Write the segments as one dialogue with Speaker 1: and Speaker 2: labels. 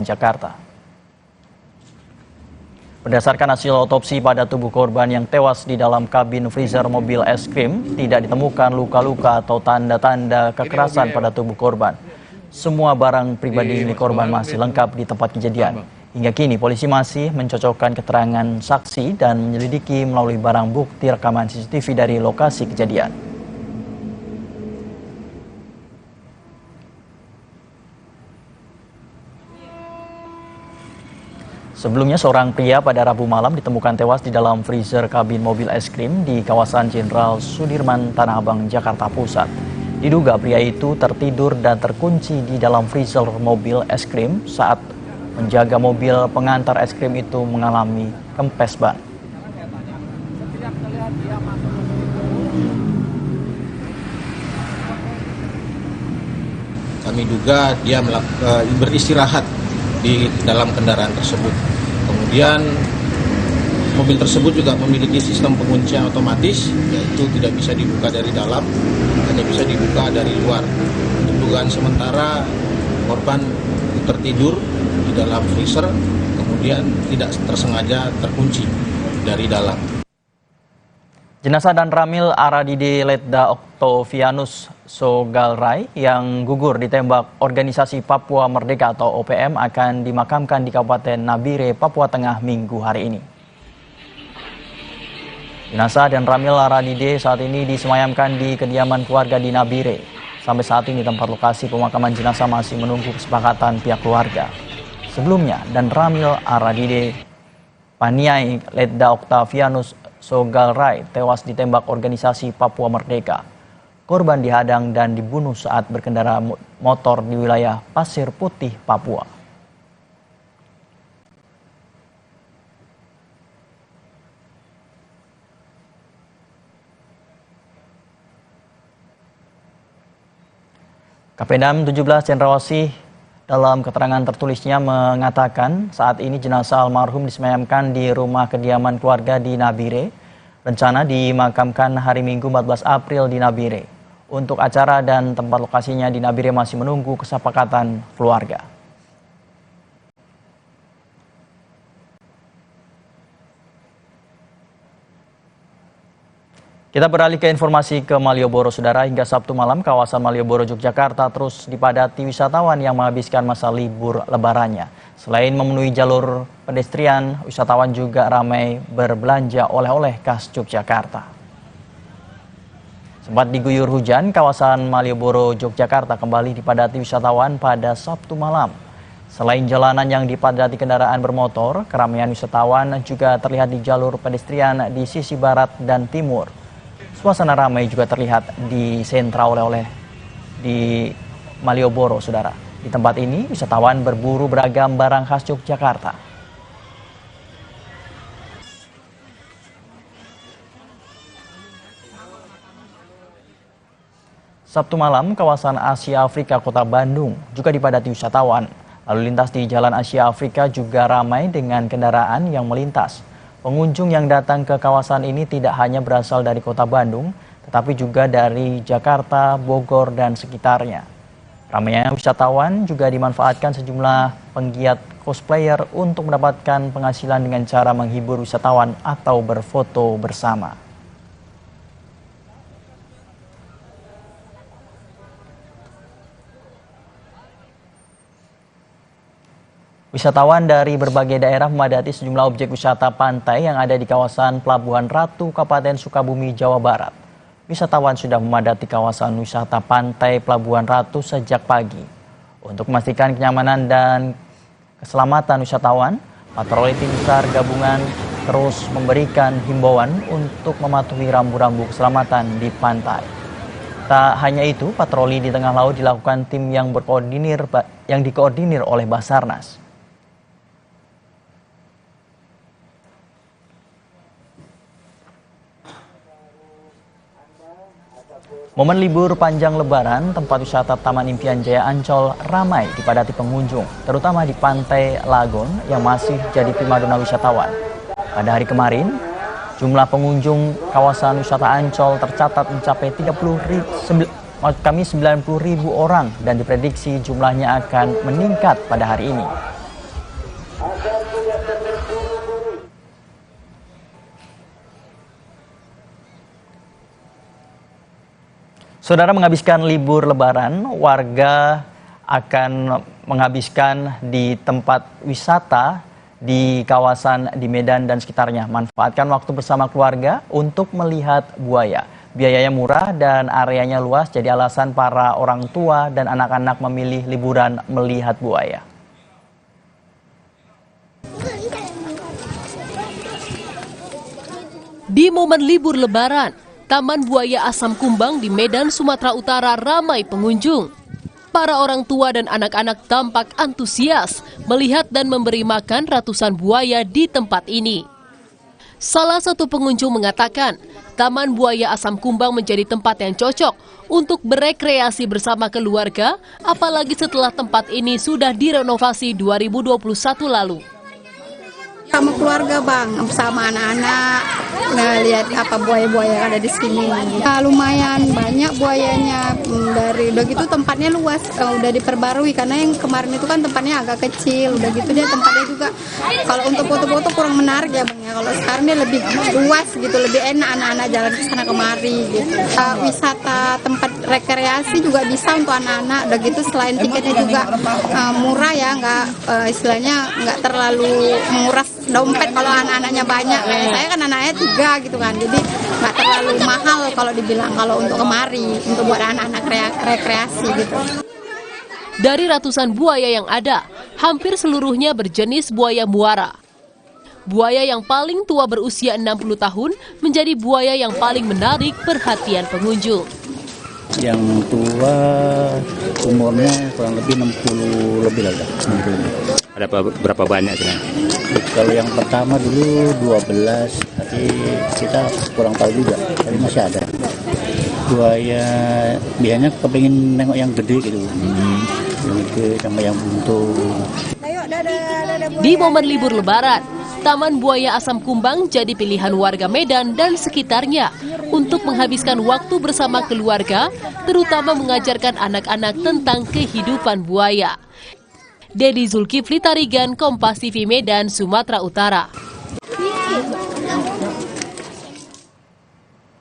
Speaker 1: Jakarta. Berdasarkan hasil otopsi pada tubuh korban yang tewas di dalam kabin freezer mobil es krim, tidak ditemukan luka-luka atau tanda-tanda kekerasan pada tubuh korban. Semua barang pribadi milik korban masih lengkap di tempat kejadian. Hingga kini polisi masih mencocokkan keterangan saksi dan menyelidiki melalui barang bukti rekaman CCTV dari lokasi kejadian. Sebelumnya, seorang pria pada Rabu malam ditemukan tewas di dalam freezer kabin mobil es krim di kawasan Jenderal Sudirman, Tanah Abang, Jakarta Pusat. Diduga pria itu tertidur dan terkunci di dalam freezer mobil es krim saat menjaga mobil pengantar es krim itu mengalami kempes ban.
Speaker 2: Kami duga dia beristirahat di dalam kendaraan tersebut. Kemudian mobil tersebut juga memiliki sistem penguncian otomatis, yaitu tidak bisa dibuka dari dalam, hanya bisa dibuka dari luar. Dugaan sementara korban tertidur di dalam freezer, kemudian tidak tersengaja terkunci dari dalam.
Speaker 1: Jenazah dan Ramil Aradide Letda Oktavianus Sogalrai yang gugur ditembak Organisasi Papua Merdeka atau OPM akan dimakamkan di Kabupaten Nabire, Papua Tengah Minggu hari ini. Jenazah dan Ramil Aradide saat ini disemayamkan di kediaman keluarga di Nabire. Sampai saat ini tempat lokasi pemakaman jenazah masih menunggu kesepakatan pihak keluarga. Sebelumnya, dan Ramil Aradide Paniai Letda Oktavianus Sogalrai tewas ditembak Organisasi Papua Merdeka. Korban dihadang dan dibunuh saat berkendara motor di wilayah Pasir Putih, Papua. Kapendam 17 Cendrawasih dalam keterangan tertulisnya mengatakan saat ini jenazah almarhum disemayamkan di rumah kediaman keluarga di Nabire. Rencana dimakamkan hari Minggu 14 April di Nabire. Untuk acara dan tempat lokasinya di Nabire masih menunggu kesepakatan keluarga. Kita beralih ke informasi ke Malioboro, Saudara. Hingga Sabtu malam, kawasan Malioboro, Yogyakarta terus dipadati wisatawan yang menghabiskan masa libur lebarannya. Selain memenuhi jalur pedestrian, wisatawan juga ramai berbelanja oleh-oleh khas Yogyakarta. Sempat diguyur hujan, kawasan Malioboro, Yogyakarta kembali dipadati wisatawan pada Sabtu malam. Selain jalanan yang dipadati kendaraan bermotor, keramaian wisatawan juga terlihat di jalur pedestrian di sisi barat dan timur. Suasana ramai juga terlihat di sentra oleh-oleh di Malioboro, Saudara. Di tempat ini, wisatawan berburu beragam barang khas Yogyakarta. Sabtu malam, kawasan Asia Afrika Kota Bandung juga dipadati wisatawan. Lalu lintas di Jalan Asia Afrika juga ramai dengan kendaraan yang melintas. Pengunjung yang datang ke kawasan ini tidak hanya berasal dari kota Bandung, tetapi juga dari Jakarta, Bogor, dan sekitarnya. Ramainya wisatawan juga dimanfaatkan sejumlah penggiat cosplayer untuk mendapatkan penghasilan dengan cara menghibur wisatawan atau berfoto bersama. Wisatawan dari berbagai daerah memadati sejumlah objek wisata pantai yang ada di kawasan Pelabuhan Ratu, Kabupaten Sukabumi, Jawa Barat. Wisatawan sudah memadati kawasan wisata pantai Pelabuhan Ratu sejak pagi. Untuk memastikan kenyamanan dan keselamatan wisatawan, patroli tim SAR gabungan terus memberikan himbauan untuk mematuhi rambu-rambu keselamatan di pantai. Tak hanya itu, patroli di tengah laut dilakukan tim yang dikoordinir oleh Basarnas. Momen libur panjang Lebaran, tempat wisata Taman Impian Jaya Ancol ramai dipadati pengunjung, terutama di Pantai Lagon yang masih jadi primadona wisatawan. Pada hari kemarin, jumlah pengunjung kawasan wisata Ancol tercatat mencapai 90.000 orang dan diprediksi jumlahnya akan meningkat pada hari ini. Saudara, menghabiskan libur Lebaran, warga akan menghabiskan di tempat wisata di kawasan di Medan dan sekitarnya. Manfaatkan waktu bersama keluarga untuk melihat buaya. Biayanya murah dan areanya luas, jadi alasan para orang tua dan anak-anak memilih liburan melihat buaya.
Speaker 3: Di momen libur Lebaran, Taman Buaya Asam Kumbang di Medan, Sumatera Utara ramai pengunjung. Para orang tua dan anak-anak tampak antusias melihat dan memberi makan ratusan buaya di tempat ini. Salah satu pengunjung mengatakan, Taman Buaya Asam Kumbang menjadi tempat yang cocok untuk berekreasi bersama keluarga, apalagi setelah tempat ini sudah direnovasi 2021 lalu.
Speaker 4: Sama keluarga Bang, sama anak-anak, lihat apa buaya-buaya yang ada di sini. Lumayan banyak buayanya, udah gitu tempatnya luas, udah diperbarui karena yang kemarin itu kan tempatnya agak kecil, udah gitu dia tempatnya juga kalau untuk foto-foto kurang menarik ya Bang ya. Kalau sekarang dia lebih luas gitu, lebih enak anak-anak jalan ke sana kemari gitu. Wisata tempat rekreasi juga bisa untuk anak-anak, udah gitu selain tiketnya juga murah ya, istilahnya nggak terlalu menguras dompet kalau anak-anaknya banyak. Saya kan anaknya 3 gitu kan, jadi nggak terlalu mahal kalau dibilang kalau untuk kemari, untuk buat anak-anak rekreasi gitu.
Speaker 3: Dari ratusan buaya yang ada, hampir seluruhnya berjenis buaya muara. Buaya yang paling tua berusia 60 tahun menjadi buaya yang paling menarik perhatian pengunjung.
Speaker 5: Yang tua umurnya kurang lebih 60 lebih lah.
Speaker 6: Ada berapa banyak sebenarnya?
Speaker 5: Kalau yang pertama dulu 12, tapi kita kurang tahu juga, tapi masih ada. Buaya biasanya kepingin nengok yang gede gitu, yang gede sama yang buntung.
Speaker 3: Di momen libur Lebaran, Taman Buaya Asam Kumbang jadi pilihan warga Medan dan sekitarnya untuk menghabiskan waktu bersama keluarga, terutama mengajarkan anak-anak tentang kehidupan buaya. Dedi Zulkifli Tarigan, Kompas TV Medan, Sumatera Utara.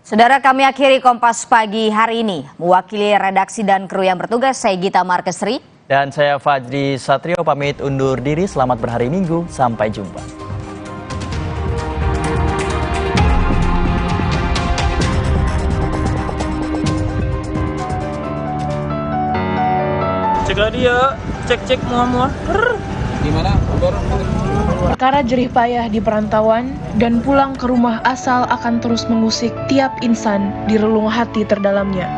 Speaker 7: Saudara, kami akhiri Kompas Pagi hari ini. Mewakili redaksi dan kru yang bertugas, saya Gita Markesri.
Speaker 1: Dan saya Fajri Satrio pamit undur diri. Selamat berhari Minggu. Sampai jumpa.
Speaker 8: Cek dia, cek muah-muah.
Speaker 2: Gimana?
Speaker 9: Perkara jerih payah di perantauan dan pulang ke rumah asal akan terus mengusik tiap insan di relung hati terdalamnya.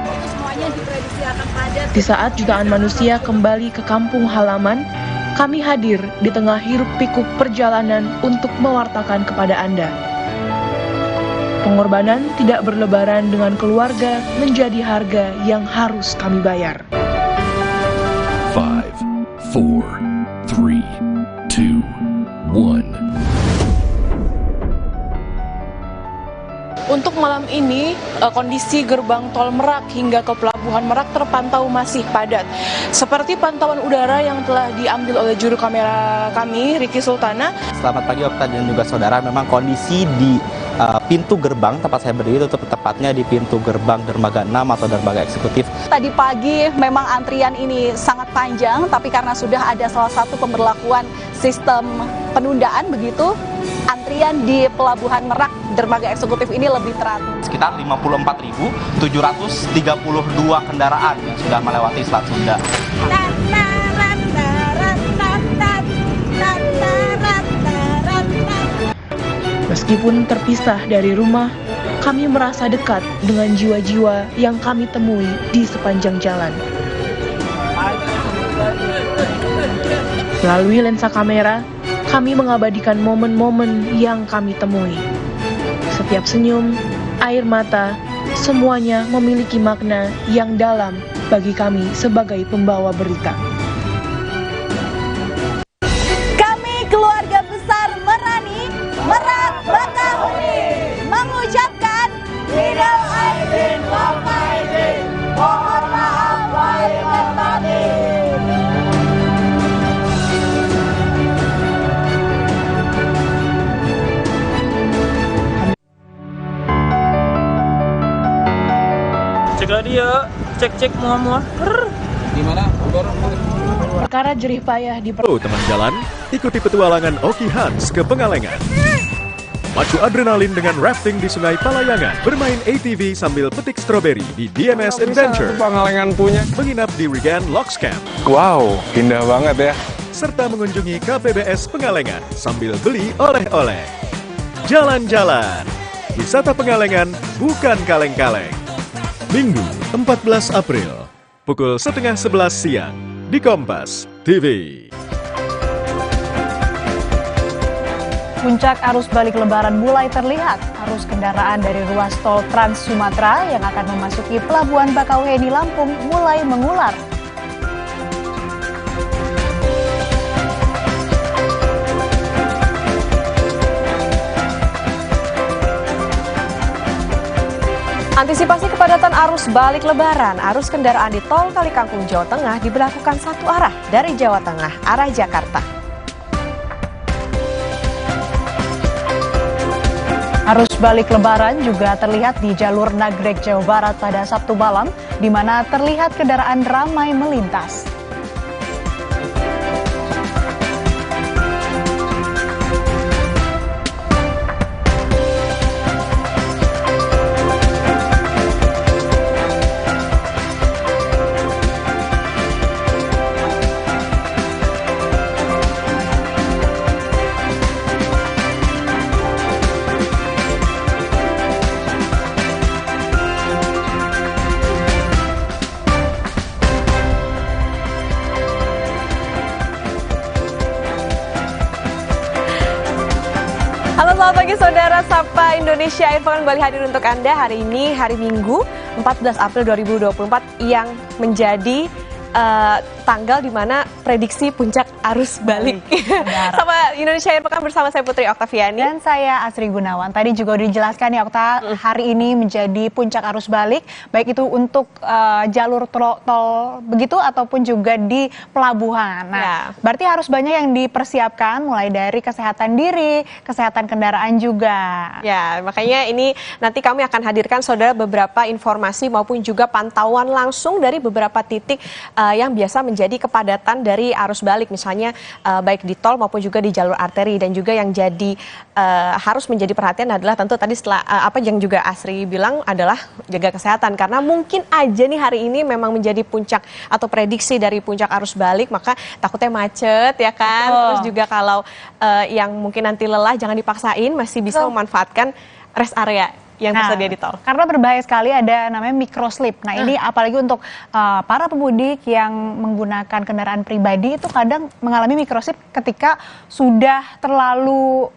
Speaker 9: Di saat jutaan manusia kembali ke kampung halaman, kami hadir di tengah hiruk pikuk perjalanan untuk mewartakan kepada Anda. Pengorbanan tidak berlebaran dengan keluarga menjadi harga yang harus kami bayar.
Speaker 10: 5, 4, 3, 2, 1.
Speaker 9: Untuk malam ini, kondisi gerbang tol Merak hingga ke Pelabuhan Merak terpantau masih padat. Seperti pantauan udara yang telah diambil oleh juru kamera kami, Riki Sultana.
Speaker 11: Selamat pagi Okta dan juga saudara, memang kondisi di pintu gerbang tempat saya berdiri, tepatnya di pintu gerbang dermaga 6 atau dermaga eksekutif.
Speaker 12: Tadi pagi memang antrian ini sangat panjang, tapi karena sudah ada salah satu pemberlakuan sistem penundaan begitu, antrian di Pelabuhan Merak dermaga eksekutif ini lebih teratur.
Speaker 11: Sekitar 54.732 kendaraan yang sudah melewati Selat Sunda.
Speaker 9: Meskipun terpisah dari rumah, kami merasa dekat dengan jiwa-jiwa yang kami temui di sepanjang jalan. Melalui lensa kamera, kami mengabadikan momen-momen yang kami temui. Setiap senyum, air mata, semuanya memiliki makna yang dalam bagi kami sebagai pembawa berita.
Speaker 12: Kami keluarga besar Merani, Merak, Bakahuni mengucapkan minal aidin wal faizin, mohon maaf lahir dan batin.
Speaker 8: Cek dia, cek muah.
Speaker 2: Di mana?
Speaker 9: Perkara jerih payah di
Speaker 13: teman jalan, ikuti petualangan Oki Hans ke Pengalengan. Pacu adrenalin dengan rafting di Sungai Palayangan, bermain ATV sambil petik stroberi di DMS Adventure.
Speaker 14: Pengalengan punya.
Speaker 13: Menginap di Regan Locks Camp.
Speaker 14: Wow, indah banget ya.
Speaker 13: Serta mengunjungi KPBS Pengalengan sambil beli oleh-oleh. Jalan-jalan. Wisata Pengalengan bukan kaleng-kaleng. Minggu 14 April, pukul 10:30 siang di Kompas TV.
Speaker 15: Puncak arus balik Lebaran mulai terlihat. Arus kendaraan dari ruas tol Trans Sumatera yang akan memasuki Pelabuhan Bakauheni Lampung mulai mengular.
Speaker 16: Antisipasi kepadatan arus balik Lebaran, arus kendaraan di Tol Kalikangkung, Jawa Tengah diberlakukan satu arah dari Jawa Tengah arah Jakarta.
Speaker 15: Arus balik Lebaran juga terlihat di jalur Nagrek, Jawa Barat pada Sabtu malam, di mana terlihat kendaraan ramai melintas.
Speaker 16: Halo, selamat pagi saudara, Sapa Indonesia Akhir Pekan kembali hadir untuk Anda hari ini, hari Minggu 14 April 2024 yang menjadi tanggal di mana prediksi puncak arus balik. Sapa Indonesia Akhir Pekan bersama saya Putri Oktaviani.
Speaker 15: Dan saya Asri Gunawan. Tadi juga udah dijelaskan ya Okta, hari ini menjadi puncak arus balik, baik itu untuk jalur tol begitu ataupun juga di pelabuhan. Nah, berarti harus banyak yang dipersiapkan mulai dari kesehatan diri, kesehatan kendaraan juga.
Speaker 16: Ya, makanya ini nanti kami akan hadirkan saudara beberapa informasi maupun juga pantauan langsung dari beberapa titik yang biasa menjadi kepadatan dari arus balik, misalnya baik di tol maupun juga di jalur arteri. Dan juga yang jadi harus menjadi perhatian adalah tentu tadi setelah apa yang juga Asri bilang adalah jaga kesehatan, karena mungkin aja nih hari ini memang menjadi puncak atau prediksi dari puncak arus balik, maka takutnya macet ya kan. Terus juga kalau yang mungkin nanti lelah jangan dipaksain, masih bisa memanfaatkan rest area yang tersedia di tol.
Speaker 15: Karena berbahaya sekali ada namanya microslip. Nah, ini apalagi untuk para pemudik yang menggunakan kendaraan pribadi itu kadang mengalami microslip ketika sudah terlalu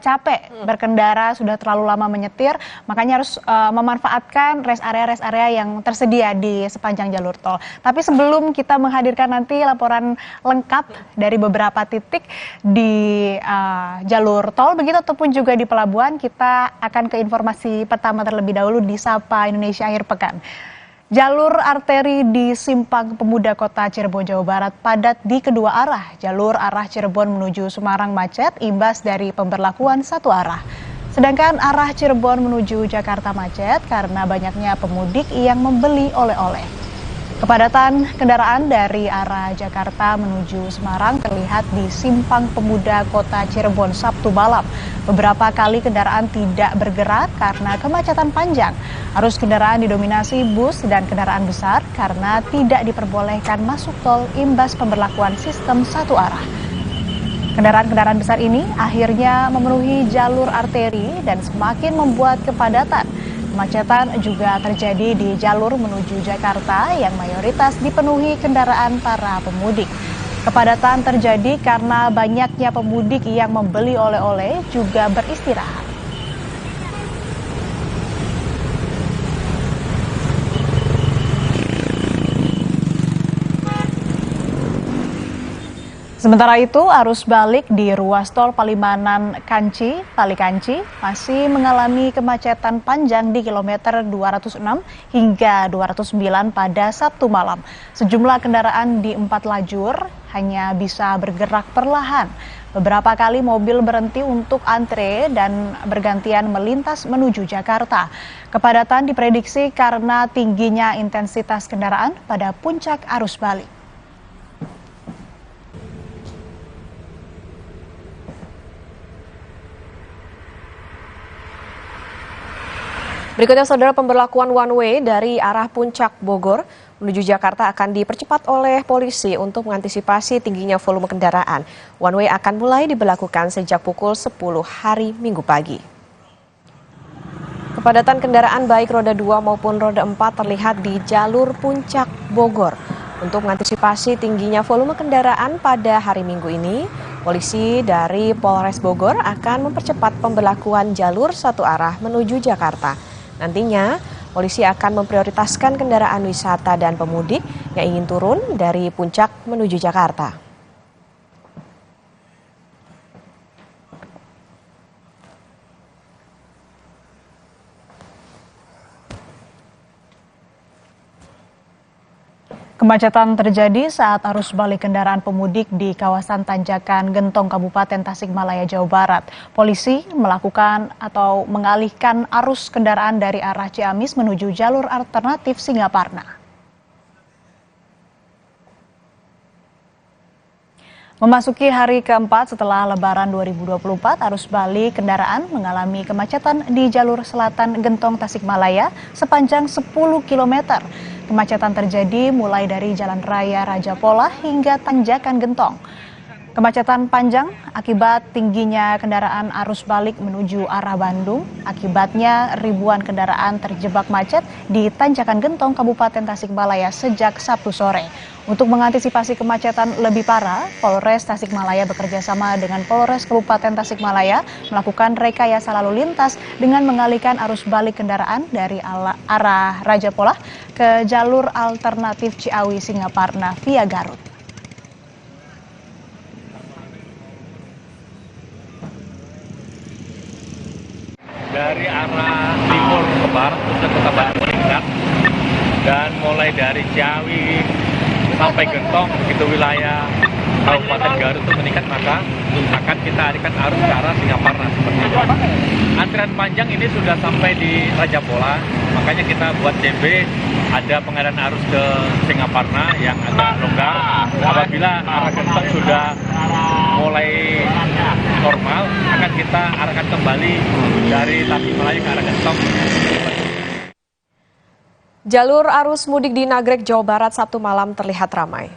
Speaker 15: capek berkendara, sudah terlalu lama menyetir, makanya harus memanfaatkan rest area yang tersedia di sepanjang jalur tol. Tapi sebelum kita menghadirkan nanti laporan lengkap dari beberapa titik di jalur tol begitu ataupun juga di pelabuhan, kita akan ke informasi pertama terlebih dahulu di Sapa Indonesia Akhir Pekan. Jalur arteri di Simpang Pemuda Kota Cirebon, Jawa Barat padat di kedua arah. Jalur arah Cirebon menuju Semarang macet imbas dari pemberlakuan satu arah. Sedangkan arah Cirebon menuju Jakarta macet karena banyaknya pemudik yang membeli oleh-oleh. Kepadatan kendaraan dari arah Jakarta menuju Semarang terlihat di Simpang Pemuda Kota Cirebon Sabtu malam. Beberapa kali kendaraan tidak bergerak karena kemacetan panjang. Arus kendaraan didominasi bus dan kendaraan besar karena tidak diperbolehkan masuk tol imbas pemberlakuan sistem satu arah. Kendaraan-kendaraan besar ini akhirnya memenuhi jalur arteri dan semakin membuat kepadatan. Kemacetan juga terjadi di jalur menuju Jakarta yang mayoritas dipenuhi kendaraan para pemudik. Kepadatan terjadi karena banyaknya pemudik yang membeli oleh-oleh juga beristirahat. Sementara itu, arus balik di ruas tol Palimanan-Kanci, Palikanci masih mengalami kemacetan panjang di kilometer 206 hingga 209 pada Sabtu malam. Sejumlah kendaraan di 4 lajur hanya bisa bergerak perlahan. Beberapa kali mobil berhenti untuk antre dan bergantian melintas menuju Jakarta. Kepadatan diprediksi karena tingginya intensitas kendaraan pada puncak arus balik.
Speaker 16: Berikutnya, saudara, pemberlakuan one way dari arah Puncak Bogor menuju Jakarta akan dipercepat oleh polisi untuk mengantisipasi tingginya volume kendaraan. One way akan mulai diberlakukan sejak pukul 10 hari Minggu pagi. Kepadatan kendaraan baik roda 2 maupun roda 4 terlihat di jalur Puncak Bogor. Untuk mengantisipasi tingginya volume kendaraan pada hari Minggu ini, polisi dari Polres Bogor akan mempercepat pemberlakuan jalur satu arah menuju Jakarta. Nantinya, polisi akan memprioritaskan kendaraan wisata dan pemudik yang ingin turun dari Puncak menuju Jakarta.
Speaker 15: Kemacetan terjadi saat arus balik kendaraan pemudik di kawasan Tanjakan Gentong, Kabupaten Tasikmalaya, Jawa Barat. Polisi melakukan atau mengalihkan arus kendaraan dari arah Ciamis menuju jalur alternatif Singaparna. Memasuki hari keempat setelah Lebaran 2024, arus balik kendaraan mengalami kemacetan di jalur selatan Gentong, Tasikmalaya sepanjang 10 km. Kemacetan terjadi mulai dari Jalan Raya Raja Polah hingga Tanjakan Gentong. Kemacetan panjang akibat tingginya kendaraan arus balik menuju arah Bandung. Akibatnya ribuan kendaraan terjebak macet di Tanjakan Gentong, Kabupaten Tasikmalaya sejak Sabtu sore. Untuk mengantisipasi kemacetan lebih parah, Polres Tasikmalaya bekerjasama dengan Polres Kabupaten Tasikmalaya melakukan rekayasa lalu lintas dengan mengalihkan arus balik kendaraan dari arah Raja Polah ke jalur alternatif Ciawi Singaparna via Garut.
Speaker 17: Dari arah timur ke barat untuk Kota Bandung meningkat, dan mulai dari Ciawi sampai Gentong begitu wilayah Kabupaten Garut itu meningkat, maka akan kita alihkan arus ke arah Singaparna seperti itu. Antrian panjang ini sudah sampai di Raja Polah, makanya kita buat CB ada pengalihan arus ke Singaparna yang agak longgar. Apabila arah Gentong sudah mulai normal, akan kita arahkan kembali dari Tasikmalaya ke arah Gentong.
Speaker 16: Jalur arus mudik di Nagrek, Jawa Barat Sabtu malam terlihat ramai.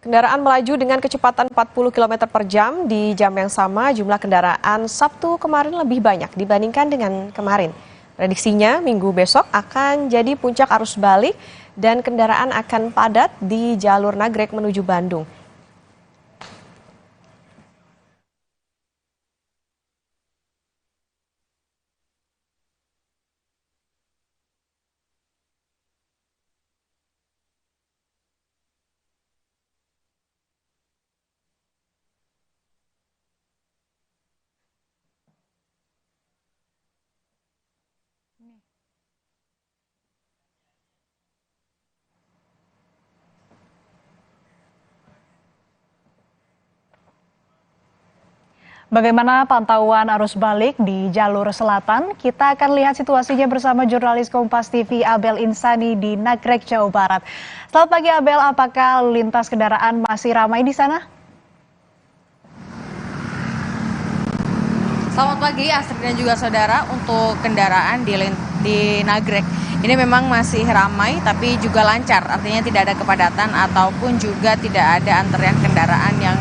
Speaker 16: Kendaraan melaju dengan kecepatan 40 km per jam. Di jam yang sama, jumlah kendaraan Sabtu kemarin lebih banyak dibandingkan dengan kemarin. Prediksinya minggu besok akan jadi puncak arus balik dan kendaraan akan padat di jalur Nagrek menuju Bandung.
Speaker 15: Bagaimana pantauan arus balik di jalur selatan? Kita akan lihat situasinya bersama jurnalis Kompas TV Abel Insani di Nagrek, Jawa Barat. Selamat pagi Abel, apakah lalu lintas kendaraan masih ramai di sana?
Speaker 18: Selamat pagi Astrid dan juga saudara. Untuk kendaraan di Nagrek ini memang masih ramai tapi juga lancar, artinya tidak ada kepadatan ataupun juga tidak ada antrean kendaraan yang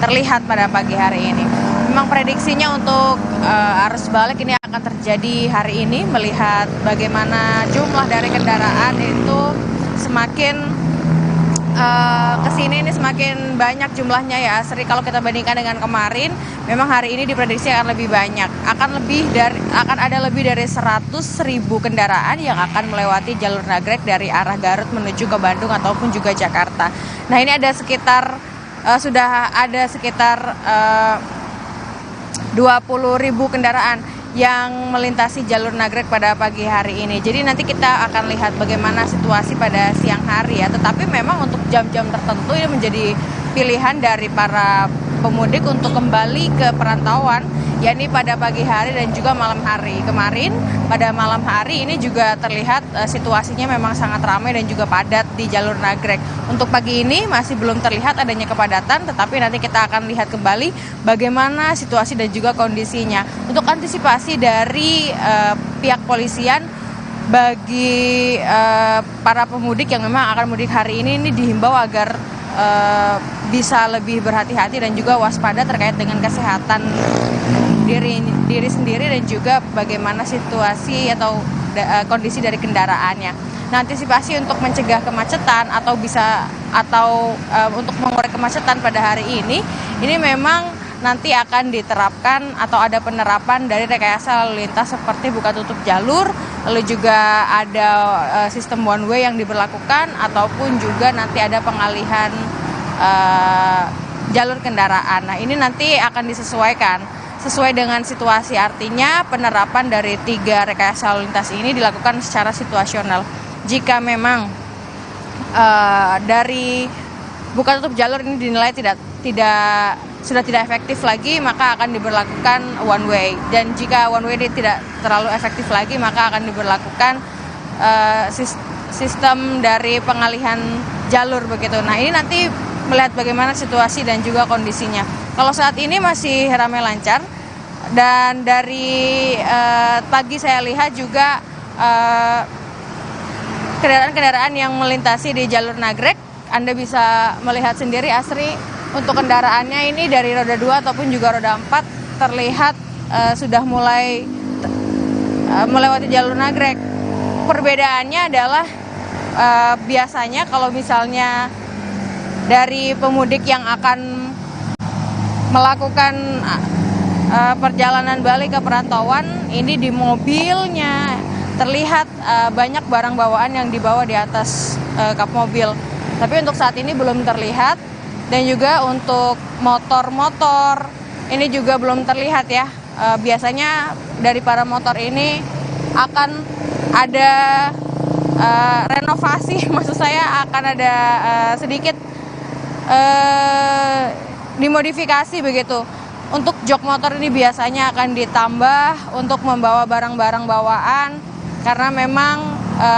Speaker 18: terlihat pada pagi hari ini. Memang prediksinya untuk arus balik ini akan terjadi hari ini, melihat bagaimana jumlah dari kendaraan itu semakin kesini ini semakin banyak jumlahnya ya. Seri kalau kita bandingkan dengan kemarin, memang hari ini diprediksi akan lebih banyak. Akan ada lebih dari 100.000 kendaraan yang akan melewati jalur Nagrek dari arah Garut menuju ke Bandung ataupun juga Jakarta. Nah, ini ada sudah ada sekitar 20.000 kendaraan yang melintasi jalur Nagrek pada pagi hari ini. Jadi nanti kita akan lihat bagaimana situasi pada siang hari ya. Tetapi memang untuk jam-jam tertentu ini menjadi pilihan dari para pemudik untuk kembali ke perantauan, yakni pada pagi hari dan juga malam hari. Kemarin pada malam hari ini juga terlihat situasinya memang sangat ramai dan juga padat di jalur Nagrek. Untuk pagi ini masih belum terlihat adanya kepadatan, tetapi nanti kita akan lihat kembali bagaimana situasi dan juga kondisinya. Untuk antisipasi dari pihak polisian, bagi para pemudik yang memang akan mudik hari ini dihimbau agar bisa lebih berhati-hati dan juga waspada terkait dengan kesehatan diri sendiri dan juga bagaimana situasi atau kondisi dari kendaraannya. Nah, antisipasi untuk mencegah kemacetan atau untuk mengurai kemacetan pada hari ini memang nanti akan diterapkan atau ada penerapan dari rekayasa lalu lintas seperti buka tutup jalur, lalu juga ada sistem one way yang diberlakukan ataupun juga nanti ada pengalihan jalur kendaraan. Nah, ini nanti akan disesuaikan sesuai dengan situasi, artinya penerapan dari 3 rekayasa lalu lintas ini dilakukan secara situasional. Jika memang dari buka tutup jalur ini dinilai sudah tidak efektif lagi, maka akan diberlakukan one way. Dan jika one way tidak terlalu efektif lagi, maka akan diberlakukan sistem dari pengalihan jalur begitu. Nah, ini nanti melihat bagaimana situasi dan juga kondisinya. Kalau saat ini masih ramai lancar, dan dari pagi saya lihat juga kendaraan-kendaraan yang melintasi di jalur Nagrek, Anda bisa melihat sendiri, Asri, untuk kendaraannya ini dari roda 2 ataupun juga roda 4 terlihat sudah mulai melewati jalur Nagrek. Perbedaannya adalah biasanya kalau misalnya dari pemudik yang akan melakukan perjalanan balik ke perantauan, ini di mobilnya terlihat banyak barang bawaan yang dibawa di atas kap mobil. Tapi untuk saat ini belum terlihat. Dan juga untuk motor-motor ini juga belum terlihat ya. Biasanya dari para motor ini akan ada renovasi, maksud saya akan ada sedikit dimodifikasi begitu. Untuk jok motor ini biasanya akan ditambah untuk membawa barang-barang bawaan, karena memang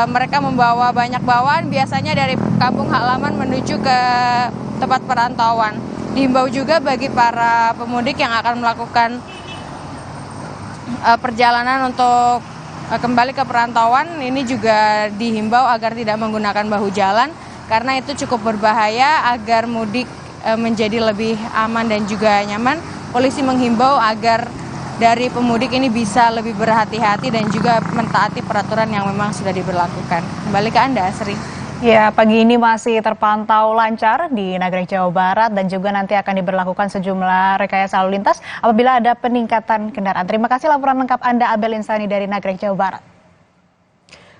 Speaker 18: mereka membawa banyak bawaan biasanya dari kampung halaman menuju ke tempat perantauan. Dihimbau juga bagi para pemudik yang akan melakukan perjalanan untuk kembali ke perantauan, ini juga dihimbau agar tidak menggunakan bahu jalan karena itu cukup berbahaya. Agar mudik menjadi lebih aman dan juga nyaman, polisi menghimbau agar dari pemudik ini bisa lebih berhati-hati dan juga mentaati peraturan yang memang sudah diberlakukan. Kembali ke Anda, Asri.
Speaker 15: Ya, pagi ini masih terpantau lancar di Nagrek, Jawa Barat, dan juga nanti akan diberlakukan sejumlah rekayasa lalu lintas apabila ada peningkatan kendaraan. Terima kasih laporan lengkap Anda, Abel Insani dari Nagrek, Jawa Barat.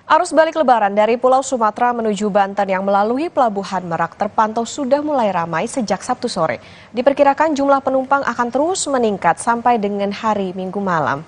Speaker 16: Arus balik lebaran dari Pulau Sumatera menuju Banten yang melalui Pelabuhan Merak terpantau sudah mulai ramai sejak Sabtu sore. Diperkirakan jumlah penumpang akan terus meningkat sampai dengan hari Minggu malam.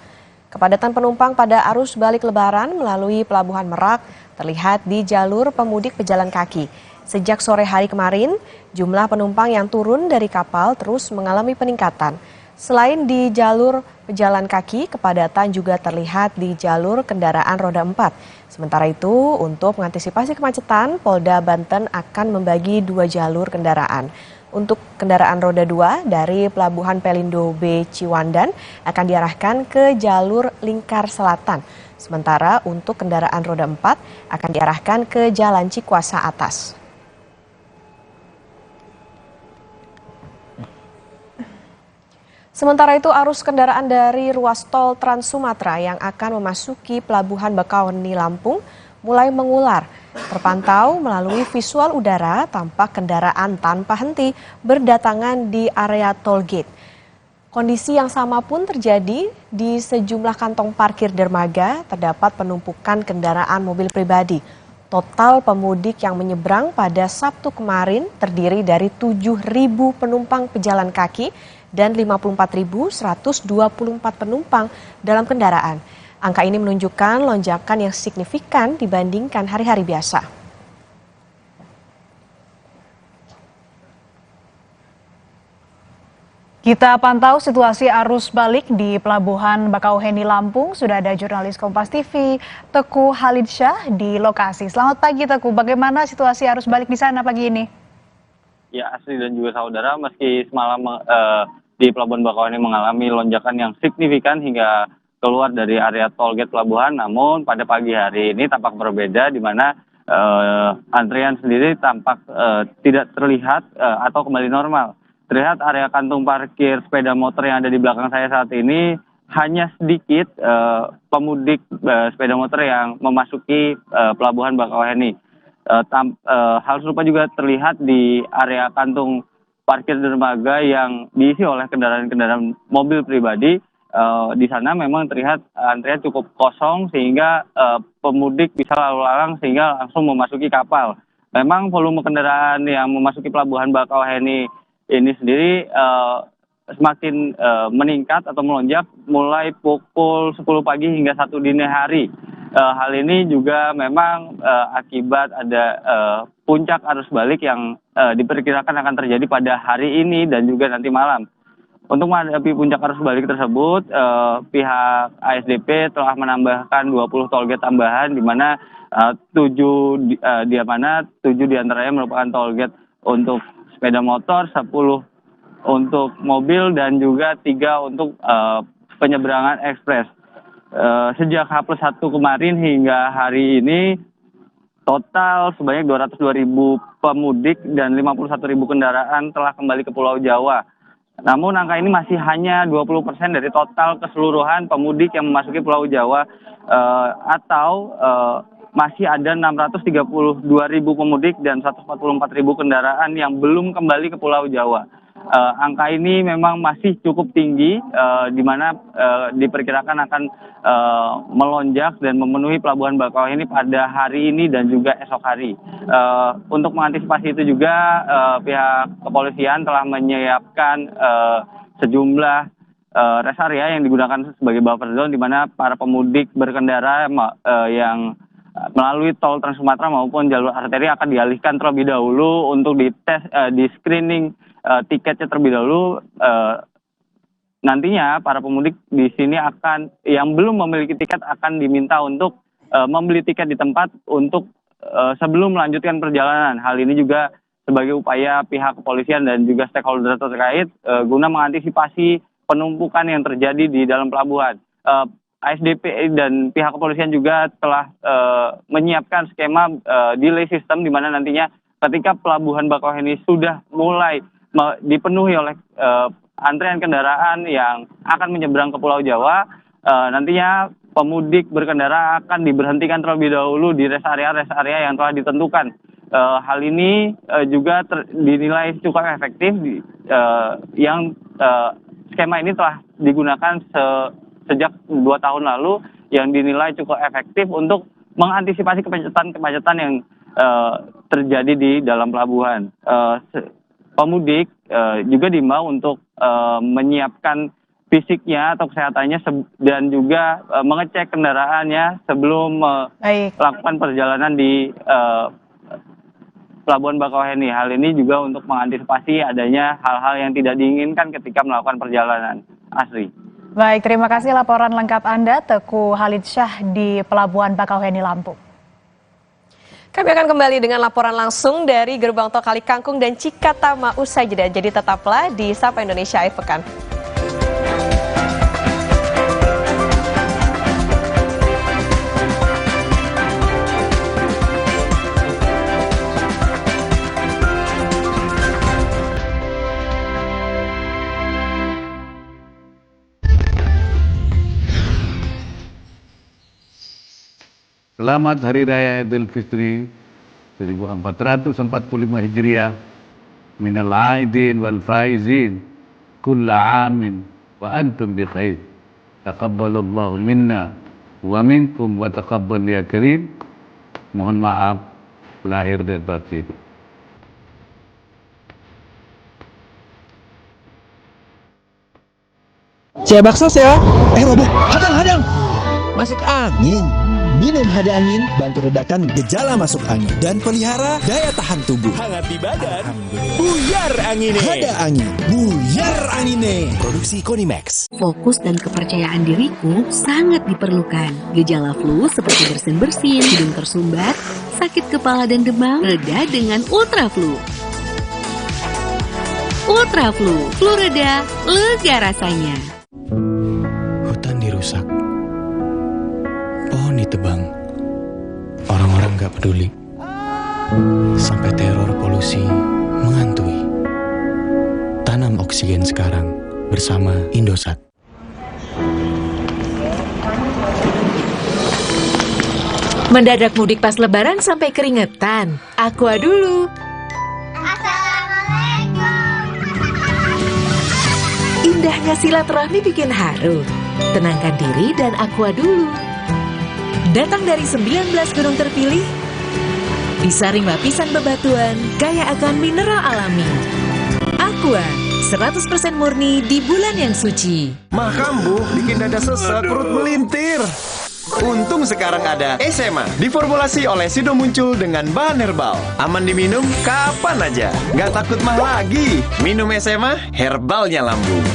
Speaker 16: Kepadatan penumpang pada arus balik lebaran melalui Pelabuhan Merak terlihat di jalur pemudik pejalan kaki. Sejak sore hari kemarin, jumlah penumpang yang turun dari kapal terus mengalami peningkatan. Selain di jalur pejalan kaki, kepadatan juga terlihat di jalur kendaraan roda 4. Sementara itu, untuk mengantisipasi kemacetan, Polda Banten akan membagi 2 jalur kendaraan. Untuk kendaraan roda 2 dari Pelabuhan Pelindo B Ciwandan akan diarahkan ke jalur Lingkar Selatan. Sementara untuk kendaraan roda 4 akan diarahkan ke Jalan Cikuasa Atas. Sementara itu, arus kendaraan dari ruas tol Trans Sumatera yang akan memasuki Pelabuhan Bakauheni Lampung mulai mengular. Terpantau melalui visual udara tampak kendaraan tanpa henti berdatangan di area tol gate. Kondisi yang sama pun terjadi di sejumlah kantong parkir dermaga, terdapat penumpukan kendaraan mobil pribadi. Total pemudik yang menyeberang pada Sabtu kemarin terdiri dari 7.000 penumpang pejalan kaki dan 54.124 penumpang dalam kendaraan. Angka ini menunjukkan lonjakan yang signifikan dibandingkan hari-hari biasa.
Speaker 15: Kita pantau situasi arus balik di Pelabuhan Bakauheni Lampung. Sudah ada jurnalis Kompas TV Teguh Halidssyah di lokasi. Selamat pagi Teguh, bagaimana situasi arus balik di sana pagi ini?
Speaker 19: Ya, Asri dan juga saudara, meski semalam di Pelabuhan Bakauheni mengalami lonjakan yang signifikan hingga keluar dari area tol gate pelabuhan, namun pada pagi hari ini tampak berbeda, di mana antrian sendiri tampak tidak terlihat atau kembali normal. Terlihat area kantung parkir sepeda motor yang ada di belakang saya saat ini hanya sedikit pemudik sepeda motor yang memasuki Pelabuhan Bakauheni. Hal serupa juga terlihat di area kantung parkir dermaga yang diisi oleh kendaraan-kendaraan mobil pribadi. Di sana memang terlihat antrian cukup kosong sehingga pemudik bisa lalu lalang sehingga langsung memasuki kapal. Memang volume kendaraan yang memasuki Pelabuhan Bakauheni ini sendiri semakin meningkat atau melonjak mulai pukul 10 pagi hingga 1 dini hari. Hal ini juga memang akibat ada puncak arus balik yang diperkirakan akan terjadi pada hari ini dan juga nanti malam. Untuk menghadapi puncak arus balik tersebut, pihak ASDP telah menambahkan 20 toll gate tambahan, di mana 7 diantaranya merupakan toll gate untuk sepeda motor, 10 untuk mobil, dan juga 3 untuk penyeberangan ekspres. Sejak H+1 kemarin hingga hari ini, total sebanyak 202.000 pemudik dan 51.000 kendaraan telah kembali ke Pulau Jawa. Namun angka ini masih hanya 20% dari total keseluruhan pemudik yang memasuki Pulau Jawa, atau masih ada 632.000 pemudik dan 144.000 kendaraan yang belum kembali ke Pulau Jawa. Angka ini memang masih cukup tinggi, di mana diperkirakan akan melonjak dan memenuhi Pelabuhan Bakauheni pada hari ini dan juga esok hari. Untuk mengantisipasi itu juga pihak kepolisian telah menyiapkan sejumlah rest area yang digunakan sebagai buffer zone, di mana para pemudik berkendara yang melalui tol Trans Sumatera maupun jalur arteri akan dialihkan terlebih dahulu untuk dites, di screening tiketnya terlebih dahulu. Nantinya para pemudik di sini yang belum memiliki tiket akan diminta untuk membeli tiket di tempat untuk sebelum melanjutkan perjalanan. Hal ini juga sebagai upaya pihak kepolisian dan juga stakeholder terkait guna mengantisipasi penumpukan yang terjadi di dalam pelabuhan. ASDP dan pihak kepolisian juga telah menyiapkan skema delay system, di mana nantinya ketika Pelabuhan Bakauheni sudah mulai dipenuhi oleh antrian kendaraan yang akan menyeberang ke Pulau Jawa, nantinya pemudik berkendara akan diberhentikan terlebih dahulu di rest area yang telah ditentukan. Hal ini juga dinilai cukup efektif, skema ini telah digunakan sejak 2 tahun lalu, yang dinilai cukup efektif untuk mengantisipasi kemacetan yang terjadi di dalam pelabuhan. Pemudik juga diimbau untuk menyiapkan fisiknya atau kesehatannya dan juga mengecek kendaraannya sebelum melakukan perjalanan di Pelabuhan Bakauheni. Hal ini juga untuk mengantisipasi adanya hal-hal yang tidak diinginkan ketika melakukan perjalanan. Asri.
Speaker 15: Baik, terima kasih laporan lengkap Anda, Teguh Halidssyah di Pelabuhan Bakauheni Lampung.
Speaker 16: Kami akan kembali dengan laporan langsung dari Gerbang Tol Kali Kangkung dan Cikatama usai jeda. Jadi tetaplah di Sapa Indonesia Akhir Pekan.
Speaker 20: Selamat Hari Raya Idul Fitri 1445 Hijriah. Minal aidin wal faizin kulla amin wa antum bi khair. Taqabbalallahu minna wa minkum wa taqabbal ya karim. Mohon maaf lahir dan batin.
Speaker 21: Saya bakso ya. Robo, hadang. Masuk angin. Minum hada angin, bantu redakan gejala masuk angin dan pelihara daya tahan tubuh.
Speaker 22: Hangat di badan, buyar angin.
Speaker 21: Hada angin, buyar angin. Vitamine, produksi Konimax.
Speaker 4: Fokus dan kepercayaan diriku sangat diperlukan. Gejala flu seperti bersin-bersin, hidung tersumbat, sakit kepala dan demam, reda dengan Ultra Flu. Ultra Flu, flu reda, lega rasanya.
Speaker 22: Hutan dirusak, pohon ditebang, orang-orang gak peduli, sampai teror polusi menghantui. Tanam oksigen sekarang bersama Indosat.
Speaker 23: Mendadak mudik pas lebaran sampai keringetan. Aqua dulu. Indahnya silaturahmi bikin haru. Tenangkan diri dan Aqua dulu. Datang dari 19 gunung terpilih, disaring lapisan bebatuan, kaya akan mineral alami. Aqua, 100% murni di bulan yang suci.
Speaker 21: Mah kambuh bikin dada sesek, perut melintir. Untung sekarang ada SMA, diformulasi oleh Sido Muncul dengan bahan herbal. Aman diminum kapan aja, nggak takut mah lagi. Minum SMA, herbalnya lambung.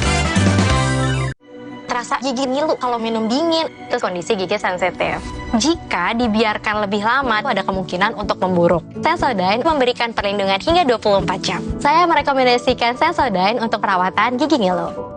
Speaker 24: Terasa gigi ngilu kalau minum dingin, terus kondisi gigi sensitif. Jika dibiarkan lebih lama, ada kemungkinan untuk memburuk. Sensodyne memberikan perlindungan hingga 24 jam. Saya merekomendasikan Sensodyne untuk perawatan gigi ngilu.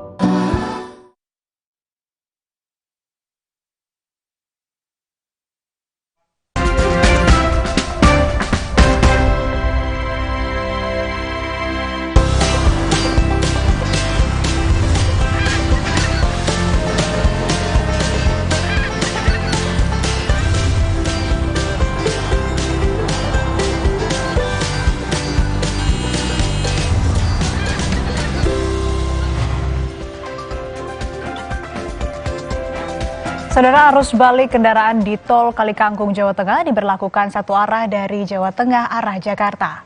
Speaker 15: Saudara, arus balik kendaraan di Tol Kalikangkung, Jawa Tengah diberlakukan satu arah dari Jawa Tengah arah Jakarta.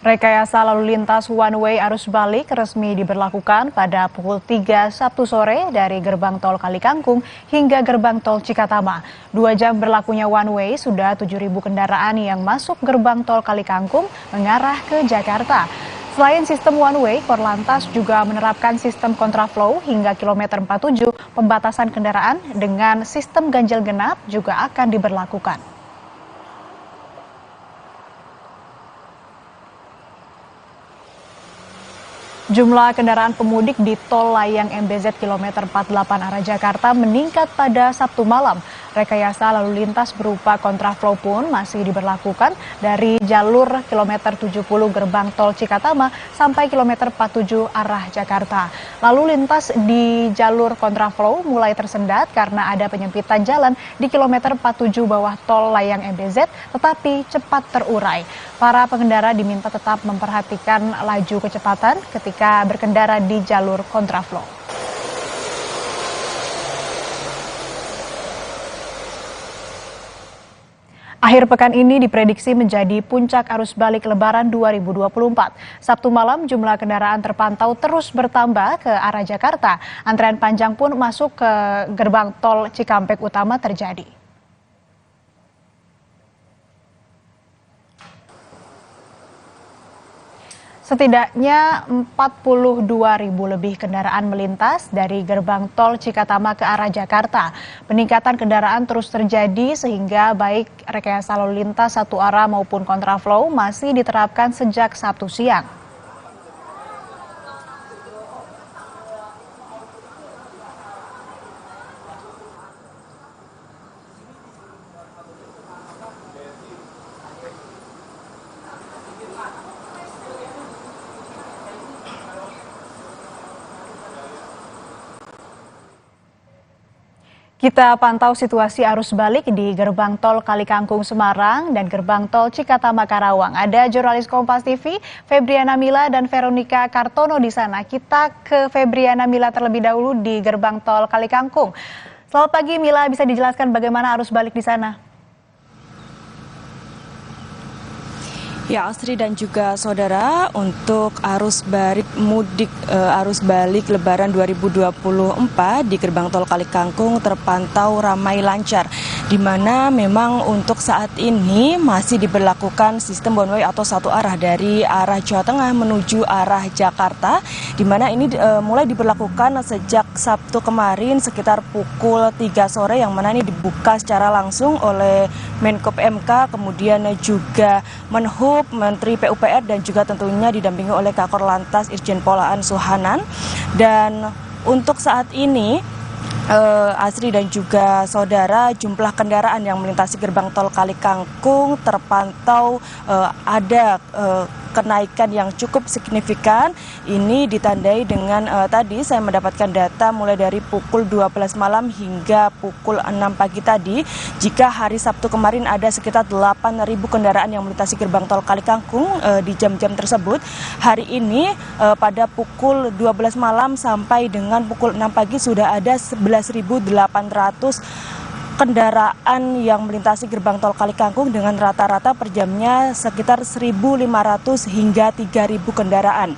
Speaker 15: Rekayasa lalu lintas one way arus balik resmi diberlakukan pada pukul 3 Sabtu sore dari gerbang Tol Kalikangkung hingga gerbang Tol Cikatama. 2 jam berlakunya one way, sudah 7.000 kendaraan yang masuk gerbang Tol Kalikangkung mengarah ke Jakarta. Selain sistem one way, Korlantas juga menerapkan sistem kontraflow hingga kilometer 47, pembatasan kendaraan dengan sistem ganjil genap juga akan diberlakukan. Jumlah kendaraan pemudik di Tol Layang MBZ kilometer 48 arah Jakarta meningkat pada Sabtu malam. Rekayasa lalu lintas berupa kontraflow pun masih diberlakukan dari jalur kilometer 70 gerbang Tol Cikatama sampai kilometer 47 arah Jakarta. Lalu lintas di jalur kontraflow mulai tersendat karena ada penyempitan jalan di kilometer 47 bawah Tol Layang MBZ, tetapi cepat terurai. Para pengendara diminta tetap memperhatikan laju kecepatan ketika berkendara di jalur kontraflow. Akhir pekan ini diprediksi menjadi puncak arus balik Lebaran 2024. Sabtu malam jumlah kendaraan terpantau terus bertambah ke arah Jakarta. Antrean panjang pun masuk ke gerbang Tol Cikampek Utama terjadi. Setidaknya 42.000 lebih kendaraan melintas dari gerbang Tol Cikatama ke arah Jakarta. Peningkatan kendaraan terus terjadi sehingga baik rekayasa lalu lintas satu arah maupun kontraflow masih diterapkan sejak Sabtu siang. Kita pantau situasi arus balik di gerbang Tol Kalikangkung Semarang dan gerbang Tol Cikatama Karawang. Ada jurnalis Kompas TV, Febriana Mila dan Veronica Kartono di sana. Kita ke Febriana Mila terlebih dahulu di gerbang Tol Kalikangkung. Selamat pagi Mila, bisa dijelaskan bagaimana arus balik di sana?
Speaker 25: Ya, Astri dan juga saudara, untuk arus balik Lebaran 2024 di gerbang Tol Kalikangkung terpantau ramai lancar. di mana memang untuk saat ini masih diberlakukan sistem one way atau satu arah dari arah Jawa Tengah menuju arah Jakarta, di mana ini mulai diberlakukan sejak Sabtu kemarin sekitar pukul 3 sore, yang mana ini dibuka secara langsung oleh Menko PMK, kemudian juga Menhub, Menteri PUPR, dan juga tentunya didampingi oleh Kakor Lantas Irjen Pol Aan Suhanan. Dan untuk saat ini Asri dan juga saudara, jumlah kendaraan yang melintasi gerbang tol Kali Kangkung terpantau ada kenaikan yang cukup signifikan. Ini ditandai dengan tadi saya mendapatkan data mulai dari pukul 12 malam hingga pukul 6 pagi tadi. Jika hari Sabtu kemarin ada sekitar 8.000 kendaraan yang melintasi gerbang tol Kali Kangkung di jam-jam tersebut, hari ini pada pukul 12 malam sampai dengan pukul 6 pagi sudah ada 11.800 kendaraan yang melintasi gerbang tol Kali Kangkung dengan rata-rata per jamnya sekitar 1.500 hingga 3.000 kendaraan.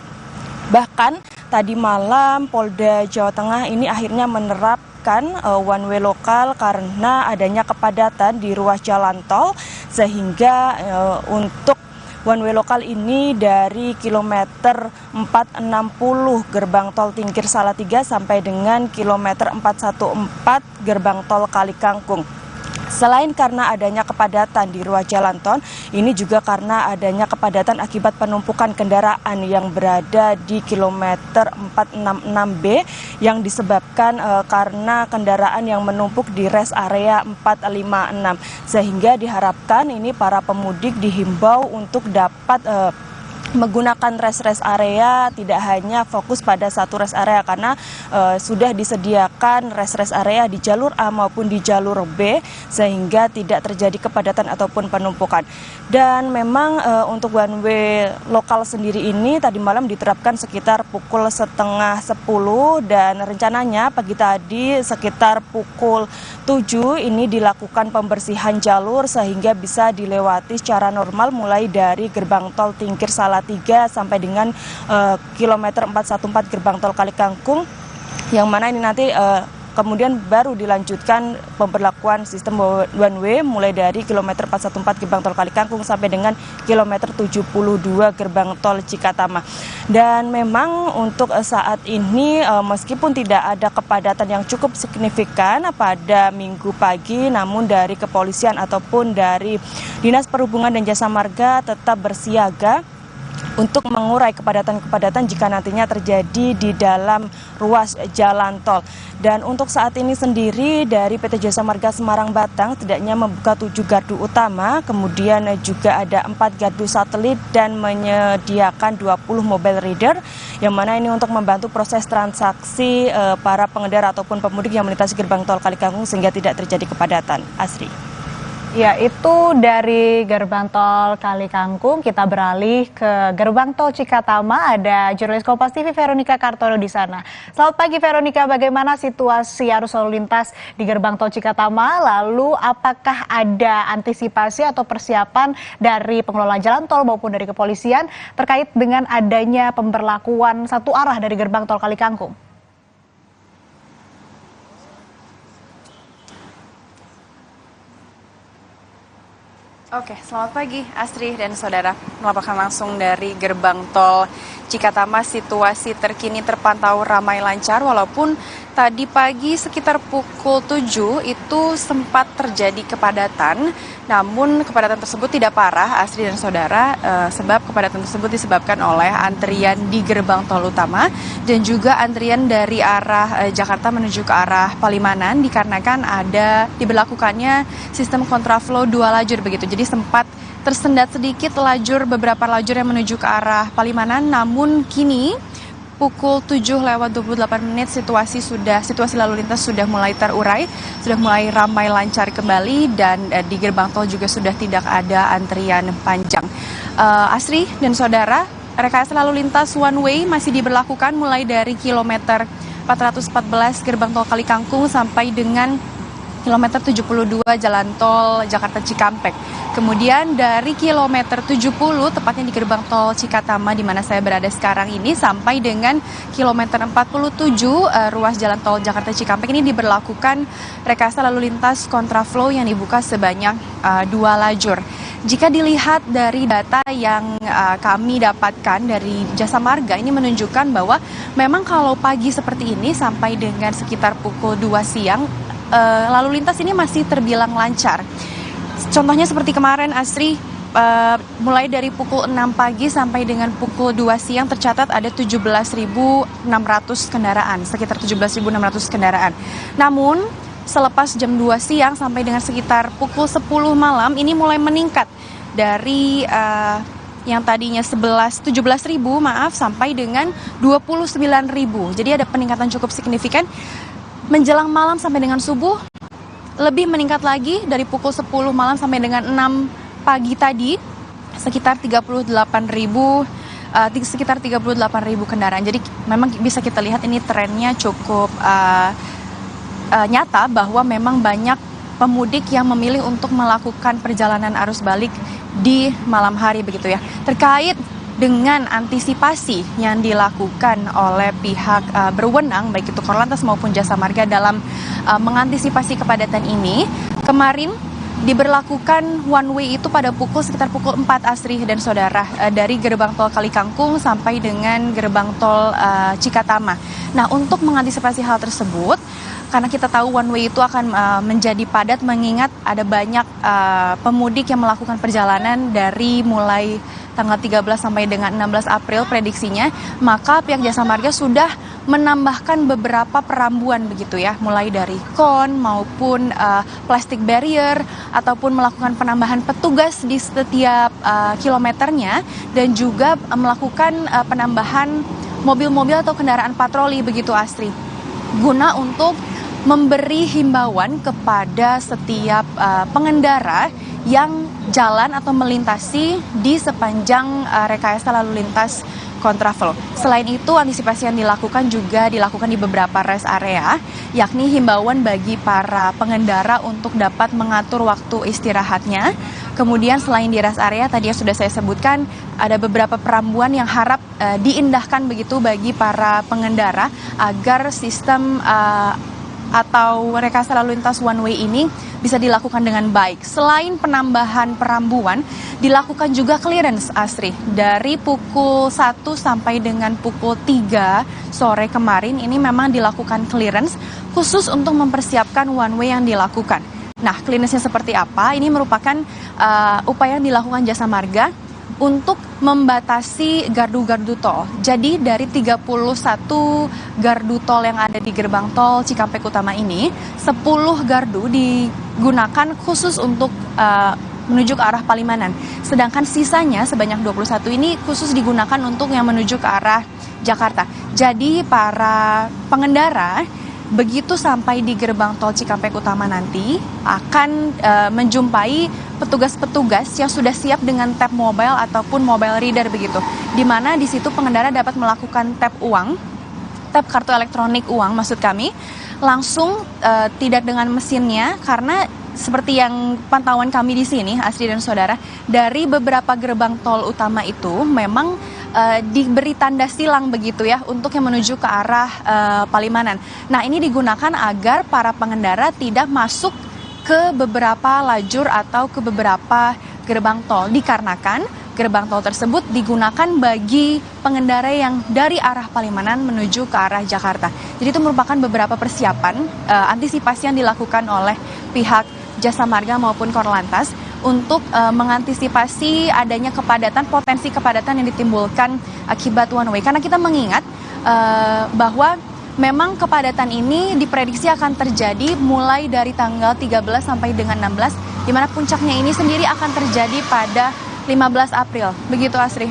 Speaker 25: Bahkan tadi malam Polda Jawa Tengah ini akhirnya menerapkan one way lokal karena adanya kepadatan di ruas jalan tol, sehingga untuk one way lokal ini dari kilometer 460 gerbang tol Tingkir Salatiga sampai dengan kilometer 414 gerbang tol Kali Kangkung. Selain karena adanya kepadatan di ruas jalan tol, ini juga karena adanya kepadatan akibat penumpukan kendaraan yang berada di kilometer 466B yang disebabkan karena kendaraan yang menumpuk di rest area 456. Sehingga diharapkan ini para pemudik dihimbau untuk dapat menggunakan rest area, tidak hanya fokus pada satu rest area, karena sudah disediakan rest area di jalur A maupun di jalur B, sehingga tidak terjadi kepadatan ataupun penumpukan. Dan memang untuk one way lokal sendiri ini tadi malam diterapkan sekitar pukul 9:30 dan rencananya pagi tadi sekitar pukul 7 ini dilakukan pembersihan jalur sehingga bisa dilewati secara normal mulai dari gerbang tol Tingkir Salatiga sampai dengan kilometer 414 gerbang tol Kali Kangkung, yang mana ini nanti kemudian baru dilanjutkan pemberlakuan sistem one way mulai dari kilometer 414 gerbang tol Kali Kangkung sampai dengan kilometer 72 gerbang tol Cikatama. Dan memang untuk saat ini meskipun tidak ada kepadatan yang cukup signifikan pada Minggu pagi, namun dari kepolisian ataupun dari Dinas Perhubungan dan Jasa Marga tetap bersiaga untuk mengurai kepadatan-kepadatan jika nantinya terjadi di dalam ruas jalan tol. Dan untuk saat ini sendiri dari PT Jasa Marga Semarang Batang setidaknya membuka 7 gardu utama, kemudian juga ada 4 gardu satelit dan menyediakan 20 mobile reader, yang mana ini untuk membantu proses transaksi para pengendara ataupun pemudik yang melintasi gerbang tol Kali Kangkung sehingga tidak terjadi kepadatan. Asri.
Speaker 15: Ya, itu dari gerbang tol Kali Kangkung. Kita beralih ke gerbang tol Cikatama. Ada jurnalis Kompas TV Veronica Kartono di sana. Selamat pagi Veronica, bagaimana situasi arus lalu lintas di gerbang tol Cikatama? Lalu apakah ada antisipasi atau persiapan dari pengelola jalan tol maupun dari kepolisian terkait dengan adanya pemberlakuan satu arah dari gerbang tol Kali Kangkung?
Speaker 18: Oke, selamat pagi Astri dan saudara. Melaporkan langsung dari gerbang tol Cikatama, situasi terkini terpantau ramai lancar walaupun tadi pagi sekitar pukul 7 itu sempat terjadi kepadatan. Namun kepadatan tersebut tidak parah Astri dan saudara, sebab kepadatan tersebut disebabkan oleh antrian di gerbang tol utama dan juga antrian dari arah Jakarta menuju ke arah Palimanan dikarenakan ada diberlakukannya sistem kontraflow 2 lajur begitu. Jadi sempat tersendat sedikit beberapa lajur yang menuju ke arah Palimanan, namun kini pukul 7:28 situasi lalu lintas sudah mulai terurai, sudah mulai ramai lancar kembali dan di gerbang tol juga sudah tidak ada antrian panjang. Asri dan saudara, rekayasa lalu lintas one way masih diberlakukan mulai dari kilometer 414 gerbang tol Kali Kangkung sampai dengan kilometer 72 Jalan Tol Jakarta Cikampek. Kemudian dari kilometer 70 tepatnya di gerbang tol Cikatama di mana saya berada sekarang ini sampai dengan kilometer 47 ruas Jalan Tol Jakarta Cikampek ini diberlakukan rekayasa lalu lintas kontraflow yang dibuka sebanyak 2 lajur. Jika dilihat dari data yang kami dapatkan dari Jasa Marga ini menunjukkan bahwa memang kalau pagi seperti ini sampai dengan sekitar pukul 2 siang lalu lintas ini masih terbilang lancar. Contohnya seperti kemarin Asri, mulai dari pukul 6 pagi sampai dengan pukul 2 siang tercatat ada 17.600 kendaraan, sekitar 17.600 kendaraan. Namun selepas jam 2 siang sampai dengan sekitar pukul 10 malam ini mulai meningkat dari yang tadinya 17.000 sampai dengan 29.000. Jadi ada peningkatan cukup signifikan. Menjelang malam sampai dengan subuh lebih meningkat lagi dari pukul 10 malam sampai dengan 6 pagi tadi sekitar 38.000 kendaraan. Jadi memang bisa kita lihat ini trennya cukup nyata bahwa memang banyak pemudik yang memilih untuk melakukan perjalanan arus balik di malam hari begitu ya. Terkait dengan antisipasi yang dilakukan oleh pihak berwenang baik itu Korlantas maupun Jasa Marga dalam mengantisipasi kepadatan ini, kemarin diberlakukan one way itu pada sekitar pukul 4 Asri dan Saudara dari gerbang tol Kalikangkung sampai dengan gerbang tol Cikatama. Nah, untuk mengantisipasi hal tersebut, karena kita tahu one way itu akan menjadi padat mengingat ada banyak pemudik yang melakukan perjalanan dari mulai tanggal 13 sampai dengan 16 April prediksinya, maka pihak Jasa Marga sudah menambahkan beberapa perambuan begitu ya, mulai dari kon maupun plastic barrier ataupun melakukan penambahan petugas di setiap kilometernya dan juga melakukan penambahan mobil-mobil atau kendaraan patroli begitu Astri, guna untuk memberi himbauan kepada setiap pengendara yang jalan atau melintasi di sepanjang rekayasa lalu lintas kontraflow. Selain itu, antisipasi yang dilakukan juga dilakukan di beberapa rest area, yakni himbauan bagi para pengendara untuk dapat mengatur waktu istirahatnya. Kemudian selain di rest area, tadi yang sudah saya sebutkan, ada beberapa perambuan yang harap diindahkan begitu bagi para pengendara agar sistem atau rekayasa lalu lintas one way ini bisa dilakukan dengan baik. Selain penambahan perambuan, dilakukan juga clearance Asri. Dari pukul 1 sampai dengan pukul 3 sore kemarin ini memang dilakukan clearance khusus untuk mempersiapkan one way yang dilakukan. Nah, clearance-nya seperti apa? Ini merupakan upaya yang dilakukan Jasa Marga untuk membatasi gardu-gardu tol. Jadi dari 31 gardu tol yang ada di gerbang tol Cikampek Utama ini, 10 gardu digunakan khusus untuk menuju ke arah Palimanan. Sedangkan sisanya sebanyak 21 ini khusus digunakan untuk yang menuju ke arah Jakarta. Jadi para pengendara begitu sampai di gerbang tol Cikampek Utama nanti akan menjumpai petugas-petugas yang sudah siap dengan tap mobile ataupun mobile reader begitu. Di mana di situ pengendara dapat melakukan tap uang, tap kartu elektronik uang maksud kami, langsung tidak dengan mesinnya karena seperti yang pantauan kami di sini, Asri dan Saudara, dari beberapa gerbang tol utama itu memang diberi tanda silang begitu ya untuk yang menuju ke arah Palimanan. Nah, ini digunakan agar para pengendara tidak masuk ke beberapa lajur atau ke beberapa gerbang tol dikarenakan gerbang tol tersebut digunakan bagi pengendara yang dari arah Palimanan menuju ke arah Jakarta. Jadi itu merupakan beberapa persiapan antisipasi yang dilakukan oleh pihak Jasa Marga maupun Korlantas untuk mengantisipasi adanya kepadatan, potensi kepadatan yang ditimbulkan akibat one way. Karena kita mengingat bahwa memang kepadatan ini diprediksi akan terjadi mulai dari tanggal 13 sampai dengan 16, di mana puncaknya ini sendiri akan terjadi pada 15 April. Begitu Asri.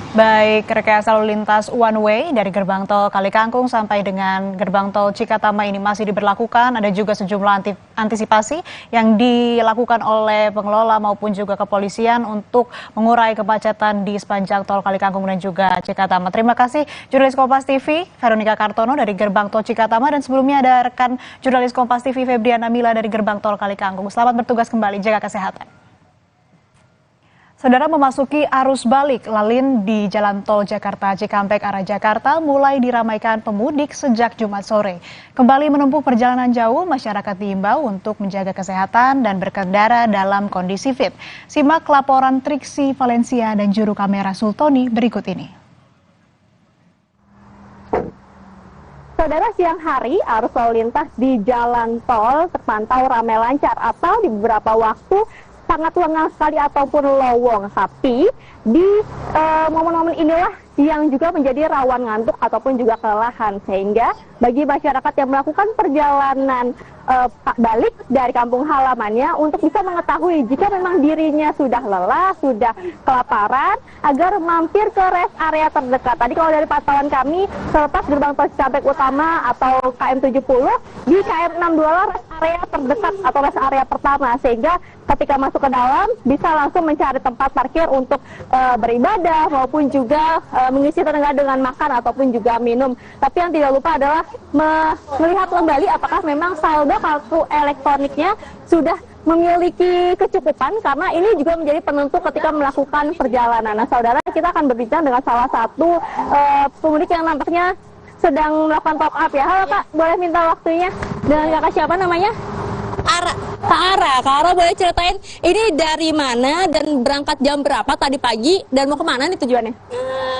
Speaker 15: Baik, rekayasa lalu lintas one way dari gerbang tol Kalikangkung sampai dengan gerbang tol Cikatama ini masih diberlakukan. Ada juga sejumlah antisipasi yang dilakukan oleh pengelola maupun juga kepolisian untuk mengurai kemacetan di sepanjang tol Kalikangkung dan juga Cikatama. Terima kasih jurnalis Kompas TV Veronica Kartono dari gerbang tol Cikatama, dan sebelumnya ada rekan jurnalis Kompas TV Febriana Mila dari gerbang tol Kalikangkung. Selamat bertugas kembali, jaga kesehatan. Saudara, memasuki arus balik lalin di Jalan Tol Jakarta Cikampek arah Jakarta mulai diramaikan pemudik sejak Jumat sore. Kembali menempuh perjalanan jauh, masyarakat diimbau untuk menjaga kesehatan dan berkendara dalam kondisi fit. Simak laporan Triksi Valencia dan juru kamera Sultoni berikut ini.
Speaker 1: Saudara, siang hari arus lalu lintas di jalan tol terpantau ramai lancar atau di beberapa waktu sangat lengang sekali ataupun lowong. Tapi di momen-momen inilah yang juga menjadi rawan ngantuk ataupun juga kelelahan, sehingga bagi masyarakat yang melakukan perjalanan balik dari kampung halamannya untuk bisa mengetahui jika memang dirinya sudah lelah, sudah kelaparan, agar mampir ke rest area terdekat. Tadi kalau dari pantauan kami, selepas gerbang tol Cikampek Utama atau KM 70, di KM 62 lah rest area terdekat atau rest area pertama, sehingga ketika masuk ke dalam bisa langsung mencari tempat parkir untuk beribadah maupun juga mengisi tenaga dengan makan ataupun juga minum. Tapi yang tidak lupa adalah melihat kembali apakah memang saldo kartu elektroniknya sudah memiliki kecukupan, karena ini juga menjadi penentu ketika melakukan perjalanan. Nah, saudara, kita akan berbincang dengan salah satu pemudik yang nampaknya sedang melakukan top up ya. Halo Kak, boleh minta waktunya? Dengan kakak siapa namanya?
Speaker 3: Kak Ara boleh ceritain ini dari mana dan berangkat jam berapa tadi pagi dan mau kemana nih tujuannya?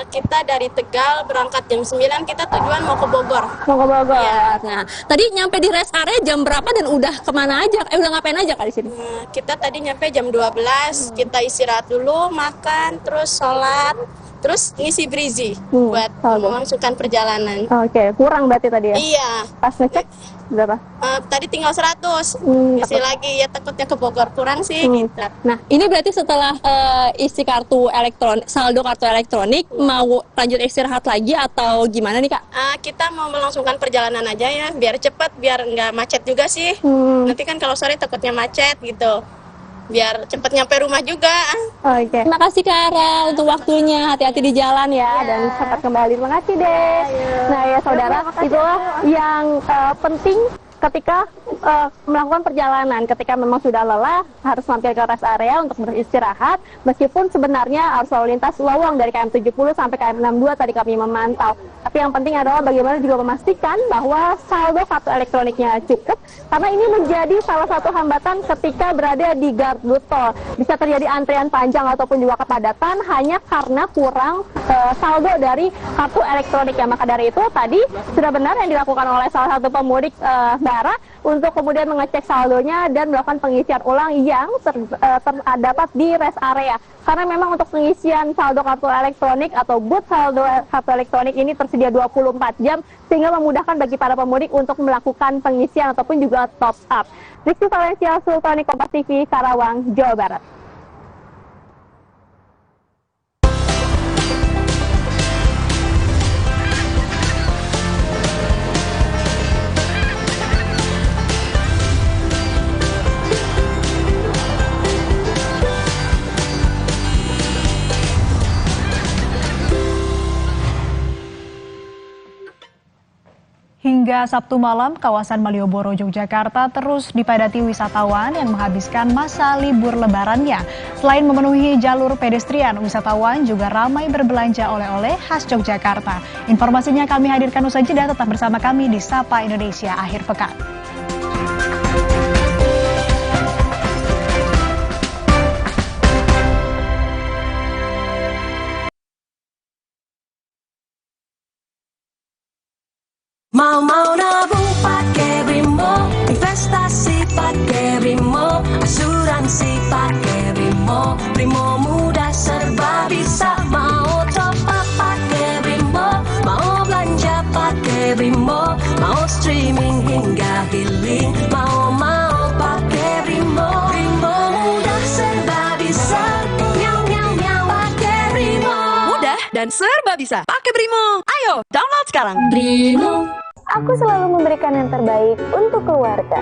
Speaker 5: Kita dari Tegal berangkat jam 9, kita tujuan mau ke Bogor.
Speaker 3: Mau ke Bogor. Ya. Nah, tadi nyampe di rest area jam berapa dan udah kemana aja? Udah ngapain aja Kak di sini?
Speaker 5: Kita tadi nyampe jam 12, kita istirahat dulu, makan, terus sholat, terus ngisi brizi buat melangsungkan perjalanan.
Speaker 1: Oke, kurang berarti tadi ya?
Speaker 5: Iya.
Speaker 1: Pas ngecek berapa?
Speaker 5: Tadi tinggal 100, isi lagi ya, takutnya ke Bogor kurang sih. Gitu.
Speaker 3: Nah, ini berarti setelah isi kartu elektronik, saldo kartu elektronik, mau lanjut istirahat lagi atau gimana nih Kak?
Speaker 5: Kita mau melangsungkan perjalanan aja ya, biar cepat, biar nggak macet juga sih. Nanti kan kalau sore takutnya macet gitu. Biar cepat nyampe rumah juga.
Speaker 1: Oke.
Speaker 3: Terima kasih Kak Ara untuk waktunya, hati-hati di jalan ya.
Speaker 1: Dan cepat kembali. Terima kasih deh. Nah ya saudara, itulah yang penting ketika melakukan perjalanan. Ketika memang sudah lelah, harus mampir ke rest area untuk beristirahat. Meskipun sebenarnya arus lalu lintas lowong dari KM 70 sampai KM 62 tadi kami memantau. Tapi yang penting adalah bagaimana juga memastikan bahwa saldo kartu elektroniknya cukup, karena ini menjadi salah satu hambatan ketika berada di gardu tol. Bisa terjadi antrian panjang ataupun juga kepadatan hanya karena kurang saldo dari kartu elektroniknya. Maka dari itu tadi sudah benar yang dilakukan oleh salah satu pemudik Bara untuk kemudian mengecek saldonya dan melakukan pengisian ulang yang terdapat di rest area. Karena memang untuk pengisian saldo kartu elektronik atau booth saldo kartu elektronik ini tersedia 24 jam, sehingga memudahkan bagi para pemudik untuk melakukan pengisian ataupun juga top up. Triksi Valencia, Sultoni, Kompas TV, Karawang, Jawa Barat.
Speaker 15: Hingga Sabtu malam, kawasan Malioboro, Yogyakarta terus dipadati wisatawan yang menghabiskan masa libur lebarannya. Selain memenuhi jalur pedestrian, wisatawan juga ramai berbelanja oleh-oleh khas Yogyakarta. Informasinya kami hadirkan usai jeda, tetap bersama kami di Sapa Indonesia Akhir Pekan.
Speaker 6: Mau nabung pakai Brimo, investasi pakai Brimo, asuransi pakai Brimo, Brimo mudah serba bisa. Mau top up pakai Brimo, mau belanja pakai Brimo, mau streaming hingga healing, mau pakai Brimo, Brimo mudah serba bisa. Nyau nyau nyau pakai Brimo.
Speaker 7: Mudah dan serba bisa pakai Brimo. Ayo, download sekarang.
Speaker 1: Brimo. Aku selalu memberikan yang terbaik untuk keluarga.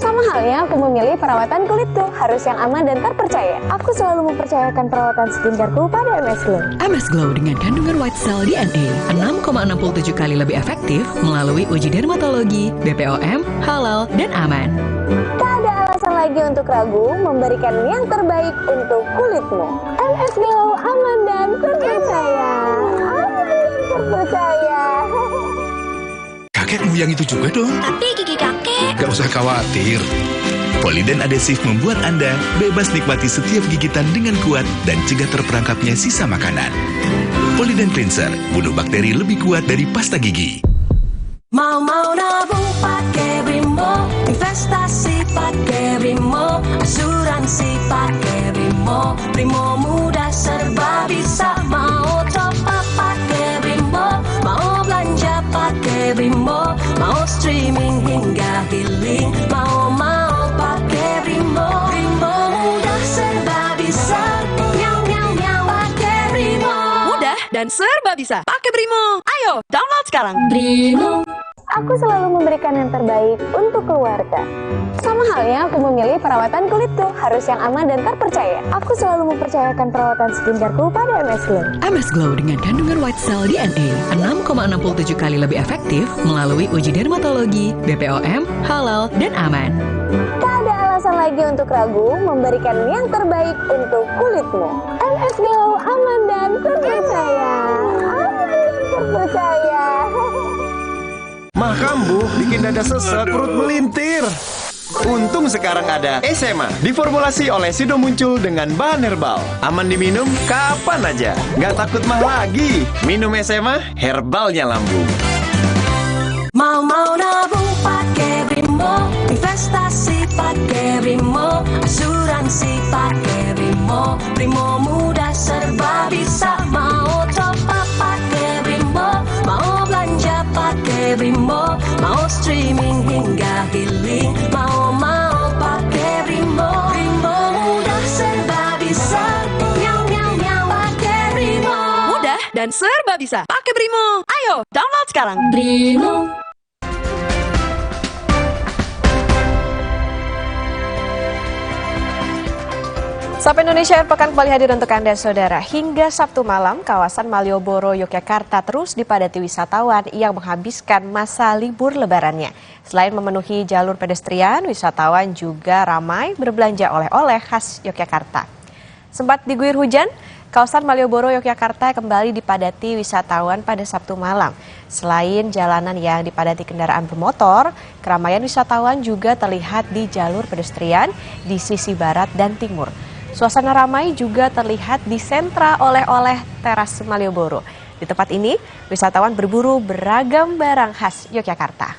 Speaker 1: Sama halnya aku memilih perawatan kulitku harus yang aman dan terpercaya. Aku selalu mempercayakan perawatan skincareku pada MS Glow.
Speaker 4: MS Glow dengan kandungan white cell DNA 6,67 kali lebih efektif melalui uji dermatologi, BPOM, halal, dan aman.
Speaker 1: Tak ada alasan lagi untuk ragu memberikan yang terbaik untuk kulitmu. MS Glow aman dan terpercaya. Aman dan terpercaya.
Speaker 8: Kakekmu yang itu juga dong.
Speaker 24: Tapi gigi kakek.
Speaker 8: Gak usah khawatir. Poliden adhesif membuat Anda bebas nikmati setiap gigitan dengan kuat dan cegah terperangkapnya sisa makanan. Poliden Cleanser, bunuh bakteri lebih kuat dari pasta gigi.
Speaker 6: Mau nabung pakai Brimo, investasi pakai Brimo, asuransi pakai Brimo, Brimo mudah serba bisa. Mau top up pakai Brimo, mau belanja pakai Brimo, mau streaming hingga healing, mau pakai Brimo, Brimo mudah serba bisa. Miau miau miau pakai Brimo.
Speaker 7: Mudah dan serba bisa pakai Brimo. Ayo, download sekarang.
Speaker 1: Brimo. Aku selalu memberikan yang terbaik untuk keluarga. Sama halnya aku memilih perawatan kulitku harus yang aman dan terpercaya. Aku selalu mempercayakan perawatan skincareku pada MS Glow.
Speaker 4: MS Glow dengan kandungan white cell DNA 6,67 kali lebih efektif melalui uji dermatologi, BPOM, halal, dan aman.
Speaker 1: Tak ada alasan lagi untuk ragu memberikan yang terbaik untuk kulitmu. MS Glow aman dan terpercaya. Aman dan terpercaya.
Speaker 21: Mah kambuh bikin dada sesek, perut melintir. Untung sekarang ada SMA, diformulasi oleh Sido Muncul dengan bahan herbal. Aman diminum kapan aja, nggak takut mah lagi. Minum SMA, herbalnya lambung.
Speaker 6: Mau nabung pakai Brimo, investasi pakai Brimo, asuransi pakai Brimo, Brimo mudah serba bisa. Mau top up pakai Brimo, mau belanja pakai Brimo, mau streaming hingga healing, mau pakai Brimo, Brimo mudah serba bisa. Miau miau miau pakai Brimo.
Speaker 7: Mudah dan serba bisa pakai Brimo. Ayo, download sekarang.
Speaker 1: Brimo.
Speaker 16: Sapa Indonesia Pekan kembali hadir untuk Anda, Saudara. Hingga Sabtu malam, kawasan Malioboro, Yogyakarta terus dipadati wisatawan yang menghabiskan masa libur lebarannya. Selain memenuhi jalur pedestrian, wisatawan juga ramai berbelanja oleh-oleh khas Yogyakarta. Sempat diguyur hujan, kawasan Malioboro, Yogyakarta kembali dipadati wisatawan pada Sabtu malam. Selain jalanan yang dipadati kendaraan bermotor, keramaian wisatawan juga terlihat di jalur pedestrian di sisi barat dan timur. Suasana ramai juga terlihat di sentra oleh-oleh teras Malioboro. Di tempat ini, wisatawan berburu beragam barang khas Yogyakarta.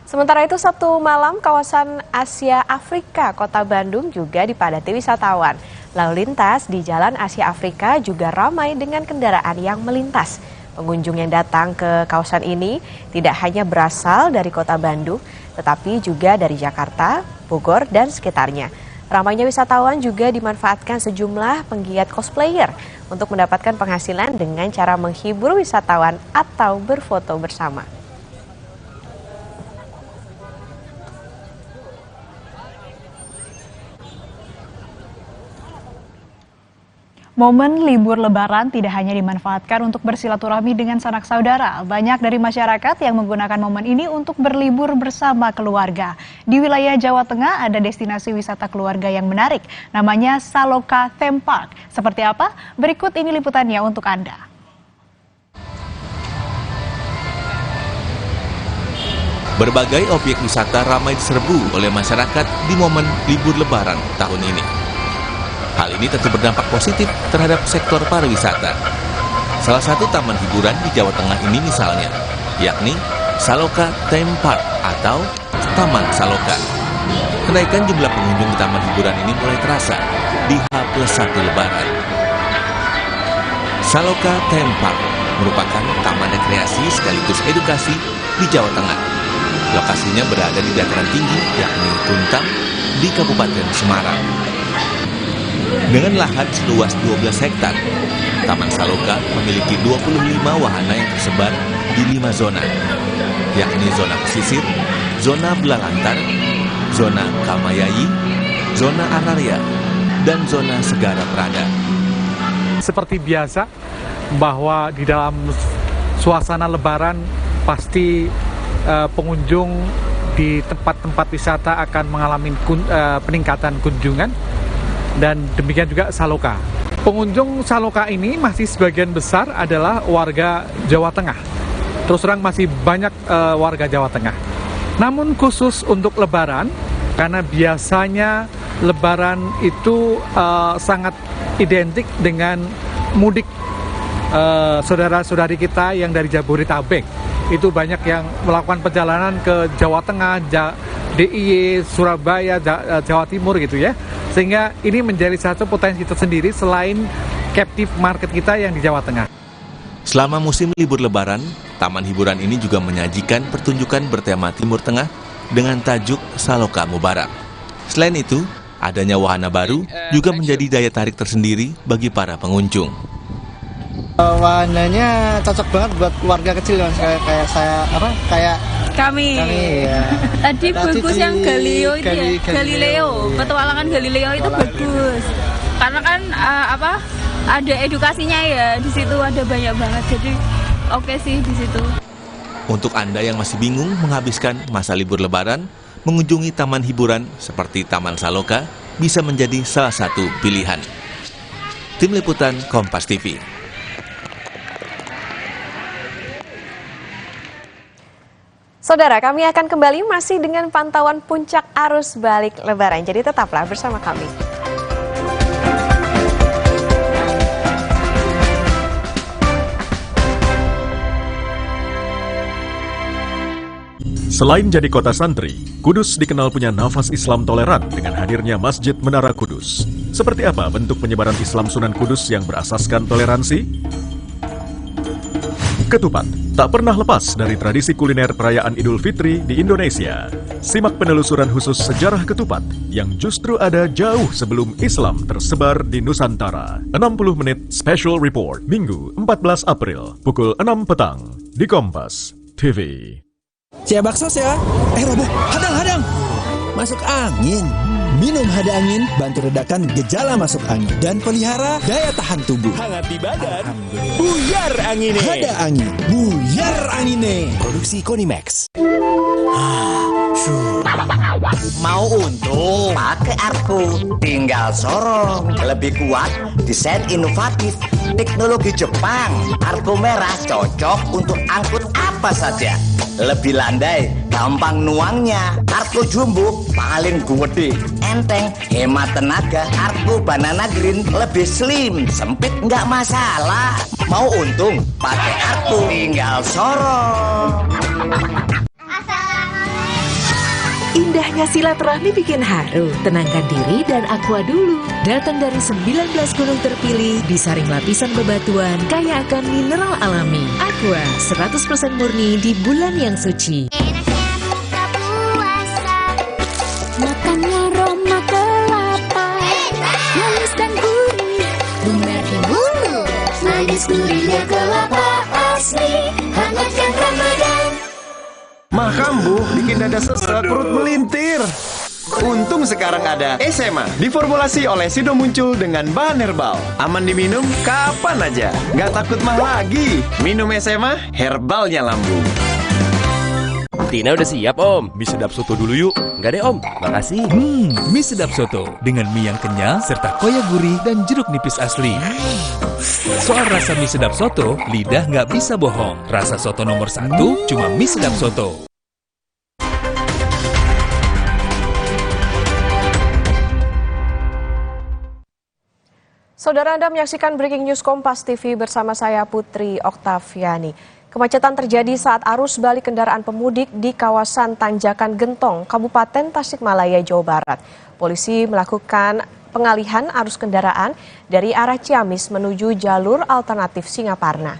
Speaker 16: Sementara itu, Sabtu malam kawasan Asia Afrika Kota Bandung juga dipadati wisatawan. Lalu lintas di Jalan Asia Afrika juga ramai dengan kendaraan yang melintas. Pengunjung yang datang ke kawasan ini tidak hanya berasal dari Kota Bandung, tetapi juga dari Jakarta, Bogor, dan sekitarnya. Ramainya wisatawan juga dimanfaatkan sejumlah penggiat cosplayer untuk mendapatkan penghasilan dengan cara menghibur wisatawan atau berfoto bersama.
Speaker 15: Momen libur lebaran tidak hanya dimanfaatkan untuk bersilaturahmi dengan sanak saudara. Banyak dari masyarakat yang menggunakan momen ini untuk berlibur bersama keluarga. Di wilayah Jawa Tengah ada destinasi wisata keluarga yang menarik. Namanya Saloka Theme Park. Seperti apa? Berikut ini liputannya untuk Anda.
Speaker 10: Berbagai objek wisata ramai diserbu oleh masyarakat di momen libur lebaran tahun ini. Hal ini tentu berdampak positif terhadap sektor pariwisata. Salah satu taman hiburan di Jawa Tengah ini misalnya, yakni Saloka Theme Park atau Taman Saloka. Kenaikan jumlah pengunjung di taman hiburan ini mulai terasa di H+1 Lebaran. Saloka Theme Park merupakan taman rekreasi sekaligus edukasi di Jawa Tengah. Lokasinya berada di dataran tinggi, yakni Tuntang, di Kabupaten Semarang. Dengan lahan seluas 12 hektar, Taman Saloka memiliki 25 wahana yang tersebar di 5 zona, yakni zona pesisir, zona Belalantar, zona Kamayai, zona Araria, dan zona Segara Prada.
Speaker 2: Seperti biasa, bahwa di dalam suasana lebaran pasti pengunjung di tempat-tempat wisata akan mengalami peningkatan kunjungan, dan demikian juga Saloka. Pengunjung Saloka ini masih sebagian besar adalah warga Jawa Tengah. Terus terang masih banyak warga Jawa Tengah. Namun khusus untuk lebaran, karena biasanya lebaran itu sangat identik dengan mudik saudara-saudari kita yang dari Jabodetabek. Itu banyak yang melakukan perjalanan ke Jawa Tengah, DIY, Surabaya, Jawa Timur gitu ya. Sehingga ini menjadi satu potensi tersendiri selain captive market kita yang di Jawa Tengah.
Speaker 10: Selama musim libur lebaran, taman hiburan ini juga menyajikan pertunjukan bertema Timur Tengah dengan tajuk Saloka Mubarak. Selain itu, adanya wahana baru juga menjadi daya tarik tersendiri bagi para pengunjung.
Speaker 9: Wahananya cocok banget buat keluarga kecil kayak saya kayak
Speaker 11: kami ya. Tadi bagus yang Galileo itu ya, Galileo, petualangan Galileo itu bagus. Karena kan ada edukasinya ya, di situ ada banyak banget. Jadi oke sih di situ.
Speaker 10: Untuk Anda yang masih bingung menghabiskan masa libur lebaran, mengunjungi taman hiburan seperti Taman Saloka bisa menjadi salah satu pilihan. Tim Liputan Kompas TV.
Speaker 16: Saudara, kami akan kembali masih dengan pantauan puncak arus balik lebaran. Jadi tetaplah bersama kami.
Speaker 13: Selain jadi kota santri, Kudus dikenal punya nafas Islam toleran dengan hadirnya Masjid Menara Kudus. Seperti apa bentuk penyebaran Islam Sunan Kudus yang berasaskan toleransi? Ketupat tak pernah lepas dari tradisi kuliner perayaan Idul Fitri di Indonesia. Simak penelusuran khusus sejarah ketupat yang justru ada jauh sebelum Islam tersebar di Nusantara. 60 menit special report, Minggu 14 April, pukul 6 petang, di Kompas TV.
Speaker 12: Cia bakso ya. Roboh, hadang. Masuk angin. Minum hada angin, bantu redakan gejala masuk angin dan pelihara daya tahan tubuh.
Speaker 14: Hangat di badan. Buyar angine.
Speaker 12: Hada angin, buyar angine. Produksi Konimax.
Speaker 26: Mau untung pakai Arko, tinggal sorong, lebih kuat, desain inovatif, teknologi Jepang. Arko merah cocok untuk angkut apa saja, lebih landai, gampang nuangnya. Arko jumbo paling gede, enteng, hemat tenaga. Arko banana green lebih slim, sempit nggak masalah. Mau untung pakai Arko, tinggal sorong.
Speaker 23: Indahnya silaturahmi bikin haru. Tenangkan diri dan aqua dulu. Datang dari 19 gunung terpilih, disaring lapisan bebatuan, kaya akan mineral alami. Aqua 100% murni di bulan yang suci.
Speaker 6: Makannya aroma kelapa, manis dan gurih, lumer di bulu, manis gurihnya kelapa asli, hangatkan Ramadan.
Speaker 21: Mah kambuh bikin dada sesek, perut melintir. Untung sekarang ada SMA, diformulasi oleh Sido Muncul dengan bahan herbal. Aman diminum kapan aja, nggak takut mah lagi. Minum SMA, herbalnya lambung.
Speaker 27: Tina udah siap om. Mie sedap soto dulu yuk. Enggak deh om, makasih.
Speaker 28: Mie sedap soto dengan mie yang kenyal serta koya gurih dan jeruk nipis asli. Soal rasa mie sedap soto, lidah nggak bisa bohong. Rasa soto nomor 1 cuma mie sedap soto.
Speaker 16: Saudara, Anda menyaksikan Breaking News Kompas TV bersama saya Putri Oktaviani. Kemacetan terjadi saat arus balik kendaraan pemudik di kawasan Tanjakan Gentong, Kabupaten Tasikmalaya, Jawa Barat. Polisi melakukan pengalihan arus kendaraan dari arah Ciamis menuju jalur alternatif Singaparna.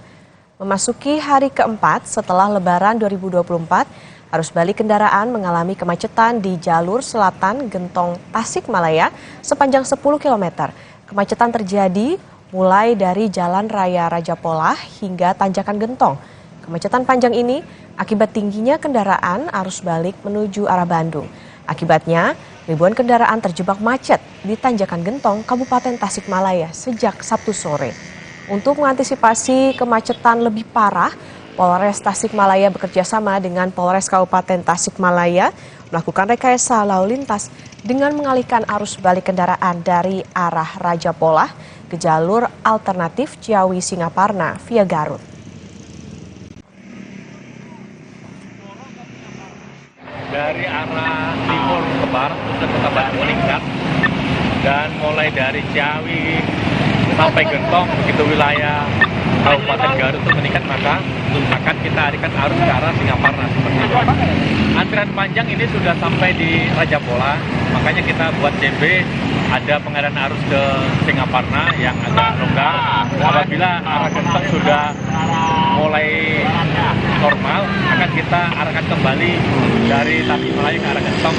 Speaker 16: Memasuki hari keempat setelah Lebaran 2024, arus balik kendaraan mengalami kemacetan di jalur selatan Gentong Tasikmalaya sepanjang 10 km. Kemacetan terjadi mulai dari Jalan Raya Raja Polah hingga Tanjakan Gentong. Kemacetan panjang ini akibat tingginya kendaraan arus balik menuju arah Bandung. Akibatnya, ribuan kendaraan terjebak macet di Tanjakan Gentong, Kabupaten Tasikmalaya sejak Sabtu sore. Untuk mengantisipasi kemacetan lebih parah, Polres Tasikmalaya bekerjasama dengan Polres Kabupaten Tasikmalaya melakukan rekayasa lalu lintas dengan mengalihkan arus balik kendaraan dari arah Raja Polah ke jalur alternatif Ciawi Singaparna via Garut.
Speaker 2: Dari arah timur ke barat ke Kota Bandung meningkat, dan mulai dari Ciawi sampai Gentong begitu wilayah Kabupaten Garut itu meningkat, maka akan kita alihkan arus ke arah Singaparna seperti itu. Antrian panjang ini sudah sampai di Raja Polah, makanya kita buat CB ada pengalihan arus ke Singaparna yang agak longgar. Apabila arah Gentong sudah mulai normal, akan kita arahkan kembali dari Tasikmalaya ke arah Gentong.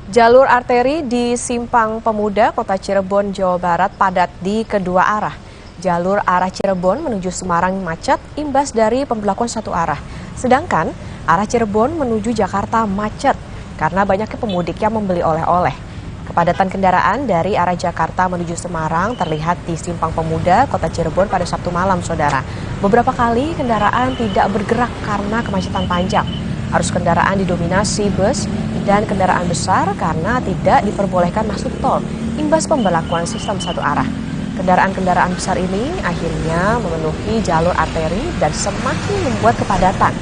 Speaker 16: Jalur arteri di Simpang Pemuda, Kota Cirebon, Jawa Barat padat di kedua arah. Jalur arah Cirebon menuju Semarang macet imbas dari pemberlakuan satu arah. Sedangkan arah Cirebon menuju Jakarta macet karena banyaknya pemudik yang membeli oleh-oleh. Kepadatan kendaraan dari arah Jakarta menuju Semarang terlihat di Simpang Pemuda, Kota Cirebon pada Sabtu malam, saudara. Beberapa kali kendaraan tidak bergerak karena kemacetan panjang. Arus kendaraan didominasi bus dan kendaraan besar karena tidak diperbolehkan masuk tol imbas pemberlakuan sistem satu arah. Kendaraan-kendaraan besar ini akhirnya memenuhi jalur arteri dan semakin membuat kepadatan.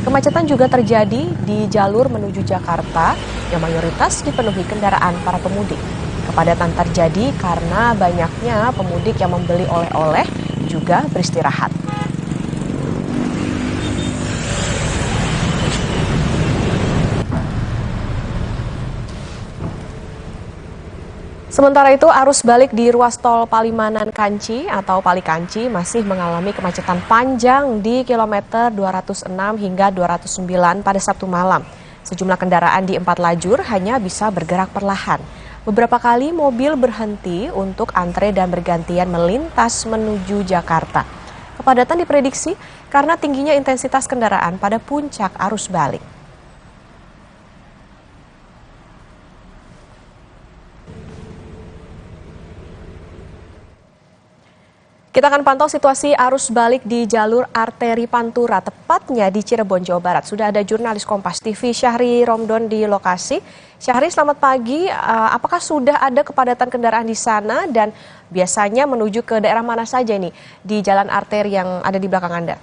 Speaker 16: Kemacetan juga terjadi di jalur menuju Jakarta yang mayoritas dipenuhi kendaraan para pemudik. Kepadatan terjadi karena banyaknya pemudik yang membeli oleh-oleh juga beristirahat. Sementara itu, arus balik di ruas tol Palimanan Kanci atau Palikanci masih mengalami kemacetan panjang di kilometer 206 hingga 209 pada Sabtu malam. Sejumlah kendaraan di 4 lajur hanya bisa bergerak perlahan. Beberapa kali mobil berhenti untuk antre dan bergantian melintas menuju Jakarta. Kepadatan diprediksi karena tingginya intensitas kendaraan pada puncak arus balik. Kita akan pantau situasi arus balik di jalur arteri Pantura, tepatnya di Cirebon, Jawa Barat. Sudah ada jurnalis Kompas TV Syahri Romdon di lokasi. Syahri, selamat pagi. Apakah sudah ada kepadatan kendaraan di sana dan biasanya menuju ke daerah mana saja nih di jalan arteri yang ada di belakang Anda?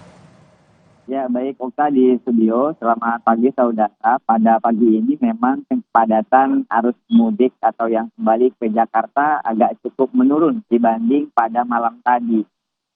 Speaker 3: Ya, baik Okta di studio. Selamat pagi saudara. Pada pagi ini memang kepadatan arus mudik atau yang kembali ke Jakarta agak cukup menurun dibanding pada malam tadi.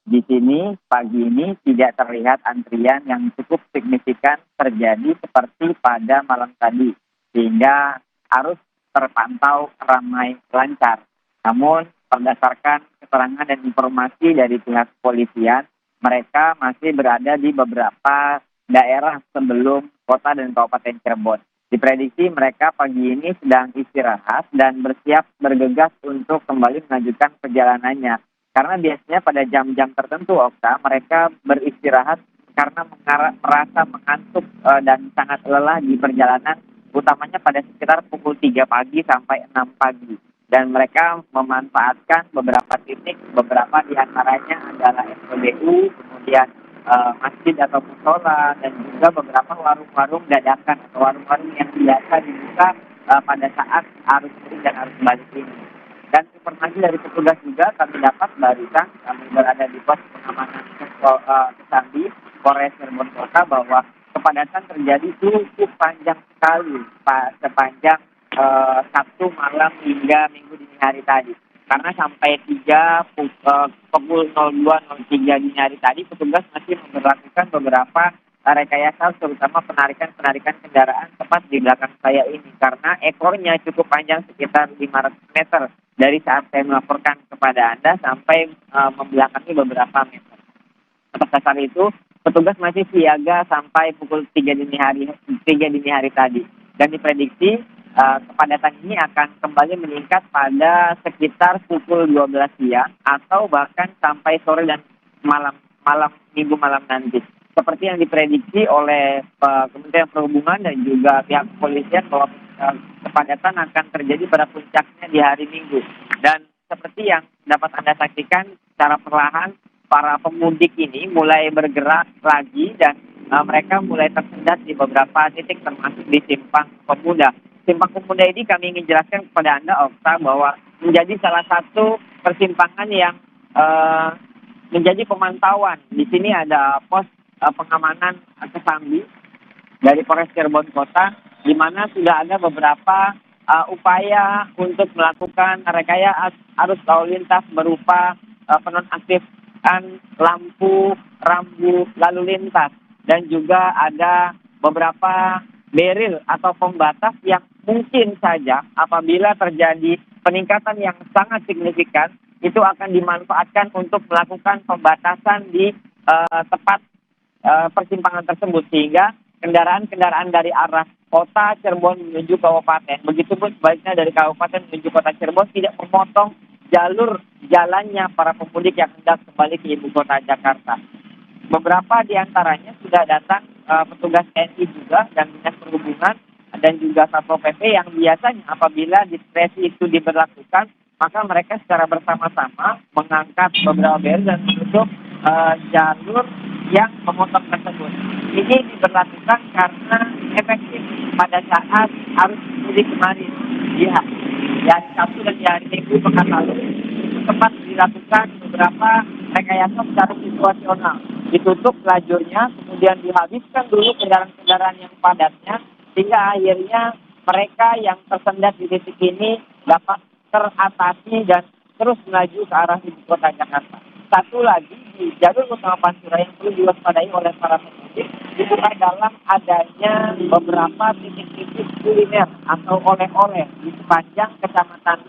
Speaker 3: Di sini pagi ini tidak terlihat antrian yang cukup signifikan terjadi seperti pada malam tadi, sehingga arus terpantau ramai lancar. Namun berdasarkan keterangan dan informasi dari pihak kepolisian, mereka masih berada di beberapa daerah sebelum kota dan kabupaten Cirebon. Diprediksi mereka pagi ini sedang istirahat dan bersiap bergegas untuk kembali melanjutkan perjalanannya. Karena biasanya pada jam-jam tertentu, Okta, mereka beristirahat karena merasa mengantuk dan sangat lelah di perjalanan, utamanya pada sekitar pukul 3 pagi sampai 6 pagi. Dan mereka memanfaatkan beberapa titik, beberapa diantaranya adalah SPBU, kemudian masjid atau musola, dan juga beberapa warung-warung dadakan atau warung-warung yang biasa dibuka pada saat arus mudik dan arus balik ini. Dan informasi dari petugas juga kami dapat barusan, kami berada di pos pengamanan Kesambi, Polres Cirebon Kota, bahwa kepadatan terjadi cukup panjang sekali sepanjang Sabtu malam hingga Minggu dini hari tadi. Karena sampai pukul 02.03 dini hari tadi, petugas masih memperlakukan beberapa rekayasa, terutama penarikan kendaraan tepat di belakang saya ini. Karena ekornya cukup panjang, sekitar 500 meter dari saat saya melaporkan kepada Anda sampai membelakangi beberapa meter. Atas dasar itu, petugas masih siaga sampai pukul 3 dini hari tadi. Dan diprediksi kepadatan ini akan kembali meningkat pada sekitar pukul 12 siang atau bahkan sampai sore dan minggu malam nanti. Seperti yang diprediksi oleh Kementerian Perhubungan dan juga pihak kepolisian bahwa kepadatan akan terjadi pada puncaknya di hari Minggu. Dan seperti yang dapat Anda saksikan, secara perlahan para pemudik ini mulai bergerak lagi dan mereka mulai tersendat di beberapa titik termasuk di Simpang Pemuda. Simpang Pemuda ini kami ingin jelaskan kepada Anda, Okta, bahwa menjadi salah satu persimpangan yang menjadi pemantauan. Di sini ada pos pengamanan Kesambi dari Polres Cirebon Kota, di mana sudah ada beberapa upaya untuk melakukan rekayasa arus lalu lintas berupa penonaktifkan lampu rambu lalu lintas dan juga ada beberapa beril atau pembatas yang mungkin saja apabila terjadi peningkatan yang sangat signifikan itu akan dimanfaatkan untuk melakukan pembatasan di tepat persimpangan tersebut, sehingga kendaraan-kendaraan dari arah kota Cirebon menuju kabupaten, begitupun sebaliknya dari kabupaten menuju kota Cirebon tidak memotong jalur jalannya para pemudik yang hendak kembali ke ibu kota Jakarta. Beberapa di antaranya sudah datang petugas TNI juga dan Dinas Perhubungan dan juga Satpol PP yang biasanya apabila diskresi itu diberlakukan, maka mereka secara bersama-sama mengangkat beberapa barrier dan menutup jalur yang memotong tersebut. Ini diberlakukan karena efektif pada saat arus mudik kemarin. Ya, di hari Sabtu dan di hari Minggu pekan lalu sempat dilakukan beberapa rekayasa secara situasional. Ditutup lajurnya, kemudian dihabiskan dulu kendaraan-kendaraan yang padatnya, sehingga akhirnya mereka yang tersendat di titik ini dapat teratasi dan terus melaju ke arah ibu kota Jakarta. Satu lagi, di jalur utama Pantura yang perlu diwaspadai oleh para pemudik itu adalah adanya beberapa titik-titik kuliner atau oleh-oleh di sepanjang Kecamatan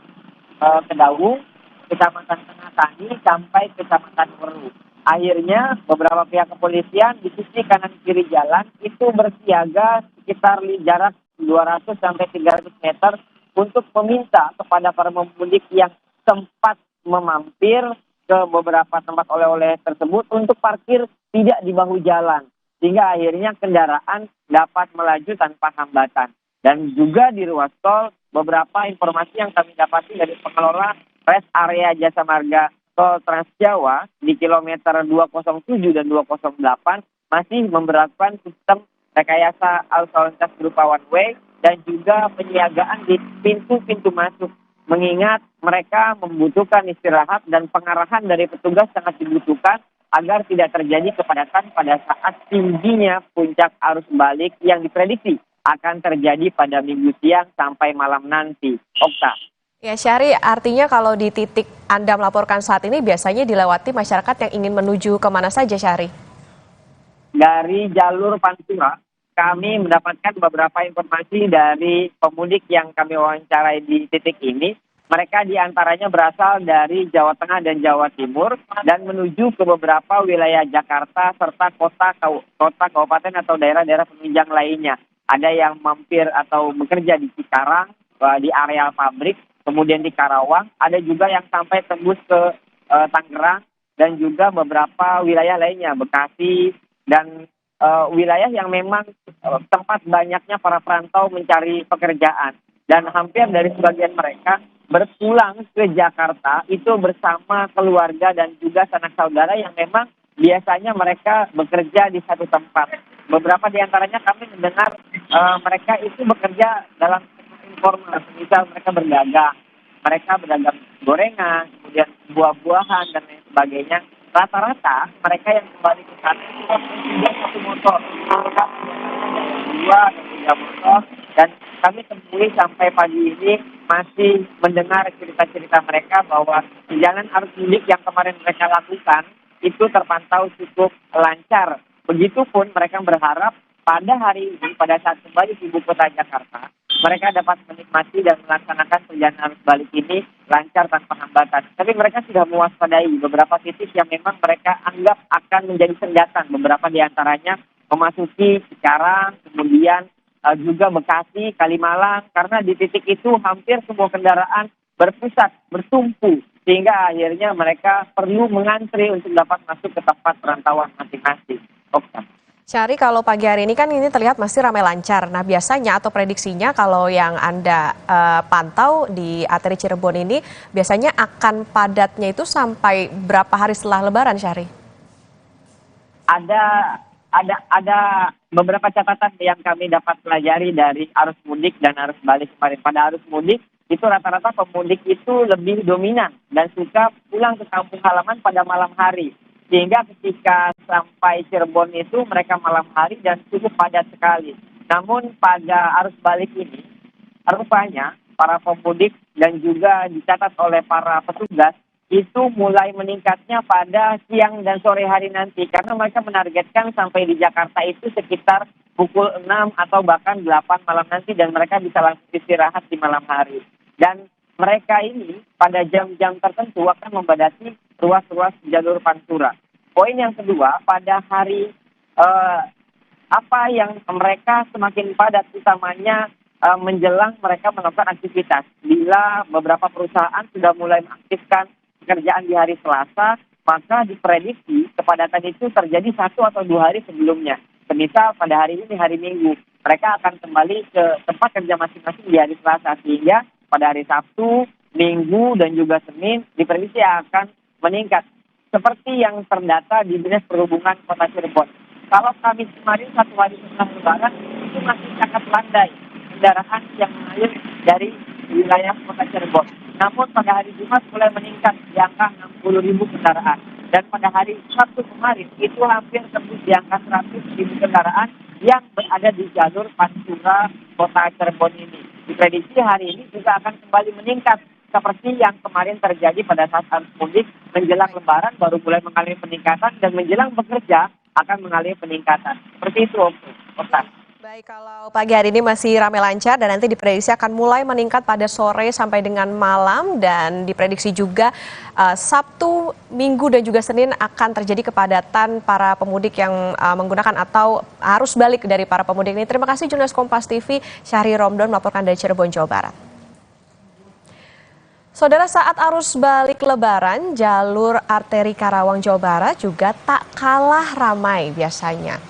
Speaker 3: Kedaung, Kecamatan Tengah Tani sampai Kecamatan Weru. Akhirnya beberapa pihak kepolisian di sisi kanan kiri jalan itu bersiaga sekitar jarak 200 sampai 300 meter untuk meminta kepada para pemudik yang sempat memampir ke beberapa tempat oleh-oleh tersebut untuk parkir tidak di bahu jalan, sehingga akhirnya kendaraan dapat melaju tanpa hambatan. Dan juga di ruas tol, beberapa informasi yang kami dapati dari pengelola rest area Jasa Marga Tol Trans Jawa di kilometer 207 dan 208 masih memberlakukan sistem rekayasa arus lalu lintas berupa one way dan juga penyiagaan di pintu-pintu masuk. Mengingat mereka membutuhkan istirahat dan pengarahan dari petugas sangat dibutuhkan agar tidak terjadi kepadatan pada saat tingginya puncak arus balik yang diprediksi akan terjadi pada Minggu siang sampai malam nanti. Okta.
Speaker 16: Ya, Syahri, artinya kalau di titik Anda melaporkan saat ini biasanya dilewati masyarakat yang ingin menuju kemana saja, Syahri?
Speaker 3: Dari jalur Pantura, kami mendapatkan beberapa informasi dari pemudik yang kami wawancarai di titik ini. Mereka diantaranya berasal dari Jawa Tengah dan Jawa Timur dan menuju ke beberapa wilayah Jakarta serta kota, kabupaten atau daerah-daerah penunjang lainnya. Ada yang mampir atau bekerja di Cikarang, di areal pabrik, kemudian di Karawang. Ada juga yang sampai tembus ke Tangerang dan juga beberapa wilayah lainnya, Bekasi dan wilayah yang memang tempat banyaknya para perantau mencari pekerjaan. Dan hampir dari sebagian mereka berpulang ke Jakarta itu bersama keluarga dan juga sanak saudara yang memang biasanya mereka bekerja di satu tempat. Beberapa di antaranya kami mendengar mereka itu bekerja dalam informal, misal mereka berdagang. Mereka berdagang gorengan, kemudian buah-buahan dan lain sebagainya. Rata-rata mereka yang kembali ke sana itu mempunyai satu motor, mereka dua dan tiga motor, dan kami temui sampai pagi ini masih mendengar cerita-cerita mereka bahwa perjalanan arus mudik yang kemarin mereka lakukan itu terpantau cukup lancar. Begitupun mereka berharap pada hari ini, pada saat kembali ke ibu kota Jakarta, mereka dapat menikmati dan melaksanakan perjalanan arus balik ini lancar tanpa hambatan. Tapi mereka sudah mewaspadai beberapa titik yang memang mereka anggap akan menjadi sengatan. Beberapa di antaranya memasuki Cikarang, kemudian juga Bekasi, Kalimalang, karena di titik itu hampir semua kendaraan berpusat, bertumpu, sehingga akhirnya mereka perlu mengantri untuk dapat masuk ke tempat perantauan masing-masing.
Speaker 16: Syahri, kalau pagi hari ini kan ini terlihat masih ramai lancar. Nah, biasanya atau prediksinya kalau yang Anda pantau di arteri Cirebon ini, biasanya akan padatnya itu sampai berapa hari setelah Lebaran, Syahri?
Speaker 3: Ada beberapa catatan yang kami dapat pelajari dari arus mudik dan arus balik kemarin. Pada arus mudik, itu rata-rata pemudik itu lebih dominan dan suka pulang ke kampung halaman pada malam hari. Sehingga ketika sampai Cirebon itu mereka malam hari dan cukup padat sekali. Namun pada arus balik ini, rupanya para pemudik dan juga dicatat oleh para petugas itu mulai meningkatnya pada siang dan sore hari nanti. Karena mereka menargetkan sampai di Jakarta itu sekitar pukul 6 atau bahkan 8 malam nanti dan mereka bisa langsung istirahat di malam hari. Dan mereka ini pada jam-jam tertentu akan membadati ruas-ruas jalur Pantura. Poin yang kedua, pada hari apa yang mereka semakin padat utamanya menjelang mereka melakukan aktivitas. Bila beberapa perusahaan sudah mulai mengaktifkan pekerjaan di hari Selasa, maka diprediksi kepadatan itu terjadi 1 atau 2 hari sebelumnya. Semisal pada hari ini, hari Minggu, mereka akan kembali ke tempat kerja masing-masing di hari Selasa, sehingga pada hari Sabtu, Minggu, dan juga Senin diprediksi akan meningkat. Seperti yang terdata di Dinas Perhubungan Kota Cirebon. Kalau Kamis kemarin 1 hari setelah Lebaran, itu masih sangat landai kendaraan yang mengalir dari wilayah Kota Cirebon. Namun pada hari Jumat mulai meningkat di angka 60.000 kendaraan. Dan pada hari Sabtu kemarin, itu hampir tembus di angka 100.000 kendaraan yang berada di jalur Pantura Kota Cirebon ini. Diprediksi hari ini juga akan kembali meningkat seperti yang kemarin terjadi pada saat arus mudik menjelang Lebaran baru mulai mengalami peningkatan dan menjelang bekerja akan mengalami peningkatan. Seperti itu, Okta.
Speaker 16: Baik, kalau pagi hari ini masih ramai lancar dan nanti diprediksi akan mulai meningkat pada sore sampai dengan malam dan diprediksi juga Sabtu, Minggu dan juga Senin akan terjadi kepadatan para pemudik yang menggunakan atau arus balik dari para pemudik ini. Terima kasih jurnalis Kompas TV Syahri Romdon melaporkan dari Cirebon, Jawa Barat. Saudara, saat arus balik Lebaran, jalur arteri Karawang, Jawa Barat juga tak kalah ramai biasanya.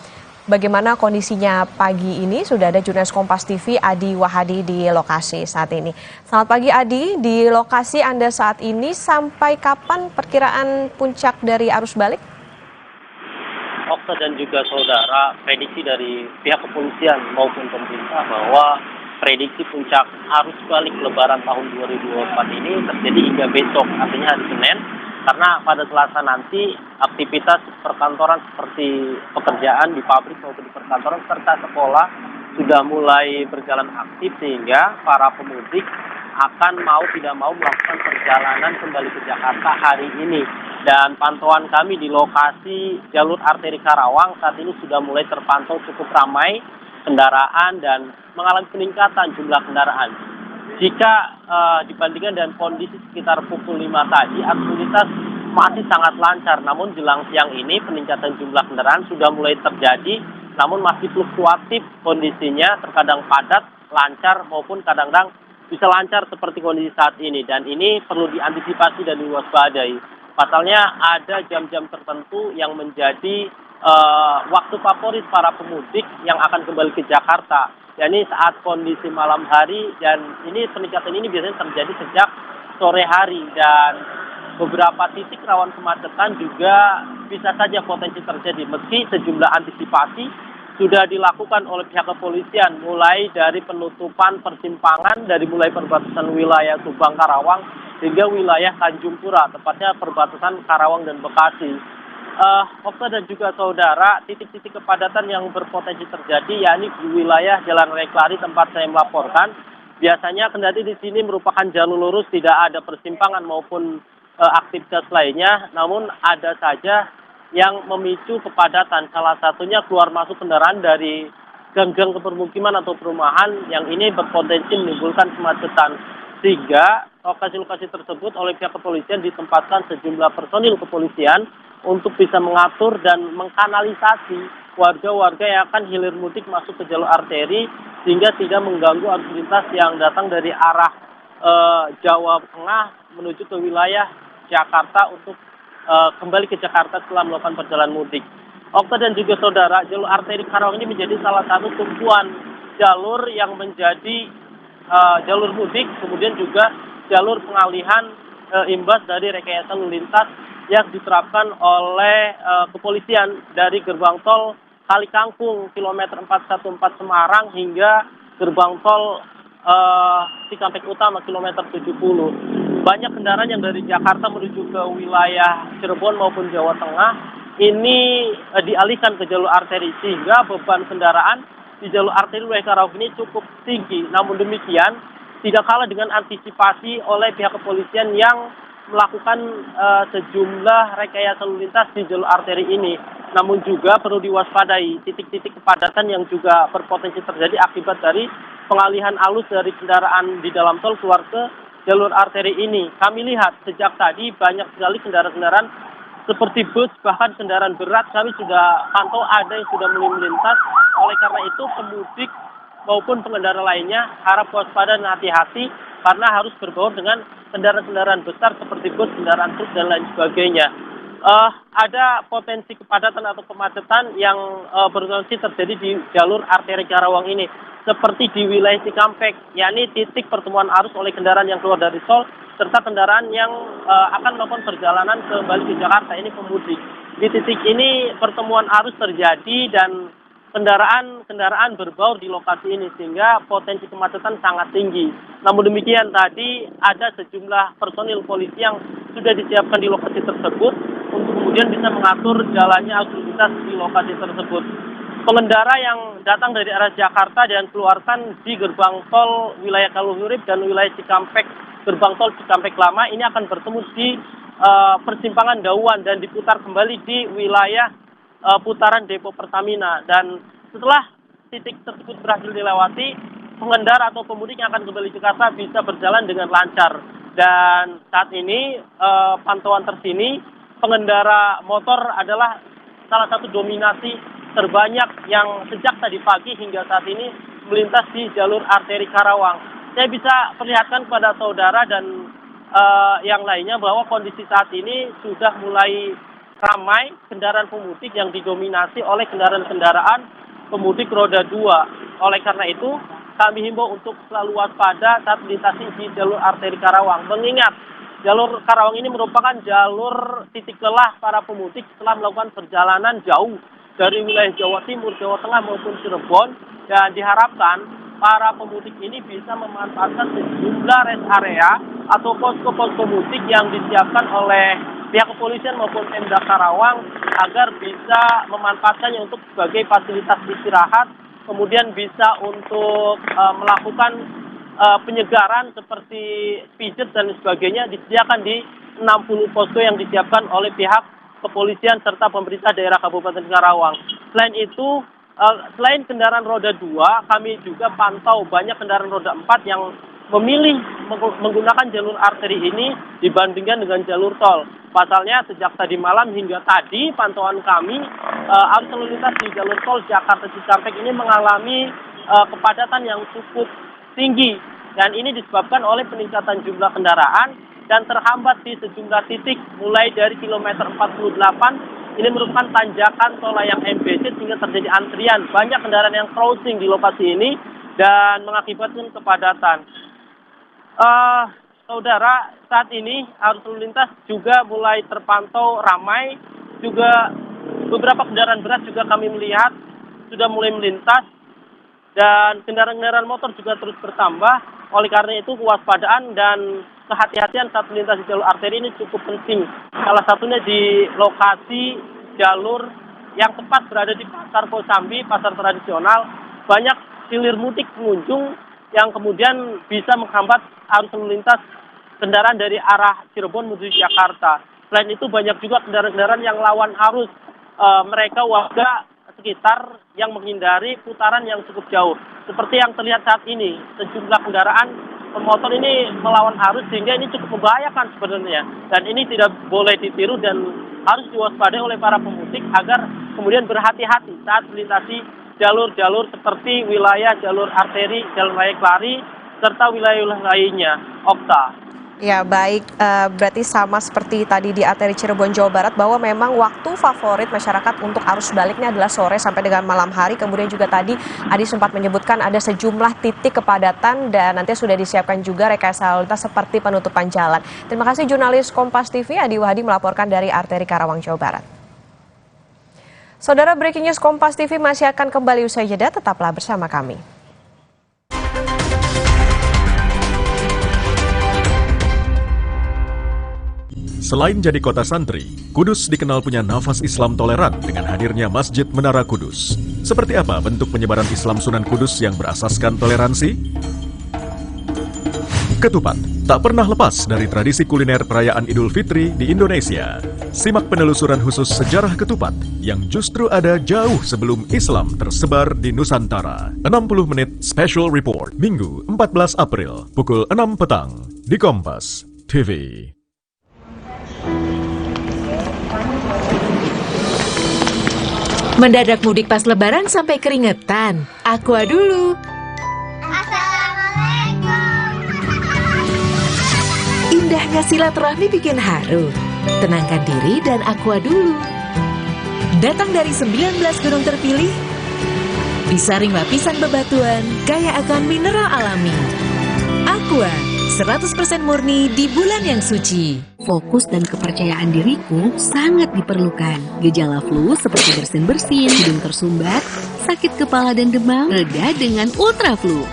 Speaker 16: Bagaimana kondisinya pagi ini? Sudah ada jurnalis Kompas TV Adi Wahadi di lokasi saat ini. Selamat pagi Adi, di lokasi Anda saat ini sampai kapan perkiraan puncak dari arus balik?
Speaker 5: Okta dan juga saudara, prediksi dari pihak kepolisian maupun pemerintah bahwa prediksi puncak arus balik Lebaran tahun 2024 ini terjadi hingga besok, artinya hari Senin. Karena pada Selasa nanti aktivitas perkantoran seperti pekerjaan di pabrik maupun di perkantoran serta sekolah sudah mulai berjalan aktif sehingga para pemudik akan mau tidak mau melakukan perjalanan kembali ke Jakarta hari ini. Dan pantauan kami di lokasi jalur arteri Karawang saat ini sudah mulai terpantau cukup ramai kendaraan dan mengalami peningkatan jumlah kendaraan. Jika dibandingkan dengan kondisi sekitar pukul 5 tadi, aktivitas masih sangat lancar. Namun jelang siang ini peningkatan jumlah kendaraan sudah mulai terjadi, namun masih fluktuatif kondisinya, terkadang padat, lancar maupun kadang-kadang bisa lancar seperti kondisi saat ini. Dan ini perlu diantisipasi dan diwaspadai. Pasalnya ada jam-jam tertentu yang menjadi waktu favorit para pemudik yang akan kembali ke Jakarta. yakni saat kondisi malam hari, dan ini peningkatan ini biasanya terjadi sejak sore hari, dan beberapa titik rawan kemacetan juga bisa saja potensi terjadi meski sejumlah antisipasi sudah dilakukan oleh pihak kepolisian, mulai dari penutupan persimpangan dari mulai perbatasan wilayah Subang Karawang hingga wilayah Tanjung Pura, tepatnya perbatasan Karawang dan Bekasi. Okta dan juga saudara, titik-titik kepadatan yang berpotensi terjadi yakni di wilayah Jalan Reklari tempat saya melaporkan. Biasanya kendati di sini merupakan jalur lurus, tidak ada persimpangan maupun aktivitas lainnya, namun ada saja yang memicu kepadatan. Salah satunya keluar masuk kendaraan dari gang-gang kepermukiman atau perumahan yang ini berpotensi menimbulkan kemacetan. Sehingga lokasi-lokasi tersebut oleh pihak kepolisian ditempatkan sejumlah personil kepolisian untuk bisa mengatur dan mengkanalisasi warga-warga yang akan hilir mudik masuk ke jalur arteri sehingga tidak mengganggu arus lintas yang datang dari arah Jawa Tengah menuju ke wilayah Jakarta untuk kembali ke Jakarta setelah melakukan perjalanan mudik. Okta dan juga saudara, jalur arteri Karawang ini menjadi salah satu tumpuan jalur yang menjadi jalur mudik, kemudian juga jalur pengalihan imbas dari rekayasa lalu lintas yang diterapkan oleh kepolisian dari gerbang tol Kalikangkung kilometer 414 Semarang hingga gerbang tol Cikampek Utama kilometer 70. Banyak kendaraan yang dari Jakarta menuju ke wilayah Cirebon maupun Jawa Tengah ini dialihkan ke jalur arteri sehingga beban kendaraan di jalur arteri wilayah Karawang ini cukup tinggi. Namun demikian tidak kalah dengan antisipasi oleh pihak kepolisian yang melakukan sejumlah rekayasa lalu lintas di jalur arteri ini. Namun juga perlu diwaspadai titik-titik kepadatan yang juga berpotensi terjadi akibat dari pengalihan arus dari kendaraan di dalam tol keluar ke jalur arteri ini. Kami lihat sejak tadi banyak sekali kendaraan-kendaraan seperti bus, bahkan kendaraan berat kami sudah pantau ada yang sudah mulai melintas. Oleh karena itu pemudik maupun pengendara lainnya harap waspada dan hati-hati karena harus berbaur dengan kendaraan-kendaraan besar seperti bus, kendaraan truk, dan lain sebagainya. Ada potensi kepadatan atau kemacetan yang berpotensi terjadi di jalur arteri Karawang ini. Seperti di wilayah Cikampek, yakni titik pertemuan arus oleh kendaraan yang keluar dari tol, serta kendaraan yang akan melakukan perjalanan kembali ke Jakarta, ini pemudik. Di titik ini pertemuan arus terjadi dan kendaraan berbaur di lokasi ini sehingga potensi kemacetan sangat tinggi. Namun demikian tadi ada sejumlah personil polisi yang sudah disiapkan di lokasi tersebut untuk kemudian bisa mengatur jalannya arus lintas di lokasi tersebut. Pengendara yang datang dari arah Jakarta dan keluarkan di gerbang tol wilayah Kaluhurip dan wilayah Cikampek, gerbang tol Cikampek Lama ini akan bertemu di persimpangan Dauan dan diputar kembali di wilayah putaran depo Pertamina. Dan setelah titik tersebut berhasil dilewati, pengendara atau pemudik yang akan kembali ke Jakarta bisa berjalan dengan lancar. Dan saat ini pantauan terkini pengendara motor adalah salah satu dominasi terbanyak yang sejak tadi pagi hingga saat ini melintas di jalur arteri Karawang. Saya bisa perlihatkan kepada saudara dan yang lainnya bahwa kondisi saat ini sudah mulai ramai kendaraan pemudik yang didominasi oleh kendaraan-kendaraan pemudik roda 2. Oleh karena itu, kami himbau untuk selalu waspada saat melintasi di jalur arteri Karawang. Mengingat jalur Karawang ini merupakan jalur titik lelah para pemudik setelah melakukan perjalanan jauh dari wilayah Jawa Timur, Jawa Tengah maupun Cirebon, dan diharapkan para pemudik ini bisa memanfaatkan sejumlah rest area atau posko-posko mudik yang disiapkan oleh pihak kepolisian maupun Pemda Karawang agar bisa memanfaatkannya untuk sebagai fasilitas istirahat, kemudian bisa untuk melakukan penyegaran seperti pijet dan sebagainya disediakan di 60 posko yang disiapkan oleh pihak kepolisian serta pemerintah daerah Kabupaten Karawang. Selain itu, selain kendaraan roda 2, kami juga pantau banyak kendaraan roda 4 yang memilih menggunakan jalur arteri ini dibandingkan dengan jalur tol. Pasalnya sejak tadi malam hingga tadi pantauan kami arus lalu lintas di jalur tol Jakarta Cikampek ini mengalami kepadatan yang cukup tinggi, dan ini disebabkan oleh peningkatan jumlah kendaraan dan terhambat di sejumlah titik mulai dari kilometer 48. Ini merupakan tanjakan tol layang MBC sehingga terjadi antrian banyak kendaraan yang crossing di lokasi ini dan mengakibatkan kepadatan. Saudara, saat ini arus lalu lintas juga mulai terpantau ramai, juga beberapa kendaraan berat juga kami melihat sudah mulai melintas, dan kendaraan-kendaraan motor juga terus bertambah. Oleh karena itu kewaspadaan dan kehati-hatian saat melintas di jalur arteri ini cukup penting. Salah satunya di lokasi jalur yang tepat berada di Pasar Kosambi, pasar tradisional. Banyak hilir mudik pengunjung yang kemudian bisa menghambat arus lalu lintas kendaraan dari arah Cirebon menuju Jakarta. Selain itu banyak juga kendaraan-kendaraan yang lawan arus. Mereka warga sekitar yang menghindari putaran yang cukup jauh. Seperti yang terlihat saat ini, sejumlah kendaraan pemotor ini melawan arus sehingga ini cukup membahayakan sebenarnya. Dan ini tidak boleh ditiru dan harus diwaspadai oleh para pemudik agar kemudian berhati-hati saat melintasi jalur-jalur seperti wilayah jalur arteri, jalan raya Kelari, serta wilayah lainnya. Okta.
Speaker 16: Ya baik, berarti sama seperti tadi di arteri Cirebon, Jawa Barat, bahwa memang waktu favorit masyarakat untuk arus baliknya adalah sore sampai dengan malam hari. Kemudian juga tadi Adi sempat menyebutkan ada sejumlah titik kepadatan dan nanti sudah disiapkan juga rekayasa lalu lintas seperti penutupan jalan. Terima kasih jurnalis Kompas TV Adi Wahdi melaporkan dari arteri Karawang, Jawa Barat. Saudara, breaking news Kompas TV masih akan kembali usai jeda, tetaplah bersama kami.
Speaker 13: Selain jadi kota santri, Kudus dikenal punya nafas Islam toleran dengan hadirnya Masjid Menara Kudus. Seperti apa bentuk penyebaran Islam Sunan Kudus yang berasaskan toleransi? Ketupat tak pernah lepas dari tradisi kuliner perayaan Idul Fitri di Indonesia. Simak penelusuran khusus sejarah ketupat yang justru ada jauh sebelum Islam tersebar di Nusantara. 60 menit special report, Minggu 14 April, pukul 6 petang, di Kompas TV.
Speaker 23: Mendadak mudik pas lebaran sampai keringetan. Aqua dulu. Indahnya silaturahmi bikin haru. Tenangkan diri dan aqua dulu. Datang dari 19 gunung terpilih, disaring lapisan bebatuan, kaya akan mineral alami. Aqua 100% murni di bulan yang suci.
Speaker 4: Fokus dan kepercayaan diriku sangat diperlukan. Gejala flu seperti bersin-bersin, hidung tersumbat, sakit kepala dan demam, reda dengan Ultra Flu.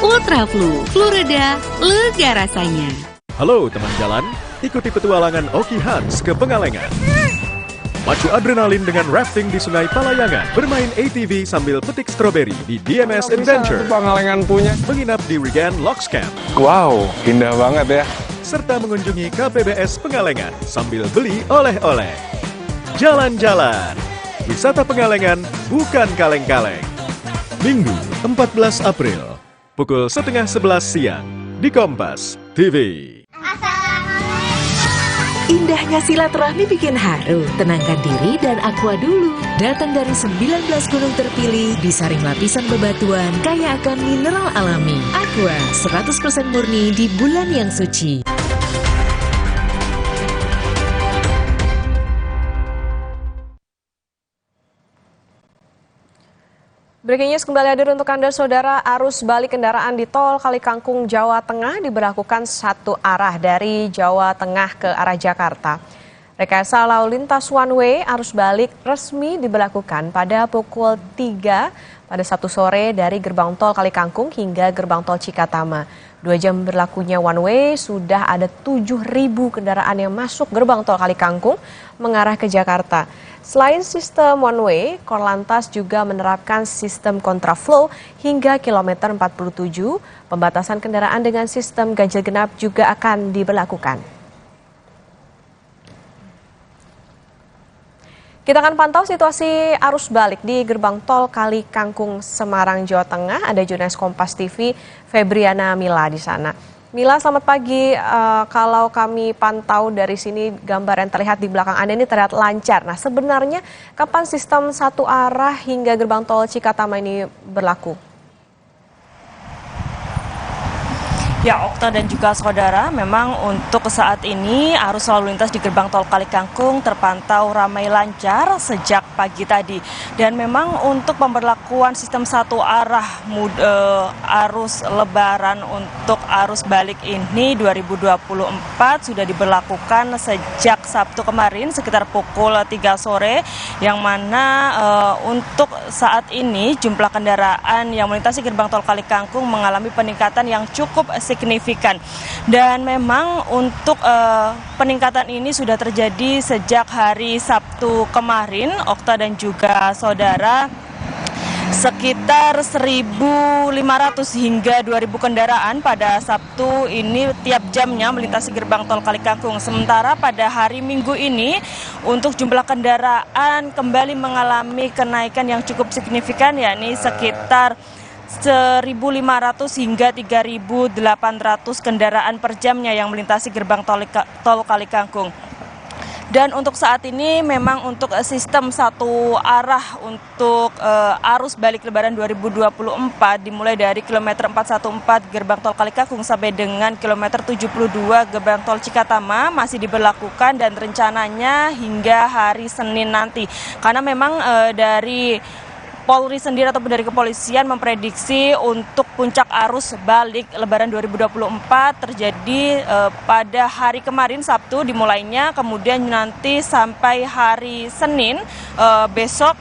Speaker 4: Ultra Flu, flu reda, lega rasanya.
Speaker 13: Halo teman jalan, ikuti petualangan Oki Hans ke Pengalengan. Pacu adrenalin dengan rafting di Sungai Palayangan, bermain ATV sambil petik stroberi di DMS Adventure.
Speaker 8: Pengalengan punya.
Speaker 13: Menginap di Regan Locks Camp.
Speaker 8: Wow, indah banget ya.
Speaker 13: Serta mengunjungi KPBS Pengalengan sambil beli oleh-oleh. Jalan-jalan. Wisata Pengalengan bukan kaleng-kaleng. Minggu 14 April, pukul 10:30 siang di Kompas TV.
Speaker 23: Indahnya silaturahmi bikin haru. Tenangkan diri dan aqua dulu. Datang dari 19 gunung terpilih, disaring lapisan bebatuan, kaya akan mineral alami. Aqua 100% murni di bulan yang suci.
Speaker 16: Breaking news kembali hadir untuk Anda, Saudara. Arus balik kendaraan di tol Kalikangkung, Jawa Tengah diberlakukan satu arah dari Jawa Tengah ke arah Jakarta. Rekayasa lalu lintas one way arus balik resmi diberlakukan pada pukul 3 pada Sabtu sore dari gerbang tol Kalikangkung hingga gerbang tol Cikatama. 2 jam berlakunya one way, sudah ada 7.000 kendaraan yang masuk gerbang tol Kalikangkung mengarah ke Jakarta. Selain sistem one way, Korlantas juga menerapkan sistem kontraflow hingga kilometer 47. Pembatasan kendaraan dengan sistem ganjil genap juga akan diberlakukan. Kita akan pantau situasi arus balik di gerbang tol Kalikangkung, Semarang, Jawa Tengah. Ada jurnalis Kompas TV Febriana Mila di sana. Mila, selamat pagi. Kalau kami pantau dari sini, gambar yang terlihat di belakang Anda ini terlihat lancar. Nah, sebenarnya kapan sistem satu arah hingga gerbang tol Cikatama ini berlaku?
Speaker 17: Ya, Okta dan juga saudara, memang untuk saat ini arus lalu lintas di gerbang tol Kalikangkung terpantau ramai lancar sejak pagi tadi. Dan memang untuk pemberlakuan sistem satu arah arus lebaran untuk arus balik ini 2024 sudah diberlakukan sejak Sabtu kemarin sekitar pukul 3 sore, yang mana untuk saat ini jumlah kendaraan yang melintasi gerbang tol Kalikangkung mengalami peningkatan yang cukup signifikan. Dan memang untuk peningkatan ini sudah terjadi sejak hari Sabtu kemarin, Okta dan juga saudara. Sekitar 1.500 hingga 2.000 kendaraan pada Sabtu ini tiap jamnya melintasi gerbang tol Kalikangkung. Sementara pada hari Minggu ini untuk jumlah kendaraan kembali mengalami kenaikan yang cukup signifikan, yakni sekitar 1.500 hingga 3.800 kendaraan per jamnya yang melintasi gerbang tol Kalikangkung. Dan untuk saat ini memang untuk sistem satu arah untuk arus balik Lebaran 2024 dimulai dari kilometer 414 gerbang tol Kalikangkung sampai dengan kilometer 72 gerbang tol Cikatama masih diberlakukan dan rencananya hingga hari Senin nanti. Karena memang dari Polri sendiri ataupun dari kepolisian memprediksi untuk puncak arus balik Lebaran 2024 terjadi pada hari kemarin Sabtu dimulainya, kemudian nanti sampai hari Senin besok,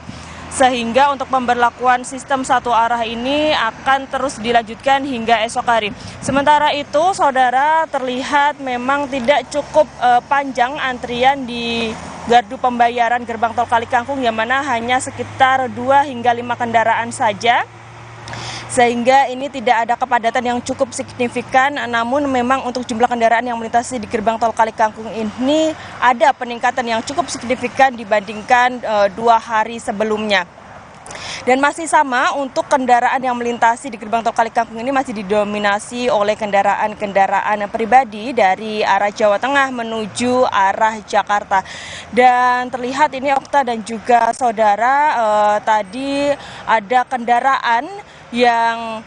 Speaker 17: sehingga untuk pemberlakuan sistem satu arah ini akan terus dilanjutkan hingga esok hari. Sementara itu, saudara, terlihat memang tidak cukup panjang antrian di gardu pembayaran gerbang tol Kalikangkung, yang mana hanya sekitar 2 hingga 5 kendaraan saja. Sehingga ini tidak ada kepadatan yang cukup signifikan, namun memang untuk jumlah kendaraan yang melintasi di gerbang tol Kalikangkung ini ada peningkatan yang cukup signifikan dibandingkan 2 hari sebelumnya. Dan masih sama untuk kendaraan yang melintasi di gerbang tol Kalikangkung ini masih didominasi oleh kendaraan-kendaraan pribadi dari arah Jawa Tengah menuju arah Jakarta. Dan terlihat ini Okta dan juga saudara, tadi ada kendaraan yang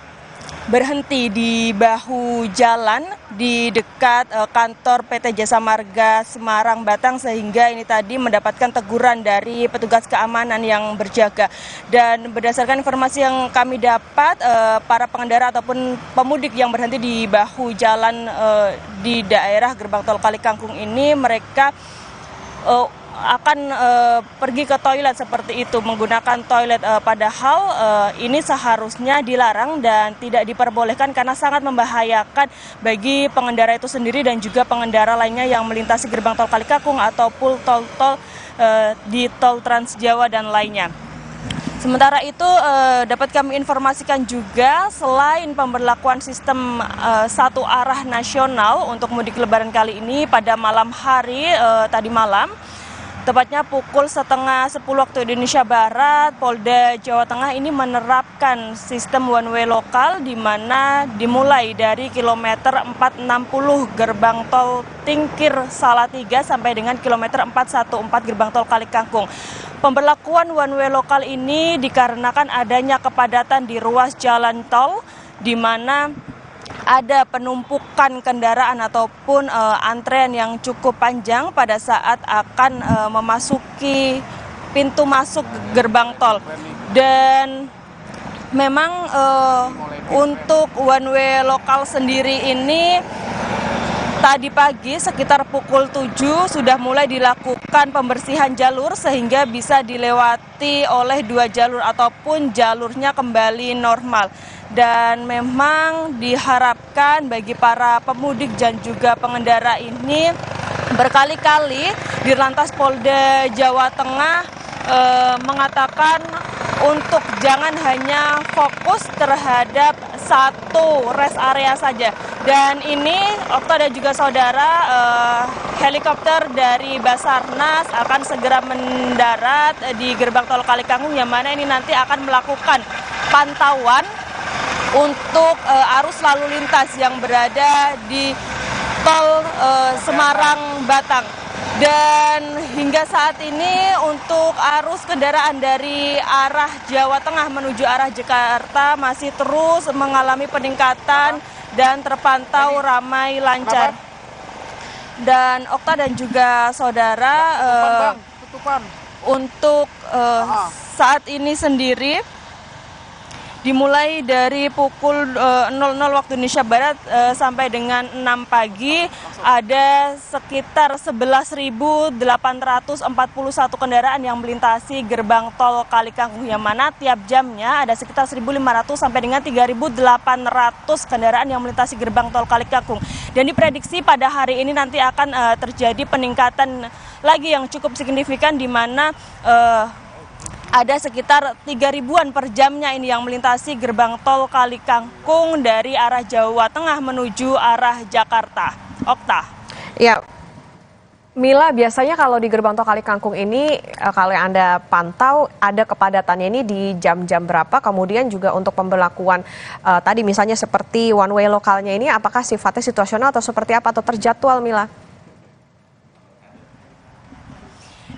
Speaker 17: berhenti di bahu jalan di dekat kantor PT Jasa Marga Semarang Batang, sehingga ini tadi mendapatkan teguran dari petugas keamanan yang berjaga. Dan berdasarkan informasi yang kami dapat, para pengendara ataupun pemudik yang berhenti di bahu jalan di daerah gerbang tol Kalikangkung ini, mereka akan pergi ke toilet seperti itu, menggunakan toilet, padahal ini seharusnya dilarang dan tidak diperbolehkan karena sangat membahayakan bagi pengendara itu sendiri dan juga pengendara lainnya yang melintasi gerbang tol Kalikangkung ataupun tol-tol di tol Trans Jawa dan lainnya. Sementara itu dapat kami informasikan juga, selain pemberlakuan sistem satu arah nasional untuk mudik Lebaran kali ini, pada malam hari tadi malam, tepatnya pukul 9:30 waktu Indonesia Barat, Polda Jawa Tengah ini menerapkan sistem one way lokal, di mana dimulai dari kilometer 460 gerbang tol Tingkir Salatiga sampai dengan kilometer 414 gerbang tol Kalikangkung. Pemberlakuan one way lokal ini dikarenakan adanya kepadatan di ruas jalan tol, di mana ada penumpukan kendaraan ataupun antrean yang cukup panjang pada saat akan memasuki pintu masuk gerbang tol. Dan memang untuk one way lokal sendiri ini tadi pagi sekitar pukul 7 sudah mulai dilakukan pembersihan jalur sehingga bisa dilewati oleh 2 jalur ataupun jalurnya kembali normal. Dan memang diharapkan bagi para pemudik dan juga pengendara ini, berkali-kali Dirlantas Polda Jawa Tengah mengatakan untuk jangan hanya fokus terhadap satu rest area saja. Dan ini Okta dan juga saudara, helikopter dari Basarnas akan segera mendarat di gerbang tol Kalikangkung, yang mana ini nanti akan melakukan pantauan untuk arus lalu lintas yang berada di tol Semarang Batang. Dan hingga saat ini untuk arus kendaraan dari arah Jawa Tengah menuju arah Jakarta masih terus mengalami peningkatan dan terpantau ramai lancar. Dan Okta dan juga saudara, untuk saat ini sendiri dimulai dari pukul 00 waktu Indonesia Barat sampai dengan 6 pagi ada sekitar 11.841 kendaraan yang melintasi gerbang tol Kalikangkung, yang mana tiap jamnya ada sekitar 1.500 sampai dengan 3.800 kendaraan yang melintasi gerbang tol Kalikangkung. Dan diprediksi pada hari ini nanti akan terjadi peningkatan lagi yang cukup signifikan, di mana ada sekitar 3.000-an per jamnya ini yang melintasi gerbang tol Kalikangkung dari arah Jawa Tengah menuju arah Jakarta. Okta.
Speaker 16: Ya, Mila, biasanya kalau di gerbang tol Kali Kangkung ini, kalau yang Anda pantau, ada kepadatannya ini di jam-jam berapa? Kemudian juga untuk pemberlakuan tadi misalnya seperti one way lokalnya ini, apakah sifatnya situasional atau seperti apa atau terjadwal, Mila?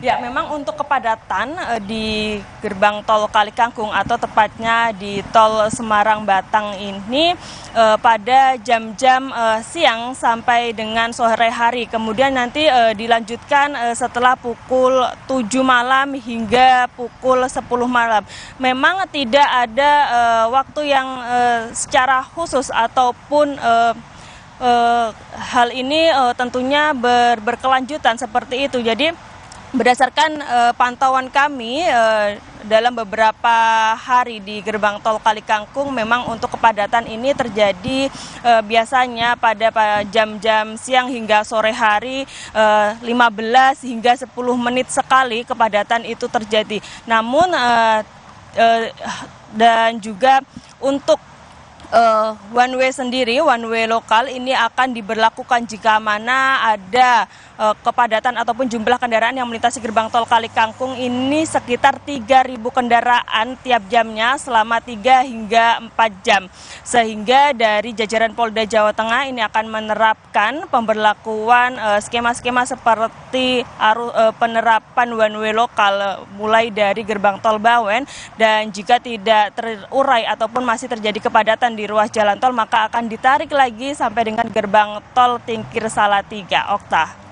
Speaker 17: Ya, memang untuk kepadatan di gerbang tol Kali Kangkung atau tepatnya di tol Semarang Batang ini pada jam-jam siang sampai dengan sore hari. Kemudian nanti dilanjutkan setelah pukul 7 malam hingga pukul 10 malam. Memang tidak ada waktu yang secara khusus ataupun hal ini tentunya berkelanjutan seperti itu. Jadi berdasarkan pantauan kami dalam beberapa hari di gerbang tol Kali Kangkung, memang untuk kepadatan ini terjadi biasanya pada jam-jam siang hingga sore hari 15 hingga 10 menit sekali kepadatan itu terjadi. Namun dan juga untuk one way sendiri, one way lokal ini akan diberlakukan jika mana ada kepadatan ataupun jumlah kendaraan yang melintasi gerbang tol Kali Kangkung ini sekitar 3.000 kendaraan tiap jamnya selama 3 hingga 4 jam. Sehingga dari jajaran Polda Jawa Tengah ini akan menerapkan pemberlakuan skema-skema seperti penerapan one way lokal mulai dari gerbang tol Bawen, dan jika tidak terurai ataupun masih terjadi kepadatan di ruas jalan tol maka akan ditarik lagi sampai dengan gerbang tol Tingkir Salatiga. Okta.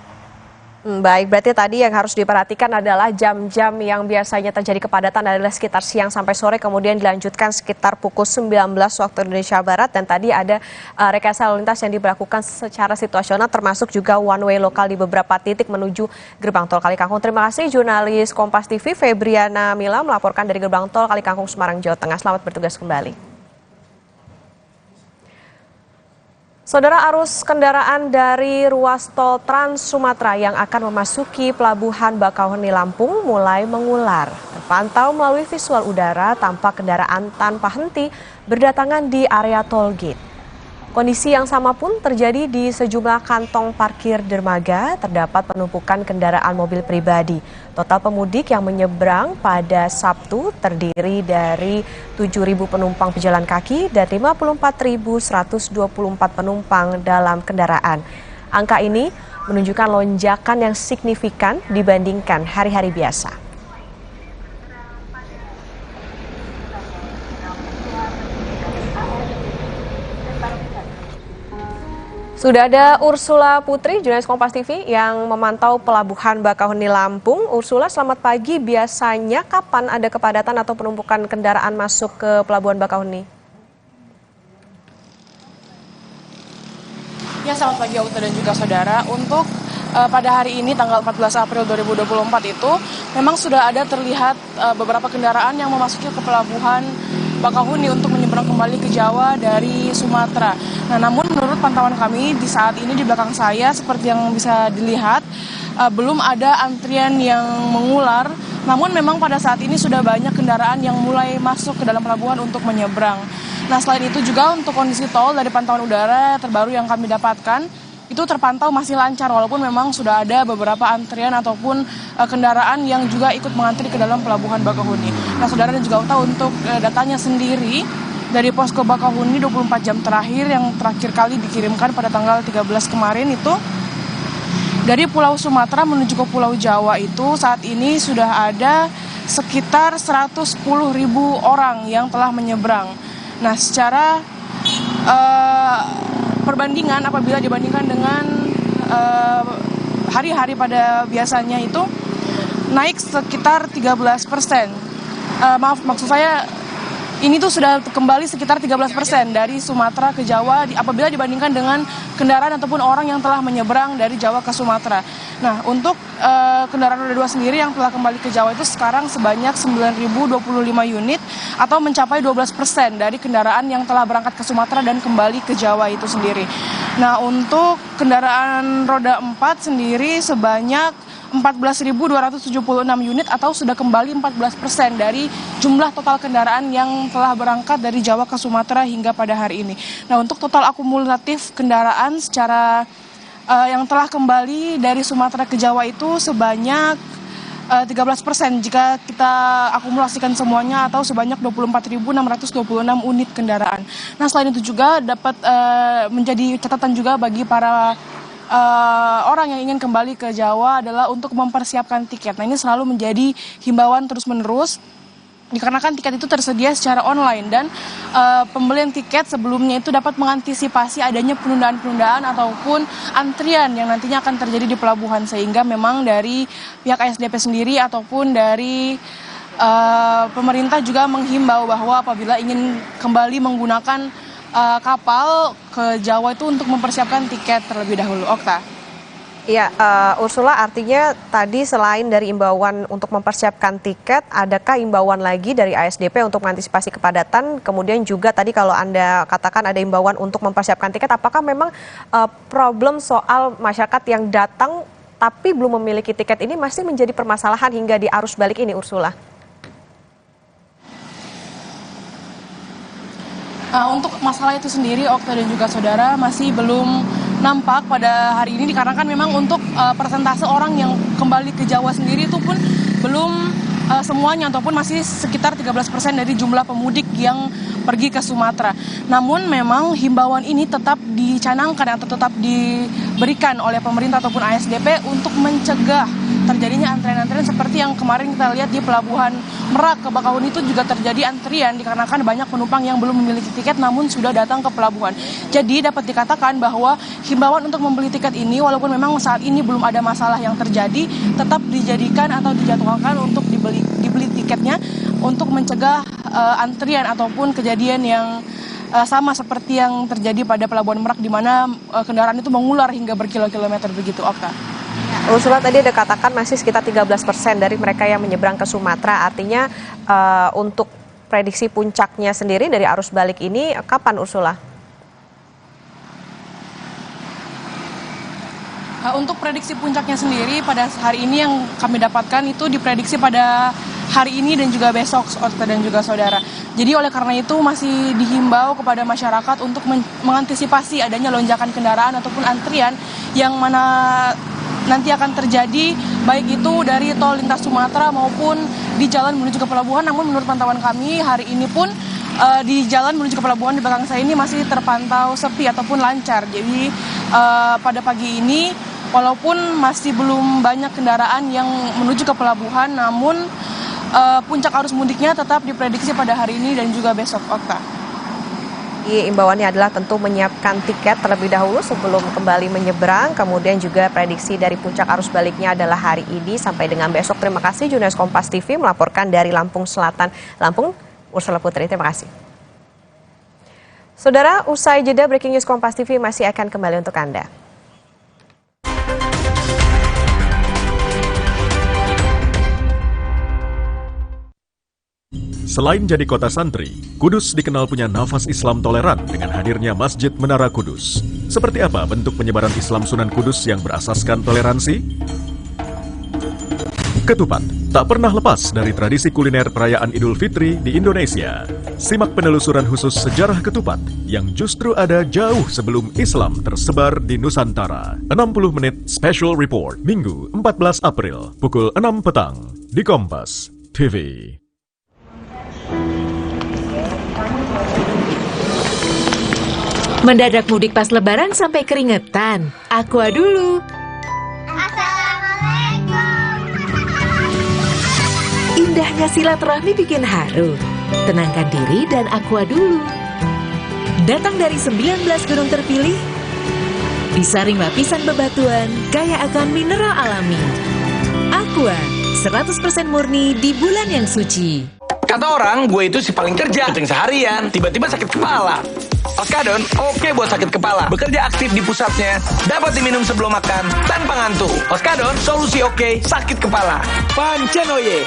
Speaker 16: Baik, berarti tadi yang harus diperhatikan adalah jam-jam yang biasanya terjadi kepadatan adalah sekitar siang sampai sore, kemudian dilanjutkan sekitar pukul 19 waktu Indonesia Barat, dan tadi ada rekayasa lalu lintas yang diberlakukan secara situasional termasuk juga one way lokal di beberapa titik menuju gerbang tol Kali Kangkung. Terima kasih jurnalis Kompas TV Febriana Mila melaporkan dari gerbang tol Kali Kangkung Semarang, Jawa Tengah. Selamat bertugas kembali. Saudara, arus kendaraan dari ruas tol Trans Sumatera yang akan memasuki Pelabuhan Bakauheni Lampung mulai mengular. Terpantau melalui visual udara tampak kendaraan tanpa henti berdatangan di area tol gate. Kondisi yang sama pun terjadi di sejumlah kantong parkir dermaga, terdapat penumpukan kendaraan mobil pribadi. Total pemudik yang menyeberang pada Sabtu terdiri dari 7.000 penumpang pejalan kaki dan 54.124 penumpang dalam kendaraan. Angka ini menunjukkan lonjakan yang signifikan dibandingkan hari-hari biasa. Sudah ada Ursula Putri, jurnalis Kompas TV yang memantau Pelabuhan Bakauheni Lampung. Ursula, selamat pagi. Biasanya kapan ada kepadatan atau penumpukan kendaraan masuk ke Pelabuhan Bakauheni?
Speaker 1: Ya, selamat pagi Auta dan juga saudara. Untuk pada hari ini tanggal 14 April 2024 itu memang sudah ada terlihat beberapa kendaraan yang memasuki ke Pelabuhan Bakauheni untuk menyeberang kembali ke Jawa dari Sumatera. Nah, namun menurut pantauan kami di saat ini di belakang saya seperti yang bisa dilihat belum ada antrian yang mengular. Namun memang pada saat ini sudah banyak kendaraan yang mulai masuk ke dalam pelabuhan untuk menyeberang. Nah, selain itu juga untuk kondisi tol dari pantauan udara terbaru yang kami dapatkan itu terpantau masih lancar walaupun memang sudah ada beberapa antrian ataupun kendaraan yang juga ikut mengantri ke dalam Pelabuhan Bakauheni. Nah, saudara dan juga tahu untuk datanya sendiri dari posko Bakauheni 24 jam terakhir yang terakhir kali dikirimkan pada tanggal 13 kemarin itu dari Pulau Sumatera menuju ke Pulau Jawa itu saat ini sudah ada sekitar 110.000 orang yang telah menyeberang. Nah, secara perbandingan apabila dibandingkan dengan hari-hari pada biasanya itu naik sekitar 13%. Maksud saya ini tuh sudah kembali sekitar 13% dari Sumatera ke Jawa apabila dibandingkan dengan kendaraan ataupun orang yang telah menyeberang dari Jawa ke Sumatera. Nah, untuk kendaraan roda 2 sendiri yang telah kembali ke Jawa itu sekarang sebanyak 9.025 unit atau mencapai 12% dari kendaraan yang telah berangkat ke Sumatera dan kembali ke Jawa itu sendiri. Nah, untuk kendaraan roda 4 sendiri sebanyak 14.276 unit atau sudah kembali 14% dari jumlah total kendaraan yang telah berangkat dari Jawa ke Sumatera hingga pada hari ini. Nah, untuk total akumulatif kendaraan secara yang telah kembali dari Sumatera ke Jawa itu sebanyak 13% jika kita akumulasikan semuanya, atau sebanyak 24.626 unit kendaraan. Nah, selain itu juga dapat menjadi catatan juga bagi para orang yang ingin kembali ke Jawa adalah untuk mempersiapkan tiket. Nah, ini selalu menjadi himbauan terus-menerus dikarenakan tiket itu tersedia secara online, dan pembelian tiket sebelumnya itu dapat mengantisipasi adanya penundaan-penundaan ataupun antrian yang nantinya akan terjadi di pelabuhan, sehingga memang dari pihak ASDP sendiri ataupun dari pemerintah juga menghimbau bahwa apabila ingin kembali menggunakan kapal ke Jawa itu untuk mempersiapkan tiket terlebih dahulu. Okta.
Speaker 16: Ya, Ursula, artinya tadi selain dari imbauan untuk mempersiapkan tiket, adakah imbauan lagi dari ASDP untuk mengantisipasi kepadatan? Kemudian juga tadi kalau Anda katakan ada imbauan untuk mempersiapkan tiket, apakah memang problem soal masyarakat yang datang tapi belum memiliki tiket ini masih menjadi permasalahan hingga di arus balik ini, Ursula?
Speaker 1: Untuk masalah itu sendiri, Okta dan juga saudara, masih belum nampak pada hari ini dikarenakan memang untuk persentase orang yang kembali ke Jawa sendiri itu pun belum semuanya, ataupun masih sekitar 13% dari jumlah pemudik yang pergi ke Sumatera. Namun memang himbauan ini tetap dicanangkan atau tetap diberikan oleh pemerintah ataupun ASDP untuk mencegah terjadinya antrian-antrian seperti yang kemarin kita lihat di Pelabuhan Merak ke Bakauheni itu juga terjadi antrian dikarenakan banyak penumpang yang belum memiliki tiket namun sudah datang ke pelabuhan. Jadi dapat dikatakan bahwa himbauan untuk membeli tiket ini walaupun memang saat ini belum ada masalah yang terjadi, tetap dijadikan atau dijadwalkan untuk dibeli tiketnya untuk mencegah antrian ataupun kejadian yang sama seperti yang terjadi pada Pelabuhan Merak di mana kendaraan itu mengular hingga berkilo-kilometer begitu, Okta.
Speaker 16: Ursula, tadi ada katakan masih sekitar 13% dari mereka yang menyeberang ke Sumatera. Artinya untuk prediksi puncaknya sendiri dari arus balik ini kapan, Ursula?
Speaker 1: Untuk prediksi puncaknya sendiri pada hari ini yang kami dapatkan itu diprediksi pada hari ini dan juga besok, Okta dan juga saudara. Jadi oleh karena itu masih dihimbau kepada masyarakat untuk mengantisipasi adanya lonjakan kendaraan ataupun antrian yang mana nanti akan terjadi baik itu dari tol lintas Sumatera maupun di jalan menuju ke pelabuhan. Namun menurut pantauan kami hari ini pun di jalan menuju ke pelabuhan di belakang saya ini masih terpantau sepi ataupun lancar. Jadi pada pagi ini walaupun masih belum banyak kendaraan yang menuju ke pelabuhan, namun puncak arus mudiknya tetap diprediksi pada hari ini dan juga besok, Okta.
Speaker 16: Imbauannya adalah tentu menyiapkan tiket terlebih dahulu sebelum kembali menyeberang. Kemudian juga prediksi dari puncak arus baliknya adalah hari ini sampai dengan besok. Terima kasih jurnalis Kompas TV melaporkan dari Lampung Selatan. Lampung, Ursula Putri, terima kasih. Saudara, usai jeda Breaking News Kompas TV masih akan kembali untuk Anda.
Speaker 13: Selain jadi kota santri, Kudus dikenal punya nafas Islam toleran dengan hadirnya Masjid Menara Kudus. Seperti apa bentuk penyebaran Islam Sunan Kudus yang berasaskan toleransi? Ketupat tak pernah lepas dari tradisi kuliner perayaan Idul Fitri di Indonesia. Simak penelusuran khusus sejarah ketupat yang justru ada jauh sebelum Islam tersebar di Nusantara. 60 menit special report, Minggu 14 April, pukul 6 petang, di Kompas TV.
Speaker 23: Mendadak mudik pas lebaran sampai keringetan. Aqua dulu. Indahnya silaturahmi bikin haru. Tenangkan diri dan Aqua dulu. Datang dari 19 gunung terpilih, disaring lapisan bebatuan, kaya akan mineral alami. Aqua, 100% murni di bulan yang suci.
Speaker 7: Kata orang, gue itu si paling kerja, syuting seharian, tiba-tiba sakit kepala. Oskadon, oke buat sakit kepala. Bekerja aktif di pusatnya, dapat diminum sebelum makan, tanpa ngantuk. Oskadon, solusi oke, sakit kepala. Pancenoye.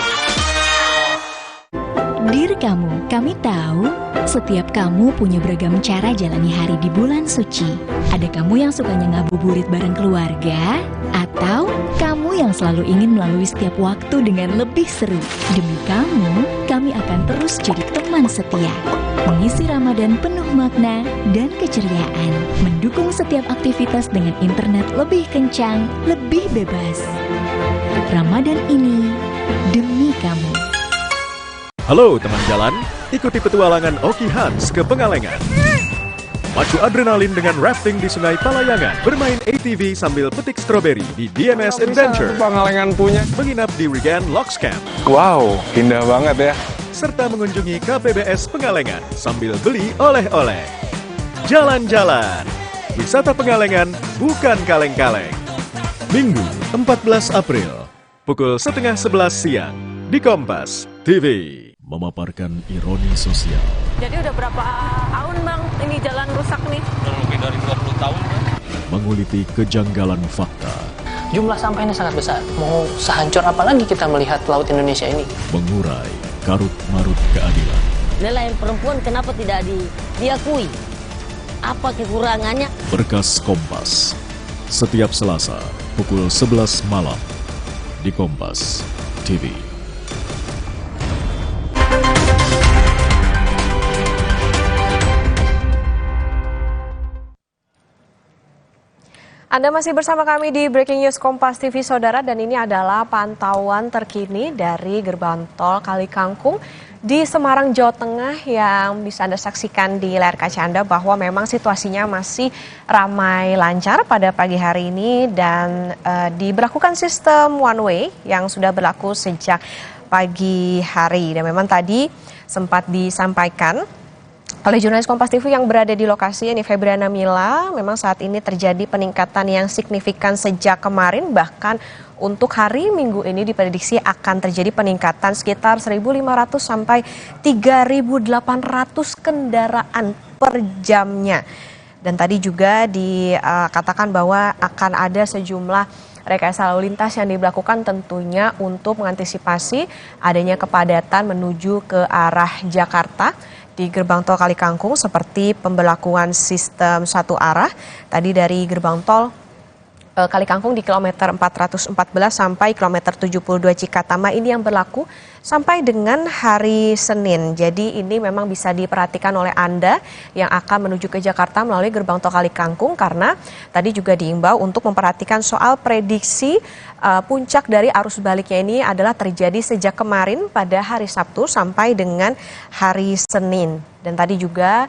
Speaker 6: Diri kamu, kami tahu setiap kamu punya beragam cara jalani hari di bulan suci. Ada kamu yang sukanya ngabuburit bareng keluarga, atau kamu yang selalu ingin melalui setiap waktu dengan lebih seru. Demi kamu, kami akan terus jadi teman setia. mengisi Ramadan penuh makna dan keceriaan, mendukung setiap aktivitas dengan internet lebih kencang, lebih bebas. Ramadan ini demi kamu.
Speaker 13: Halo teman jalan, ikuti petualangan Oki Hans ke Pengalengan. Pacu adrenalin dengan rafting di Sungai Palayangan, bermain ATV sambil petik stroberi di DMS Adventure.
Speaker 8: Pengalengan punya.
Speaker 13: Menginap di Regan Locks Camp.
Speaker 8: Wow, indah banget ya.
Speaker 13: Serta mengunjungi KPBS Pengalengan sambil beli oleh-oleh. Jalan-jalan. Wisata Pengalengan bukan kaleng-kaleng. Minggu 14 April, pukul 10:30 siang di Kompas TV. Memaparkan ironi sosial.
Speaker 9: Jadi udah berapa tahun Bang ini jalan rusak nih?
Speaker 5: Lebih dari 20 tahun.
Speaker 13: Menguliti kejanggalan fakta.
Speaker 15: Jumlah sampahnya sangat besar. Mau sehancur apalagi kita melihat laut Indonesia ini.
Speaker 13: Mengurai karut-marut keadilan.
Speaker 18: Nelayan perempuan kenapa tidak diakui? Apa kekurangannya?
Speaker 13: Berkas Kompas. Setiap Selasa pukul 11 malam di Kompas TV.
Speaker 16: Anda masih bersama kami di Breaking News Kompas TV, Saudara, dan ini adalah pantauan terkini dari gerbang tol Kali Kangkung di Semarang, Jawa Tengah yang bisa Anda saksikan di layar kaca Anda bahwa memang situasinya masih ramai lancar pada pagi hari ini dan diberlakukan sistem one way yang sudah berlaku sejak pagi hari. Dan memang tadi sempat disampaikan oleh jurnalis Kompas TV yang berada di lokasi, ini Febriana Mila, memang saat ini terjadi peningkatan yang signifikan sejak kemarin, bahkan untuk hari Minggu ini diprediksi akan terjadi peningkatan sekitar 1.500 sampai 3.800 kendaraan per jamnya. Dan tadi juga dikatakan bahwa akan ada sejumlah rekayasa lalu lintas yang diberlakukan tentunya untuk mengantisipasi adanya kepadatan menuju ke arah Jakarta di gerbang tol Kali Kangkung, seperti pemberlakuan sistem satu arah tadi dari gerbang tol Kali Kangkung di kilometer 414 sampai kilometer 72 Cikatama, ini yang berlaku sampai dengan hari Senin. Jadi ini memang bisa diperhatikan oleh Anda yang akan menuju ke Jakarta melalui gerbang tol Kali Kangkung, karena tadi juga diimbau untuk memperhatikan soal prediksi puncak dari arus baliknya ini adalah terjadi sejak kemarin pada hari Sabtu sampai dengan hari Senin. Dan tadi juga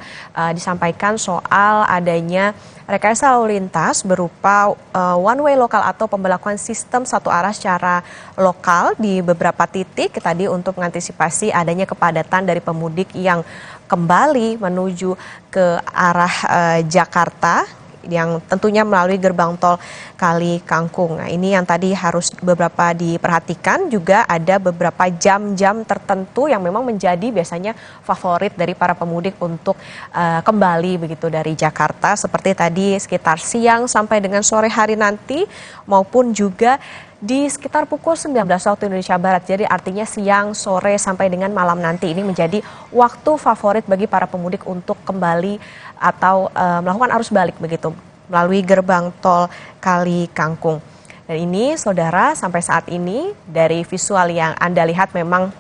Speaker 16: disampaikan soal adanya rekayasa lalu lintas berupa one way lokal atau pemberlakuan sistem satu arah secara lokal di beberapa titik tadi untuk mengantisipasi adanya kepadatan dari pemudik yang kembali menuju ke arah Jakarta yang tentunya melalui gerbang tol Kali Kangkung. Nah, ini yang tadi harus beberapa diperhatikan, juga ada beberapa jam-jam tertentu yang memang menjadi biasanya favorit dari para pemudik untuk kembali begitu dari Jakarta, seperti tadi sekitar siang sampai dengan sore hari nanti, maupun juga di sekitar pukul 19 waktu Indonesia Barat. Jadi artinya siang, sore, sampai dengan malam nanti ini menjadi waktu favorit bagi para pemudik untuk kembali atau melakukan arus balik begitu melalui gerbang tol Kali Kangkung. Dan ini, Saudara, sampai saat ini dari visual yang Anda lihat memang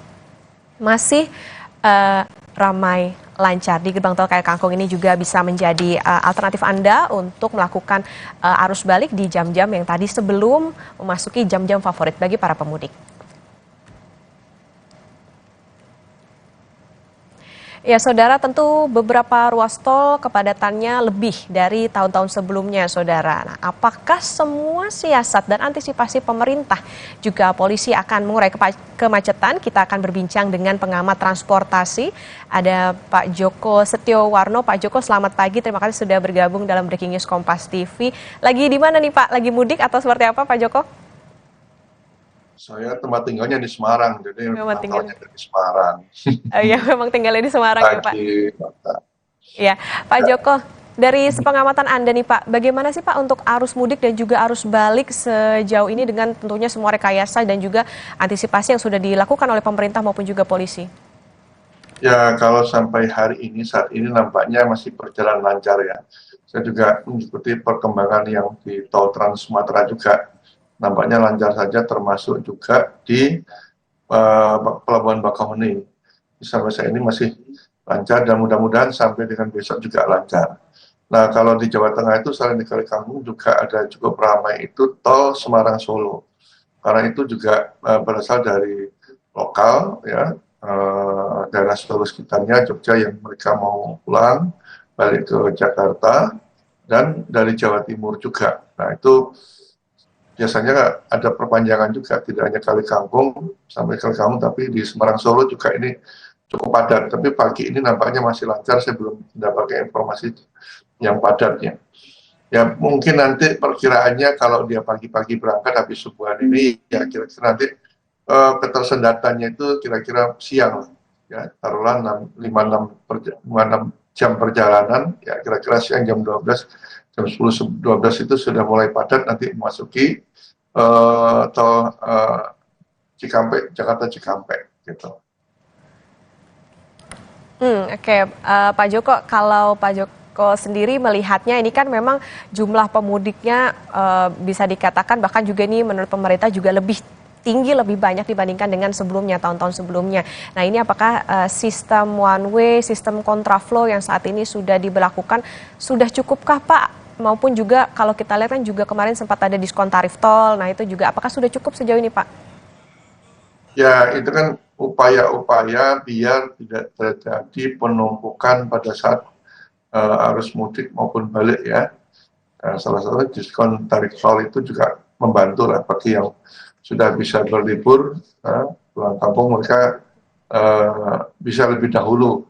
Speaker 16: masih ramai lancar di gerbang tol Kali Kangkung. Ini juga bisa menjadi alternatif Anda untuk melakukan arus balik di jam-jam yang tadi sebelum memasuki jam-jam favorit bagi para pemudik. Ya, Saudara, tentu beberapa ruas tol kepadatannya lebih dari tahun-tahun sebelumnya, Saudara. Nah, apakah semua siasat dan antisipasi pemerintah juga polisi akan mengurai kemacetan? Kita akan berbincang dengan pengamat transportasi. Ada Pak Joko Setiowarno. Pak Joko, selamat pagi. Terima kasih sudah bergabung dalam Breaking News Kompas TV. Lagi di mana nih, Pak? Lagi mudik atau seperti apa, Pak Joko?
Speaker 19: Saya tempat tinggalnya di Semarang, jadi pantauannya dari Semarang.
Speaker 16: Iya, memang tinggalnya di Semarang ya, Pak. Iya, Pak Joko, dari sepengamatan Anda nih, Pak, bagaimana sih Pak untuk arus mudik dan juga arus balik sejauh ini dengan tentunya semua rekayasa dan juga antisipasi yang sudah dilakukan oleh pemerintah maupun juga polisi?
Speaker 19: Ya, kalau sampai hari ini, saat ini nampaknya masih berjalan lancar ya. Saya juga mengikuti perkembangan yang di Tol Trans Sumatera juga. Nampaknya lancar saja, termasuk juga di Pelabuhan Bakauheni. Sampai saat ini masih lancar dan mudah-mudahan sampai dengan besok juga lancar. Nah, kalau di Jawa Tengah itu selain di Kalikangkung juga ada cukup ramai itu tol Semarang Solo. Karena itu juga berasal dari lokal ya, daerah Solo sekitarnya, Jogja yang mereka mau pulang balik ke Jakarta, dan dari Jawa Timur juga. Nah, itu biasanya ada perpanjangan juga, tidak hanya Kalikangkung sampai Kalikangkung, tapi di Semarang Solo juga ini cukup padat. Tapi pagi ini nampaknya masih lancar, saya belum mendapatkan informasi yang padatnya. Ya mungkin nanti perkiraannya kalau dia pagi-pagi berangkat habis subuhan ini, ya kira-kira nanti ketersendatannya itu kira-kira siang, ya taruhlah 5-6 jam perjalanan, ya kira-kira siang jam 12, jam 10-12 itu sudah mulai padat, nanti memasuki tol Cikampek, Jakarta Cikampek gitu.
Speaker 16: Oke, Pak Joko, kalau Pak Joko sendiri melihatnya ini kan memang jumlah pemudiknya bisa dikatakan bahkan juga ini menurut pemerintah juga lebih tinggi, lebih banyak dibandingkan dengan sebelumnya, tahun-tahun sebelumnya. Nah ini apakah sistem one way, sistem kontraflow yang saat ini sudah diberlakukan sudah cukupkah Pak? Maupun juga kalau kita lihat kan juga kemarin sempat ada diskon tarif tol, nah itu juga apakah sudah cukup sejauh ini Pak?
Speaker 19: Ya itu kan upaya-upaya biar tidak terjadi penumpukan pada saat arus mudik maupun balik ya. Salah satu diskon tarif tol itu juga membantu lah bagi yang sudah bisa berlibur pulang kampung, mereka bisa lebih dahulu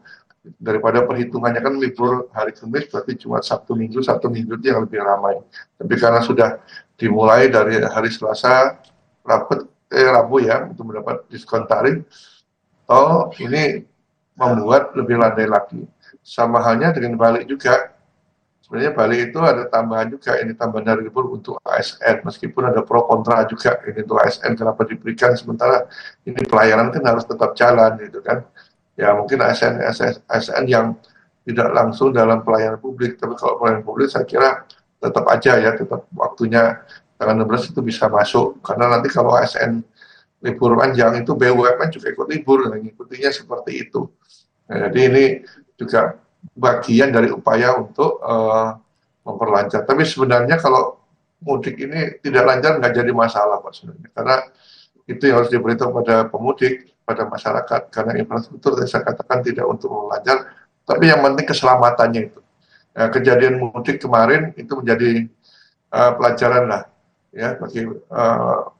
Speaker 19: daripada perhitungannya kan libur hari Kamis berarti cuma Sabtu Minggu itu yang lebih ramai. Tapi karena sudah dimulai dari hari Selasa, Rabu ya untuk mendapat diskon tarif tol, ini membuat lebih landai lagi. Sama halnya dengan balik juga. Sebenarnya Bali itu ada tambahan juga, ini tambahan dari libur untuk ASN, meskipun ada pro kontra juga ini untuk ASN kenapa diberikan, sementara ini pelayanan kan harus tetap jalan gitu kan. Ya mungkin ASN yang tidak langsung dalam pelayanan publik, tapi kalau pelayanan publik saya kira tetap aja ya, tetap waktunya tanggal 16 itu bisa masuk, karena nanti kalau ASN libur panjang itu BUMN juga ikut libur, dan ngikutinya seperti itu. Nah, jadi ini juga bagian dari upaya untuk memperlancar. Tapi sebenarnya kalau mudik ini tidak lancar nggak jadi masalah Pak sebenarnya, karena itu yang harus diberitahu pada pemudik, pada masyarakat, karena infrastruktur saya katakan tidak untuk melancar, tapi yang penting keselamatannya itu. Nah, kejadian mudik kemarin itu menjadi pelajaran lah ya bagi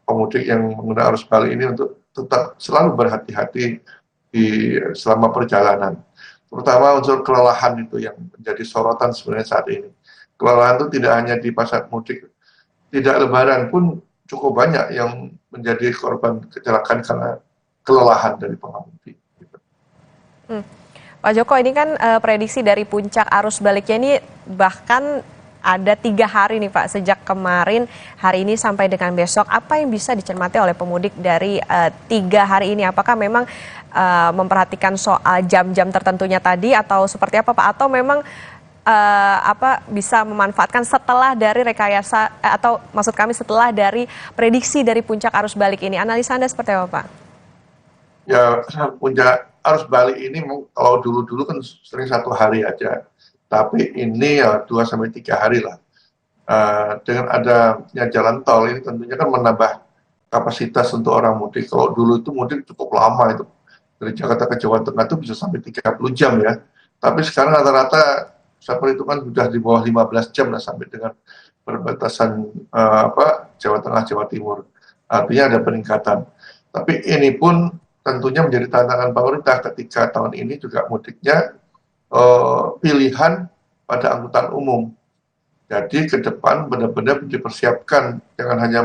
Speaker 19: pemudik yang menggunakan arus balik ini untuk tetap selalu berhati-hati selama perjalanan. Terutama unsur kelelahan itu yang menjadi sorotan sebenarnya saat ini. Kelelahan itu tidak hanya di pasar mudik, tidak lebaran pun cukup banyak yang menjadi korban kecelakaan karena kelelahan dari pengemudi. Gitu.
Speaker 16: Pak Joko, ini kan prediksi dari puncak arus baliknya ini bahkan ada 3 hari nih Pak, sejak kemarin, hari ini sampai dengan besok. Apa yang bisa dicermati oleh pemudik dari 3 hari ini? Apakah memang memperhatikan soal jam-jam tertentunya tadi atau seperti apa Pak? Atau memang bisa memanfaatkan setelah dari rekayasa atau maksud kami setelah dari prediksi dari puncak arus balik ini? Analisa Anda seperti apa Pak?
Speaker 19: Ya puncak arus balik ini kalau dulu-dulu kan sering 1 hari aja. Tapi ini ya 2-3 hari lah. Dengan adanya jalan tol ini tentunya kan menambah kapasitas untuk orang mudik. Kalau dulu itu mudik cukup lama itu. Dari Jakarta ke Jawa Tengah itu bisa sampai 30 jam ya. Tapi sekarang rata-rata saya perhitungan sudah di bawah 15 jam lah sampai dengan perbatasan Jawa Tengah, Jawa Timur. Artinya ada peningkatan. Tapi ini pun tentunya menjadi tantangan pemerintah ketika tahun ini juga mudiknya pilihan pada angkutan umum. Jadi ke depan benar-benar dipersiapkan, jangan hanya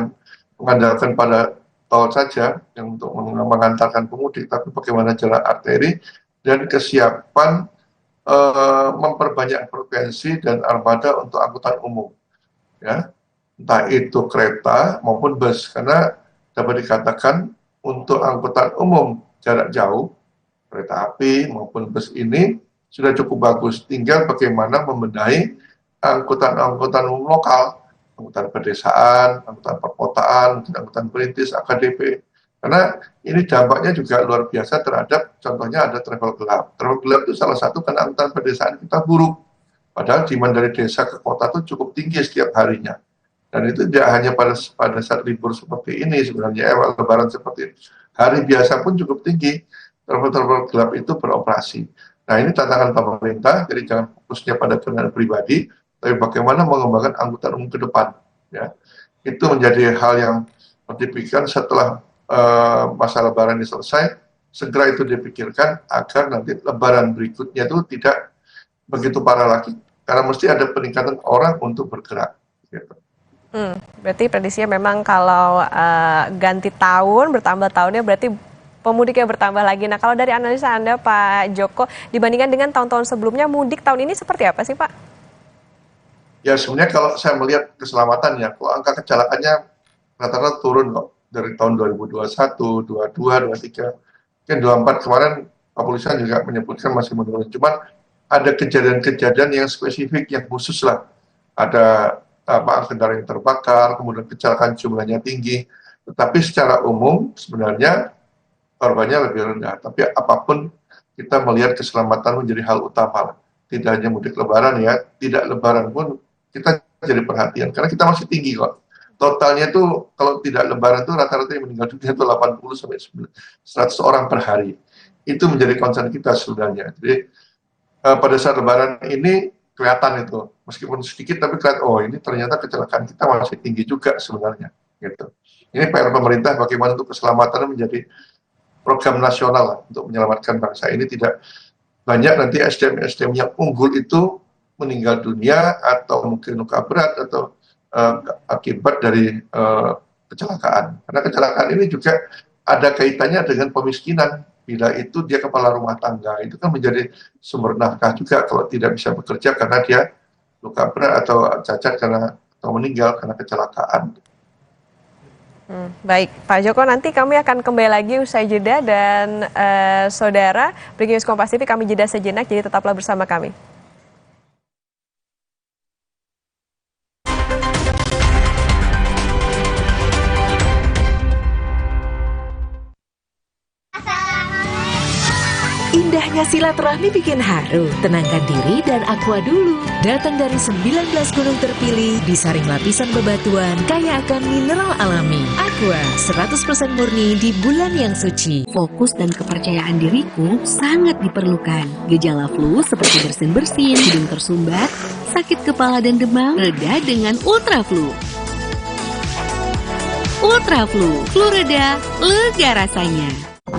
Speaker 19: mengandalkan pada tol saja yang untuk mengantarkan pemudik, tapi bagaimana jalan arteri dan kesiapan memperbanyak frekuensi dan armada untuk angkutan umum. Ya, entah itu kereta maupun bus, karena dapat dikatakan untuk angkutan umum jarak jauh, kereta api maupun bus ini sudah cukup bagus, tinggal bagaimana membenahi angkutan-angkutan umum lokal, angkutan pedesaan, angkutan perkotaan, angkutan perintis, AKDP. Karena ini dampaknya juga luar biasa terhadap, contohnya ada travel gelap. Travel gelap itu salah satu karena angkutan pedesaan kita buruk. Padahal demand dari desa ke kota itu cukup tinggi setiap harinya. Dan itu tidak hanya pada saat libur seperti ini sebenarnya, lebaran seperti ini. Hari biasa pun cukup tinggi, travel gelap itu beroperasi. Nah ini tantangan pemerintah, jadi jangan fokusnya pada kendaraan pribadi, tapi bagaimana mengembangkan angkutan umum ke depan. Ya. Itu menjadi hal yang dipikirkan setelah masa lebaran ini selesai, segera itu dipikirkan agar nanti lebaran berikutnya itu tidak begitu parah lagi, karena mesti ada peningkatan orang untuk bergerak. Gitu.
Speaker 16: Berarti prediksinya memang kalau ganti tahun, bertambah tahunnya berarti pemudiknya bertambah lagi. Nah kalau dari analisa Anda Pak Joko, dibandingkan dengan tahun-tahun sebelumnya, mudik tahun ini seperti apa sih Pak?
Speaker 19: Ya sebenarnya kalau saya melihat keselamatannya, kalau angka kecelakaannya rata-rata turun kok. Dari tahun 2021, 22, 23, mungkin 24 kemarin kepolisian juga menyebutkan masih menurun. Cuman ada kejadian-kejadian yang spesifik, yang khusus lah. Ada kendaraan yang terbakar, kemudian kecelakaan jumlahnya tinggi. Tetapi secara umum sebenarnya korbannya lebih rendah. Tapi apapun kita melihat keselamatan menjadi hal utama. Tidak hanya mudik lebaran ya, tidak lebaran pun kita jadi perhatian. Karena kita masih tinggi kok. Totalnya itu kalau tidak lebaran itu rata-rata yang meninggal dunia itu 80 sampai 100 orang per hari. Itu menjadi concern kita sebenarnya. Jadi pada saat lebaran ini kelihatan itu, meskipun sedikit tapi kelihatan, oh ini ternyata kecelakaan kita masih tinggi juga sebenarnya. Gitu. Ini PR pemerintah bagaimana untuk keselamatan menjadi program nasional lah, untuk menyelamatkan bangsa ini. Tidak banyak nanti SDM yang unggul itu meninggal dunia atau mungkin luka berat atau akibat dari kecelakaan. Karena kecelakaan ini juga ada kaitannya dengan pemiskinan. Bila itu dia kepala rumah tangga, itu kan menjadi sumber nafkah juga kalau tidak bisa bekerja karena dia luka berat atau cacat atau meninggal karena kecelakaan.
Speaker 16: Baik, Pak Joko, nanti kami akan kembali lagi usai jeda dan saudara, Breaking News Kompas TV kami jeda sejenak, jadi tetaplah bersama kami.
Speaker 23: Indahnya silaturahmi bikin haru. Tenangkan diri dan aqua dulu. Datang dari 19 gunung terpilih, disaring lapisan bebatuan, kaya akan mineral alami. Aqua, 100% murni di bulan yang suci.
Speaker 4: Fokus dan kepercayaan diriku sangat diperlukan. Gejala flu seperti bersin-bersin, hidung tersumbat, sakit kepala dan demam, reda dengan Ultra Flu. Ultra Flu, flu reda, lega rasanya.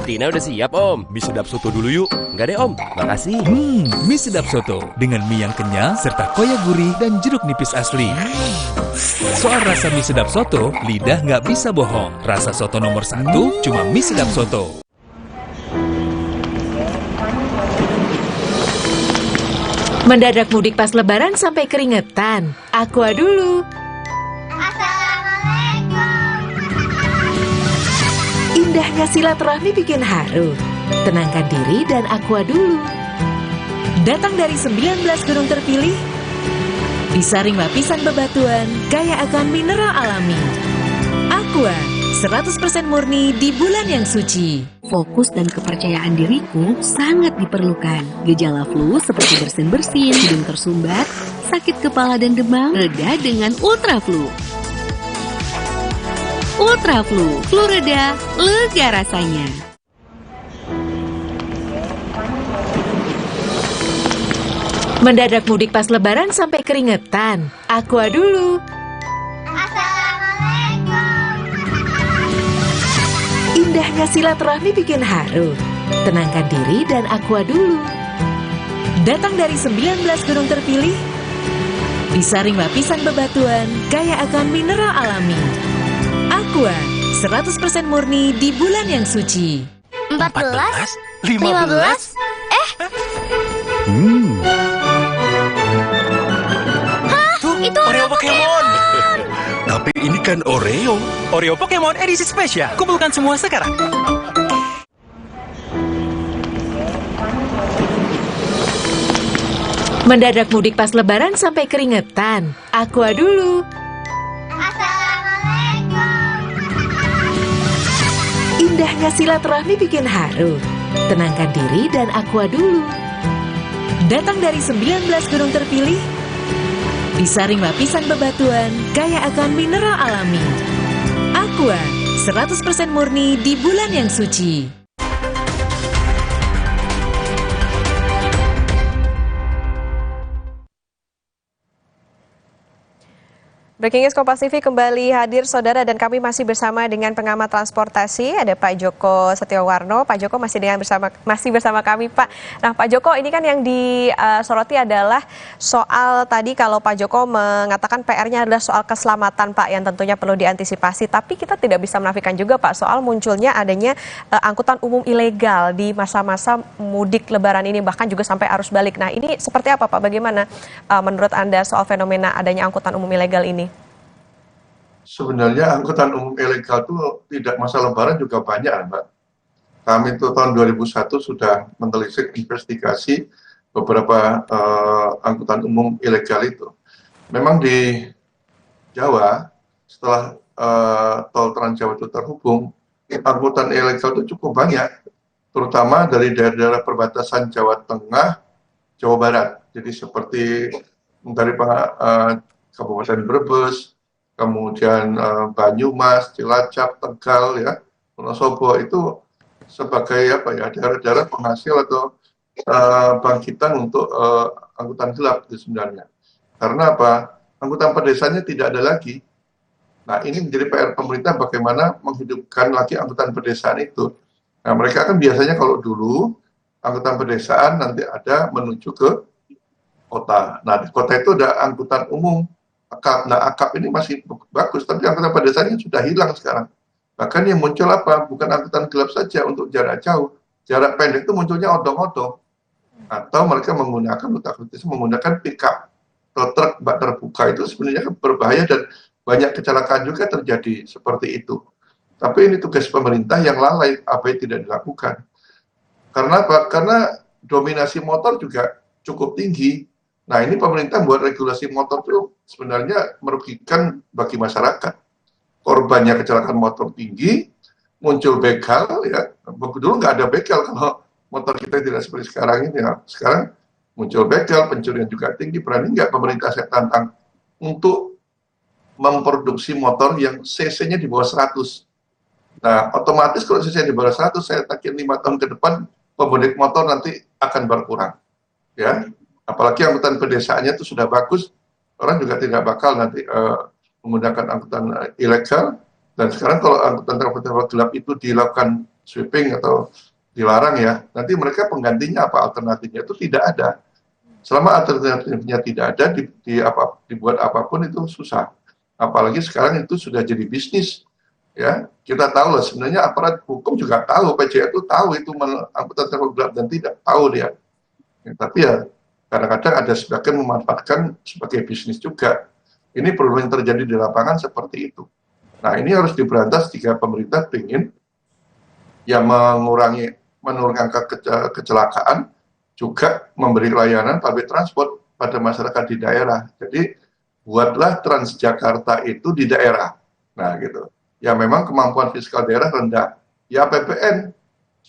Speaker 27: Tina udah siap om, mie sedap soto dulu yuk. Enggak deh om, makasih.
Speaker 28: Mie sedap soto dengan mie yang kenyal serta koya gurih dan jeruk nipis asli. Soal rasa mie sedap soto, lidah nggak bisa bohong. Rasa soto nomor 1 cuma mie sedap soto.
Speaker 23: Mendadak mudik pas lebaran sampai keringetan. Aqua dulu. Indahnya silaturahmi bikin haru. Tenangkan diri dan aqua dulu. Datang dari 19 gunung terpilih, disaring lapisan bebatuan, kaya akan mineral alami. Aqua, 100% murni di bulan yang suci.
Speaker 4: Fokus dan kepercayaan diriku sangat diperlukan. Gejala flu seperti bersin-bersin, hidung tersumbat, sakit kepala dan demam, reda dengan Ultra Flu. Ultra Flu, flu reda, lega rasanya.
Speaker 23: Mendadak mudik pas lebaran sampai keringetan. Aqua dulu. Indahnya silaturahmi bikin haru. Tenangkan diri dan aqua dulu. Datang dari 19 gunung terpilih, disaring lapisan bebatuan, kaya akan mineral alami. Aqua, 100% murni di bulan yang suci.
Speaker 10: 14? 15? Hah? Itu Oreo Pokemon!
Speaker 28: Tapi ini kan Oreo. Oreo Pokemon edisi spesial. Kumpulkan semua sekarang.
Speaker 23: Mendadak mudik pas lebaran sampai keringetan. Aqua dulu. nggak silaturahmi bikin haru? Tenangkan diri dan aqua dulu. Datang dari 19 gunung terpilih, disaring lapisan bebatuan, kaya akan mineral alami. Aqua, 100% murni di bulan yang suci.
Speaker 16: Breaking News Kompas TV kembali hadir saudara dan kami masih bersama dengan pengamat transportasi ada Pak Joko Setiowarno. Pak Joko masih bersama kami Pak. Nah Pak Joko ini kan yang disoroti adalah soal tadi kalau Pak Joko mengatakan PR-nya adalah soal keselamatan Pak yang tentunya perlu diantisipasi. Tapi kita tidak bisa menafikan juga Pak soal munculnya adanya angkutan umum ilegal di masa-masa mudik Lebaran ini bahkan juga sampai arus balik. Nah ini seperti apa Pak? Bagaimana menurut Anda soal fenomena adanya angkutan umum ilegal ini?
Speaker 19: Sebenarnya angkutan umum ilegal itu tidak masa Lebaran juga banyak, Mbak. Kami itu tahun 2001 sudah menelisik investigasi beberapa angkutan umum ilegal itu. Memang di Jawa, setelah tol Trans Jawa itu terhubung, angkutan ilegal itu cukup banyak, terutama dari daerah-daerah perbatasan Jawa Tengah, Jawa Barat. Jadi seperti dari Kabupaten Brebes, kemudian Banyumas, Cilacap, Tegal, ya, Wonosobo itu sebagai daerah-daerah penghasil atau bangkitan untuk angkutan gelap itu sebenarnya. Karena apa? Angkutan pedesanya tidak ada lagi. Nah ini menjadi PR pemerintah bagaimana menghidupkan lagi angkutan pedesaan itu. Nah mereka kan biasanya kalau dulu angkutan pedesaan nanti ada menuju ke kota. Nah di kota itu ada angkutan umum. Akap. Nah, akap ini masih bagus, tapi angkutan pedesaan sudah hilang sekarang. Bahkan yang muncul apa? Bukan angkutan gelap saja untuk jarak jauh. Jarak pendek itu munculnya odong-odong. Atau mereka menggunakan pick-up atau truk bak terbuka itu sebenarnya berbahaya dan banyak kecelakaan juga terjadi seperti itu. Tapi ini tugas pemerintah yang lalai, apa yang tidak dilakukan. Karena apa? Karena dominasi motor juga cukup tinggi. Nah ini pemerintah buat regulasi motor itu sebenarnya merugikan bagi masyarakat. Korbannya kecelakaan motor tinggi, muncul begal, ya. Dulu nggak ada begal kalau motor kita tidak seperti sekarang ini. Ya. Sekarang muncul begal, pencurian juga tinggi. Berani nggak pemerintah saya tantang untuk memproduksi motor yang cc-nya di bawah 100. Nah otomatis kalau cc di bawah 100, saya yakin 5 tahun ke depan pemudik motor nanti akan berkurang. Ya. Apalagi angkutan pedesaannya itu sudah bagus, orang juga tidak bakal nanti menggunakan angkutan ilegal. Dan sekarang kalau angkutan gelap itu dilakukan sweeping atau dilarang ya, nanti mereka penggantinya apa, alternatifnya itu tidak ada. Selama alternatifnya tidak ada, dibuat apapun itu susah. Apalagi sekarang itu sudah jadi bisnis. Ya, kita tahu lah sebenarnya aparat hukum juga tahu, PJA itu tahu itu angkutan gelap dan tidak tahu dia. Ya, tapi ya kadang-kadang ada sebagian memanfaatkan sebagai bisnis juga. Ini perlu yang terjadi di lapangan seperti itu. Nah ini harus diberantas jika pemerintah ingin yang menurunkan kecelakaan, juga memberi layanan public transport pada masyarakat di daerah. Jadi buatlah Transjakarta itu di daerah. Nah gitu. Ya memang kemampuan fiskal daerah rendah. Ya APBN.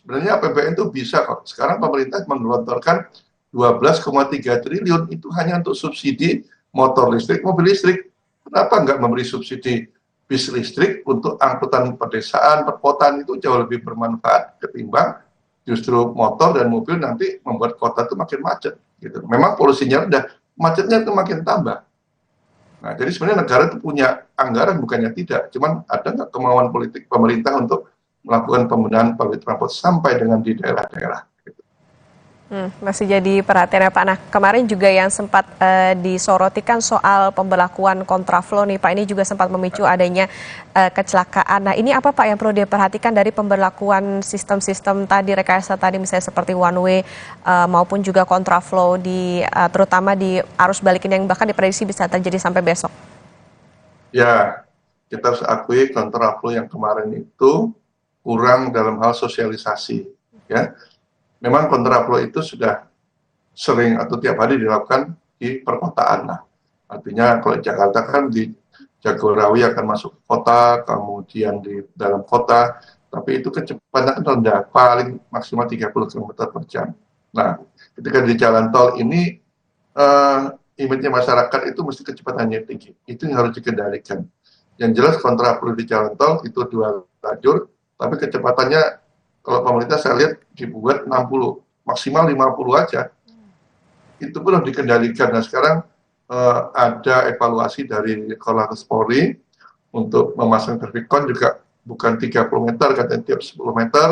Speaker 19: Sebenarnya APBN itu bisa kok. Sekarang pemerintah menggelontorkan 12,3 triliun itu hanya untuk subsidi motor listrik, mobil listrik. Kenapa nggak memberi subsidi bis listrik untuk angkutan pedesaan, perkotaan itu jauh lebih bermanfaat ketimbang justru motor dan mobil nanti membuat kota itu makin macet. Gitu. Memang polusinya rendah, macetnya itu makin tambah. Nah, jadi sebenarnya negara itu punya anggaran bukannya tidak, cuman ada nggak kemauan politik pemerintah untuk melakukan pembenahan public transport sampai dengan di daerah-daerah.
Speaker 16: Masih jadi perhatian ya Pak. Nah kemarin juga yang sempat disorotikan soal pemberlakuan kontraflow nih Pak, ini juga sempat memicu adanya kecelakaan. Nah ini apa Pak yang perlu diperhatikan dari pemberlakuan sistem-sistem tadi, rekayasa tadi misalnya seperti one way maupun juga kontraflow terutama di arus balik ini yang bahkan diprediksi bisa terjadi sampai besok?
Speaker 19: Ya, kita harus akui kontraflow yang kemarin itu kurang dalam hal sosialisasi, ya. Memang kontraflow itu sudah sering atau tiap hari dilakukan di perkotaan. Nah, artinya kalau Jakarta kan di Jagorawi akan masuk ke kota, kemudian di dalam kota tapi itu kecepatan rendah, paling maksimal 30 km per jam. Nah, ketika di jalan tol ini, image-nya masyarakat itu mesti kecepatannya tinggi. Itu yang harus dikendalikan. Yang jelas kontraflow di jalan tol itu 2 lajur, tapi kecepatannya kalau pemerintah saya lihat dibuat 60, maksimal 50 aja. Itu pun harus dikendalikan. Nah, sekarang ada evaluasi dari Korlantas Polri untuk memasang traffic cone juga bukan 30 meter, katanya tiap 10 meter,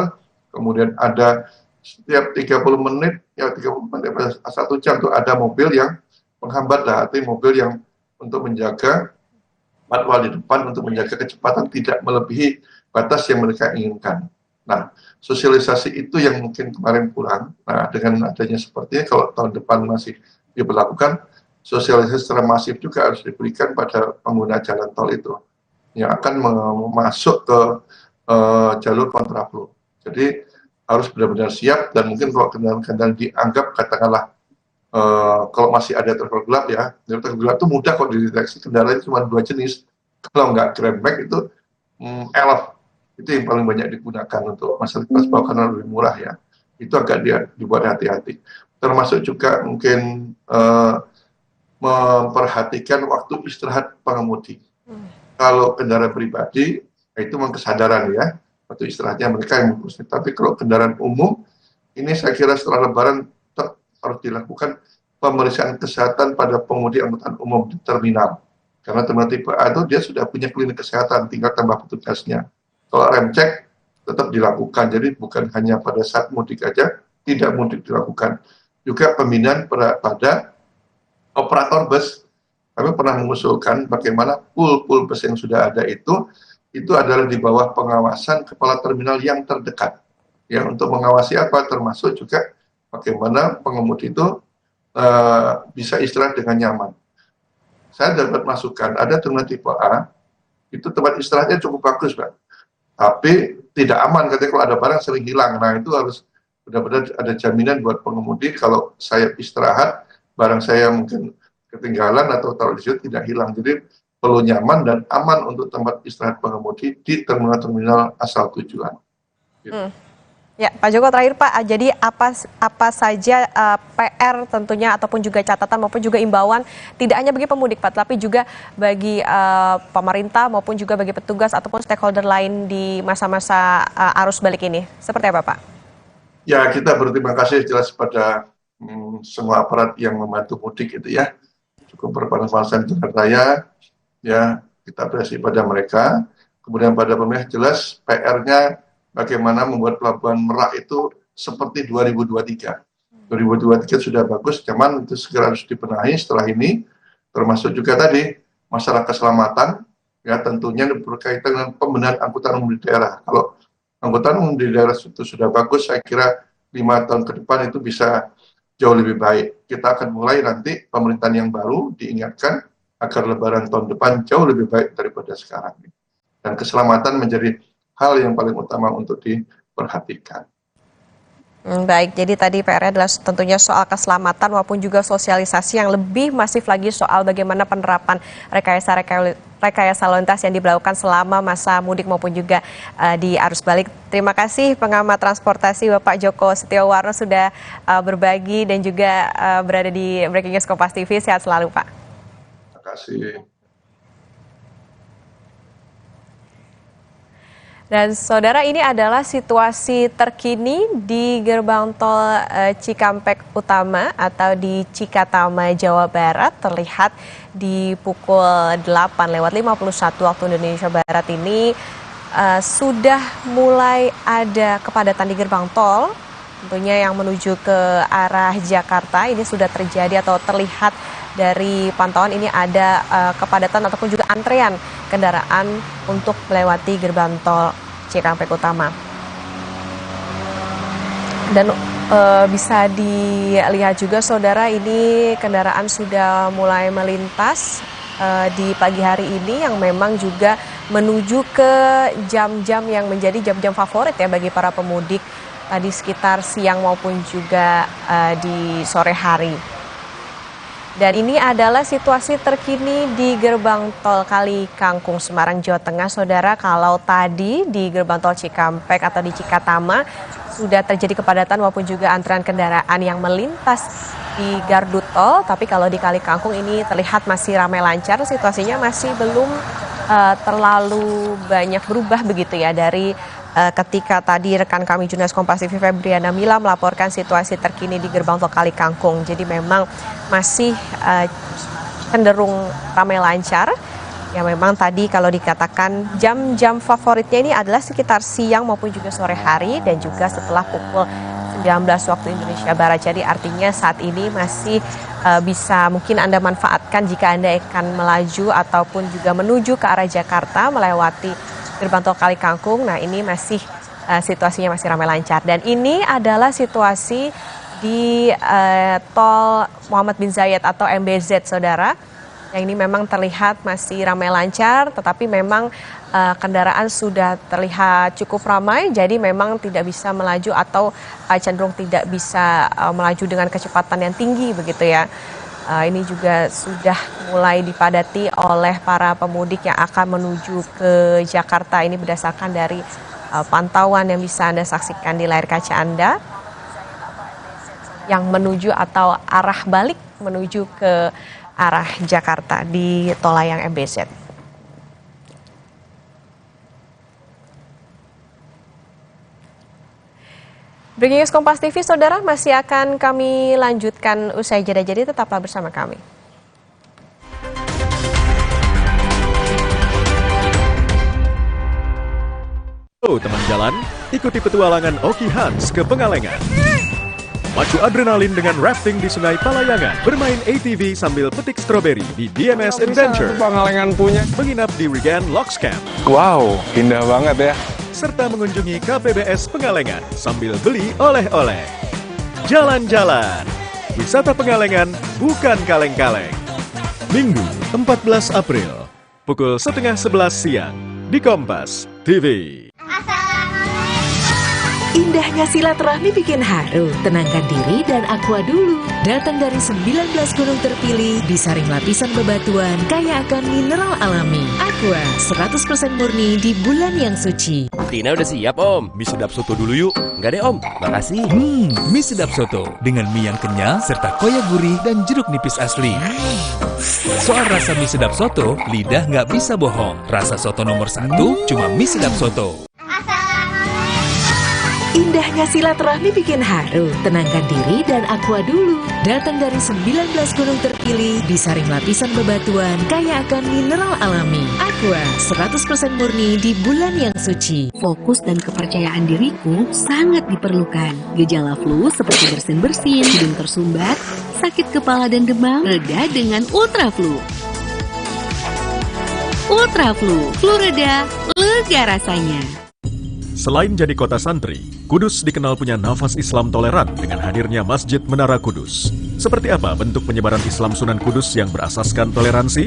Speaker 19: kemudian ada setiap 30 menit, ya 30 menit, 1 jam tuh ada mobil yang menghambat lah, artinya mobil yang untuk menjaga patwal di depan, untuk menjaga kecepatan tidak melebihi batas yang mereka inginkan. Nah, sosialisasi itu yang mungkin kemarin kurang. Nah, dengan adanya sepertinya kalau tahun depan masih diberlakukan, sosialisasi secara masif juga harus diberikan pada pengguna jalan tol itu yang akan masuk ke jalur kontraflow. Jadi harus benar-benar siap, dan mungkin kalau kendaraan-kendaraan dianggap katakanlah kalau masih ada traffic gelap ya, traffic gelap itu mudah kok dideteksi, kendaraan cuma 2 jenis. Kalau nggak grab bag itu elf, itu yang paling banyak digunakan untuk masyarakat bawah karena lebih murah ya. Itu agak dibuat hati-hati. Termasuk juga mungkin memperhatikan waktu istirahat pengemudi. Kalau kendaraan pribadi, itu memang kesadaran ya, waktu istirahatnya mereka yang mengurusnya. Tapi kalau kendaraan umum, ini saya kira setelah Lebaran harus dilakukan pemeriksaan kesehatan pada pengemudi angkutan umum di terminal. Karena terminal tipe A itu dia sudah punya klinik kesehatan, tinggal tambah petugasnya. Kalau rem cek tetap dilakukan, jadi bukan hanya pada saat mudik aja, tidak mudik dilakukan. Juga pembinaan pada operator bus. Kami pernah mengusulkan bagaimana pool bus yang sudah ada itu adalah di bawah pengawasan kepala terminal yang terdekat. Ya, untuk mengawasi apa? Termasuk juga bagaimana pengemudi itu bisa istirahat dengan nyaman. Saya dapat masukan, ada terminal tipe A, itu tempat istirahatnya cukup bagus, Pak. Tapi tidak aman, katanya kalau ada barang sering hilang. Nah, itu harus benar-benar ada jaminan buat pengemudi, kalau saya istirahat, barang saya mungkin ketinggalan atau taruh di situ tidak hilang. Jadi perlu nyaman dan aman untuk tempat istirahat pengemudi di terminal-terminal asal tujuan. Gitu.
Speaker 16: Ya, Pak Joko, terakhir Pak, jadi apa saja PR tentunya ataupun juga catatan maupun juga imbauan tidak hanya bagi pemudik Pak, tapi juga bagi pemerintah maupun juga bagi petugas ataupun stakeholder lain di masa-masa arus balik ini. Seperti apa Pak?
Speaker 19: Ya, kita berterima kasih jelas pada semua aparat yang membantu mudik itu ya. Cukup berpanas-panasan jalan raya, ya kita apresiasi pada mereka. Kemudian pada pemerintah jelas PR-nya bagaimana membuat Pelabuhan Merak itu seperti 2023. 2023 sudah bagus, cuman itu segera harus dibenahi setelah ini, termasuk juga tadi masalah keselamatan, ya tentunya berkaitan dengan pembenahan angkutan umum di daerah. Kalau angkutan umum di daerah itu sudah bagus, saya kira 5 tahun ke depan itu bisa jauh lebih baik. Kita akan mulai nanti pemerintahan yang baru diingatkan agar Lebaran tahun depan jauh lebih baik daripada sekarang. Dan keselamatan menjadi hal yang paling utama untuk diperhatikan.
Speaker 16: Baik, jadi tadi PR-nya adalah tentunya soal keselamatan maupun juga sosialisasi yang lebih masif lagi soal bagaimana penerapan rekayasa lalu lintas yang diberlakukan selama masa mudik maupun juga di arus balik. Terima kasih pengamat transportasi Bapak Joko Setiawarno sudah berbagi dan juga berada di Breaking News Kompas TV. Sehat selalu Pak.
Speaker 19: Terima kasih.
Speaker 16: Dan saudara, ini adalah situasi terkini di gerbang tol Cikampek Utama atau di Cikatama, Jawa Barat. Terlihat di pukul 8:51 waktu Indonesia Barat ini sudah mulai ada kepadatan di gerbang tol. Tentunya yang menuju ke arah Jakarta ini sudah terjadi atau terlihat dari pantauan ini ada kepadatan ataupun juga antrean kendaraan untuk melewati gerbang tol Cikampek Utama. Dan bisa dilihat juga saudara, ini kendaraan sudah mulai melintas di pagi hari ini yang memang juga menuju ke jam-jam yang menjadi jam-jam favorit ya bagi para pemudik tadi sekitar siang maupun juga di sore hari. Dan ini adalah situasi terkini di gerbang tol Kali Kangkung, Semarang, Jawa Tengah. Saudara, kalau tadi di gerbang tol Cikampek atau di Cikatama sudah terjadi kepadatan maupun juga antrean kendaraan yang melintas di gardu tol. Tapi kalau di Kali Kangkung ini terlihat masih ramai lancar, situasinya masih belum terlalu banyak berubah begitu ya dari ketika tadi rekan kami jurnalis Kompas TV Febriana Mila melaporkan situasi terkini di gerbang tol Kali Kangkung. Jadi memang masih cenderung ramai lancar. Ya memang tadi kalau dikatakan jam-jam favoritnya ini adalah sekitar siang maupun juga sore hari dan juga setelah pukul 19 waktu Indonesia Barat. Jadi artinya saat ini masih bisa mungkin Anda manfaatkan jika Anda akan melaju ataupun juga menuju ke arah Jakarta melewati gerbang tol Kali Kangkung. Nah ini masih situasinya masih ramai lancar. Dan ini adalah situasi di tol Muhammad bin Zayed atau MBZ, saudara. Yang ini memang terlihat masih ramai lancar, tetapi memang kendaraan sudah terlihat cukup ramai, jadi memang tidak bisa melaju atau cenderung tidak bisa melaju dengan kecepatan yang tinggi begitu ya. Ini juga sudah mulai dipadati oleh para pemudik yang akan menuju ke Jakarta. Ini berdasarkan dari pantauan yang bisa Anda saksikan di layar kaca Anda. Yang menuju atau arah balik menuju ke arah Jakarta di tol layang MBZ. Breaking News Kompas TV, saudara, masih akan kami lanjutkan usai jeda, jadi tetaplah bersama kami.
Speaker 13: Halo teman jalan, ikuti petualangan Oki Hans ke Pengalengan. Macu adrenalin dengan rafting di Sungai Palayangan, bermain ATV sambil petik stroberi di DMS Adventure.
Speaker 8: Pengalengan punya.
Speaker 13: Menginap di Regan Locks Camp.
Speaker 8: Wow, indah banget ya.
Speaker 13: Serta mengunjungi KPBS Pengalengan sambil beli oleh-oleh. Jalan-jalan. Wisata Pengalengan bukan kaleng-kaleng. Minggu 14 April, pukul 10:30 siang di Kompas TV.
Speaker 23: Indahnya silaturahmi bikin haru. Tenangkan diri dan aqua dulu. Datang dari 19 gunung terpilih, disaring lapisan bebatuan, kaya akan mineral alami. Aqua 100% murni di bulan yang suci.
Speaker 27: Tina udah siap om. Mie sedap soto dulu yuk. Enggak deh om, makasih.
Speaker 28: Mie sedap soto dengan mie yang kenyal serta koya gurih dan jeruk nipis asli. Soal rasa mie sedap soto, lidah nggak bisa bohong. Rasa soto nomor 1 cuma mie sedap soto.
Speaker 23: Indahnya silaturahmi bikin haru. Tenangkan diri dan aqua dulu. Datang dari 19 gunung terpilih, disaring lapisan bebatuan, kaya akan mineral alami. Aqua 100% murni di bulan yang suci.
Speaker 4: Fokus dan kepercayaan diriku sangat diperlukan. Gejala flu seperti bersin-bersin, hidung tersumbat, sakit kepala dan demam, reda dengan Ultra Flu. Ultra Flu, flu reda, lega rasanya.
Speaker 13: Selain jadi kota santri, Kudus dikenal punya nafas Islam toleran dengan hadirnya Masjid Menara Kudus. Seperti apa bentuk penyebaran Islam Sunan Kudus yang berasaskan toleransi?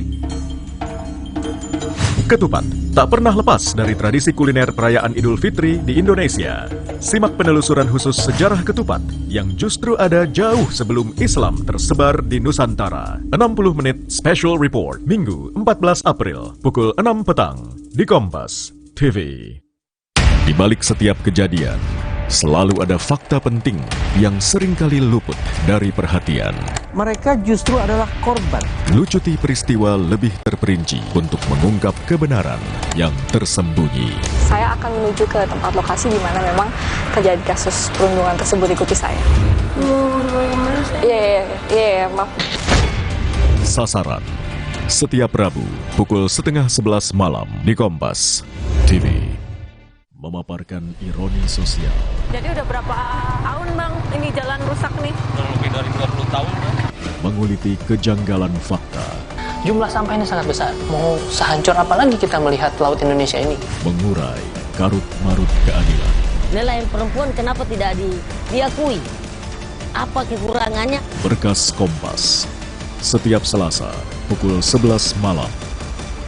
Speaker 13: Ketupat tak pernah lepas dari tradisi kuliner perayaan Idul Fitri di Indonesia. Simak penelusuran khusus sejarah ketupat yang justru ada jauh sebelum Islam tersebar di Nusantara. 60 menit special report, Minggu 14 April, pukul 6 petang di Kompas TV. Di balik setiap kejadian, selalu ada fakta penting yang seringkali luput dari perhatian.
Speaker 11: Mereka justru adalah korban.
Speaker 13: Lucuti peristiwa lebih terperinci untuk mengungkap kebenaran yang tersembunyi.
Speaker 9: Saya akan menuju ke tempat lokasi di mana memang terjadi kasus perundungan tersebut. Ikuti saya. Iya, maaf.
Speaker 13: Sasaran, setiap Rabu, pukul 10:30 malam di Kompas TV. Memaparkan ironi sosial.
Speaker 9: Jadi udah berapa tahun bang ini jalan rusak nih?
Speaker 5: Lebih dari 20 tahun bang.
Speaker 13: Menguliti kejanggalan fakta.
Speaker 15: Jumlah sampah ini sangat besar. Mau sehancur apa lagi kita melihat laut Indonesia ini?
Speaker 13: Mengurai karut-marut keadilan.
Speaker 18: Nelayan perempuan kenapa tidak diakui? Apa kekurangannya?
Speaker 13: Berkas Kompas. Setiap Selasa, pukul 11 malam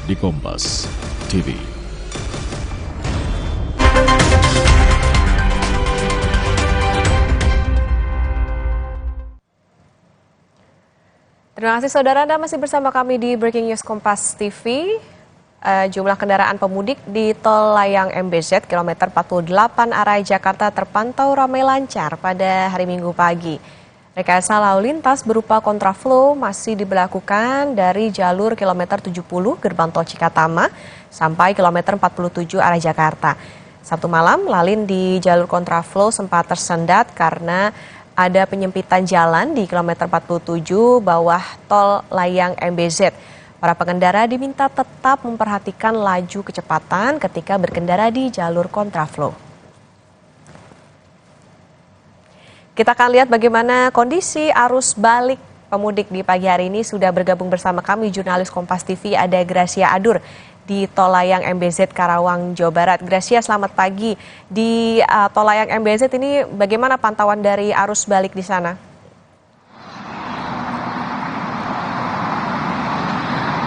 Speaker 13: di Kompas TV.
Speaker 16: Terima kasih saudara, Anda masih bersama kami di Breaking News Kompas TV. Jumlah kendaraan pemudik di Tol Layang MBZ kilometer 48 arah Jakarta terpantau ramai lancar pada hari Minggu pagi. Rekayasa lalu lintas berupa kontraflow masih diberlakukan dari jalur kilometer 70 gerbang tol Cikatama sampai kilometer 47 arah Jakarta. Sabtu malam, lalin di jalur kontraflow sempat tersendat karena ada penyempitan jalan di kilometer 47 bawah Tol Layang MBZ. Para pengendara diminta tetap memperhatikan laju kecepatan ketika berkendara di jalur kontraflow. Kita akan lihat bagaimana kondisi arus balik pemudik di pagi hari ini. Sudah bergabung bersama kami jurnalis Kompas TV, ada Gracia Adur di Tol Layang MBZ Karawang, Jawa Barat. Gracia, selamat pagi. Di Tol Layang MBZ ini bagaimana pantauan dari arus balik di sana?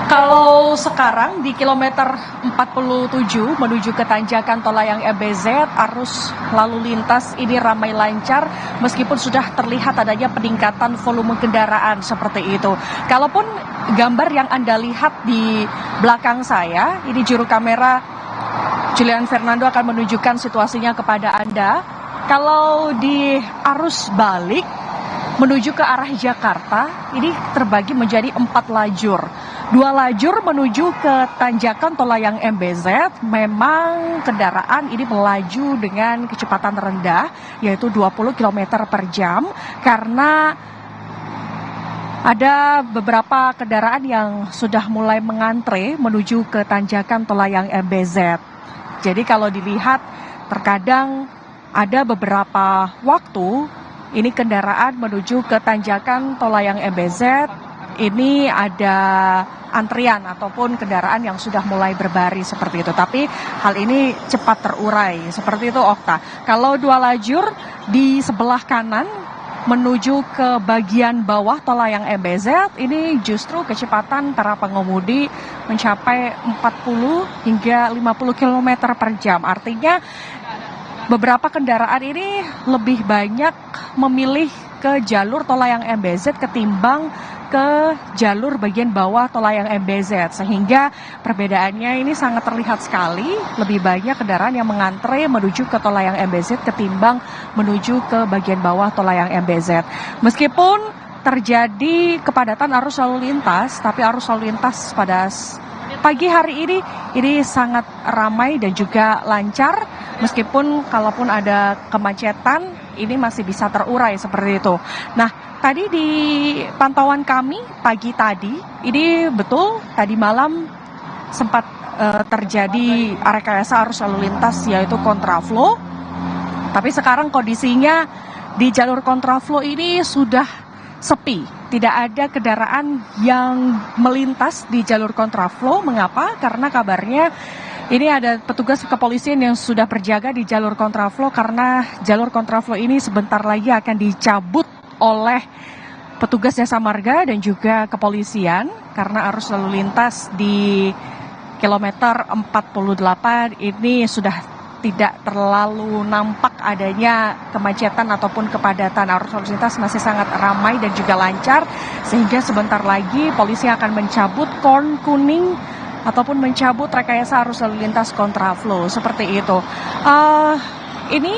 Speaker 12: Kalau sekarang di kilometer 47 menuju ke tanjakan Tol Layang MBZ, arus lalu lintas ini ramai lancar meskipun sudah terlihat adanya peningkatan volume kendaraan seperti itu. Kalaupun gambar yang Anda lihat di belakang saya, ini juru kamera Julian Fernando akan menunjukkan situasinya kepada Anda. Kalau di arus balik menuju ke arah Jakarta, ini terbagi menjadi 4 lajur. 2 lajur menuju ke tanjakan Tol Layang MBZ, memang kendaraan ini melaju dengan kecepatan rendah, yaitu 20 km per jam, karena ada beberapa kendaraan yang sudah mulai mengantre menuju ke tanjakan Tol Layang MBZ. Jadi kalau dilihat, terkadang ada beberapa waktu, ini kendaraan menuju ke tanjakan Tol Layang MBZ, ini ada antrian ataupun kendaraan yang sudah mulai berbaris seperti itu. Tapi hal ini cepat terurai seperti itu, Okta. Kalau 2 lajur di sebelah kanan menuju ke bagian bawah Tol Layang MBZ, ini justru kecepatan para pengemudi mencapai 40 hingga 50 km per jam. Artinya beberapa kendaraan ini lebih banyak memilih ke jalur Tol Layang MBZ ketimbang ke jalur bagian bawah Tol Layang MBZ, sehingga perbedaannya ini sangat terlihat sekali. Lebih banyak kendaraan yang mengantre menuju ke Tol Layang MBZ ketimbang menuju ke bagian bawah Tol Layang MBZ. Meskipun terjadi kepadatan arus lalu lintas, tapi arus lalu lintas pada pagi hari ini sangat ramai dan juga lancar. Meskipun kalaupun ada kemacetan, ini masih bisa terurai seperti itu. Nah, tadi di pantauan kami pagi tadi, ini betul tadi malam sempat terjadi rekayasa arus lalu lintas yaitu kontraflow. Tapi sekarang kondisinya di jalur kontraflow ini sudah sepi. Tidak ada kendaraan yang melintas di jalur kontraflow. Mengapa? Karena kabarnya ini ada petugas kepolisian yang sudah berjaga di jalur kontraflow karena jalur kontraflow ini sebentar lagi akan dicabut oleh petugas jasa marga dan juga kepolisian karena arus lalu lintas di kilometer 48 ini sudah tidak terlalu nampak adanya kemacetan ataupun kepadatan. Arus lalu lintas masih sangat ramai dan juga lancar, sehingga sebentar lagi polisi akan mencabut kon kuning ataupun mencabut rekayasa arus lalu lintas kontraflow seperti itu. Ini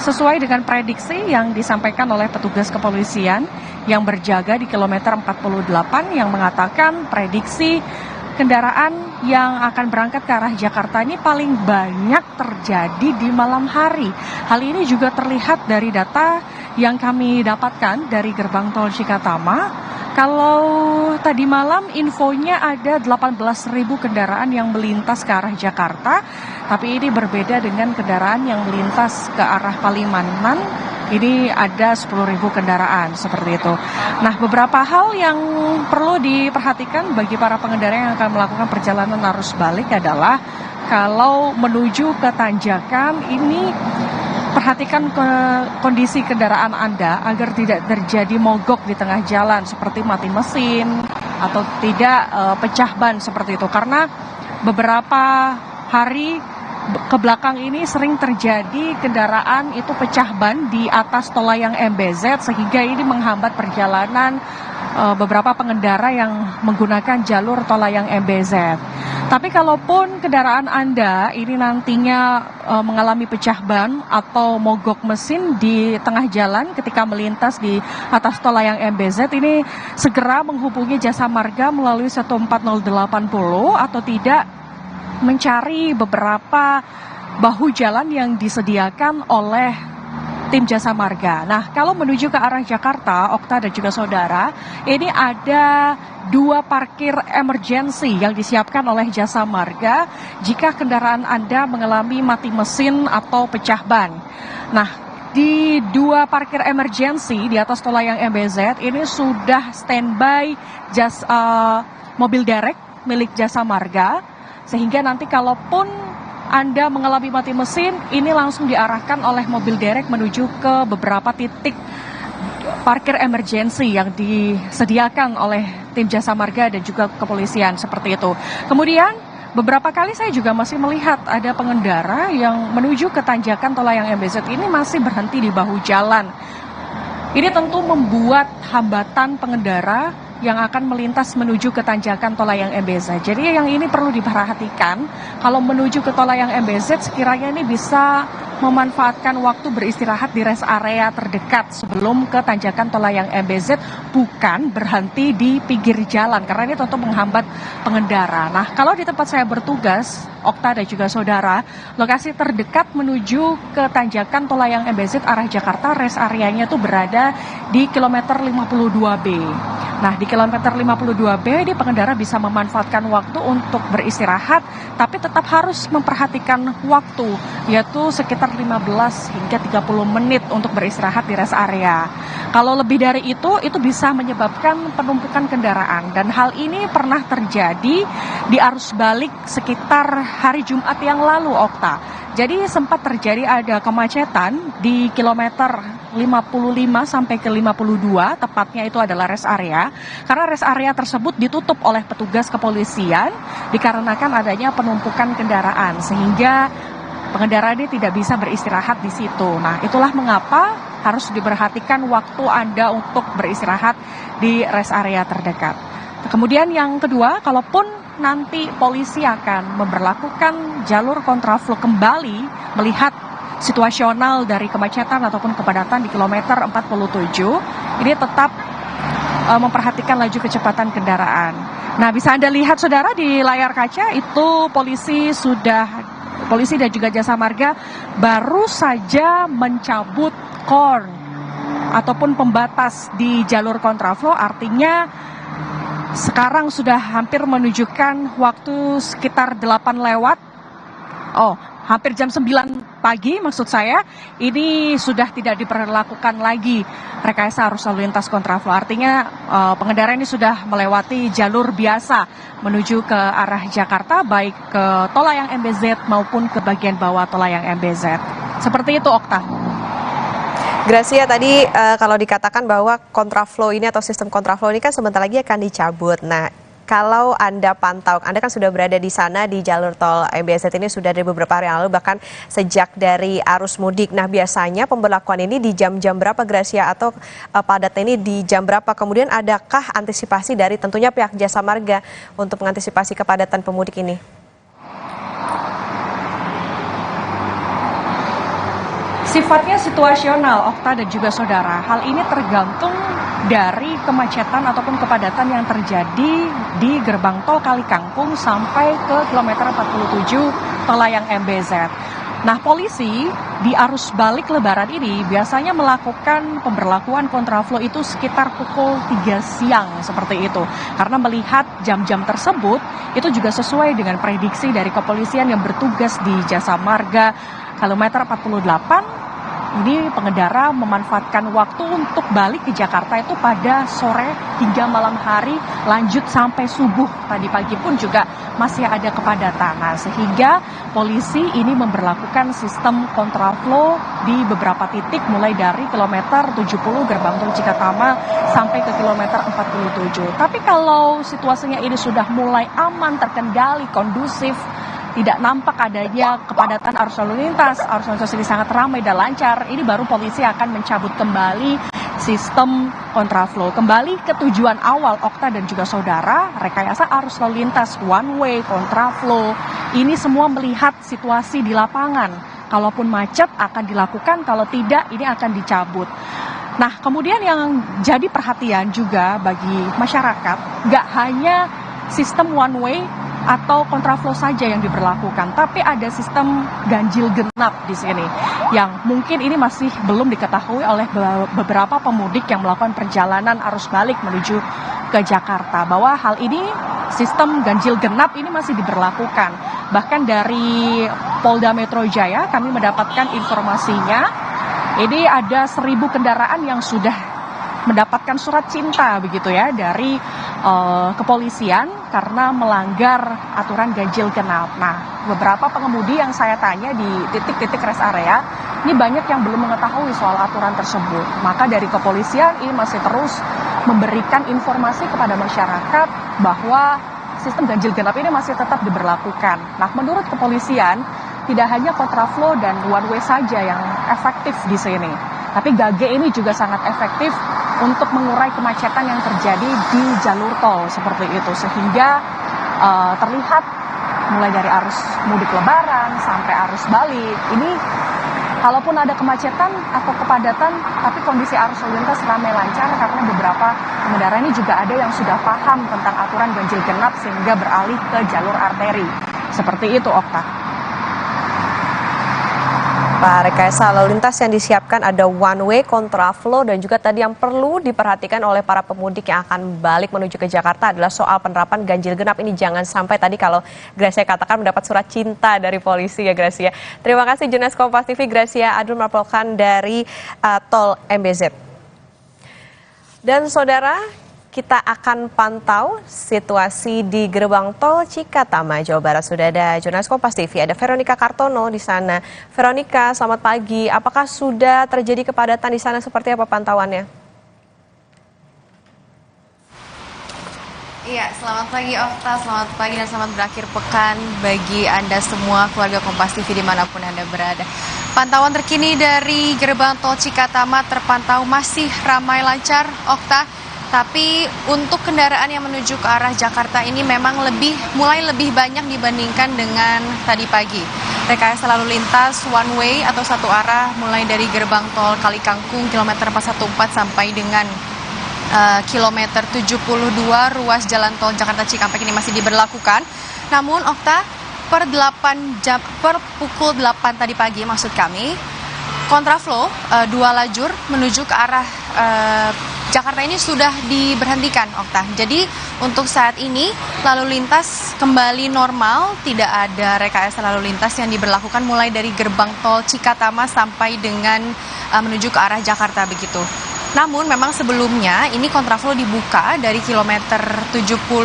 Speaker 12: sesuai dengan prediksi yang disampaikan oleh petugas kepolisian yang berjaga di kilometer 48 yang mengatakan prediksi kendaraan yang akan berangkat ke arah Jakarta ini paling banyak terjadi di malam hari. Hal ini juga terlihat dari data yang kami dapatkan dari gerbang tol Cikatama. Kalau tadi malam infonya ada 18.000 kendaraan yang melintas ke arah Jakarta, tapi ini berbeda dengan kendaraan yang melintas ke arah Palimanan. Ini ada 10.000 kendaraan seperti itu. Nah, beberapa hal yang perlu diperhatikan bagi para pengendara yang akan melakukan perjalanan arus balik adalah kalau menuju ke tanjakan ini perhatikan kondisi kendaraan Anda agar tidak terjadi mogok di tengah jalan seperti mati mesin atau tidak pecah ban seperti itu. Karena beberapa hari ke belakang ini sering terjadi kendaraan itu pecah ban di atas Tol Layang MBZ sehingga ini menghambat perjalanan beberapa pengendara yang menggunakan jalur tol layang MBZ. Tapi kalaupun kendaraan Anda ini nantinya mengalami pecah ban atau mogok mesin di tengah jalan ketika melintas di atas tol layang MBZ, ini segera menghubungi Jasa Marga melalui 14080 atau tidak mencari beberapa bahu jalan yang disediakan oleh tim Jasa Marga. Nah, kalau menuju ke arah Jakarta, Okta dan juga saudara, ini ada 2 parkir emergency yang disiapkan oleh Jasa Marga jika kendaraan Anda mengalami mati mesin atau pecah ban. Nah, di 2 parkir emergency di atas tol layang MBZ ini sudah standby mobil derek milik Jasa Marga, sehingga nanti kalaupun Anda mengalami mati mesin, ini langsung diarahkan oleh mobil derek menuju ke beberapa titik parkir emergency yang disediakan oleh tim Jasa Marga dan juga kepolisian seperti itu. Kemudian beberapa kali saya juga masih melihat ada pengendara yang menuju ke tanjakan tol layang MBZ ini masih berhenti di bahu jalan. Ini tentu membuat hambatan pengendara yang akan melintas menuju ke tanjakan tol layang MBZ. Jadi yang ini perlu diperhatikan, kalau menuju ke tol layang MBZ sekiranya ini bisa memanfaatkan waktu beristirahat di rest area terdekat sebelum ke tanjakan tol layang MBZ, bukan berhenti di pinggir jalan, karena ini tentu menghambat pengendara. Nah, kalau di tempat saya bertugas, Okta dan juga saudara, lokasi terdekat menuju ke tanjakan tol layang MBZ arah Jakarta, rest areanya itu berada di kilometer 52B. Nah, di kilometer 52B ini pengendara bisa memanfaatkan waktu untuk beristirahat, tapi tetap harus memperhatikan waktu, yaitu sekitar 15 hingga 30 menit untuk beristirahat di rest area. Kalau lebih dari itu bisa menyebabkan penumpukan kendaraan. Dan hal ini pernah terjadi di arus balik sekitar hari Jumat yang lalu, Okta. Jadi sempat terjadi ada kemacetan di kilometer 55 sampai ke 52, tepatnya itu adalah rest area. Karena rest area tersebut ditutup oleh petugas kepolisian dikarenakan adanya penumpukan kendaraan, sehingga pengendara ini tidak bisa beristirahat di situ. Nah, itulah mengapa harus diperhatikan waktu Anda untuk beristirahat di rest area terdekat. Kemudian yang kedua, kalaupun nanti polisi akan memberlakukan jalur kontraflow kembali melihat situasional dari kemacetan ataupun kepadatan di kilometer 47, ini tetap memperhatikan laju kecepatan kendaraan. Nah, bisa Anda lihat saudara di layar kaca itu polisi dan juga Jasa Marga baru saja mencabut korn ataupun pembatas di jalur kontraflow, artinya sekarang sudah hampir menunjukkan waktu sekitar 8 lewat. Hampir jam 9 pagi maksud saya, ini sudah tidak diperlakukan lagi rekayasa arus lalu lintas kontraflow. Artinya pengendara ini sudah melewati jalur biasa menuju ke arah Jakarta, baik ke tol layang MBZ maupun ke bagian bawah tol layang MBZ. Seperti itu, Okta.
Speaker 16: Gracia, tadi kalau dikatakan bahwa kontraflow ini atau sistem kontraflow ini kan sebentar lagi akan dicabut. Nah, kalau Anda pantau, Anda kan sudah berada di sana di jalur tol MBZ ini sudah dari beberapa hari yang lalu, bahkan sejak dari arus mudik. Nah, biasanya pemberlakuan ini di jam-jam berapa, Gracia, atau padatnya ini di jam berapa? Kemudian adakah antisipasi dari tentunya pihak Jasa Marga untuk mengantisipasi kepadatan pemudik ini?
Speaker 12: Sifatnya situasional, Okta dan juga saudara. Hal ini tergantung dari kemacetan ataupun kepadatan yang terjadi di gerbang tol Kali Kangkung sampai ke kilometer 47 tol layang MBZ. Nah, polisi di arus balik lebaran ini biasanya melakukan pemberlakuan kontraflow itu sekitar pukul 3 siang seperti itu. Karena melihat jam-jam tersebut itu juga sesuai dengan prediksi dari kepolisian yang bertugas di Jasa Marga kilometer 48. Ini pengendara memanfaatkan waktu untuk balik ke Jakarta itu pada sore hingga malam hari, lanjut sampai subuh. Tadi pagi pun juga masih ada kepadatan. Nah, sehingga polisi ini memberlakukan sistem kontraflow di beberapa titik mulai dari kilometer 70 gerbang tol Cikatama sampai ke kilometer 47. Tapi kalau situasinya ini sudah mulai aman, terkendali, kondusif, tidak nampak adanya kepadatan arus lalu lintas ini sangat ramai dan lancar, ini baru polisi akan mencabut kembali sistem kontraflow. Kembali ke tujuan awal Okta dan juga saudara, rekayasa arus lalu lintas one way, kontraflow, ini semua melihat situasi di lapangan. Kalaupun macet akan dilakukan, kalau tidak ini akan dicabut. Nah, kemudian yang jadi perhatian juga bagi masyarakat, nggak hanya sistem one way atau kontraflow saja yang diberlakukan, tapi ada sistem ganjil genap di sini yang mungkin ini masih belum diketahui oleh beberapa pemudik yang melakukan perjalanan arus balik menuju ke Jakarta, bahwa hal ini sistem ganjil genap ini masih diberlakukan. Bahkan dari Polda Metro Jaya kami mendapatkan informasinya, ini ada 1.000 kendaraan yang sudah mendapatkan surat cinta begitu ya dari kepolisian karena melanggar aturan ganjil genap. Nah, beberapa pengemudi yang saya tanya di titik-titik rest area, ini banyak yang belum mengetahui soal aturan tersebut. Maka dari kepolisian ini masih terus memberikan informasi kepada masyarakat bahwa sistem ganjil genap ini masih tetap diberlakukan. Nah, menurut kepolisian, tidak hanya kontraflow dan one way saja yang efektif di sini, tapi gage ini juga sangat efektif untuk mengurai kemacetan yang terjadi di jalur tol seperti itu, sehingga terlihat mulai dari arus mudik lebaran sampai arus balik ini, kalaupun ada kemacetan atau kepadatan, tapi kondisi arus lalu lintas ramai lancar karena beberapa pengendara ini juga ada yang sudah paham tentang aturan ganjil genap sehingga beralih ke jalur arteri. Seperti itu, Okta.
Speaker 16: Pak, rekayasa lalu lintas yang disiapkan ada one way, kontraflow, dan juga tadi yang perlu diperhatikan oleh para pemudik yang akan balik menuju ke Jakarta adalah soal penerapan ganjil genap. Ini jangan sampai tadi kalau Gracia katakan mendapat surat cinta dari polisi ya, Gracia. Terima kasih jurnalis Kompas TV Gracia Adul melaporkan dari tol MBZ. Dan saudara, kita akan pantau situasi di gerbang tol Cikatama, Jawa Barat. Sudah ada jurnalis Kompas TV, ada Veronica Kartono di sana. Veronica, selamat pagi. Apakah sudah terjadi kepadatan di sana? Seperti apa pantauannya?
Speaker 2: Iya, selamat pagi Okta, selamat pagi dan selamat berakhir pekan bagi Anda semua keluarga Kompas TV dimanapun Anda berada. Pantauan terkini dari gerbang tol Cikatama terpantau masih ramai lancar, Okta. Tapi untuk kendaraan yang menuju ke arah Jakarta ini memang mulai lebih banyak dibandingkan dengan tadi pagi. Rekayasa lalu lintas one way atau satu arah mulai dari gerbang tol Kalikangkung kilometer 414 sampai dengan kilometer 72 ruas jalan tol Jakarta Cikampek ini masih diberlakukan. Namun Okta, per pukul 8 tadi pagi maksud kami, kontraflow 2 lajur menuju ke arah Jakarta ini sudah diberhentikan, Okta. Jadi untuk saat ini lalu lintas kembali normal, tidak ada rekayasa lalu lintas yang diberlakukan mulai dari gerbang tol Cikatama sampai dengan menuju ke arah Jakarta begitu. Namun memang sebelumnya ini kontraflow dibuka dari kilometer 72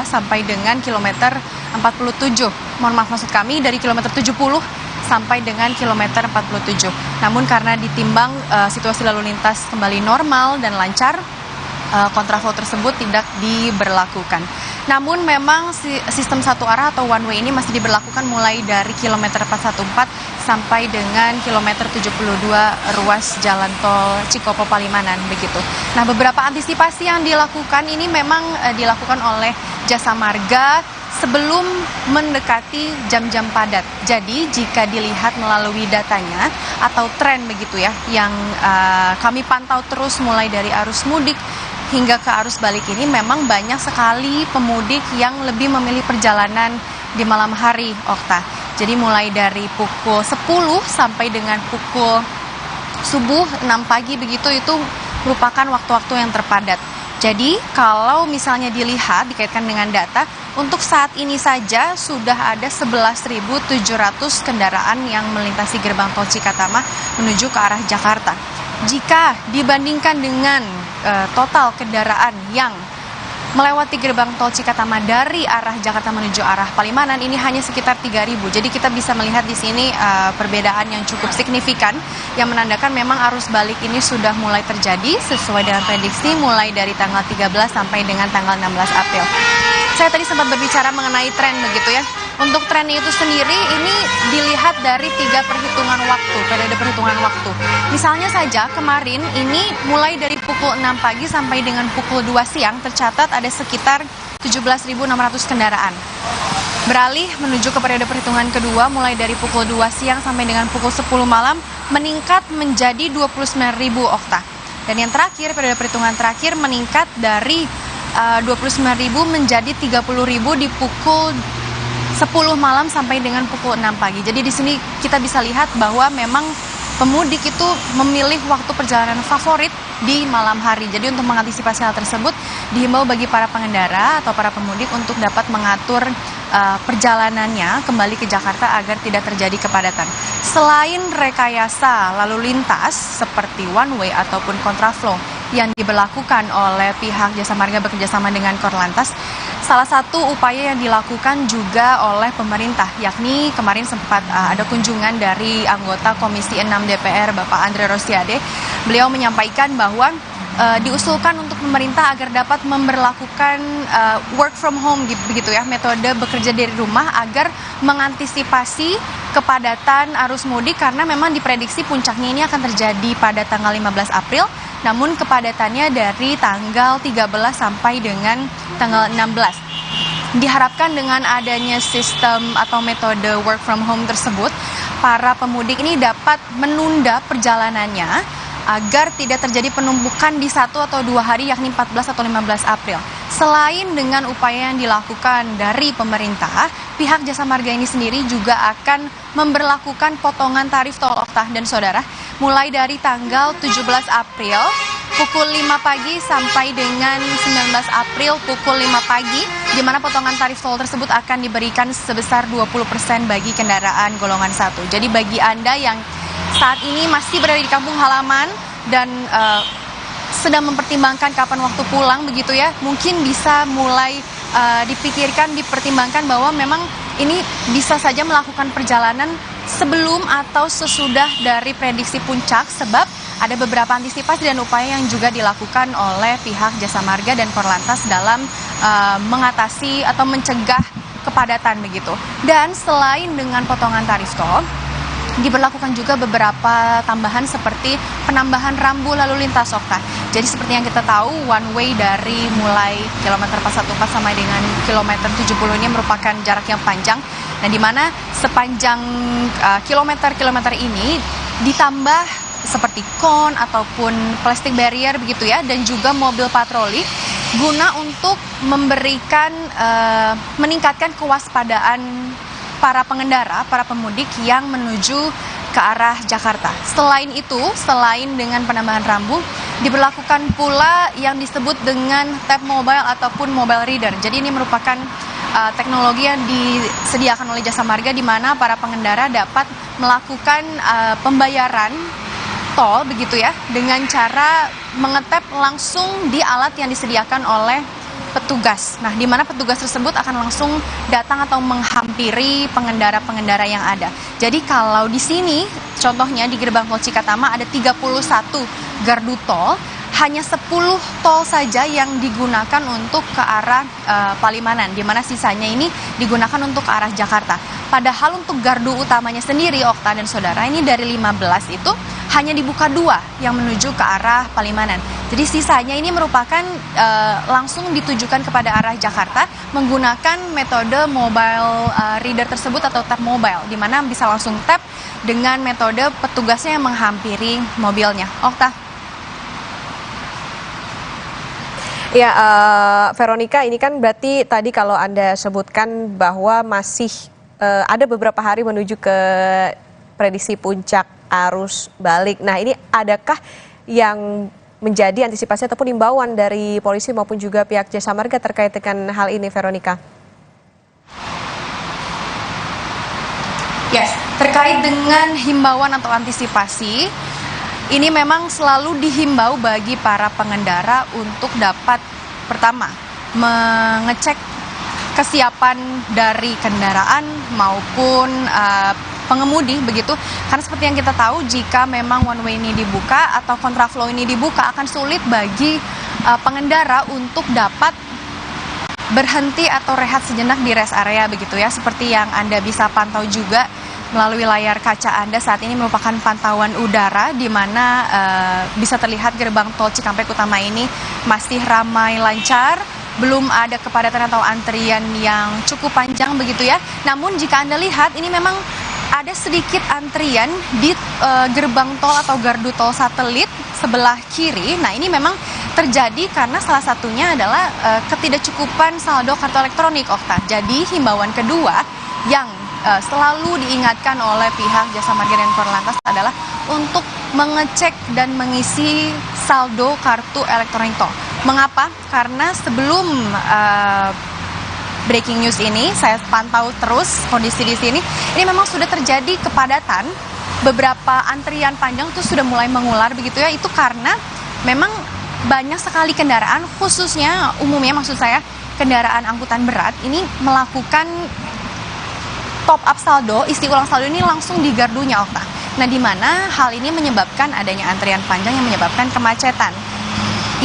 Speaker 2: sampai dengan kilometer 47. Mohon maaf maksud kami dari kilometer 70 sampai dengan kilometer 47. Namun karena ditimbang situasi lalu lintas kembali normal dan lancar, kontraflow tersebut tidak diberlakukan. Namun memang sistem satu arah atau one way ini masih diberlakukan mulai dari kilometer 414 sampai dengan kilometer 72 ruas jalan tol Cikopo Palimanan begitu. Nah, beberapa antisipasi yang dilakukan ini memang dilakukan oleh Jasa Marga sebelum mendekati jam-jam padat. Jadi jika dilihat melalui datanya atau tren begitu ya, yang kami pantau terus mulai dari arus mudik hingga ke arus balik ini, memang banyak sekali pemudik yang lebih memilih perjalanan di malam hari, Okta. Jadi mulai dari pukul 10 sampai dengan pukul subuh 6 pagi begitu, itu merupakan waktu-waktu yang terpadat. Jadi kalau misalnya dilihat dikaitkan dengan data, untuk saat ini saja sudah ada 11.700 kendaraan yang melintasi gerbang tol Cikatama menuju ke arah Jakarta. Jika dibandingkan dengan total kendaraan yang melewati gerbang tol Cikatama dari arah Jakarta menuju arah Palimanan ini hanya sekitar 3.000. Jadi kita bisa melihat di sini perbedaan yang cukup signifikan yang menandakan memang arus balik ini sudah mulai terjadi sesuai dengan prediksi mulai dari tanggal 13 sampai dengan tanggal 16 April. Saya tadi sempat berbicara mengenai tren begitu ya. Untuk trennya itu sendiri ini dilihat dari 3 perhitungan waktu, periode perhitungan waktu. Misalnya saja kemarin ini mulai dari pukul 6 pagi sampai dengan pukul 2 siang tercatat ada sekitar 17.600 kendaraan. Beralih menuju ke periode perhitungan kedua mulai dari pukul 2 siang sampai dengan pukul 10 malam meningkat menjadi 29.000 okta. Dan yang terakhir, periode perhitungan terakhir meningkat dari 29.000 menjadi 30.000 di pukul 10 malam sampai dengan pukul 6 pagi. Jadi di sini kita bisa lihat bahwa memang pemudik itu memilih waktu perjalanan favorit di malam hari. Jadi untuk mengantisipasi hal tersebut, dihimbau bagi para pengendara atau para pemudik untuk dapat mengatur perjalanannya kembali ke Jakarta agar tidak terjadi kepadatan. Selain rekayasa lalu lintas seperti one way ataupun kontraflow yang diberlakukan oleh pihak Jasa Marga bekerjasama dengan Korlantas, salah satu upaya yang dilakukan juga oleh pemerintah, yakni kemarin sempat ada kunjungan dari anggota Komisi 6 DPR Bapak Andre Rosiade. Beliau menyampaikan bahwa diusulkan untuk pemerintah agar dapat memberlakukan work from home begitu ya, metode bekerja dari rumah agar mengantisipasi kepadatan arus mudik karena memang diprediksi puncaknya ini akan terjadi pada tanggal 15 April, namun kepadatannya dari tanggal 13 sampai dengan tanggal 16. Diharapkan dengan adanya sistem atau metode work from home tersebut, para pemudik ini dapat menunda perjalanannya agar tidak terjadi penumpukan di 1 atau 2 hari yakni 14 atau 15 April. Selain dengan upaya yang dilakukan dari pemerintah, pihak Jasa Marga ini sendiri juga akan memberlakukan potongan tarif tol Okta dan Saudara mulai dari tanggal 17 April pukul 5 pagi sampai dengan 19 April pukul 5 pagi, di mana potongan tarif tol tersebut akan diberikan sebesar 20% bagi kendaraan golongan 1. Jadi bagi Anda yang saat ini masih berada di kampung halaman dan sedang mempertimbangkan kapan waktu pulang begitu ya, mungkin bisa mulai dipertimbangkan bahwa memang ini bisa saja melakukan perjalanan sebelum atau sesudah dari prediksi puncak, sebab ada beberapa antisipasi dan upaya yang juga dilakukan oleh pihak Jasa Marga dan Korlantas dalam mengatasi atau mencegah kepadatan begitu. Dan selain dengan potongan tarif tol, diberlakukan juga beberapa tambahan seperti penambahan rambu lalu lintas Okta. Jadi seperti yang kita tahu, one way dari mulai kilometer 414 sampai dengan kilometer 70 ini merupakan jarak yang panjang. Nah, di mana sepanjang kilometer-kilometer ini ditambah seperti kon ataupun plastic barrier begitu ya, dan juga mobil patroli guna untuk memberikan meningkatkan kewaspadaan para pengendara, para pemudik yang menuju ke arah Jakarta. Selain itu, selain dengan penambahan rambu, diberlakukan pula yang disebut dengan tap mobile ataupun mobile reader. Jadi ini merupakan teknologi yang disediakan oleh Jasa Marga di mana para pengendara dapat melakukan pembayaran tol begitu ya dengan cara mengetap langsung di alat yang disediakan oleh petugas. Nah, di mana petugas tersebut akan langsung datang atau menghampiri pengendara-pengendara yang ada. Jadi kalau di sini, contohnya di gerbang tol Cikatama ada 31 gardu tol, hanya 10 tol saja yang digunakan untuk ke arah Palimanan, di mana sisanya ini digunakan untuk ke arah Jakarta. Padahal untuk gardu utamanya sendiri, Okta dan Saudara, ini dari 15 itu hanya dibuka 2 yang menuju ke arah Palimanan. Jadi sisanya ini merupakan langsung ditujukan kepada arah Jakarta menggunakan metode mobile reader tersebut atau tap mobile, di mana bisa langsung tap dengan metode petugasnya yang menghampiri mobilnya. Okta.
Speaker 16: Ya, Veronica, ini kan berarti tadi kalau Anda sebutkan bahwa masih ada beberapa hari menuju ke prediksi puncak arus balik. Nah, ini adakah yang menjadi antisipasi ataupun imbauan dari polisi maupun juga pihak Jasa Marga terkait dengan hal ini, Veronica?
Speaker 2: Yes, terkait dengan himbauan atau antisipasi, ini memang selalu dihimbau bagi para pengendara untuk dapat pertama mengecek kesiapan dari kendaraan maupun pengemudi begitu, karena seperti yang kita tahu jika memang one way ini dibuka atau kontraflow ini dibuka akan sulit bagi pengendara untuk dapat berhenti atau rehat sejenak di rest area begitu ya. Seperti yang Anda bisa pantau juga melalui layar kaca Anda saat ini merupakan pantauan udara di mana bisa terlihat gerbang tol Cikampek Utama ini masih ramai lancar, belum ada kepadatan atau antrian yang cukup panjang begitu ya. Namun jika Anda lihat ini memang ada sedikit antrian di gerbang tol atau gardu tol satelit sebelah kiri. Nah ini memang terjadi karena salah satunya adalah ketidakcukupan saldo kartu elektronik, Okta. Jadi himbauan kedua yang selalu diingatkan oleh pihak Jasa Marga dan Korlantas adalah untuk mengecek dan mengisi saldo kartu elektronik tol. Mengapa? Karena sebelum breaking news ini saya pantau terus kondisi di sini. Ini memang sudah terjadi kepadatan, beberapa antrian panjang itu sudah mulai mengular begitu ya. Itu karena memang banyak sekali kendaraan, khususnya umumnya maksud saya kendaraan angkutan berat ini melakukan top up saldo, isi ulang saldo ini langsung di gardunya, Okta. Nah, di mana hal ini menyebabkan adanya antrian panjang yang menyebabkan kemacetan.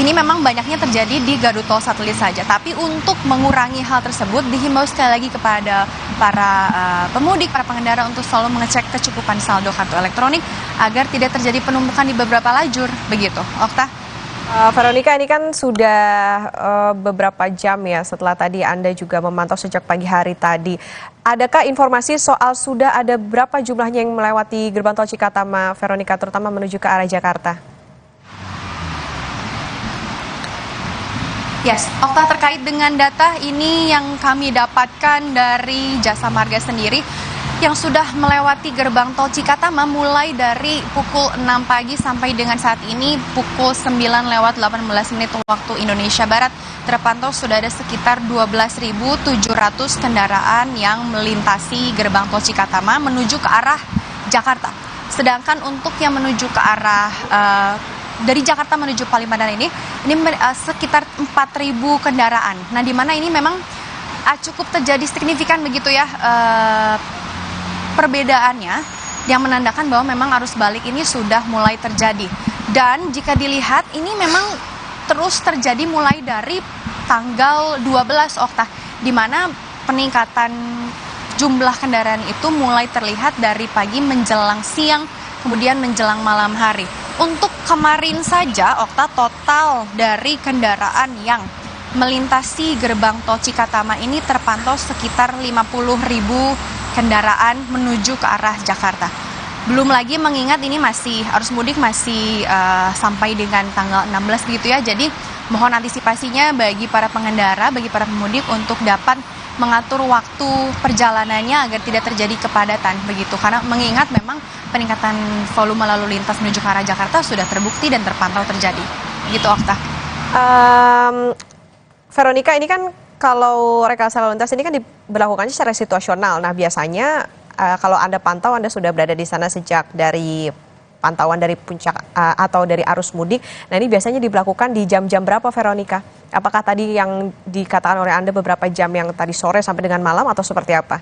Speaker 2: Ini memang banyaknya terjadi di gardu tol satelit saja. Tapi untuk mengurangi hal tersebut, dihimbau sekali lagi kepada para pemudik, para pengendara untuk selalu mengecek kecukupan saldo kartu elektronik agar tidak terjadi penumpukan di beberapa lajur. Begitu, Okta.
Speaker 16: Veronica, ini kan sudah beberapa jam ya setelah tadi Anda juga memantau sejak pagi hari tadi. Adakah informasi soal sudah ada berapa jumlahnya yang melewati gerbang tol Cikatama, Veronica, terutama menuju ke arah Jakarta?
Speaker 2: Yes, Okta, terkait dengan data ini yang kami dapatkan dari Jasa Marga sendiri yang sudah melewati gerbang tol Cikatama mulai dari pukul 6 pagi sampai dengan saat ini pukul 9:18 waktu Indonesia Barat. Terpantau sudah ada sekitar 12.700 kendaraan yang melintasi gerbang tol Cikatama menuju ke arah Jakarta. Sedangkan untuk yang menuju ke arah dari Jakarta menuju Palimanan ini sekitar 4.000 kendaraan. Nah, di mana ini memang cukup terjadi signifikan begitu ya perbedaannya yang menandakan bahwa memang arus balik ini sudah mulai terjadi. Dan jika dilihat ini memang terus terjadi mulai dari tanggal 12 Okta, di mana peningkatan jumlah kendaraan itu mulai terlihat dari pagi menjelang siang, kemudian menjelang malam hari. Untuk kemarin saja Okta, total dari kendaraan yang melintasi gerbang tol Cikatama ini terpantau sekitar 50.000 kendaraan menuju ke arah Jakarta. Belum lagi mengingat ini masih arus mudik masih sampai dengan tanggal 16 begitu ya. Jadi mohon antisipasinya bagi para pengendara, bagi para pemudik untuk dapat mengatur waktu perjalanannya agar tidak terjadi kepadatan begitu. Karena mengingat memang peningkatan volume lalu lintas menuju ke arah Jakarta sudah terbukti dan terpantau terjadi. Gitu, Okta.
Speaker 16: Veronica, ini kan kalau rekayasa lalu lintas ini kan diberlakukannya secara situasional. Nah, biasanya kalau Anda pantau, Anda sudah berada di sana sejak dari pantauan dari puncak atau dari arus mudik. Nah, ini biasanya diberlakukan di jam-jam berapa, Veronica? Apakah tadi yang dikatakan oleh Anda beberapa jam yang tadi sore sampai dengan malam atau seperti apa?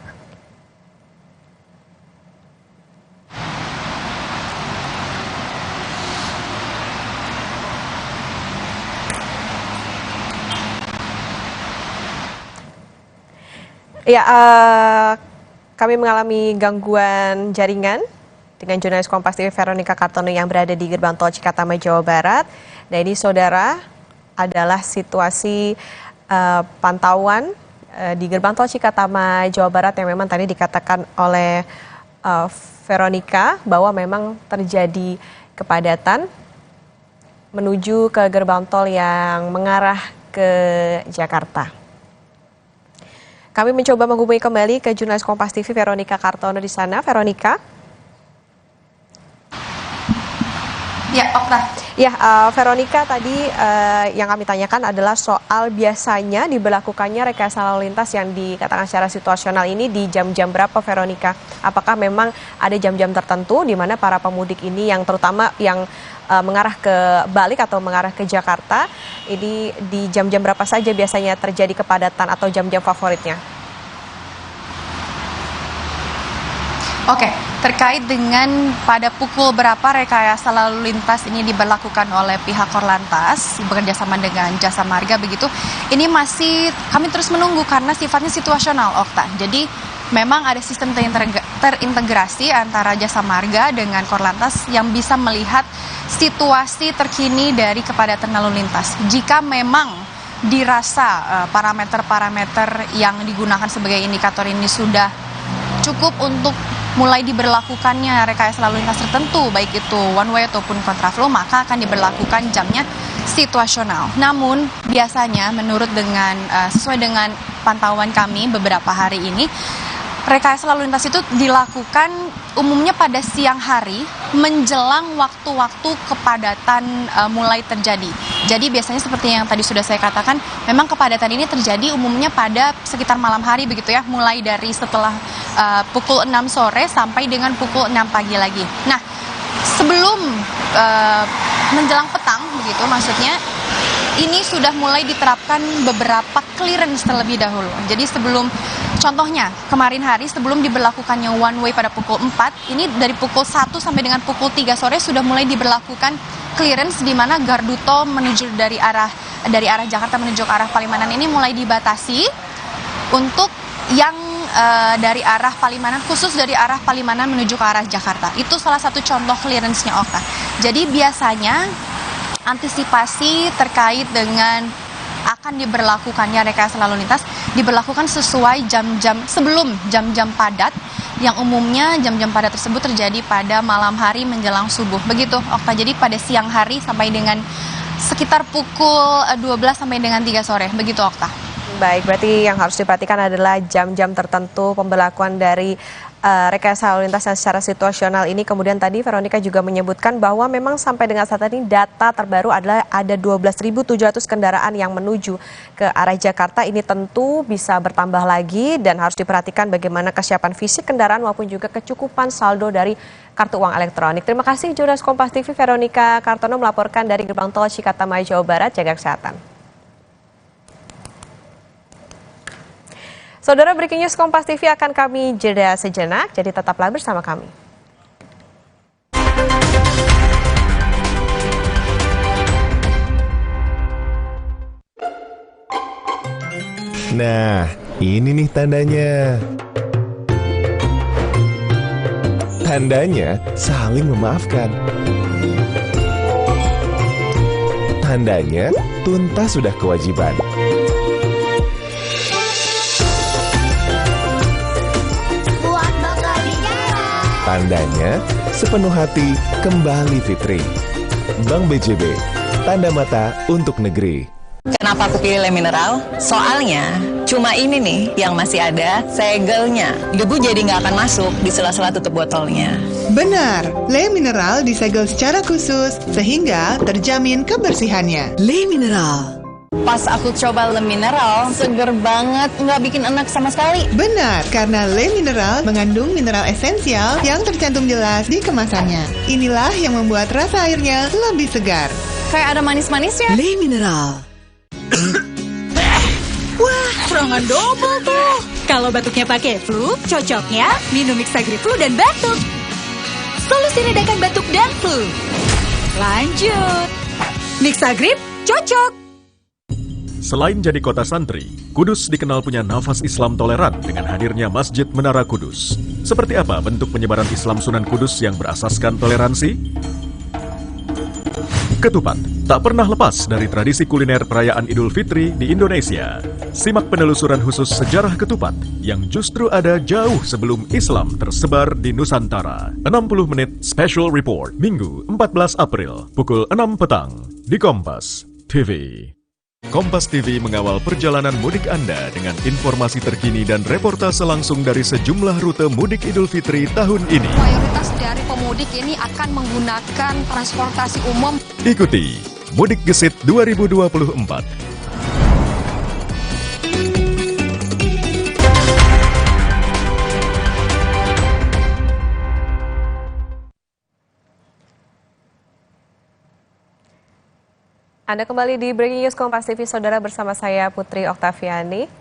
Speaker 16: Ya, kami mengalami gangguan jaringan dengan jurnalis Kompas TV Veronica Kartono yang berada di gerbang tol Cikatama, Jawa Barat. Nah, ini saudara adalah situasi pantauan di gerbang tol Cikatama, Jawa Barat yang memang tadi dikatakan oleh Veronica bahwa memang terjadi kepadatan menuju ke gerbang tol yang mengarah ke Jakarta. Kami mencoba menghubungi kembali ke jurnalis Kompas TV Veronica Kartono di sana. Veronica?
Speaker 2: Ya, Okta.
Speaker 16: Ya, Veronica, tadi yang kami tanyakan adalah soal biasanya diberlakukannya rekayasa lalu lintas yang dikatakan secara situasional ini di jam-jam berapa, Veronica? Apakah memang ada jam-jam tertentu di mana para pemudik ini yang terutama yang mengarah ke balik atau mengarah ke Jakarta, ini di jam-jam berapa saja biasanya terjadi kepadatan atau jam-jam favoritnya?
Speaker 2: Oke, terkait dengan pada pukul berapa rekayasa lalu lintas ini diberlakukan oleh pihak Korlantas bekerja sama dengan Jasa Marga begitu, ini masih kami terus menunggu karena sifatnya situasional, Okta. Jadi memang ada sistem terintegrasi antara Jasa Marga dengan Korlantas yang bisa melihat situasi terkini dari kepadatan lalu lintas. Jika memang dirasa parameter-parameter yang digunakan sebagai indikator ini sudah cukup untuk mulai diberlakukannya rekayasa lalu lintas tertentu, baik itu one way ataupun kontraflow, maka akan diberlakukan jamnya situasional. Namun biasanya sesuai dengan pantauan kami beberapa hari ini, rekayasa lalu lintas itu dilakukan umumnya pada siang hari menjelang waktu-waktu kepadatan mulai terjadi. Jadi biasanya seperti yang tadi sudah saya katakan, memang kepadatan ini terjadi umumnya pada sekitar malam hari begitu ya, mulai dari setelah pukul 6 sore sampai dengan pukul 6 pagi lagi. Nah, sebelum menjelang petang begitu maksudnya, ini sudah mulai diterapkan beberapa clearance terlebih dahulu. Jadi contohnya kemarin hari sebelum diberlakukannya one way pada pukul 4, ini dari pukul 1 sampai dengan pukul 3 sore sudah mulai diberlakukan clearance di mana gardu tol menuju dari arah Jakarta menuju ke arah Palimanan ini mulai dibatasi untuk yang dari arah Palimanan, khusus dari arah Palimanan menuju ke arah Jakarta. Itu salah satu contoh clearance-nya, Okta. Jadi biasanya antisipasi terkait dengan akan diberlakukannya rekayasa lalu lintas diberlakukan sesuai jam-jam sebelum jam-jam padat, yang umumnya jam-jam padat tersebut terjadi pada malam hari menjelang subuh. Begitu, Okta. Jadi pada siang hari sampai dengan sekitar pukul 12 sampai dengan 3 sore. Begitu, Okta.
Speaker 16: Baik, berarti yang harus diperhatikan adalah jam-jam tertentu pemberlakuan dari rekayasa lalu lintas yang secara situasional ini. Kemudian tadi Veronica juga menyebutkan bahwa memang sampai dengan saat ini data terbaru adalah ada 12.700 kendaraan yang menuju ke arah Jakarta. Ini tentu bisa bertambah lagi dan harus diperhatikan bagaimana kesiapan fisik kendaraan maupun juga kecukupan saldo dari kartu uang elektronik. Terima kasih jurnalis Kompas TV Veronica Kartono melaporkan dari gerbang tol Cikatama, Jawa Barat. Jaga kesehatan. Saudara, Breaking News Kompas TV akan kami jeda sejenak, jadi tetaplah bersama kami.
Speaker 3: Nah, ini nih tandanya. Tandanya saling memaafkan. Tandanya tuntas sudah kewajiban. Tandanya sepenuh hati kembali fitri. Bank BJB, tanda mata untuk negeri.
Speaker 14: Kenapa aku pilih Le Mineral? Soalnya cuma ini nih yang masih ada segelnya. Debu jadi nggak akan masuk di sela-sela tutup botolnya.
Speaker 20: Benar, Le Mineral disegel secara khusus sehingga terjamin kebersihannya.
Speaker 14: Le Mineral. Pas aku coba Le Mineral, seger banget, nggak bikin enak sama sekali.
Speaker 20: Benar, karena Le Mineral mengandung mineral esensial yang tercantum jelas di kemasannya. Inilah yang membuat rasa airnya lebih segar.
Speaker 14: Kayak ada manis-manisnya.
Speaker 20: Le Mineral.
Speaker 21: Wah, serangan double tuh. Kalau batuknya pakai flu, cocoknya minum Mixagrip flu dan batuk. Solusi redakan batuk dan flu. Lanjut. Mixagrip cocok.
Speaker 13: Selain jadi kota santri, Kudus dikenal punya nafas Islam toleran dengan hadirnya Masjid Menara Kudus. Seperti apa bentuk penyebaran Islam Sunan Kudus yang berasaskan toleransi? Ketupat tak pernah lepas dari tradisi kuliner perayaan Idul Fitri di Indonesia. Simak penelusuran khusus sejarah ketupat yang justru ada jauh sebelum Islam tersebar di Nusantara. 60 menit special report, Minggu 14 April, pukul 6 petang, di Kompas TV. Kompas TV mengawal perjalanan mudik Anda dengan informasi terkini dan reportase langsung dari sejumlah rute mudik Idul Fitri tahun ini.
Speaker 2: Mayoritas dari pemudik ini akan menggunakan transportasi umum.
Speaker 13: Ikuti Mudik Gesit 2024.
Speaker 16: Anda kembali di Breaking News Kompas TV, Saudara, bersama saya Putri Oktaviani.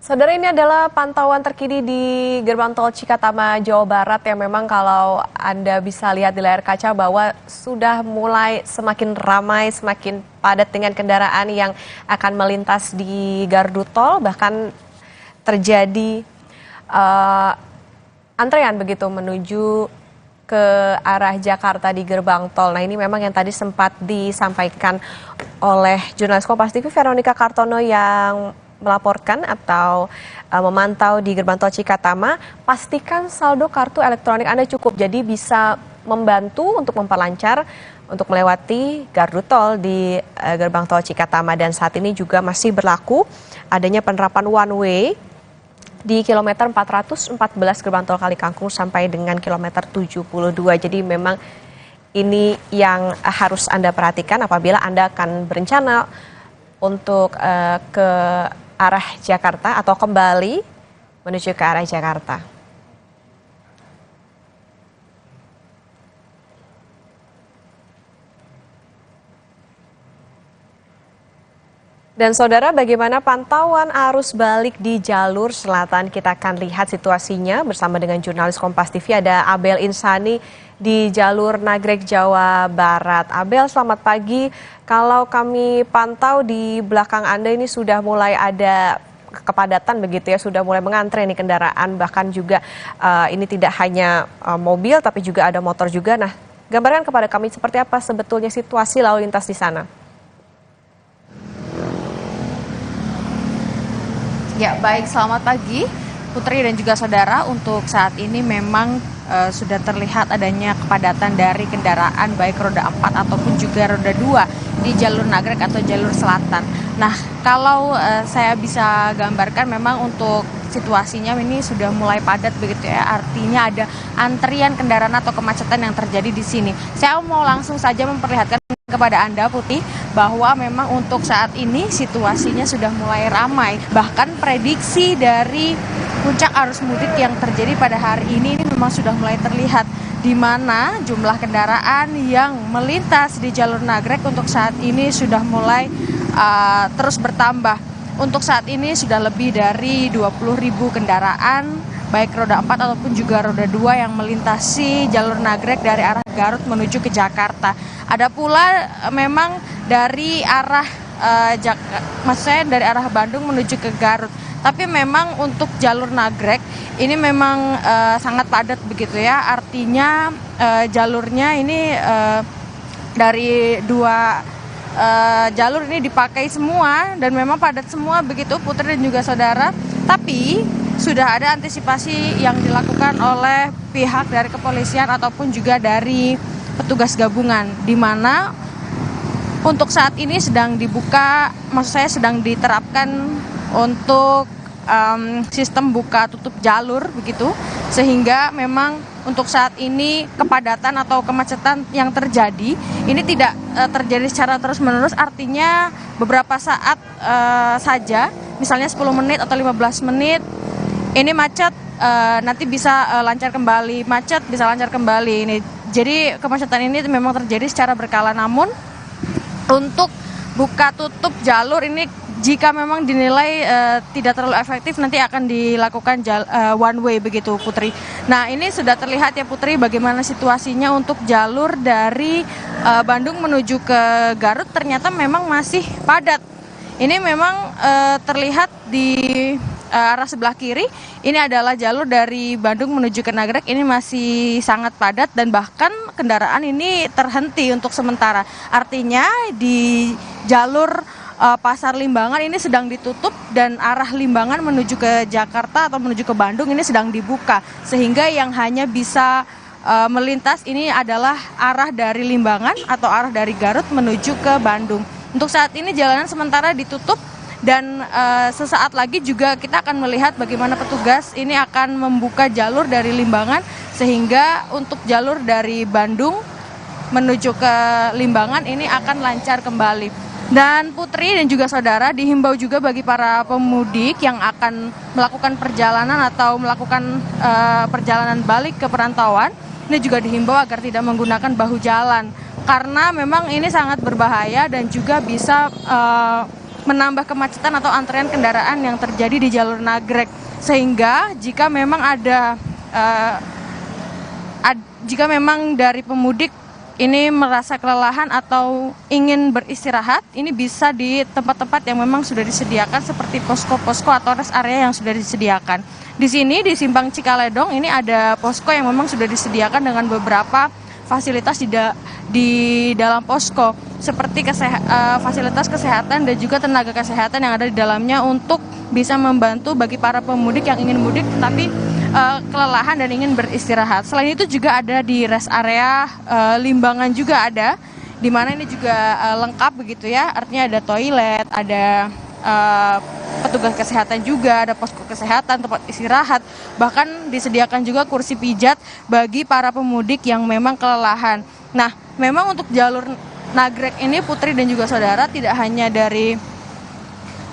Speaker 16: Saudara, ini adalah pantauan terkini di gerbang tol Cikatama, Jawa Barat yang memang kalau Anda bisa lihat di layar kaca bahwa sudah mulai semakin ramai, semakin padat dengan kendaraan yang akan melintas di gardu tol, bahkan terjadi antrean begitu menuju ke arah Jakarta di gerbang tol. Nah, ini memang yang tadi sempat disampaikan oleh jurnalis Kompas TV Veronica Kartono yang melaporkan atau memantau di gerbang tol Cikatama. Pastikan saldo kartu elektronik Anda cukup, jadi bisa membantu untuk memperlancar untuk melewati gardu tol di gerbang tol Cikatama. Dan saat ini juga masih berlaku adanya penerapan one way di kilometer 414 gerbang tol Kalikangkung sampai dengan kilometer 72. Jadi memang ini yang harus Anda perhatikan apabila Anda akan berencana untuk ke arah Jakarta atau kembali menuju ke arah Jakarta. Dan saudara, bagaimana pantauan arus balik di jalur selatan? Kita akan lihat situasinya bersama dengan jurnalis Kompas TV, ada Abel Insani di jalur Nagrek, Jawa Barat. Abel, selamat pagi. Kalau kami pantau di belakang Anda ini sudah mulai ada kepadatan begitu ya, sudah mulai mengantre nih kendaraan, bahkan juga ini tidak hanya mobil tapi juga ada motor juga. Nah, gambarkan kepada kami seperti apa sebetulnya situasi lalu lintas di sana.
Speaker 2: Ya, baik, selamat pagi Putri dan juga saudara. Untuk saat ini memang sudah terlihat adanya kepadatan dari kendaraan baik roda 4 ataupun juga roda 2 di jalur Nagrek atau jalur selatan. Nah, kalau saya bisa gambarkan memang untuk situasinya ini sudah mulai padat begitu ya. Artinya ada antrian kendaraan atau kemacetan yang terjadi di sini. Saya mau langsung saja memperlihatkan kepada Anda, Putih, bahwa memang untuk saat ini situasinya sudah mulai ramai. Bahkan prediksi dari puncak arus mudik yang terjadi pada hari ini memang sudah mulai terlihat, di mana jumlah kendaraan yang melintas di jalur Nagrek untuk saat ini sudah mulai terus bertambah. Untuk saat ini sudah lebih dari 20.000 kendaraan baik roda 4 ataupun juga roda 2 yang melintasi jalur Nagrek dari arah Garut menuju ke Jakarta. Ada pula memang dari arah maksudnya dari arah Bandung menuju ke Garut. Tapi memang untuk jalur Nagrek ini memang sangat padat begitu ya. Artinya jalurnya ini dari dua jalur ini dipakai semua dan memang padat semua begitu, Putri dan juga saudara. Tapi sudah ada antisipasi yang dilakukan oleh pihak dari kepolisian ataupun juga dari petugas gabungan, di mana untuk saat ini sedang dibuka, maksud saya sedang diterapkan untuk sistem buka tutup jalur begitu, sehingga memang untuk saat ini kepadatan atau kemacetan yang terjadi ini tidak terjadi secara terus-menerus, artinya beberapa saat saja, misalnya 10 menit atau 15 menit ini macet, nanti bisa lancar kembali, macet bisa lancar kembali. Ini jadi kemacetan ini memang terjadi secara berkala, namun untuk buka tutup jalur ini jika memang dinilai tidak terlalu efektif, nanti akan dilakukan one way begitu, Putri. Nah, ini sudah terlihat ya, Putri, bagaimana situasinya untuk jalur dari Bandung menuju ke Garut ternyata memang masih padat. Ini memang terlihat di arah sebelah kiri, ini adalah jalur dari Bandung menuju ke Nagrek, ini masih sangat padat dan bahkan kendaraan ini terhenti untuk sementara. Artinya di jalur Pasar Limbangan ini sedang ditutup dan arah Limbangan menuju ke Jakarta atau menuju ke Bandung ini sedang dibuka, sehingga yang hanya bisa melintas ini adalah arah dari Limbangan atau arah dari Garut menuju ke Bandung. Untuk saat ini jalanan sementara ditutup. Dan sesaat lagi juga kita akan melihat bagaimana petugas ini akan membuka jalur dari Limbangan, sehingga untuk jalur dari Bandung menuju ke Limbangan ini akan lancar kembali. Dan Putri dan juga saudara, dihimbau juga bagi para pemudik yang akan melakukan perjalanan atau melakukan perjalanan balik ke perantauan, ini juga dihimbau agar tidak menggunakan bahu jalan, karena memang ini sangat berbahaya dan juga bisa
Speaker 12: menambah kemacetan atau antrean kendaraan yang terjadi di jalur Nagrek. Sehingga jika memang jika memang dari pemudik ini merasa kelelahan atau ingin beristirahat, ini bisa di tempat-tempat yang memang sudah disediakan seperti posko-posko atau rest area yang sudah disediakan. Di sini di Simpang Cikaledong ini ada posko yang memang sudah disediakan dengan beberapa fasilitas di dalam posko seperti fasilitas kesehatan dan juga tenaga kesehatan yang ada di dalamnya untuk bisa membantu bagi para pemudik yang ingin mudik tetapi kelelahan dan ingin beristirahat. Selain itu juga ada di rest area Limbangan juga ada, di mana ini juga lengkap begitu ya, artinya ada toilet, ada petugas kesehatan juga, ada posko kesehatan, tempat istirahat, bahkan disediakan juga kursi pijat bagi para pemudik yang memang kelelahan. Nah, memang untuk jalur Nagrek ini Putri dan juga saudara tidak hanya dari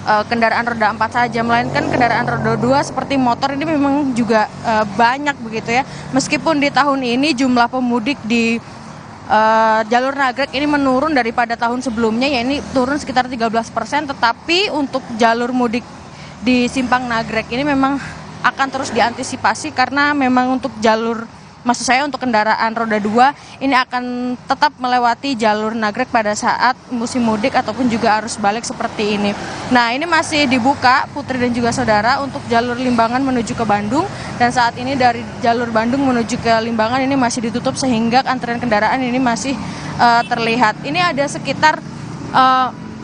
Speaker 12: kendaraan roda 4 saja, melainkan kendaraan roda 2 seperti motor ini memang juga banyak begitu ya. Meskipun di tahun ini jumlah pemudik di jalur Nagrek ini menurun daripada tahun sebelumnya, ya ini turun sekitar 13%, tetapi untuk jalur mudik di Simpang Nagrek ini memang akan terus diantisipasi karena memang untuk untuk kendaraan roda 2 ini akan tetap melewati jalur Nagrek pada saat musim mudik ataupun juga arus balik seperti ini. Nah, ini masih dibuka Putri dan juga saudara untuk jalur Limbangan menuju ke Bandung, dan saat ini dari jalur Bandung menuju ke Limbangan ini masih ditutup sehingga antrian kendaraan ini masih terlihat. Ini ada sekitar 3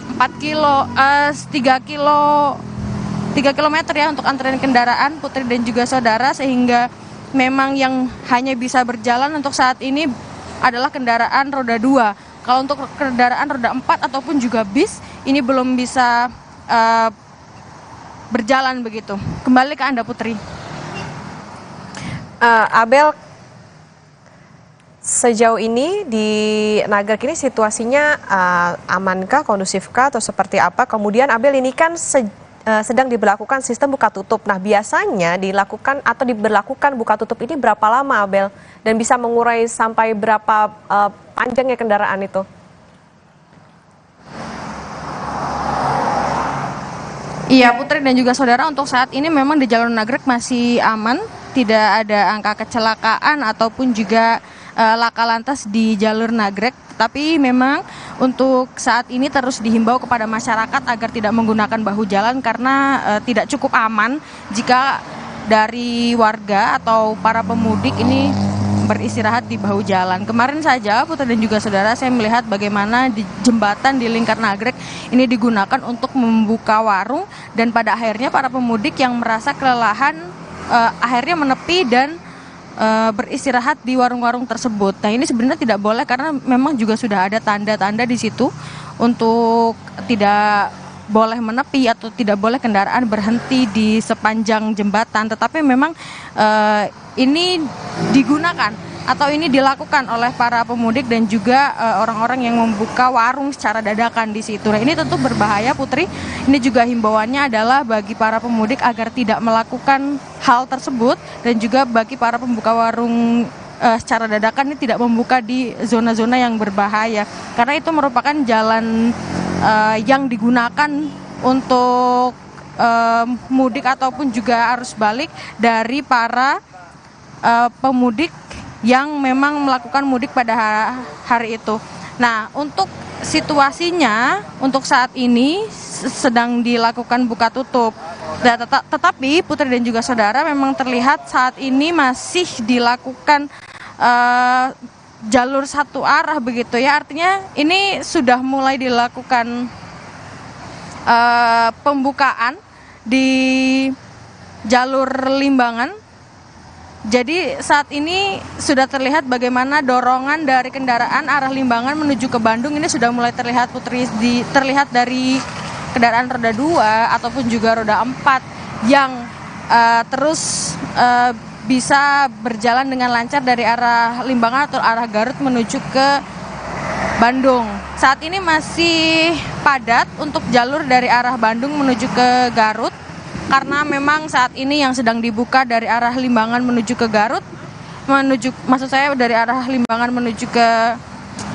Speaker 12: km ya untuk antrian kendaraan Putri dan juga saudara, sehingga memang yang hanya bisa berjalan untuk saat ini adalah kendaraan roda 2. Kalau untuk kendaraan roda 4 ataupun juga bis ini belum bisa berjalan begitu. Kembali ke Anda Putri.
Speaker 16: Abel, sejauh ini di Nagrek ini situasinya amankah, kondusifkah atau seperti apa? Kemudian Abel, ini kan sedang diberlakukan sistem buka tutup. Nah, biasanya diberlakukan buka tutup ini berapa lama, Abel? Dan bisa mengurai sampai berapa panjangnya kendaraan itu?
Speaker 12: Iya Putri dan juga saudara, untuk saat ini memang di jalur Nagrek masih aman, tidak ada angka kecelakaan ataupun juga laka lantas di jalur Nagrek. Tapi memang untuk saat ini terus dihimbau kepada masyarakat agar tidak menggunakan bahu jalan karena tidak cukup aman jika dari warga atau para pemudik ini beristirahat di bahu jalan. Kemarin saja Putri dan juga saudara, saya melihat bagaimana di jembatan di Lingkar Nagrek ini digunakan untuk membuka warung, dan pada akhirnya para pemudik yang merasa kelelahan akhirnya menepi dan beristirahat di warung-warung tersebut. Nah, ini sebenarnya tidak boleh karena memang juga sudah ada tanda-tanda di situ untuk tidak boleh menepi atau tidak boleh kendaraan berhenti di sepanjang jembatan. Tetapi memang ini digunakan atau ini dilakukan oleh para pemudik dan juga orang-orang yang membuka warung secara dadakan di situ. Nah, ini tentu berbahaya Putri. Ini juga himbauannya adalah bagi para pemudik agar tidak melakukan hal tersebut, dan juga bagi para pembuka warung secara dadakan ini tidak membuka di zona-zona yang berbahaya. Karena itu merupakan jalan yang digunakan untuk mudik ataupun juga arus balik dari para pemudik yang memang melakukan mudik pada hari itu. Nah, untuk situasinya untuk saat ini sedang dilakukan buka tutup. Tetapi Putri dan juga saudara, memang terlihat saat ini masih dilakukan jalur satu arah begitu ya. Artinya ini sudah mulai dilakukan pembukaan di jalur Limbangan. Jadi saat ini sudah terlihat bagaimana dorongan dari kendaraan arah Limbangan menuju ke Bandung ini sudah mulai terlihat Putri, terlihat dari kendaraan roda 2 ataupun juga roda 4 yang terus bisa berjalan dengan lancar dari arah Limbangan atau arah Garut menuju ke Bandung. Saat ini masih padat untuk jalur dari arah Bandung menuju ke Garut, karena memang saat ini yang sedang dibuka dari arah Limbangan menuju ke Garut, dari arah Limbangan menuju ke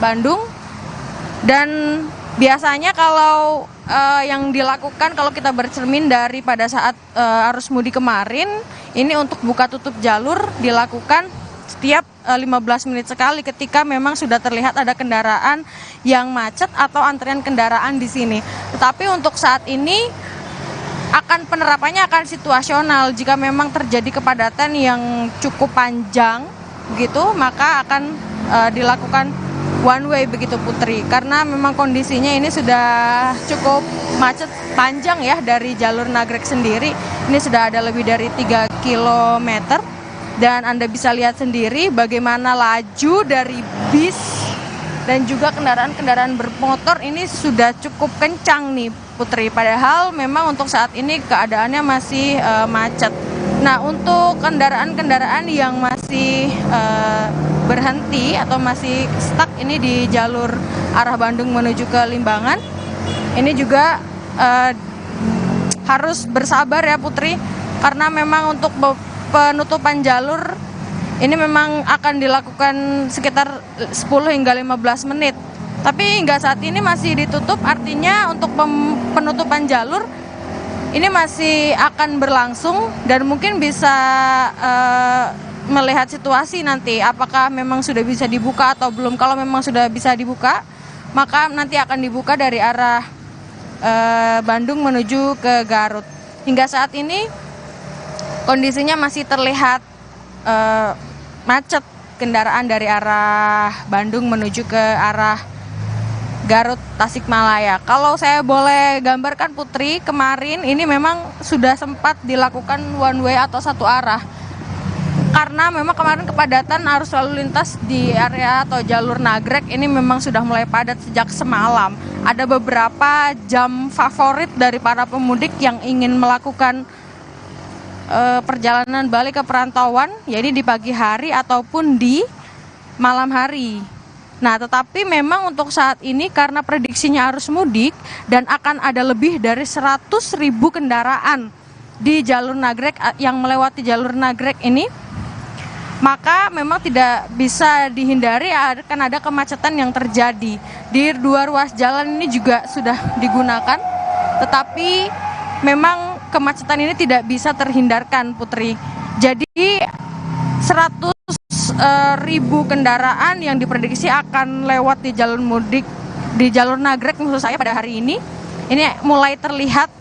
Speaker 12: Bandung. Dan biasanya kalau
Speaker 1: yang dilakukan kalau kita bercermin dari pada saat arus mudik kemarin, ini untuk buka tutup jalur dilakukan setiap 15 menit sekali ketika memang sudah terlihat ada kendaraan yang macet atau antrian kendaraan di sini. Tetapi untuk saat ini penerapannya akan situasional. Jika memang terjadi kepadatan yang cukup panjang begitu, maka akan dilakukan one way begitu Putri. Karena memang kondisinya ini sudah cukup macet panjang ya dari jalur Nagrek sendiri. Ini sudah ada lebih dari 3 km. Dan Anda bisa lihat sendiri bagaimana laju dari bis dan juga kendaraan-kendaraan bermotor ini sudah cukup kencang nih Putri. Padahal memang untuk saat ini keadaannya masih macet. Nah, untuk kendaraan-kendaraan yang masih berhenti atau masih stuck ini di jalur arah Bandung menuju ke Limbangan, ini juga harus bersabar ya Putri, karena memang untuk penutupan jalur ini memang akan dilakukan sekitar 10 hingga 15 menit. Tapi hingga saat ini masih ditutup, artinya untuk penutupan jalur ini masih akan berlangsung dan mungkin bisa melihat situasi nanti apakah memang sudah bisa dibuka atau belum. Kalau memang sudah bisa dibuka, maka nanti akan dibuka dari arah Bandung menuju ke Garut. Hingga saat ini kondisinya masih terlihat macet kendaraan dari arah Bandung menuju ke arah Garut Tasikmalaya. Kalau saya boleh gambarkan Putri, kemarin ini memang sudah sempat dilakukan one way atau satu arah. Karena memang kemarin kepadatan arus lalu lintas di area atau jalur Nagrek ini memang sudah mulai padat sejak semalam. Ada beberapa jam favorit dari para pemudik yang ingin melakukan perjalanan balik ke perantauan, yaitu di pagi hari ataupun di malam hari. Nah, tetapi memang untuk saat ini karena prediksinya arus mudik dan akan ada lebih dari 100.000 kendaraan di jalur Nagrek yang melewati jalur Nagrek ini, maka memang tidak bisa dihindari akan ada kemacetan yang terjadi. Di dua ruas jalan ini juga sudah digunakan, tetapi memang kemacetan ini tidak bisa terhindarkan Putri. Jadi 100.000 kendaraan yang diprediksi akan lewat di jalur mudik, di jalur Nagrek maksud saya pada hari ini. Ini mulai terlihat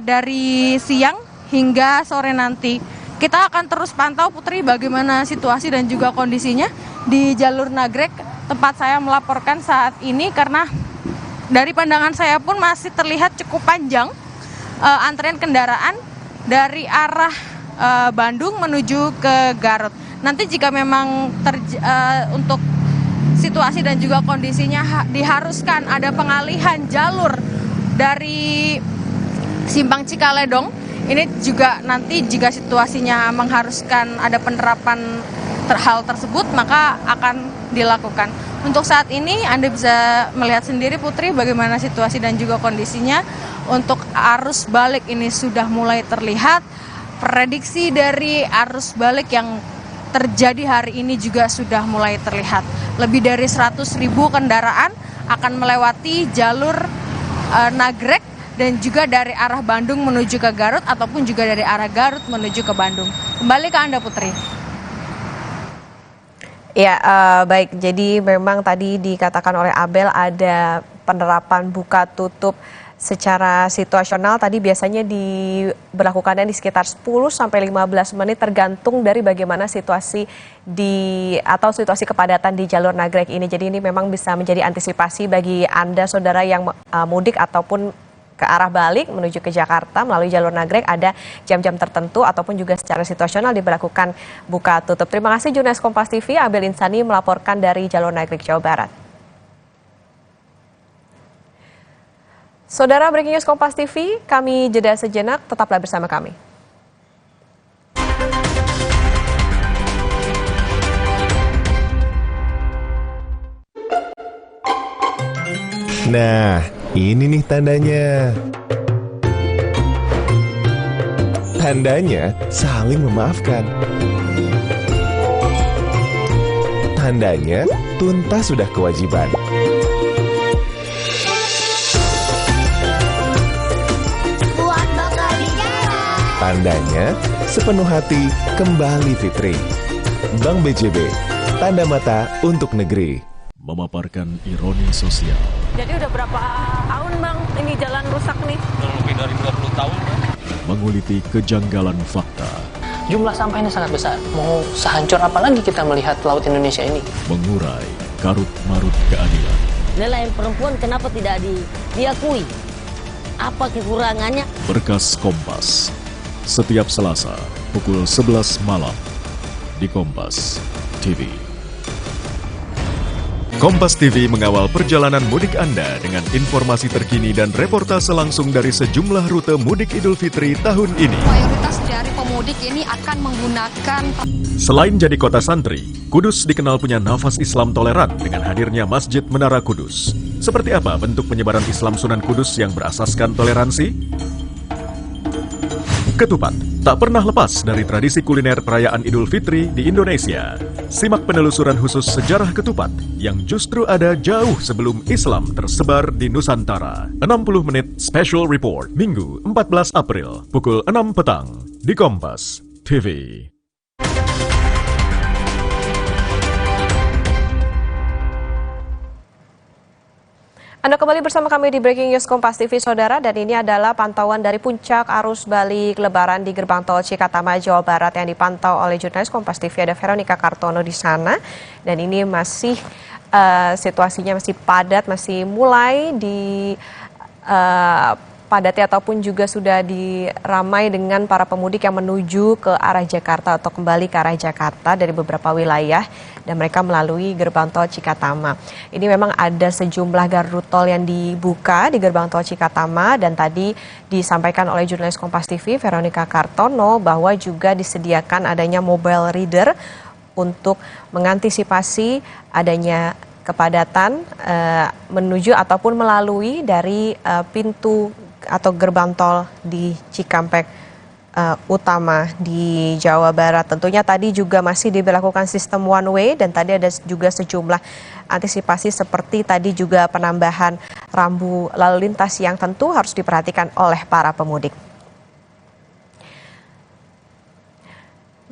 Speaker 1: dari siang hingga sore nanti. Kita akan terus pantau Putri bagaimana situasi dan juga kondisinya di jalur Nagrek tempat saya melaporkan saat ini, karena dari pandangan saya pun masih terlihat cukup panjang antrean kendaraan dari arah Bandung menuju ke Garut. Nanti jika memang untuk situasi dan juga kondisinya diharuskan ada pengalihan jalur dari Simpang Cikaledong, ini juga nanti jika situasinya mengharuskan ada penerapan hal tersebut maka akan dilakukan. Untuk saat ini Anda bisa melihat sendiri Putri bagaimana situasi dan juga kondisinya. Untuk arus balik ini sudah mulai terlihat. Prediksi dari arus balik yang terjadi hari ini juga sudah mulai terlihat. Lebih dari 100.000 kendaraan akan melewati jalur Nagrek dan juga dari arah Bandung menuju ke Garut ataupun juga dari arah Garut menuju ke Bandung. Kembali ke Anda Putri.
Speaker 16: Ya, baik. Jadi memang tadi dikatakan oleh Abel ada penerapan buka tutup secara situasional. Tadi biasanya diberlakukannya di sekitar 10 sampai 15 menit tergantung dari bagaimana situasi atau situasi kepadatan di jalur Nagrek ini. Jadi ini memang bisa menjadi antisipasi bagi Anda saudara yang mudik ataupun ke arah balik menuju ke Jakarta melalui jalur Nagrek, ada jam-jam tertentu ataupun juga secara situasional diberlakukan buka tutup. Terima kasih jurnalis Kompas TV Abel Insani melaporkan dari jalur Nagrek Jawa Barat. Saudara, breaking news Kompas TV, kami jeda sejenak, tetaplah bersama kami.
Speaker 3: Nah, ini nih tandanya. Tandanya saling memaafkan. Tandanya tuntas sudah kewajiban. Tandanya sepenuh hati kembali fitri. Bank BJB, tanda mata untuk negeri.
Speaker 13: Memaparkan ironi sosial.
Speaker 9: Jadi udah berapa tahun Bang ini jalan rusak nih?
Speaker 15: Lebih dari 20 tahun.
Speaker 13: Menguliti kejanggalan fakta.
Speaker 15: Jumlah sampah ini sangat besar. Mau sehancur apa lagi kita melihat laut Indonesia ini?
Speaker 13: Mengurai karut-marut keadilan.
Speaker 18: Nelayan perempuan kenapa tidak diakui? Apa kekurangannya?
Speaker 13: Berkas Kompas. Setiap Selasa pukul 11 malam di Kompas TV. Kompas TV mengawal perjalanan mudik Anda dengan informasi terkini dan reportase langsung dari sejumlah rute mudik Idul Fitri tahun ini.
Speaker 2: Mayoritas dari pemudik ini akan menggunakan...
Speaker 13: Selain jadi kota santri, Kudus dikenal punya nafas Islam toleran dengan hadirnya Masjid Menara Kudus. Seperti apa bentuk penyebaran Islam Sunan Kudus yang berasaskan toleransi? Ketupat tak pernah lepas dari tradisi kuliner perayaan Idul Fitri di Indonesia. Simak penelusuran khusus sejarah ketupat yang justru ada jauh sebelum Islam tersebar di Nusantara. 60 menit special report Minggu 14 April pukul 6 petang di Kompas TV.
Speaker 16: Anda kembali bersama kami di Breaking News Kompas TV, Saudara, dan ini adalah pantauan dari puncak arus balik Lebaran di Gerbang Tol Cikatama, Jawa Barat yang dipantau oleh jurnalis Kompas TV. Ada Veronica Kartono di sana, dan ini masih situasinya masih padat, masih mulai di padati ataupun juga sudah diramai dengan para pemudik yang menuju ke arah Jakarta atau kembali ke arah Jakarta dari beberapa wilayah, dan mereka melalui gerbang tol Cikatama. Ini memang ada sejumlah gardu tol yang dibuka di gerbang tol Cikatama, dan tadi disampaikan oleh jurnalis Kompas TV Veronica Kartono bahwa juga disediakan adanya mobile reader untuk mengantisipasi adanya kepadatan menuju ataupun melalui dari pintu atau gerbang tol di Cikampek utama di Jawa Barat. Tentunya tadi juga masih diberlakukan sistem one way, dan tadi ada juga sejumlah antisipasi seperti tadi juga penambahan rambu lalu lintas yang tentu harus diperhatikan oleh para pemudik.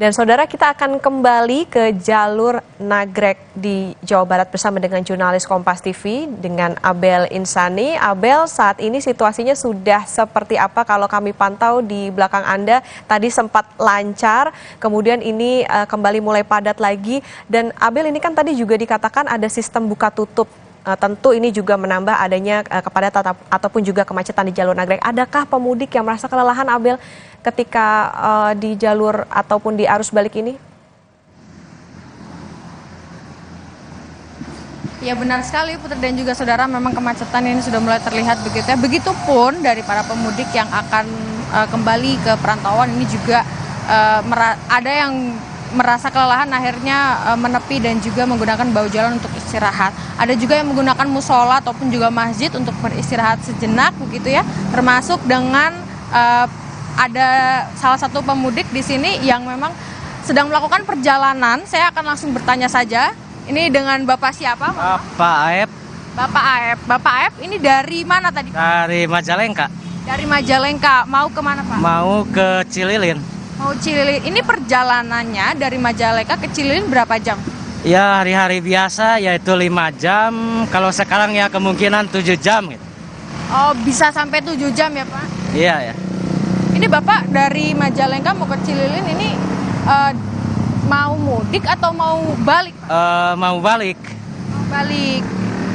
Speaker 16: Dan saudara, kita akan kembali ke jalur Nagrek di Jawa Barat bersama dengan jurnalis Kompas TV dengan Abel Insani. Abel, saat ini situasinya sudah seperti apa? Kalau kami pantau di belakang Anda tadi sempat lancar, kemudian ini kembali mulai padat lagi. Dan Abel, ini kan tadi juga dikatakan ada sistem buka tutup. Tentu ini juga menambah adanya kepadatan ataupun juga kemacetan di jalur Nagrek. Adakah pemudik yang merasa kelelahan, Abel, ketika di jalur ataupun di arus balik ini?
Speaker 1: Ya, benar sekali Putri dan juga saudara, memang kemacetan ini sudah mulai terlihat begitu ya. Begitupun dari para pemudik yang akan kembali ke perantauan ini juga ada yang merasa kelelahan akhirnya menepi dan juga menggunakan bahu jalan untuk istirahat. Ada juga yang menggunakan musola ataupun juga masjid untuk beristirahat sejenak begitu ya. Termasuk dengan ada salah satu pemudik di sini yang memang sedang melakukan perjalanan. Saya akan langsung bertanya saja. Ini dengan Bapak siapa?
Speaker 6: Bapak Aep.
Speaker 1: Bapak Aep. Bapak Aep ini dari mana tadi?
Speaker 6: Dari Majalengka.
Speaker 1: Dari Majalengka. Mau kemana, Pak?
Speaker 6: Mau ke Cililin.
Speaker 1: Mau Cililin. Ini perjalanannya dari Majalengka ke Cililin berapa jam?
Speaker 6: Ya, hari-hari biasa yaitu 5 jam. Kalau sekarang ya kemungkinan 7 jam gitu.
Speaker 1: Oh, bisa sampai 7 jam ya, Pak?
Speaker 6: Iya, ya.
Speaker 1: Ini Bapak dari Majalengka mau ke Cililin ini mau mudik atau mau balik, Pak?
Speaker 6: Mau balik.
Speaker 1: Mau balik.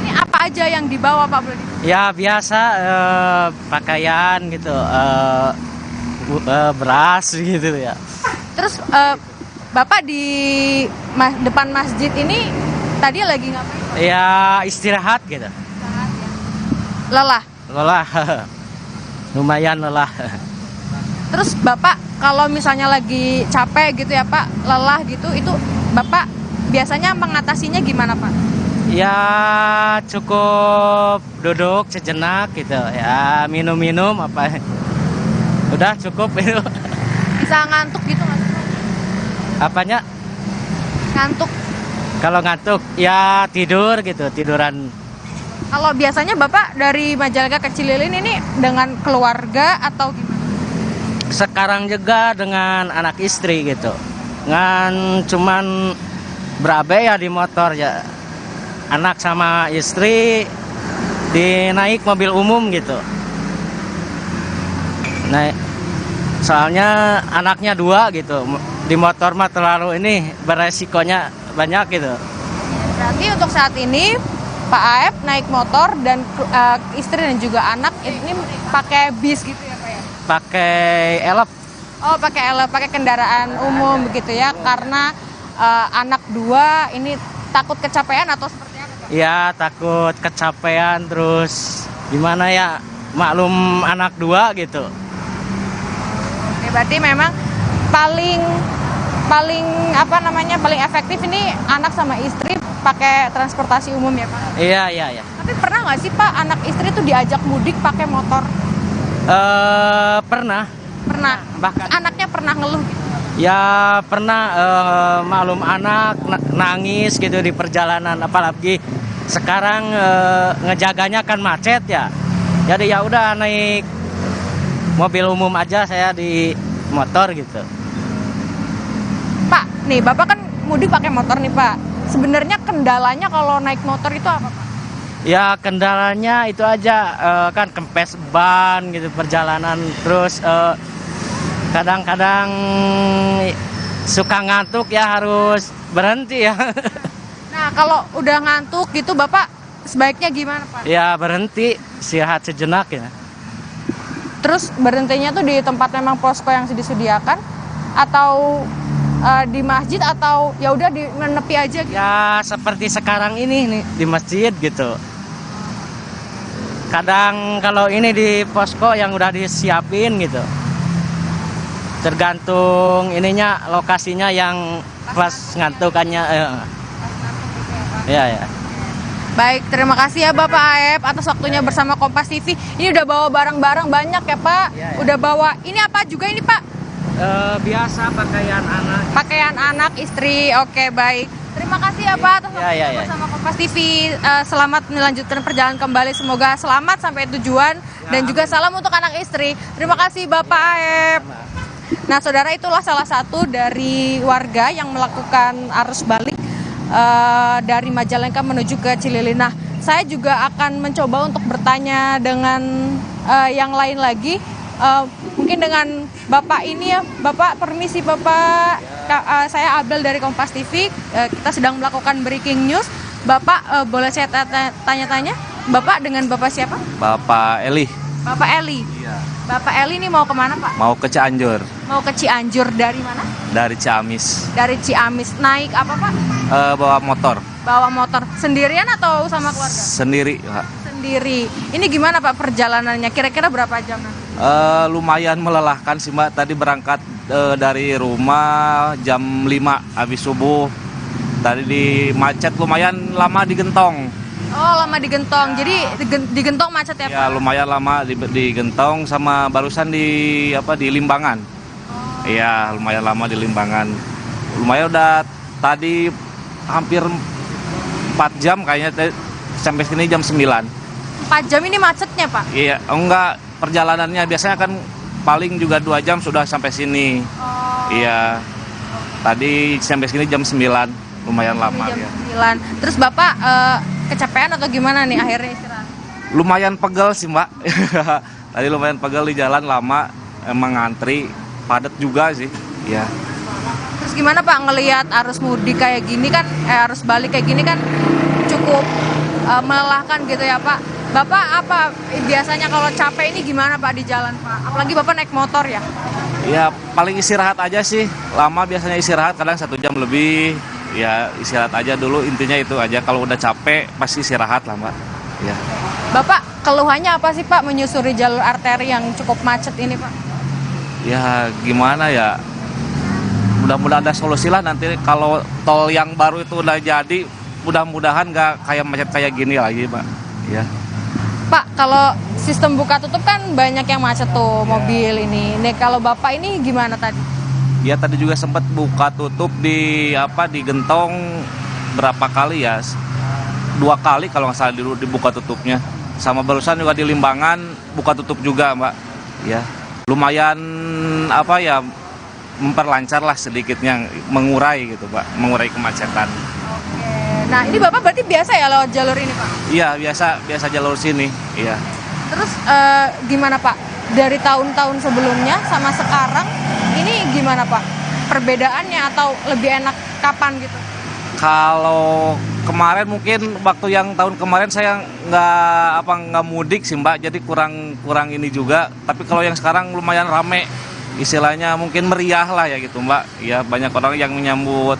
Speaker 1: Ini apa aja yang dibawa, Pak?
Speaker 6: Ya, biasa pakaian gitu. Beras gitu ya.
Speaker 1: Terus Bapak di depan masjid ini tadi lagi ngapain, Pak?
Speaker 6: Ya, istirahat gitu.
Speaker 1: Istirahat ya. Lelah?
Speaker 6: Lelah. Lumayan lelah.
Speaker 1: Terus Bapak kalau misalnya lagi capek gitu ya, Pak, lelah gitu, itu Bapak biasanya mengatasinya gimana, Pak?
Speaker 6: Ya, cukup duduk sejenak gitu. Ya, minum-minum apa. Udah cukup itu.
Speaker 1: Bisa ngantuk gitu nggak sih?
Speaker 6: Apanya?
Speaker 1: Ngantuk.
Speaker 6: Kalau ngantuk ya tidur gitu, tiduran.
Speaker 1: Kalau biasanya Bapak dari Majalengka ke Cililin ini dengan keluarga atau gimana?
Speaker 6: sekarang juga dengan anak istri gitu. Ngan cuman berabe ya di motor ya. Anak sama istri dinaik mobil umum gitu. Nah, soalnya anaknya 2 gitu. Di motor mah terlalu ini beresikonya banyak gitu.
Speaker 1: Berarti untuk saat ini Pak Aep naik motor dan istri dan juga anak ini pakai bis gitu ya Pak ya?
Speaker 6: Pakai elep.
Speaker 1: Oh, pakai elep, pakai kendaraan umum begitu ya, karena anak 2 ini takut kecapean atau seperti apa Pak?
Speaker 6: Ya, takut kecapean terus gimana ya, maklum anak 2 gitu.
Speaker 1: Oke, berarti memang paling efektif ini anak sama istri pakai transportasi umum ya Pak?
Speaker 6: Iya.
Speaker 1: Tapi pernah nggak sih Pak anak istri tuh diajak mudik pakai motor?
Speaker 6: Pernah.
Speaker 1: Bahkan anaknya pernah ngeluh gitu?
Speaker 6: Ya pernah, maklum anak nangis gitu di perjalanan, apalagi sekarang ngejaganya kan macet ya. Jadi ya udah naik mobil umum aja, saya di motor gitu.
Speaker 1: Pak, nih Bapak kan mudik pakai motor nih Pak. Sebenarnya kendalanya kalau naik motor itu apa Pak?
Speaker 6: Ya kendalanya itu aja, kan kempes ban gitu perjalanan, terus kadang-kadang suka ngantuk ya, harus berhenti ya.
Speaker 1: Nah kalau udah ngantuk gitu Bapak sebaiknya gimana Pak?
Speaker 6: Ya berhenti, istirahat sejenak ya.
Speaker 1: Terus berhentinya tuh di tempat memang posko yang disediakan atau di masjid atau ya udah di menepi aja gitu?
Speaker 6: Ya seperti sekarang ini nih di masjid gitu. Kadang kalau ini di posko yang udah disiapin gitu. Tergantung ininya, lokasinya yang pas ngantukannya. Ya.
Speaker 1: Baik, terima kasih ya Bapak Aep atas waktunya bersama Kompas TV. Ini udah bawa barang-barang banyak ya Pak.
Speaker 6: Ya.
Speaker 1: Udah bawa, ini apa juga ini Pak?
Speaker 6: Biasa pakaian anak.
Speaker 1: Pakaian anak, istri, oke baik. Terima kasih ya Pak atas waktunya bersama Kompas TV. Selamat melanjutkan perjalanan kembali, semoga selamat sampai tujuan. Dan juga salam untuk anak istri. Terima kasih Bapak Aep. Nah saudara, itulah salah satu dari warga yang melakukan arus balik dari Majalengka menuju ke Cililin. Nah, saya juga akan mencoba untuk bertanya dengan yang lain lagi. Mungkin dengan Bapak ini ya, Bapak permisi Bapak, saya Abel dari Kompas TV, kita sedang melakukan breaking news. Bapak boleh saya tanya-tanya, Bapak dengan Bapak siapa?
Speaker 7: Bapak Eli.
Speaker 1: Bapak Eli?
Speaker 7: Iya.
Speaker 1: Bapak Eli ini mau kemana Pak?
Speaker 7: Mau ke Cianjur.
Speaker 1: Mau ke Cianjur dari mana?
Speaker 7: Dari Ciamis.
Speaker 1: Dari Ciamis, naik apa Pak?
Speaker 7: Bawa motor.
Speaker 1: Bawa motor, sendirian atau sama keluarga?
Speaker 7: Sendiri Pak.
Speaker 1: Sendiri. Ini gimana Pak perjalanannya, kira-kira berapa jam nanti?
Speaker 7: Lumayan melelahkan sih Mbak, tadi berangkat dari rumah jam 5 habis subuh. Tadi di macet lumayan lama di Gentong.
Speaker 1: Oh lama di Gentong, jadi di Gentong macet ya Pak?
Speaker 7: Ya lumayan lama di Gentong, sama barusan di Limbangan. Iya lumayan lama di Limbangan. Lumayan udah tadi hampir 4 jam kayaknya, sampai sini jam 9.
Speaker 1: 4 jam ini macetnya Pak?
Speaker 7: Iya, enggak, perjalanannya biasanya kan paling juga 2 jam sudah sampai sini. Iya. Tadi sampai sini jam 9, lumayan lama
Speaker 1: jam
Speaker 7: ya.
Speaker 1: 9. Terus Bapak kecapean atau gimana nih akhirnya istirahat?
Speaker 7: Lumayan pegel sih Mbak. Tadi lumayan pegel di jalan, lama, emang ngantri, padat juga sih. Iya.
Speaker 1: Terus gimana Pak ngelihat arus mudik kayak gini kan, arus balik kayak gini kan cukup melelahkan gitu ya Pak. Bapak apa biasanya kalau capek ini gimana Pak di jalan Pak? Apalagi Bapak naik motor ya?
Speaker 7: Ya paling istirahat aja sih. Lama biasanya istirahat, kadang 1 jam lebih. Ya istirahat aja dulu, intinya itu aja. Kalau udah capek pasti istirahat lah Mbak. Ya.
Speaker 1: Bapak keluhannya apa sih Pak menyusuri jalur arteri yang cukup macet ini Pak?
Speaker 7: Ya gimana ya, mudah-mudahan ada solusi lah nanti kalau tol yang baru itu udah jadi. Mudah-mudahan nggak kayak macet kayak gini lagi Pak. Ya.
Speaker 1: Pak, kalau sistem buka tutup kan banyak yang macet tuh mobil ini. Nih kalau Bapak ini gimana tadi?
Speaker 7: Ya tadi juga sempat buka tutup di Gentong berapa kali ya? 2 kali kalau nggak salah dibuka tutupnya. Sama barusan juga di Limbangan buka tutup juga Mbak. Ya. Lumayan apa ya, memperlancar lah sedikitnya, mengurai gitu Pak, mengurai kemacetan.
Speaker 1: Oke. Nah ini Bapak berarti biasa ya lewat jalur ini Pak?
Speaker 7: Iya, biasa jalur sini, iya.
Speaker 1: Terus gimana Pak? Dari tahun-tahun sebelumnya sama sekarang ini gimana Pak? Perbedaannya atau lebih enak kapan gitu?
Speaker 7: Kalau kemarin mungkin waktu yang tahun kemarin saya nggak mudik sih Mbak, jadi kurang ini juga. Tapi kalau yang sekarang lumayan rame, istilahnya mungkin meriah lah ya gitu Mbak. Ya banyak orang yang menyambut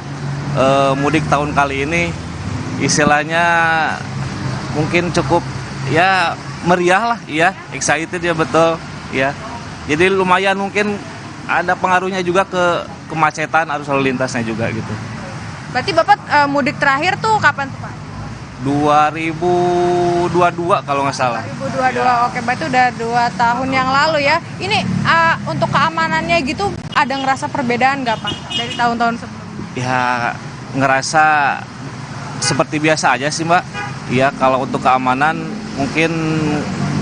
Speaker 7: mudik tahun kali ini, istilahnya mungkin cukup ya meriah lah, ya excited ya betul ya. Jadi lumayan mungkin ada pengaruhnya juga ke kemacetan arus lalu lintasnya juga gitu.
Speaker 1: Berarti Bapak mudik terakhir tuh kapan tuh Pak?
Speaker 7: 2022 kalau nggak salah.
Speaker 1: 2022, ya. Oke, berarti udah 2 tahun yang lalu ya. Ini untuk keamanannya gitu ada ngerasa perbedaan nggak Pak dari tahun-tahun sebelumnya?
Speaker 7: Ya ngerasa seperti biasa aja sih Mbak. Ya kalau untuk keamanan mungkin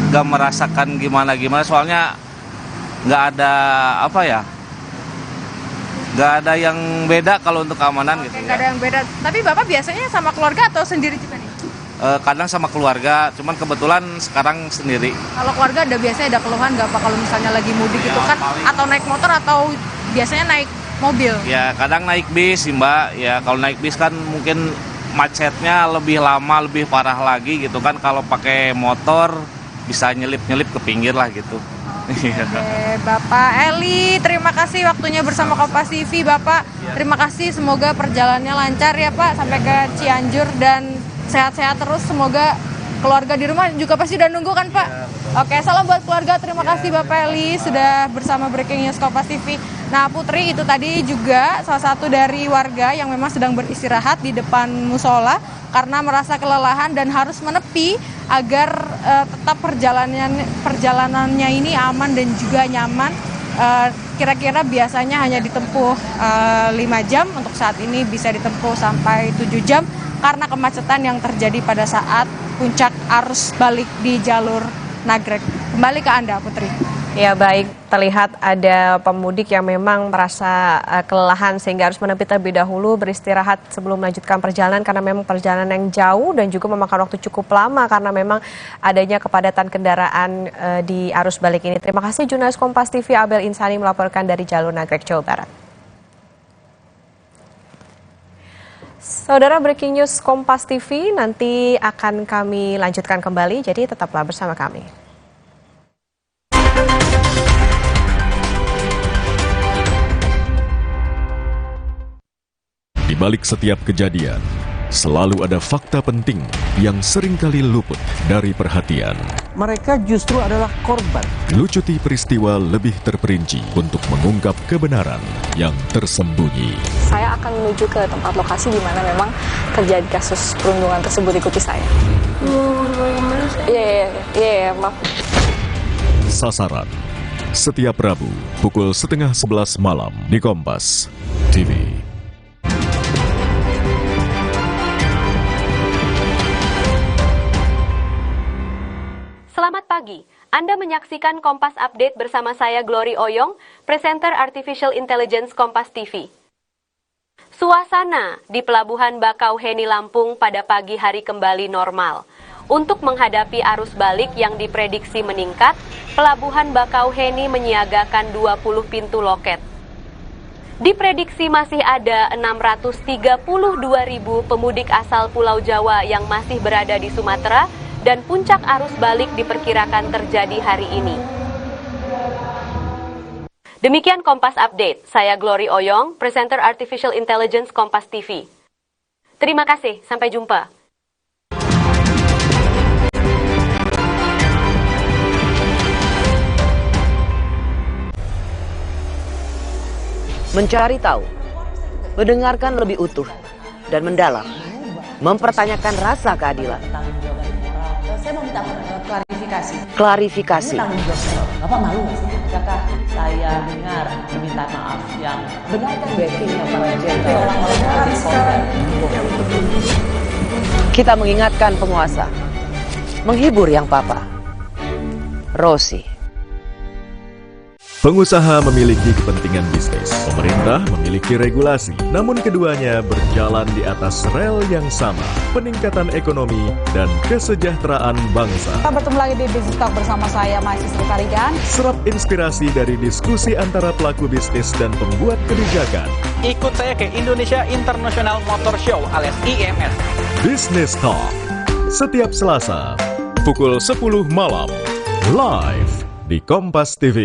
Speaker 7: nggak merasakan gimana-gimana, soalnya nggak ada apa ya, nggak ada yang beda kalau untuk keamanan.
Speaker 1: Oke,
Speaker 7: gitu
Speaker 1: nggak
Speaker 7: ya.
Speaker 1: ada yang beda. Tapi Bapak biasanya sama keluarga atau sendiri juga nih?
Speaker 7: Kadang sama keluarga, cuman kebetulan sekarang sendiri.
Speaker 1: Kalau keluarga biasanya ada keluhan nggak Pak kalau misalnya lagi mudik
Speaker 7: Ya,
Speaker 1: gitu kan?
Speaker 7: paling-
Speaker 1: Atau naik motor atau biasanya naik mobil?
Speaker 7: Ya kadang naik bis sih Mbak. Ya kalau naik bis kan mungkin macetnya lebih lama, lebih parah lagi gitu kan. Kalau pakai motor bisa nyelip-nyelip ke pinggir lah gitu.
Speaker 1: Oke, Bapak Eli, terima kasih waktunya bersama Kompas TV, Bapak. Terima kasih, semoga perjalanannya lancar ya Pak sampai ke Cianjur dan sehat-sehat terus. Semoga keluarga di rumah juga pasti udah nunggu kan Pak? Oke, salam buat keluarga. Terima kasih Bapak Eli sudah bersama Breaking News Kompas TV. Nah Putri, itu tadi juga salah satu dari warga yang memang sedang beristirahat di depan musola karena merasa kelelahan dan harus menepi agar tetap perjalanannya ini aman dan juga nyaman. Kira-kira biasanya hanya ditempuh 5 jam, untuk saat ini bisa ditempuh sampai 7 jam karena kemacetan yang terjadi pada saat puncak arus balik di jalur Nagrek. Kembali ke Anda Putri.
Speaker 16: Ya baik, terlihat ada pemudik yang memang merasa kelelahan sehingga harus menepi terlebih dahulu beristirahat sebelum melanjutkan perjalanan karena memang perjalanan yang jauh dan juga memakan waktu cukup lama karena memang adanya kepadatan kendaraan di arus balik ini. Terima kasih jurnalis Kompas TV Abel Insani melaporkan dari jalur Nagrek, Jawa Barat. Saudara, Breaking News Kompas TV nanti akan kami lanjutkan kembali, jadi tetaplah bersama kami.
Speaker 13: Di balik setiap kejadian, selalu ada fakta penting yang seringkali luput dari perhatian.
Speaker 11: Mereka justru adalah korban.
Speaker 13: Lucuti peristiwa lebih terperinci untuk mengungkap kebenaran yang tersembunyi.
Speaker 9: Saya akan menuju ke tempat lokasi di mana memang terjadi kasus perundungan tersebut. Ikuti saya. Iya, maaf.
Speaker 13: Sasaran, setiap Rabu pukul 10:30 malam di Kompas TV.
Speaker 8: Selamat pagi, Anda menyaksikan Kompas Update bersama saya Glory Oyong, presenter Artificial Intelligence Kompas TV. Suasana di Pelabuhan Bakauheni Lampung pada pagi hari kembali normal. Untuk menghadapi arus balik yang diprediksi meningkat, Pelabuhan Bakauheni menyiagakan 20 pintu loket. Diprediksi masih ada 632.000 pemudik asal Pulau Jawa yang masih berada di Sumatera, dan puncak arus balik diperkirakan terjadi hari ini. Demikian Kompas Update, saya Glory Oyong, presenter Artificial Intelligence Kompas TV. Terima kasih, sampai jumpa.
Speaker 10: Mencari tahu, mendengarkan lebih utuh dan mendalam, mempertanyakan rasa keadilan.
Speaker 17: Saya mau minta klarifikasi.
Speaker 10: Klarifikasi.
Speaker 17: Bapak malu nggak sih? Apakah saya dengar permintaan maaf yang benar kan backingnya para jenderal orang-orang di Polda?
Speaker 10: Kita mengingatkan penguasa, menghibur yang papa. Rosi.
Speaker 13: Pengusaha memiliki kepentingan bisnis, pemerintah memiliki regulasi, namun keduanya berjalan di atas rel yang sama, peningkatan ekonomi dan kesejahteraan bangsa.
Speaker 19: Kita bertemu lagi di Business Talk bersama saya, Mahasiswi Karigan.
Speaker 13: Serap inspirasi dari diskusi antara pelaku bisnis dan pembuat kebijakan.
Speaker 22: Ikut saya ke Indonesia International Motor Show alias IMS.
Speaker 13: Business Talk, setiap Selasa, pukul 10 malam, live di Kompas TV.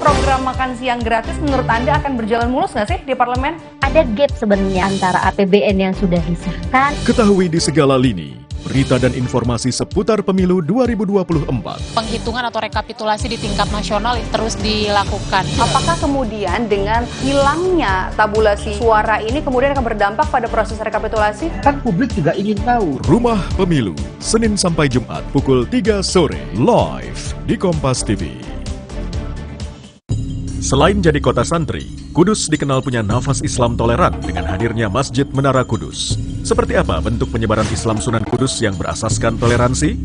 Speaker 23: Program makan siang gratis menurut Anda akan berjalan mulus nggak sih di parlemen?
Speaker 24: Ada gap sebenarnya antara APBN yang sudah disahkan.
Speaker 13: Ketahui di segala lini, berita dan informasi seputar pemilu 2024.
Speaker 25: Penghitungan atau rekapitulasi di tingkat nasional terus dilakukan.
Speaker 23: Apakah kemudian dengan hilangnya tabulasi suara ini kemudian akan berdampak pada proses rekapitulasi?
Speaker 11: Kan publik juga ingin tahu.
Speaker 13: Rumah Pemilu, Senin sampai Jumat pukul 3 sore, live di Kompas TV. Selain jadi kota santri, Kudus dikenal punya nafas Islam toleran dengan hadirnya Masjid Menara Kudus. Seperti apa bentuk penyebaran Islam Sunan Kudus yang berasaskan toleransi?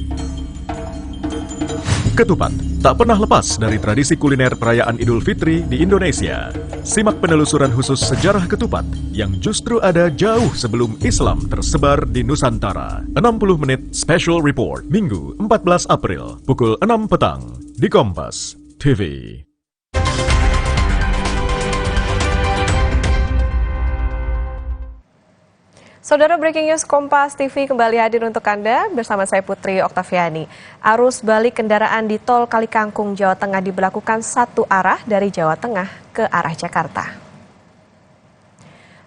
Speaker 13: Ketupat tak pernah lepas dari tradisi kuliner perayaan Idul Fitri di Indonesia. Simak penelusuran khusus sejarah ketupat yang justru ada jauh sebelum Islam tersebar di Nusantara. 60 menit special report, Minggu 14 April, pukul 6 petang, di Kompas TV.
Speaker 16: Saudara, breaking news Kompas TV kembali hadir untuk Anda bersama saya Putri Oktaviani. Arus balik kendaraan di tol Kalikangkung, Jawa Tengah diberlakukan satu arah dari Jawa Tengah ke arah Jakarta.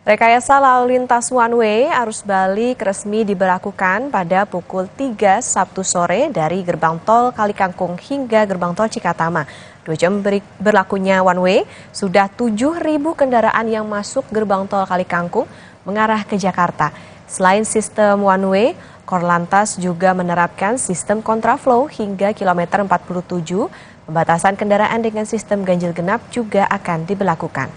Speaker 16: Rekayasa lalu lintas one way arus balik resmi diberlakukan pada pukul 3 Sabtu sore dari gerbang tol Kalikangkung hingga gerbang tol Cikatama. 2 jam berlakunya one way, sudah 7.000 kendaraan yang masuk gerbang tol Kalikangkung mengarah ke Jakarta. Selain sistem one way, Korlantas juga menerapkan sistem kontraflow hingga kilometer 47. Pembatasan kendaraan dengan sistem ganjil genap juga akan diberlakukan.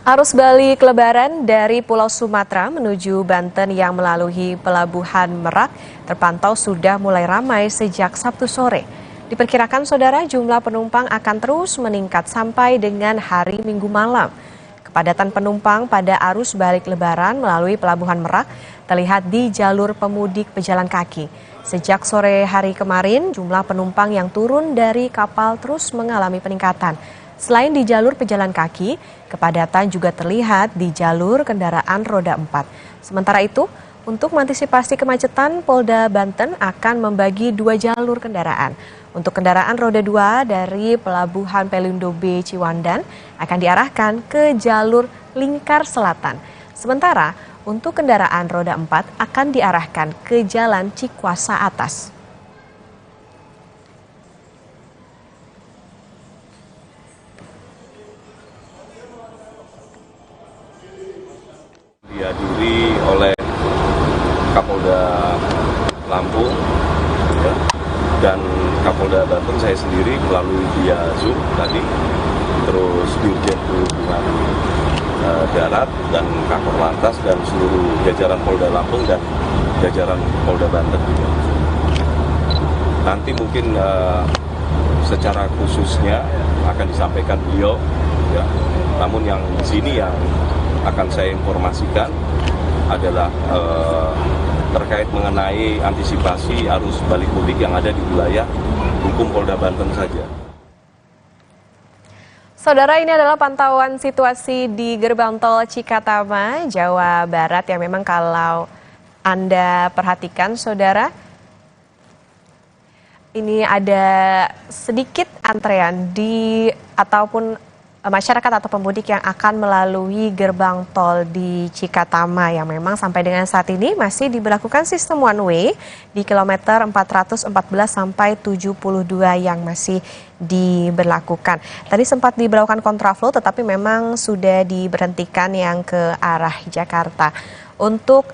Speaker 16: Arus balik lebaran dari Pulau Sumatera menuju Banten yang melalui Pelabuhan Merak terpantau sudah mulai ramai sejak Sabtu sore. Diperkirakan saudara jumlah penumpang akan terus meningkat sampai dengan hari Minggu malam. Kepadatan penumpang pada arus balik lebaran melalui Pelabuhan Merak terlihat di jalur pemudik pejalan kaki. Sejak sore hari kemarin jumlah penumpang yang turun dari kapal terus mengalami peningkatan. Selain di jalur pejalan kaki, kepadatan juga terlihat di jalur kendaraan roda 4. Sementara itu, untuk mengantisipasi kemacetan, Polda Banten akan membagi 2 jalur kendaraan. Untuk kendaraan roda 2 dari Pelabuhan Pelindo B Ciwandan akan diarahkan ke jalur Lingkar Selatan. Sementara, untuk kendaraan roda 4 akan diarahkan ke Jalan Cikuasa Atas.
Speaker 26: Dihadiri oleh Kapolda Lampung ya, dan Kapolda Banten, saya sendiri melalui via Zoom tadi, terus Dirjen Perhubungan Darat dan Kakor Lantas dan seluruh jajaran Polda Lampung dan jajaran Polda Banten juga. Nanti mungkin secara khususnya akan disampaikan beliau ya, namun yang di sini yang akan saya informasikan adalah terkait mengenai antisipasi arus balik mudik yang ada di wilayah hukum Polda Banten saja.
Speaker 16: Saudara, ini adalah pantauan situasi di gerbang tol Cikatama, Jawa Barat yang memang kalau Anda perhatikan, saudara, ini ada sedikit antrean ataupun masyarakat atau pemudik yang akan melalui gerbang tol di Cikatama yang memang sampai dengan saat ini masih diberlakukan sistem one way di kilometer 414 sampai 72 yang masih diberlakukan. Tadi sempat diberlakukan kontraflow tetapi memang sudah diberhentikan yang ke arah Jakarta. Untuk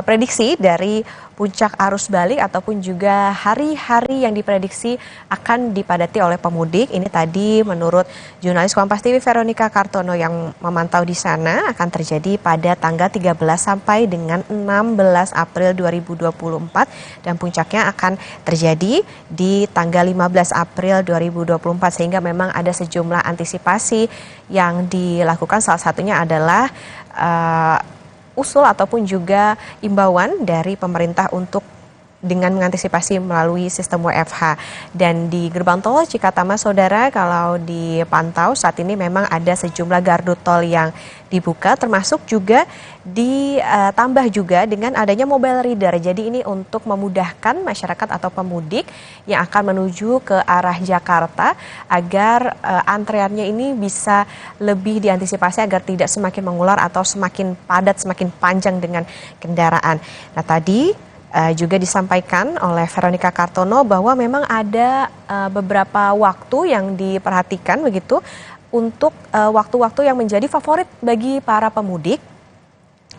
Speaker 16: prediksi dari puncak arus balik ataupun juga hari-hari yang diprediksi akan dipadati oleh pemudik. Ini tadi menurut jurnalis Kompas TV Veronica Kartono yang memantau di sana akan terjadi pada tanggal 13 sampai dengan 16 April 2024 dan puncaknya akan terjadi di tanggal 15 April 2024 sehingga memang ada sejumlah antisipasi yang dilakukan, salah satunya adalah usul ataupun juga imbauan dari pemerintah untuk dengan mengantisipasi melalui sistem WFH. Dan di gerbang tol Cikatama, saudara, kalau dipantau saat ini memang ada sejumlah gardu tol yang dibuka, termasuk juga ditambah juga dengan adanya mobile reader. Jadi ini untuk memudahkan masyarakat atau pemudik yang akan menuju ke arah Jakarta agar antreannya ini bisa lebih diantisipasi agar tidak semakin mengular atau semakin padat, semakin panjang dengan kendaraan. Nah, tadi juga disampaikan oleh Veronica Kartono bahwa memang ada beberapa waktu yang diperhatikan begitu untuk waktu-waktu yang menjadi favorit bagi para pemudik.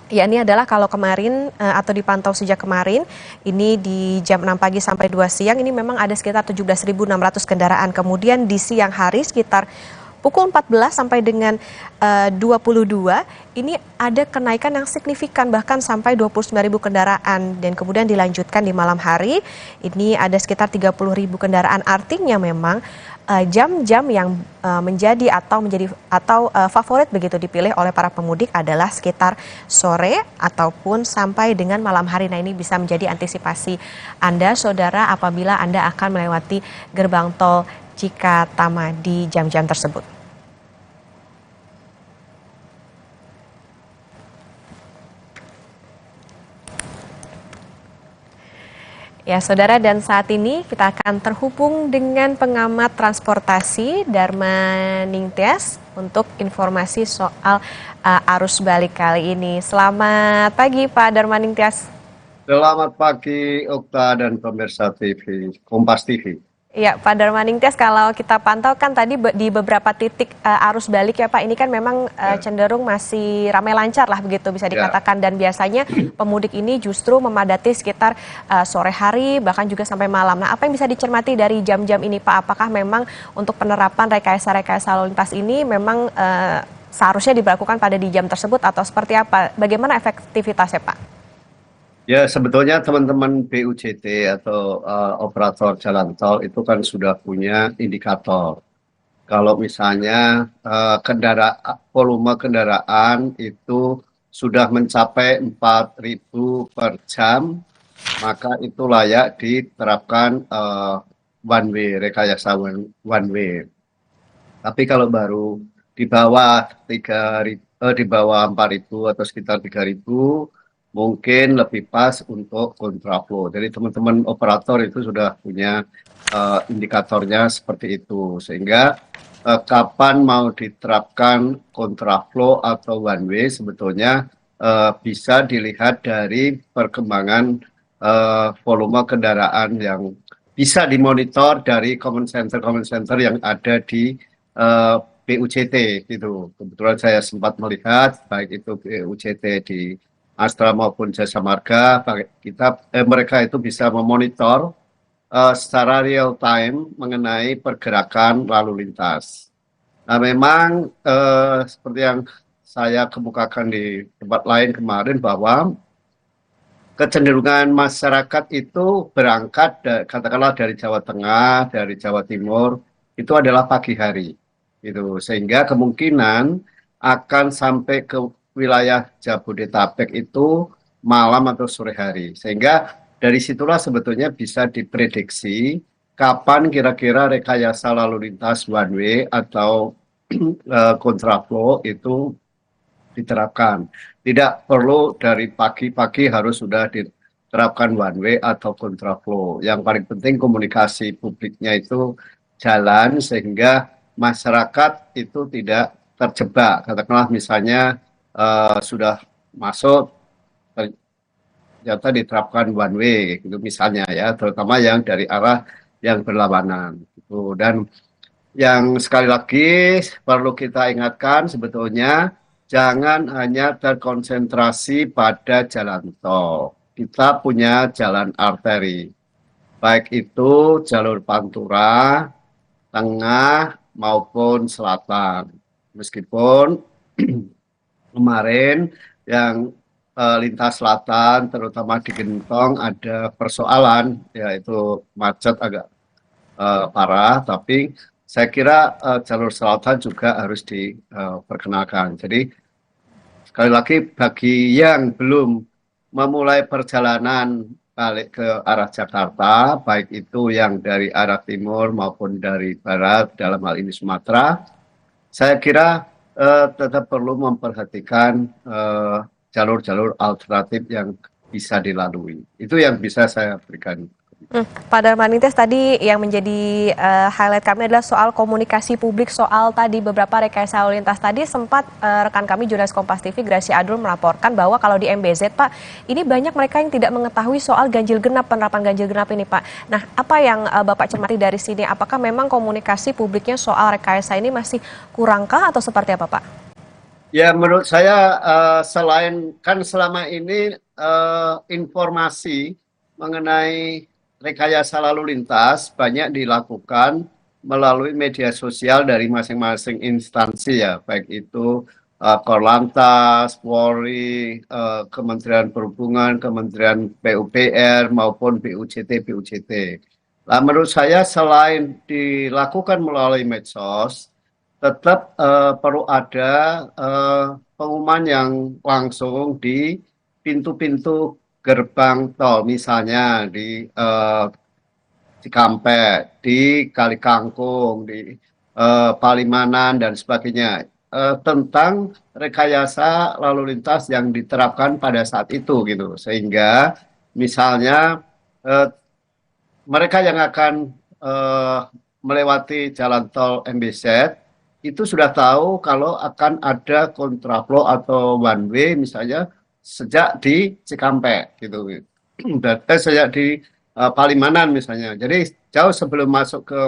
Speaker 16: Ya, ini adalah kalau kemarin atau dipantau sejak kemarin ini di jam 6 pagi sampai 2 siang ini memang ada sekitar 17.600 kendaraan. Kemudian di siang hari sekitar pukul 14 sampai dengan 22 ini ada kenaikan yang signifikan bahkan sampai 29.000 kendaraan dan kemudian dilanjutkan di malam hari ini ada sekitar 30.000 kendaraan. Artinya memang jam-jam yang menjadi favorit begitu dipilih oleh para pemudik adalah sekitar sore ataupun sampai dengan malam hari. Nah, ini bisa menjadi antisipasi Anda, saudara, apabila Anda akan melewati gerbang tol Cikatama di jam-jam tersebut. Ya, saudara, dan saat ini kita akan terhubung dengan pengamat transportasi Dharma Ningtyas untuk informasi soal arus balik kali ini. Selamat pagi, Pak Dharma Ningtyas.
Speaker 4: Selamat pagi, Okta dan pemirsa TV, Kompas TV.
Speaker 16: Ya, Pak Dharma Ningtyas, kalau kita pantau kan tadi di beberapa titik arus balik ya Pak, ini kan memang cenderung masih ramai lancar lah begitu bisa dikatakan. Dan biasanya pemudik ini justru memadati sekitar sore hari bahkan juga sampai malam. Nah, apa yang bisa dicermati dari jam-jam ini Pak? Apakah memang untuk penerapan rekayasa lalu lintas ini memang seharusnya diberlakukan pada di jam tersebut atau seperti apa? Bagaimana efektivitasnya Pak?
Speaker 4: Ya, sebetulnya teman-teman BUJT atau operator jalan tol itu kan sudah punya indikator. Kalau misalnya volume kendaraan itu sudah mencapai 4.000 per jam, maka itu layak diterapkan one way, rekayasa one way. Tapi kalau baru di bawah 4.000 atau sekitar 3.000, mungkin lebih pas untuk kontraflow. Jadi teman-teman operator itu sudah punya indikatornya seperti itu. Sehingga kapan mau diterapkan kontraflow atau one way sebetulnya bisa dilihat dari perkembangan volume kendaraan yang bisa dimonitor dari common center yang ada di BUJT gitu. Kebetulan saya sempat melihat baik itu BUJT di Astra maupun Jasa Marga, mereka itu bisa memonitor secara real time mengenai pergerakan lalu lintas. Nah, memang seperti yang saya kemukakan di tempat lain kemarin bahwa kecenderungan masyarakat itu berangkat katakanlah dari Jawa Tengah, dari Jawa Timur, itu adalah pagi hari. Gitu. Sehingga kemungkinan akan sampai ke wilayah Jabodetabek itu malam atau sore hari. Sehingga dari situlah sebetulnya bisa diprediksi kapan kira-kira rekayasa lalu lintas one way atau kontraflow itu diterapkan. Tidak perlu dari pagi-pagi harus sudah diterapkan one way atau kontraflow. Yang paling penting komunikasi publiknya itu jalan sehingga masyarakat itu tidak terjebak. Katakanlah misalnya sudah masuk ternyata diterapkan one way gitu misalnya ya, terutama yang dari arah yang berlawanan gitu. Dan yang sekali lagi perlu kita ingatkan sebetulnya jangan hanya terkonsentrasi pada jalan tol. kita punya jalan arteri, baik itu jalur Pantura, tengah maupun selatan. Meskipun kemarin yang lintas selatan, terutama di Gentong ada persoalan, yaitu macet agak parah, tapi saya kira jalur selatan juga harus diperkenalkan. Jadi sekali lagi bagi yang belum memulai perjalanan balik ke arah Jakarta, baik itu yang dari arah timur maupun dari barat, dalam hal ini Sumatera, saya kira tetap perlu memperhatikan jalur-jalur alternatif yang bisa dilalui. Itu yang bisa saya berikan.
Speaker 16: Pak Darmanintes, tadi yang menjadi highlight kami adalah soal komunikasi publik, soal tadi beberapa rekayasa lalu lintas. Tadi sempat rekan kami jurnalis Kompas TV Gracia Adul melaporkan bahwa kalau di MBZ, Pak, ini banyak mereka yang tidak mengetahui soal ganjil genap, penerapan ganjil genap ini, Pak. Nah, apa yang Bapak cermati dari sini? Apakah memang komunikasi publiknya soal rekayasa ini masih kurangkah atau seperti apa, Pak?
Speaker 4: Ya, menurut saya selain kan selama ini informasi mengenai rekayasa lalu lintas banyak dilakukan melalui media sosial dari masing-masing instansi ya, baik itu Korlantas, Polri, Kementerian Perhubungan, Kementerian PUPR maupun BUJT. Nah, menurut saya selain dilakukan melalui medsos, tetap perlu ada pengumuman yang langsung di pintu-pintu gerbang tol, misalnya di Cikampek, di Kali Kangkung, di Palimanan dan sebagainya, tentang rekayasa lalu lintas yang diterapkan pada saat itu gitu, sehingga misalnya mereka yang akan melewati jalan tol MBZ itu sudah tahu kalau akan ada kontraflow atau one way misalnya sejak di Cikampek gitu, sejak di Palimanan misalnya. Jadi jauh sebelum masuk ke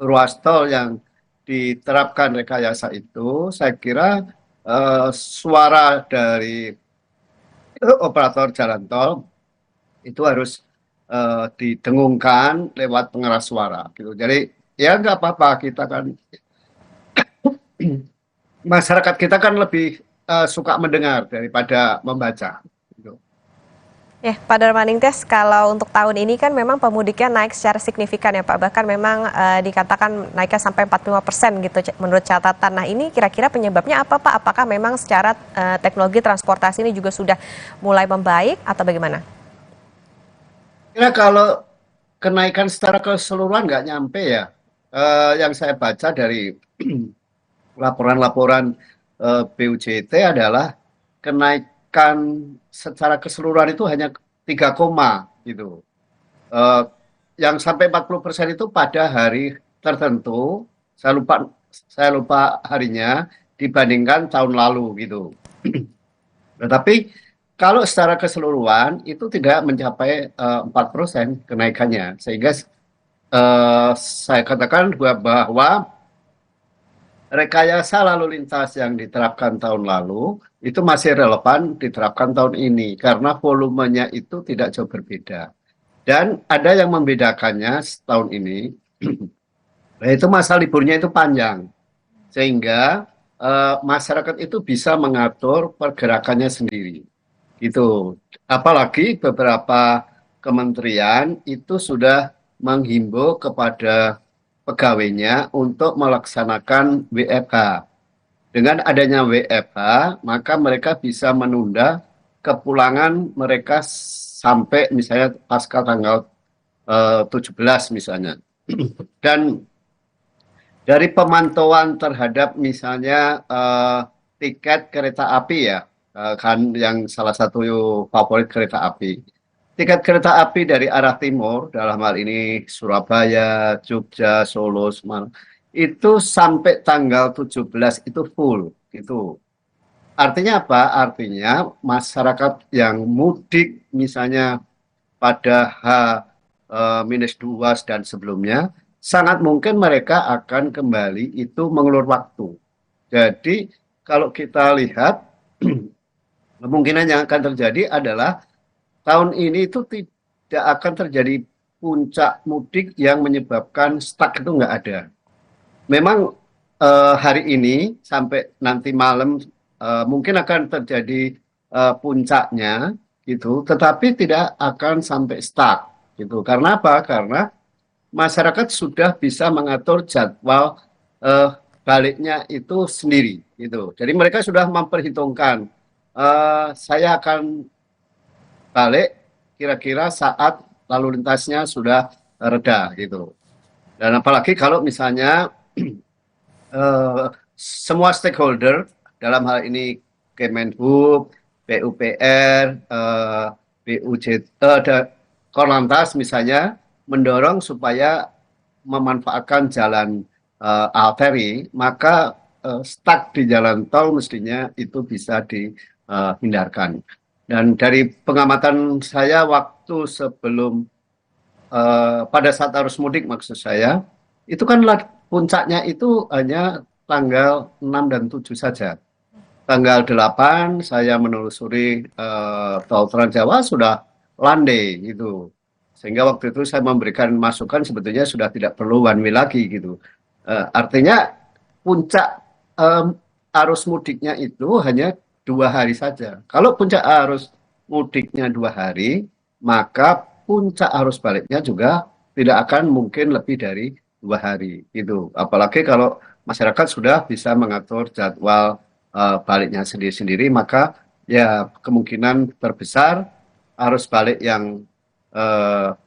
Speaker 4: ruas tol yang diterapkan rekayasa itu, saya kira suara dari operator jalan tol itu harus didengungkan lewat pengeras suara gitu. Jadi ya nggak apa-apa, kita kan masyarakat kita kan lebih suka mendengar daripada membaca.
Speaker 16: Ya, Pak Darmanintes, kalau untuk tahun ini kan memang pemudiknya naik secara signifikan ya Pak, bahkan memang dikatakan naiknya sampai 45% gitu menurut catatan. Nah, ini kira-kira penyebabnya apa Pak? Apakah memang secara teknologi transportasi ini juga sudah mulai membaik atau bagaimana?
Speaker 4: Ya, kalau kenaikan secara keseluruhan nggak nyampe ya. Yang saya baca dari laporan-laporan BUJT adalah kenaikan secara keseluruhan itu hanya 3, gitu. Yang sampai 40% itu pada hari tertentu, saya lupa harinya dibandingkan tahun lalu gitu. Tetapi kalau secara keseluruhan itu tidak mencapai 4% kenaikannya, sehingga saya katakan bahwa rekayasa lalu lintas yang diterapkan tahun lalu itu masih relevan diterapkan tahun ini karena volumenya itu tidak jauh berbeda. Dan ada yang membedakannya tahun ini, yaitu masa liburnya itu panjang, sehingga masyarakat itu bisa mengatur pergerakannya sendiri. Gitu. Apalagi beberapa kementerian itu sudah menghimbau kepada pegawainya untuk melaksanakan WFH. Dengan adanya WFH, maka mereka bisa menunda kepulangan mereka sampai misalnya pasca tanggal 17 misalnya. Dan dari pemantauan terhadap misalnya tiket kereta api ya, kan yang salah satu favorit kereta api. Tiket kereta api dari arah timur, dalam hal ini Surabaya, Jogja, Solo, Semarang, itu sampai tanggal 17 itu full. Gitu. Artinya apa? Artinya masyarakat yang mudik misalnya pada H-2 dan sebelumnya, sangat mungkin mereka akan kembali itu mengulur waktu. Jadi kalau kita lihat, kemungkinan yang akan terjadi adalah tahun ini itu tidak akan terjadi puncak mudik yang menyebabkan stuck, itu nggak ada. Memang hari ini sampai nanti malam mungkin akan terjadi puncaknya gitu, tetapi tidak akan sampai stuck gitu. Karena apa? Karena masyarakat sudah bisa mengatur jadwal baliknya itu sendiri gitu. Jadi mereka sudah memperhitungkan saya akan balik kira-kira saat lalu lintasnya sudah reda gitu. Dan apalagi kalau misalnya semua stakeholder dalam hal ini Kemenhub, PUPR, Korlantas misalnya mendorong supaya memanfaatkan jalan arteri, maka stuck di jalan tol mestinya itu bisa dihindarkan. Dan dari pengamatan saya waktu sebelum pada saat arus mudik maksud saya, itu kan puncaknya itu hanya tanggal 6 dan 7 saja. Tanggal 8 saya menelusuri tol Trans Jawa sudah landai gitu. Sehingga waktu itu saya memberikan masukan sebetulnya sudah tidak perlu one way lagi gitu. Artinya puncak arus mudiknya itu hanya 2 hari saja. Kalau puncak arus mudiknya 2 hari, maka puncak arus baliknya juga tidak akan mungkin lebih dari 2 hari gitu. Apalagi kalau masyarakat sudah bisa mengatur jadwal baliknya sendiri-sendiri, maka ya kemungkinan terbesar arus balik yang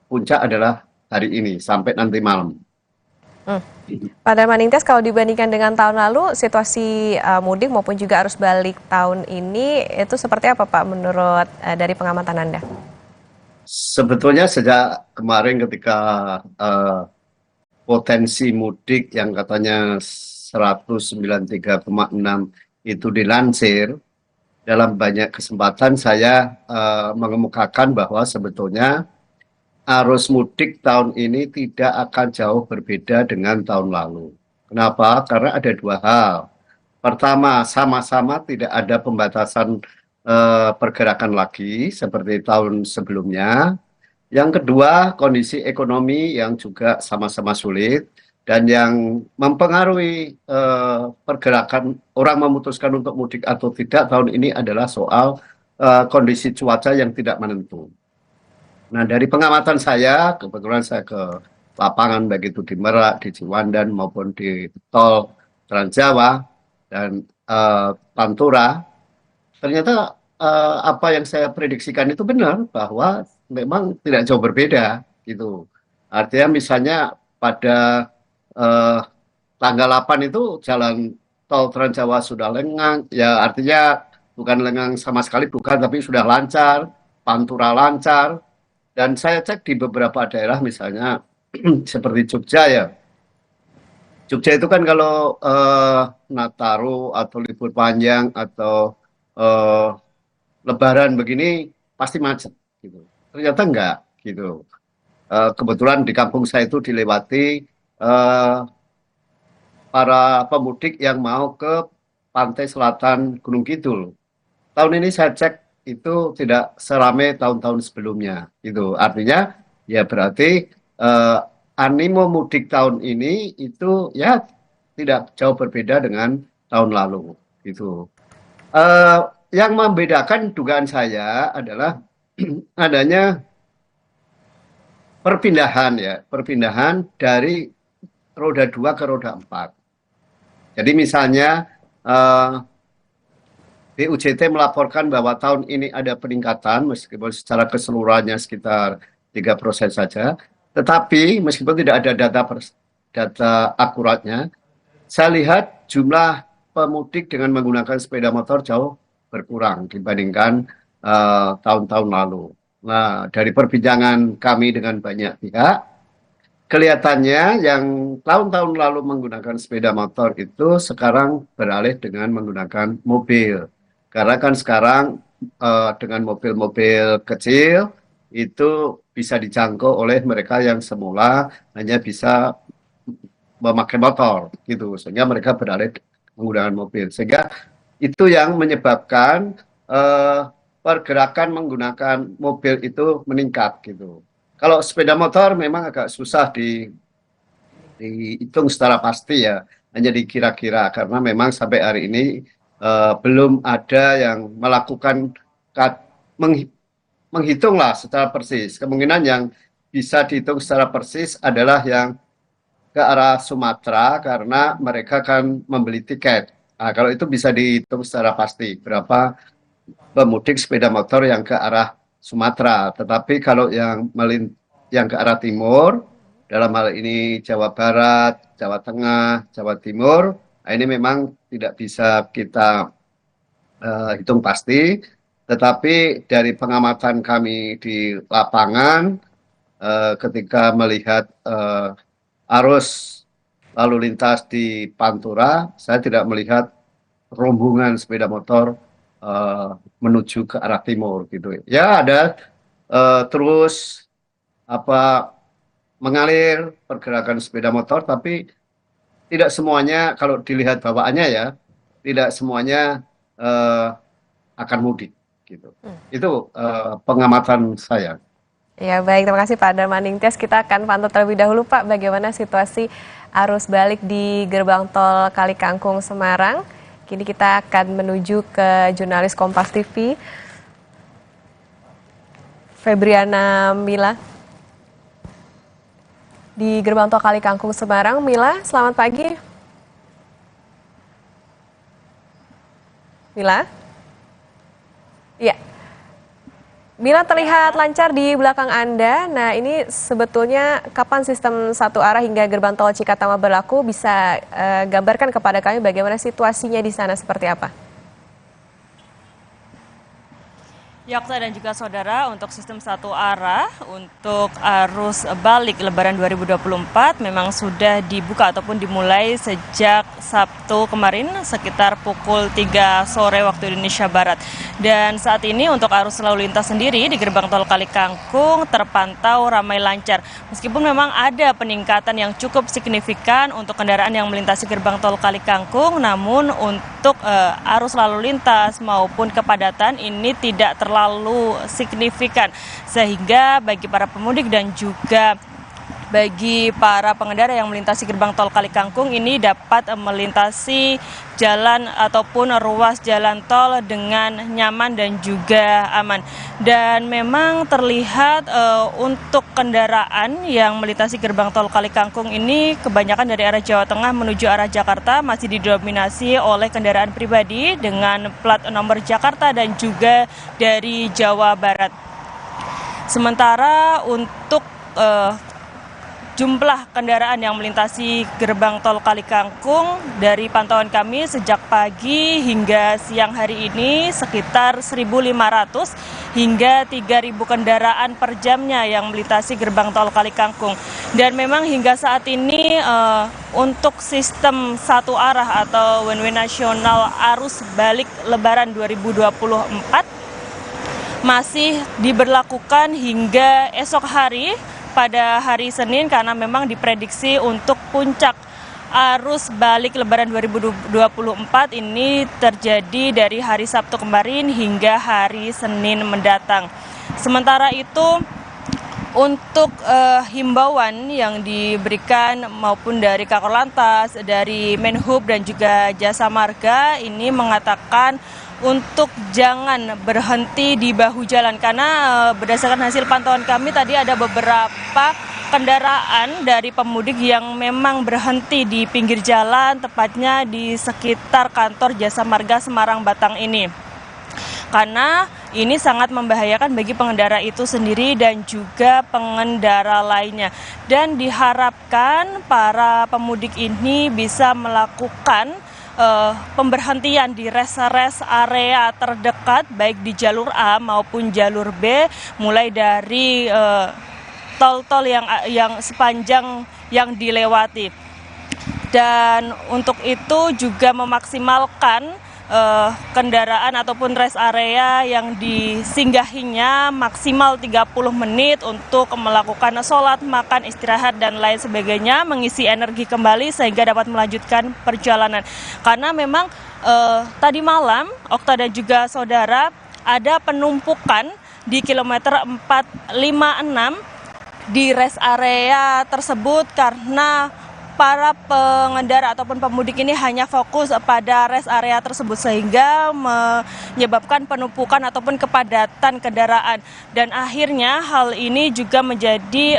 Speaker 4: puncak adalah hari ini sampai nanti malam.
Speaker 16: Pak Darman Ningtyas, kalau dibandingkan dengan tahun lalu, situasi mudik maupun juga arus balik tahun ini itu seperti apa Pak menurut dari pengamatan Anda?
Speaker 4: Sebetulnya sejak kemarin ketika potensi mudik yang katanya 193,6 itu dilansir, dalam banyak kesempatan saya mengemukakan bahwa sebetulnya arus mudik tahun ini tidak akan jauh berbeda dengan tahun lalu. Kenapa? Karena ada 2 hal. Pertama, sama-sama tidak ada pembatasan pergerakan lagi seperti tahun sebelumnya. Yang kedua, kondisi ekonomi yang juga sama-sama sulit dan yang mempengaruhi pergerakan orang memutuskan untuk mudik atau tidak tahun ini adalah soal kondisi cuaca yang tidak menentu. Nah, dari pengamatan saya, kebetulan saya ke lapangan baik itu di Merak, di Ciwandan maupun di tol Trans Jawa dan Pantura, ternyata apa yang saya prediksikan itu benar bahwa memang tidak jauh berbeda gitu. Artinya misalnya pada tanggal 8 itu jalan tol Trans Jawa sudah lengang, ya artinya bukan lengang sama sekali, bukan, tapi sudah lancar, Pantura lancar. Dan saya cek di beberapa daerah misalnya seperti Jogja ya. Jogja itu kan kalau Nataru atau libur panjang atau Lebaran begini pasti macet gitu. Ternyata enggak gitu. Kebetulan di kampung saya itu dilewati para pemudik yang mau ke pantai selatan Gunung Kidul. Tahun ini saya cek itu tidak seramai tahun-tahun sebelumnya. Itu artinya ya berarti animo mudik tahun ini itu ya tidak jauh berbeda dengan tahun lalu. Gitu. Yang membedakan dugaan saya adalah adanya perpindahan dari roda 2 ke roda 4. Jadi misalnya BUJT melaporkan bahwa tahun ini ada peningkatan meskipun secara keseluruhannya sekitar 3% saja, tetapi meskipun tidak ada data akuratnya, saya lihat jumlah pemudik dengan menggunakan sepeda motor jauh berkurang dibandingkan tahun-tahun lalu. Nah, dari perbincangan kami dengan banyak pihak, kelihatannya yang tahun-tahun lalu menggunakan sepeda motor itu sekarang beralih dengan menggunakan mobil. Karena kan sekarang dengan mobil-mobil kecil itu bisa dijangkau oleh mereka yang semula hanya bisa memakai motor gitu, sehingga mereka beralih menggunakan mobil. Sehingga itu yang menyebabkan pergerakan menggunakan mobil itu meningkat gitu. Kalau sepeda motor memang agak susah dihitung secara pasti ya, hanya dikira-kira karena memang sampai hari ini belum ada yang melakukan menghitung lah secara persis. Kemungkinan yang bisa dihitung secara persis adalah yang ke arah Sumatera karena mereka kan membeli tiket. Nah, kalau itu bisa dihitung secara pasti berapa pemudik sepeda motor yang ke arah Sumatera. Tetapi kalau yang ke arah timur, dalam hal ini Jawa Barat, Jawa Tengah, Jawa Timur, nah ini memang tidak bisa kita hitung pasti. Tetapi dari pengamatan kami di lapangan, ketika melihat arus lalu lintas di Pantura, saya tidak melihat rombongan sepeda motor menuju ke arah timur gitu. Ya ada terus mengalir pergerakan sepeda motor, tapi tidak semuanya kalau dilihat bawaannya ya, tidak semuanya akan mudik gitu. Itu pengamatan saya.
Speaker 16: Ya baik, terima kasih Pak Darmaning Tias. Kita akan pantau terlebih dahulu Pak, bagaimana situasi arus balik di gerbang tol Kali Kangkung Semarang. Kini kita akan menuju ke jurnalis Kompas TV, Febriana Mila. Di gerbang tol Kali Kangkung Semarang, Mila, selamat pagi. Mila? Iya. Mila terlihat lancar di belakang Anda. Nah, ini sebetulnya kapan sistem satu arah hingga gerbang tol Cikatama berlaku? Bisa gambarkan kepada kami bagaimana situasinya di sana seperti apa?
Speaker 3: Ya, Okta dan juga saudara, untuk sistem satu arah untuk arus balik Lebaran 2024 memang sudah dibuka ataupun dimulai sejak Sabtu kemarin sekitar pukul 3 sore waktu Indonesia Barat. Dan saat ini untuk arus lalu lintas sendiri di gerbang tol Kali Kangkung terpantau ramai lancar. Meskipun memang ada peningkatan yang cukup signifikan untuk kendaraan yang melintasi gerbang tol Kali Kangkung, namun untuk arus lalu lintas maupun kepadatan ini tidak terlalu signifikan, sehingga bagi para pemudik dan juga bagi para pengendara yang melintasi gerbang tol Kali Kangkung ini dapat melintasi jalan ataupun ruas jalan tol dengan nyaman dan juga aman. Dan memang terlihat untuk kendaraan yang melintasi gerbang tol Kali Kangkung ini kebanyakan dari arah Jawa Tengah menuju arah Jakarta masih didominasi oleh kendaraan pribadi dengan plat nomor Jakarta dan juga dari Jawa Barat. Sementara untuk jumlah kendaraan yang melintasi gerbang tol Kali Kangkung dari pantauan kami sejak pagi hingga siang hari ini sekitar 1.500 hingga 3.000 kendaraan per jamnya yang melintasi gerbang tol Kali Kangkung. Dan memang hingga saat ini untuk sistem satu arah atau one way nasional arus balik Lebaran 2024 masih diberlakukan hingga esok hari pada hari Senin, karena memang diprediksi untuk puncak arus balik Lebaran 2024 ini terjadi dari hari Sabtu kemarin hingga hari Senin mendatang. Sementara itu untuk himbauan yang diberikan maupun dari Kakor Lantas, dari Menhub dan juga Jasa Marga ini mengatakan untuk jangan berhenti di bahu jalan, karena berdasarkan hasil pantauan kami tadi ada beberapa kendaraan dari pemudik yang memang berhenti di pinggir jalan, tepatnya di sekitar kantor Jasa Marga Semarang Batang ini. Karena ini sangat membahayakan bagi pengendara itu sendiri dan juga pengendara lainnya. Dan diharapkan para pemudik ini bisa melakukan pemberhentian di rest area terdekat baik di jalur A maupun jalur B, mulai dari tol-tol yang sepanjang yang dilewati. Dan untuk itu juga memaksimalkan kendaraan ataupun rest area yang disinggahinya maksimal 30 menit untuk melakukan sholat, makan, istirahat, dan lain sebagainya, mengisi energi kembali sehingga dapat melanjutkan perjalanan. Karena memang tadi malam, Okta dan juga saudara, ada penumpukan di kilometer 456 di rest area tersebut karena para pengendara ataupun pemudik ini hanya fokus pada rest area tersebut sehingga menyebabkan penumpukan ataupun kepadatan kendaraan. Dan akhirnya hal ini juga menjadi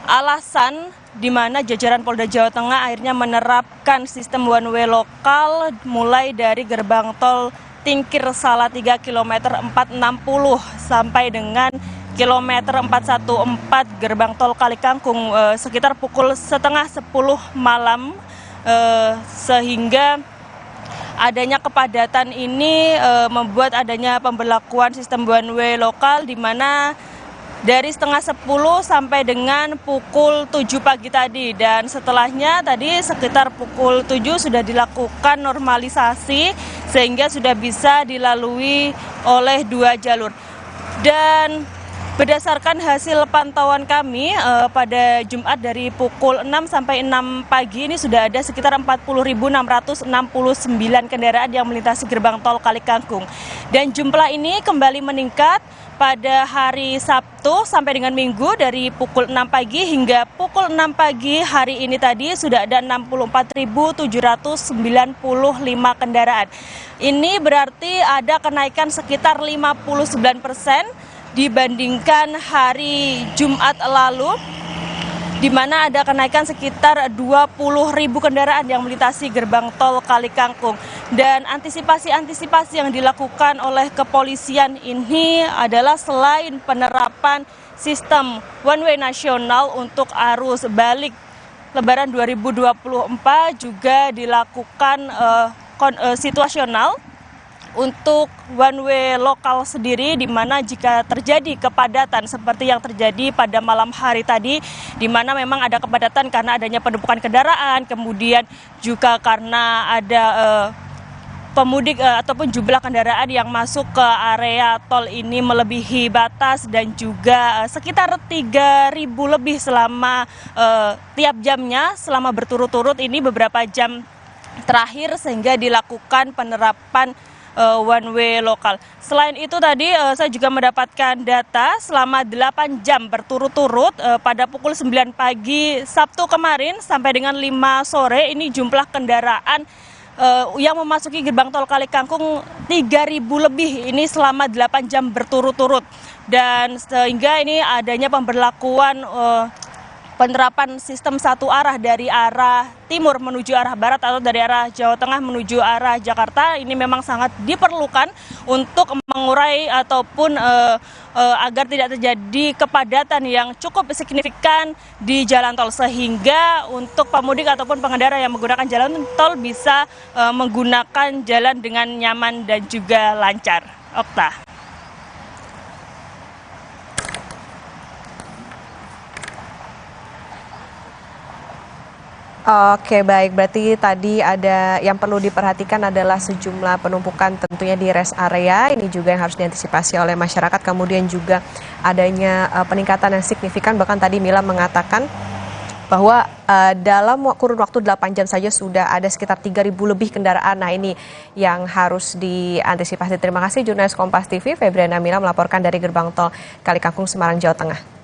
Speaker 3: alasan di mana jajaran Polda Jawa Tengah akhirnya menerapkan sistem one way lokal mulai dari gerbang tol Tingkir Salatiga kilometer 460 sampai dengan kilometer 414 gerbang tol Kalikangkung sekitar pukul setengah 10 malam sehingga adanya kepadatan ini membuat adanya pemberlakuan sistem one way lokal di mana dari setengah 10 sampai dengan pukul 7 pagi tadi, dan setelahnya tadi sekitar pukul 7 sudah dilakukan normalisasi sehingga sudah bisa dilalui oleh 2 jalur. Dan berdasarkan hasil pantauan kami pada Jumat dari pukul 6 sampai 6 pagi ini sudah ada sekitar 40.669 kendaraan yang melintasi gerbang tol Kalikangkung. Dan jumlah ini kembali meningkat pada hari Sabtu sampai dengan Minggu dari pukul 6 pagi hingga pukul 6 pagi hari ini tadi sudah ada 64.795 kendaraan. Ini berarti ada kenaikan sekitar 59% dibandingkan hari Jumat lalu, di mana ada kenaikan sekitar 20.000 kendaraan yang melintasi gerbang tol Kalikangkung. Dan antisipasi yang dilakukan oleh kepolisian ini adalah selain penerapan sistem one way nasional untuk arus balik Lebaran 2024 juga dilakukan situasional untuk one way lokal sendiri, di mana jika terjadi kepadatan seperti yang terjadi pada malam hari tadi, di mana memang ada kepadatan karena adanya penumpukan kendaraan, kemudian juga karena ada pemudik ataupun jumlah kendaraan yang masuk ke area tol ini melebihi batas dan juga sekitar 3.000 lebih selama tiap jamnya selama berturut-turut ini beberapa jam terakhir sehingga dilakukan penerapan one way lokal. Selain itu tadi saya juga mendapatkan data selama 8 jam berturut-turut pada pukul 9 pagi Sabtu kemarin sampai dengan 5 sore ini jumlah kendaraan yang memasuki gerbang tol Kalikangkung 3.000 lebih ini selama 8 jam berturut-turut. Dan sehingga ini adanya pemberlakuan penerapan sistem satu arah dari arah timur menuju arah barat atau dari arah Jawa Tengah menuju arah Jakarta ini memang sangat diperlukan untuk mengurai ataupun agar tidak terjadi kepadatan yang cukup signifikan di jalan tol, sehingga untuk pemudik ataupun pengendara yang menggunakan jalan tol bisa menggunakan jalan dengan nyaman dan juga lancar. Okta.
Speaker 16: Oke, baik. Berarti tadi ada yang perlu diperhatikan adalah sejumlah penumpukan tentunya di rest area. Ini juga yang harus diantisipasi oleh masyarakat. Kemudian juga adanya peningkatan yang signifikan. Bahkan tadi Mila mengatakan bahwa dalam kurun waktu 8 jam saja sudah ada sekitar 3.000 lebih kendaraan. Nah, ini yang harus diantisipasi. Terima kasih jurnalis Kompas TV Febriana Mila melaporkan dari gerbang tol Kalikangkung, Semarang, Jawa Tengah.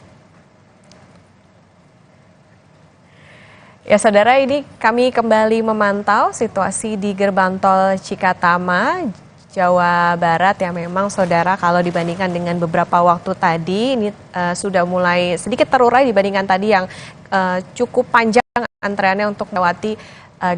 Speaker 16: Ya saudara, ini kami kembali memantau situasi di gerbang tol Cikatama, Jawa Barat, yang memang saudara kalau dibandingkan dengan beberapa waktu tadi ini sudah mulai sedikit terurai dibandingkan tadi yang cukup panjang antreannya untuk melewati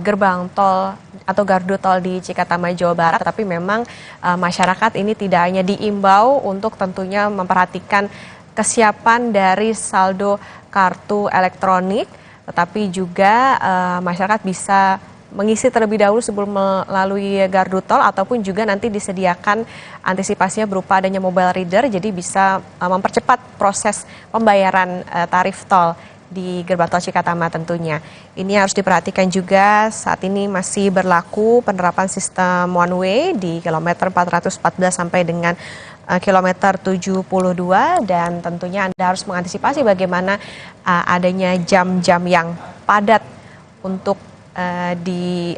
Speaker 16: gerbang tol atau gardu tol di Cikatama, Jawa Barat. Tapi memang masyarakat ini tidak hanya diimbau untuk tentunya memperhatikan kesiapan dari saldo kartu elektronik, tetapi juga masyarakat bisa mengisi terlebih dahulu sebelum melalui gardu tol, ataupun juga nanti disediakan antisipasinya berupa adanya mobile reader, jadi bisa mempercepat proses pembayaran tarif tol di gerbang tol Cikatama tentunya. Ini harus diperhatikan juga, saat ini masih berlaku penerapan sistem one way di kilometer 414 sampai dengan kilometer 72, dan tentunya Anda harus mengantisipasi bagaimana adanya jam-jam yang padat untuk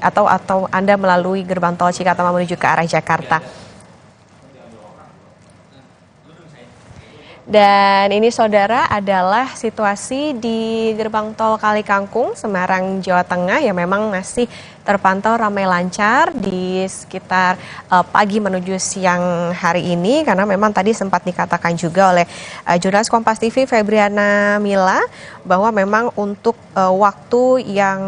Speaker 16: atau Anda melalui gerbang tol Cikatama menuju ke arah Jakarta. Dan ini saudara adalah situasi di gerbang tol Kali Kangkung, Semarang, Jawa Tengah yang memang masih terpantau ramai lancar di sekitar pagi menuju siang hari ini, karena memang tadi sempat dikatakan juga oleh jurnalis Kompas TV Febriana Mila bahwa memang untuk waktu yang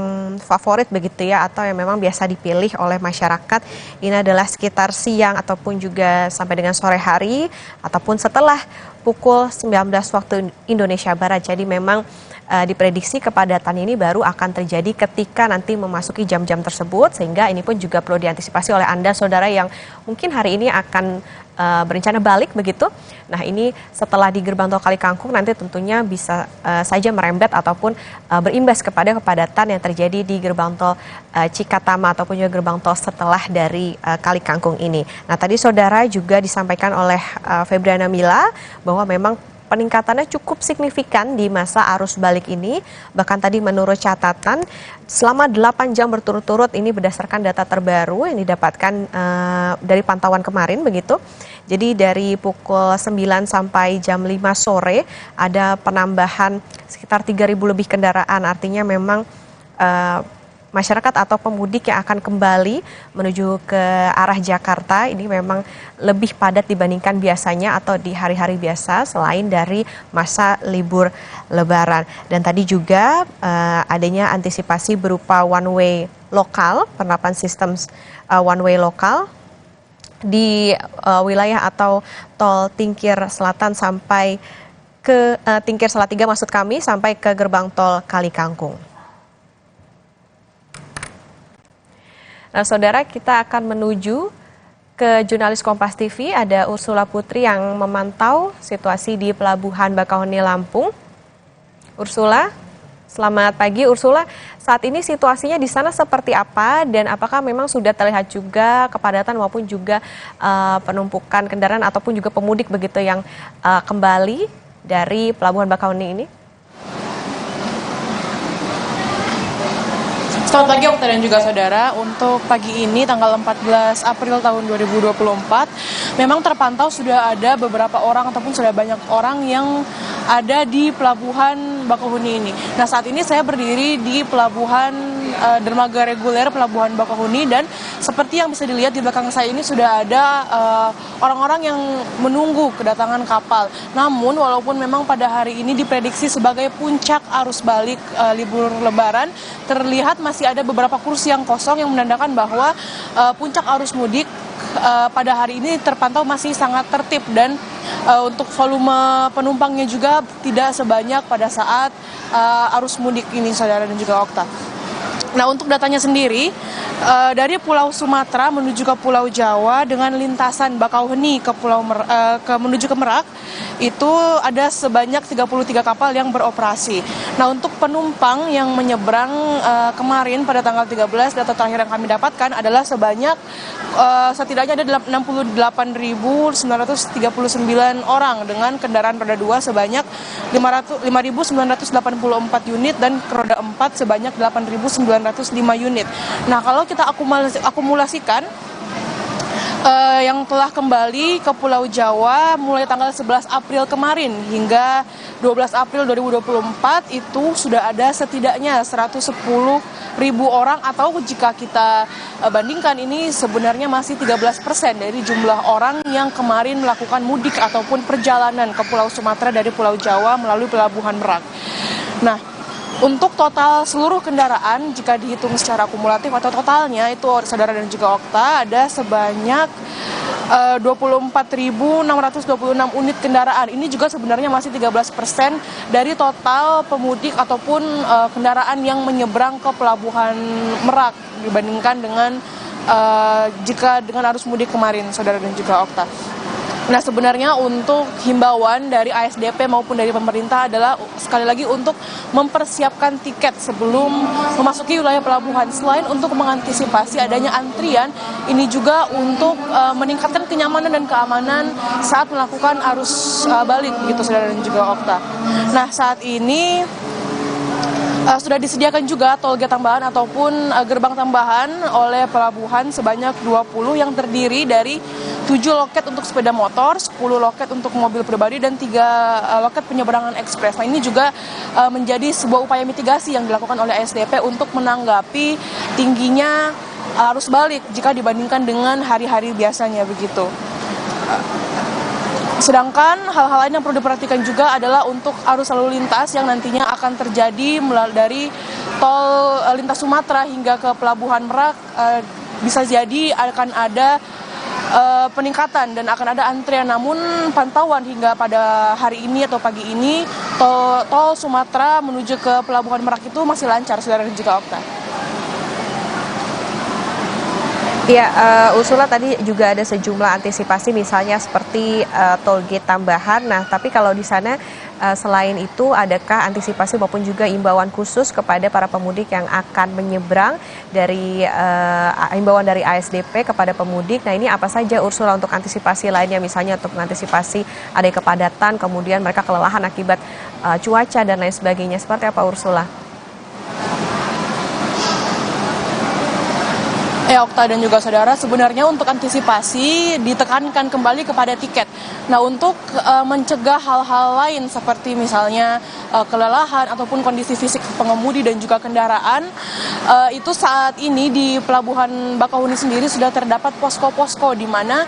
Speaker 16: favorit begitu ya, atau yang memang biasa dipilih oleh masyarakat ini adalah sekitar siang ataupun juga sampai dengan sore hari ataupun setelah pukul 19 waktu Indonesia Barat. Jadi memang diprediksi kepadatan ini baru akan terjadi ketika nanti memasuki jam-jam tersebut, sehingga ini pun juga perlu diantisipasi oleh Anda saudara yang mungkin hari ini akan berencana balik begitu. Nah, ini setelah di gerbang tol Kali Kangkung nanti tentunya bisa saja merembet ataupun berimbas kepada kepadatan yang terjadi di gerbang tol Cikatama ataupun juga gerbang tol setelah dari Kali Kangkung ini. Nah, tadi saudara juga disampaikan oleh Febriana Mila bahwa memang peningkatannya cukup signifikan di masa arus balik ini. Bahkan tadi menurut catatan selama 8 jam berturut-turut, ini berdasarkan data terbaru yang didapatkan dari pantauan kemarin begitu. Jadi dari pukul 9 sampai jam 5 sore ada penambahan sekitar 3.000 lebih kendaraan. Artinya memang masyarakat atau pemudik yang akan kembali menuju ke arah Jakarta ini memang lebih padat dibandingkan biasanya atau di hari-hari biasa selain dari masa libur Lebaran. Dan tadi juga adanya antisipasi berupa one way lokal, penerapan sistem one way lokal di wilayah atau tol Tingkir Selatan sampai ke Tingkir Salatiga maksud kami, sampai ke gerbang tol Kali Kangkung. Nah, saudara, kita akan menuju ke jurnalis Kompas TV, ada Ursula Putri yang memantau situasi di Pelabuhan Bakauheni Lampung. Ursula, selamat pagi. Ursula, saat ini situasinya di sana seperti apa dan apakah memang sudah terlihat juga kepadatan maupun juga penumpukan kendaraan ataupun juga pemudik begitu yang kembali dari Pelabuhan Bakauheni ini?
Speaker 25: Selamat pagi Okta dan juga saudara. Untuk pagi ini tanggal 14 April tahun 2024 memang terpantau sudah ada beberapa orang ataupun sudah banyak orang yang ada di Pelabuhan Bakauheni ini. Nah, saat ini saya berdiri di Pelabuhan Dermaga Reguler Pelabuhan Bakauheni, dan seperti yang bisa dilihat di belakang saya ini sudah ada orang-orang yang menunggu kedatangan kapal. Namun walaupun memang pada hari ini diprediksi sebagai puncak arus balik libur Lebaran, terlihat masih ada beberapa kursi yang kosong yang menandakan bahwa puncak arus mudik pada hari ini terpantau masih sangat tertib, dan untuk volume penumpangnya juga tidak sebanyak pada saat arus mudik ini, saudara dan juga Okta. Nah, untuk datanya sendiri, dari Pulau Sumatera menuju ke Pulau Jawa dengan lintasan Bakauheni ke menuju ke Merak, itu ada sebanyak 33 kapal yang beroperasi. Nah, untuk penumpang yang menyeberang kemarin pada tanggal 13, data terakhir yang kami dapatkan adalah sebanyak setidaknya ada 68.939 orang dengan kendaraan roda 2 sebanyak 5.984 unit dan roda 4 sebanyak 8.905 unit. Nah, kalau kita akumulasikan yang telah kembali ke Pulau Jawa mulai tanggal 11 April kemarin hingga 12 April 2024 itu sudah ada setidaknya 110.000 orang, atau jika kita bandingkan ini sebenarnya masih 13% dari jumlah orang yang kemarin melakukan mudik ataupun perjalanan ke Pulau Sumatera dari Pulau Jawa melalui Pelabuhan Merak. Nah, untuk total seluruh kendaraan jika dihitung secara kumulatif atau totalnya itu saudara dan juga Okta ada sebanyak 24.626 unit kendaraan. Ini juga sebenarnya masih 13% dari total pemudik ataupun kendaraan yang menyeberang ke Pelabuhan Merak dibandingkan dengan jika dengan arus mudik kemarin, saudara dan juga Okta. Nah, sebenarnya untuk himbauan dari ASDP maupun dari pemerintah adalah sekali lagi untuk mempersiapkan tiket sebelum memasuki wilayah pelabuhan. Selain untuk mengantisipasi adanya antrian, ini juga untuk meningkatkan kenyamanan dan keamanan saat melakukan arus balik begitu, saudara dan juga Okta. Nah, saat ini Sudah disediakan juga tol gate tambahan ataupun gerbang tambahan oleh pelabuhan sebanyak 20 yang terdiri dari 7 loket untuk sepeda motor, 10 loket untuk mobil pribadi, dan 3 loket penyeberangan ekspres. Nah, ini juga menjadi sebuah upaya mitigasi yang dilakukan oleh ASDP untuk menanggapi tingginya arus balik jika dibandingkan dengan hari-hari biasanya begitu. Sedangkan hal-hal lain yang perlu diperhatikan juga adalah untuk arus lalu lintas yang nantinya akan terjadi dari tol lintas Sumatera hingga ke Pelabuhan Merak. Bisa jadi akan ada peningkatan dan akan ada antrian, namun pantauan hingga pada hari ini atau pagi ini tol Sumatera menuju ke Pelabuhan Merak itu masih lancar, saudara dan juga Okta.
Speaker 16: Ya, Ursula, tadi juga ada sejumlah antisipasi misalnya seperti toll gate tambahan. Nah, tapi kalau di sana selain itu adakah antisipasi maupun juga imbauan khusus kepada para pemudik yang akan menyeberang dari imbauan dari ASDP kepada pemudik? Nah, ini apa saja Ursula untuk antisipasi lainnya, misalnya untuk mengantisipasi ada kepadatan, kemudian mereka kelelahan akibat cuaca dan lain sebagainya. Seperti apa Ursula?
Speaker 25: Ya, Okta dan juga saudara, sebenarnya untuk antisipasi ditekankan kembali kepada tiket. Nah, untuk mencegah hal-hal lain seperti misalnya kelelahan ataupun kondisi fisik pengemudi dan juga kendaraan, itu saat ini di Pelabuhan Bakauheni sendiri sudah terdapat posko-posko di mana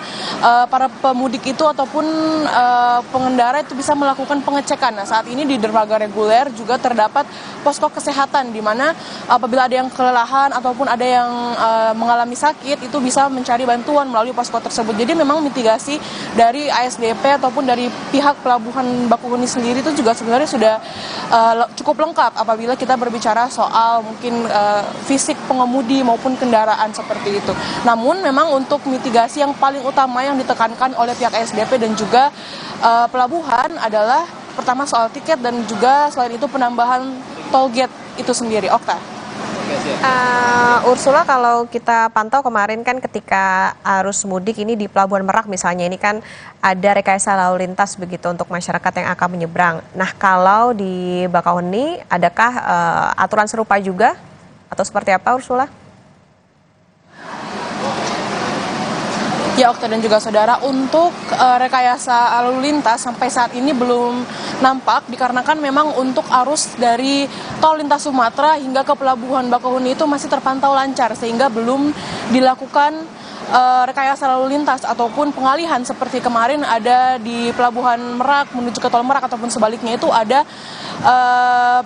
Speaker 25: para pemudik itu ataupun pengendara itu bisa melakukan pengecekan. Nah, saat ini di dermaga reguler juga terdapat posko kesehatan di mana apabila ada yang kelelahan ataupun ada yang mengalami sakit itu bisa mencari bantuan melalui posko tersebut. Jadi memang mitigasi dari ASDP ataupun dari pihak Pelabuhan Bakauheni sendiri itu juga sebenarnya sudah cukup lengkap apabila kita berbicara soal mungkin fisik pengemudi maupun kendaraan seperti itu. Namun memang untuk mitigasi yang paling utama yang ditekankan oleh pihak ASDP dan juga pelabuhan adalah pertama soal tiket dan juga selain itu penambahan toll gate itu sendiri. Okta.
Speaker 16: Ursula, kalau kita pantau kemarin kan ketika arus mudik ini di Pelabuhan Merak misalnya, ini kan ada rekayasa lalu lintas begitu untuk masyarakat yang akan menyeberang. Nah, kalau di Bakauheni adakah aturan serupa juga atau seperti apa Ursula?
Speaker 25: Ya, Okta dan juga saudara, untuk rekayasa lalu lintas sampai saat ini belum nampak dikarenakan memang untuk arus dari tol lintas Sumatera hingga ke Pelabuhan Bakauheni itu masih terpantau lancar sehingga belum dilakukan rekayasa lalu lintas ataupun pengalihan seperti kemarin ada di Pelabuhan Merak menuju ke tol Merak ataupun sebaliknya itu ada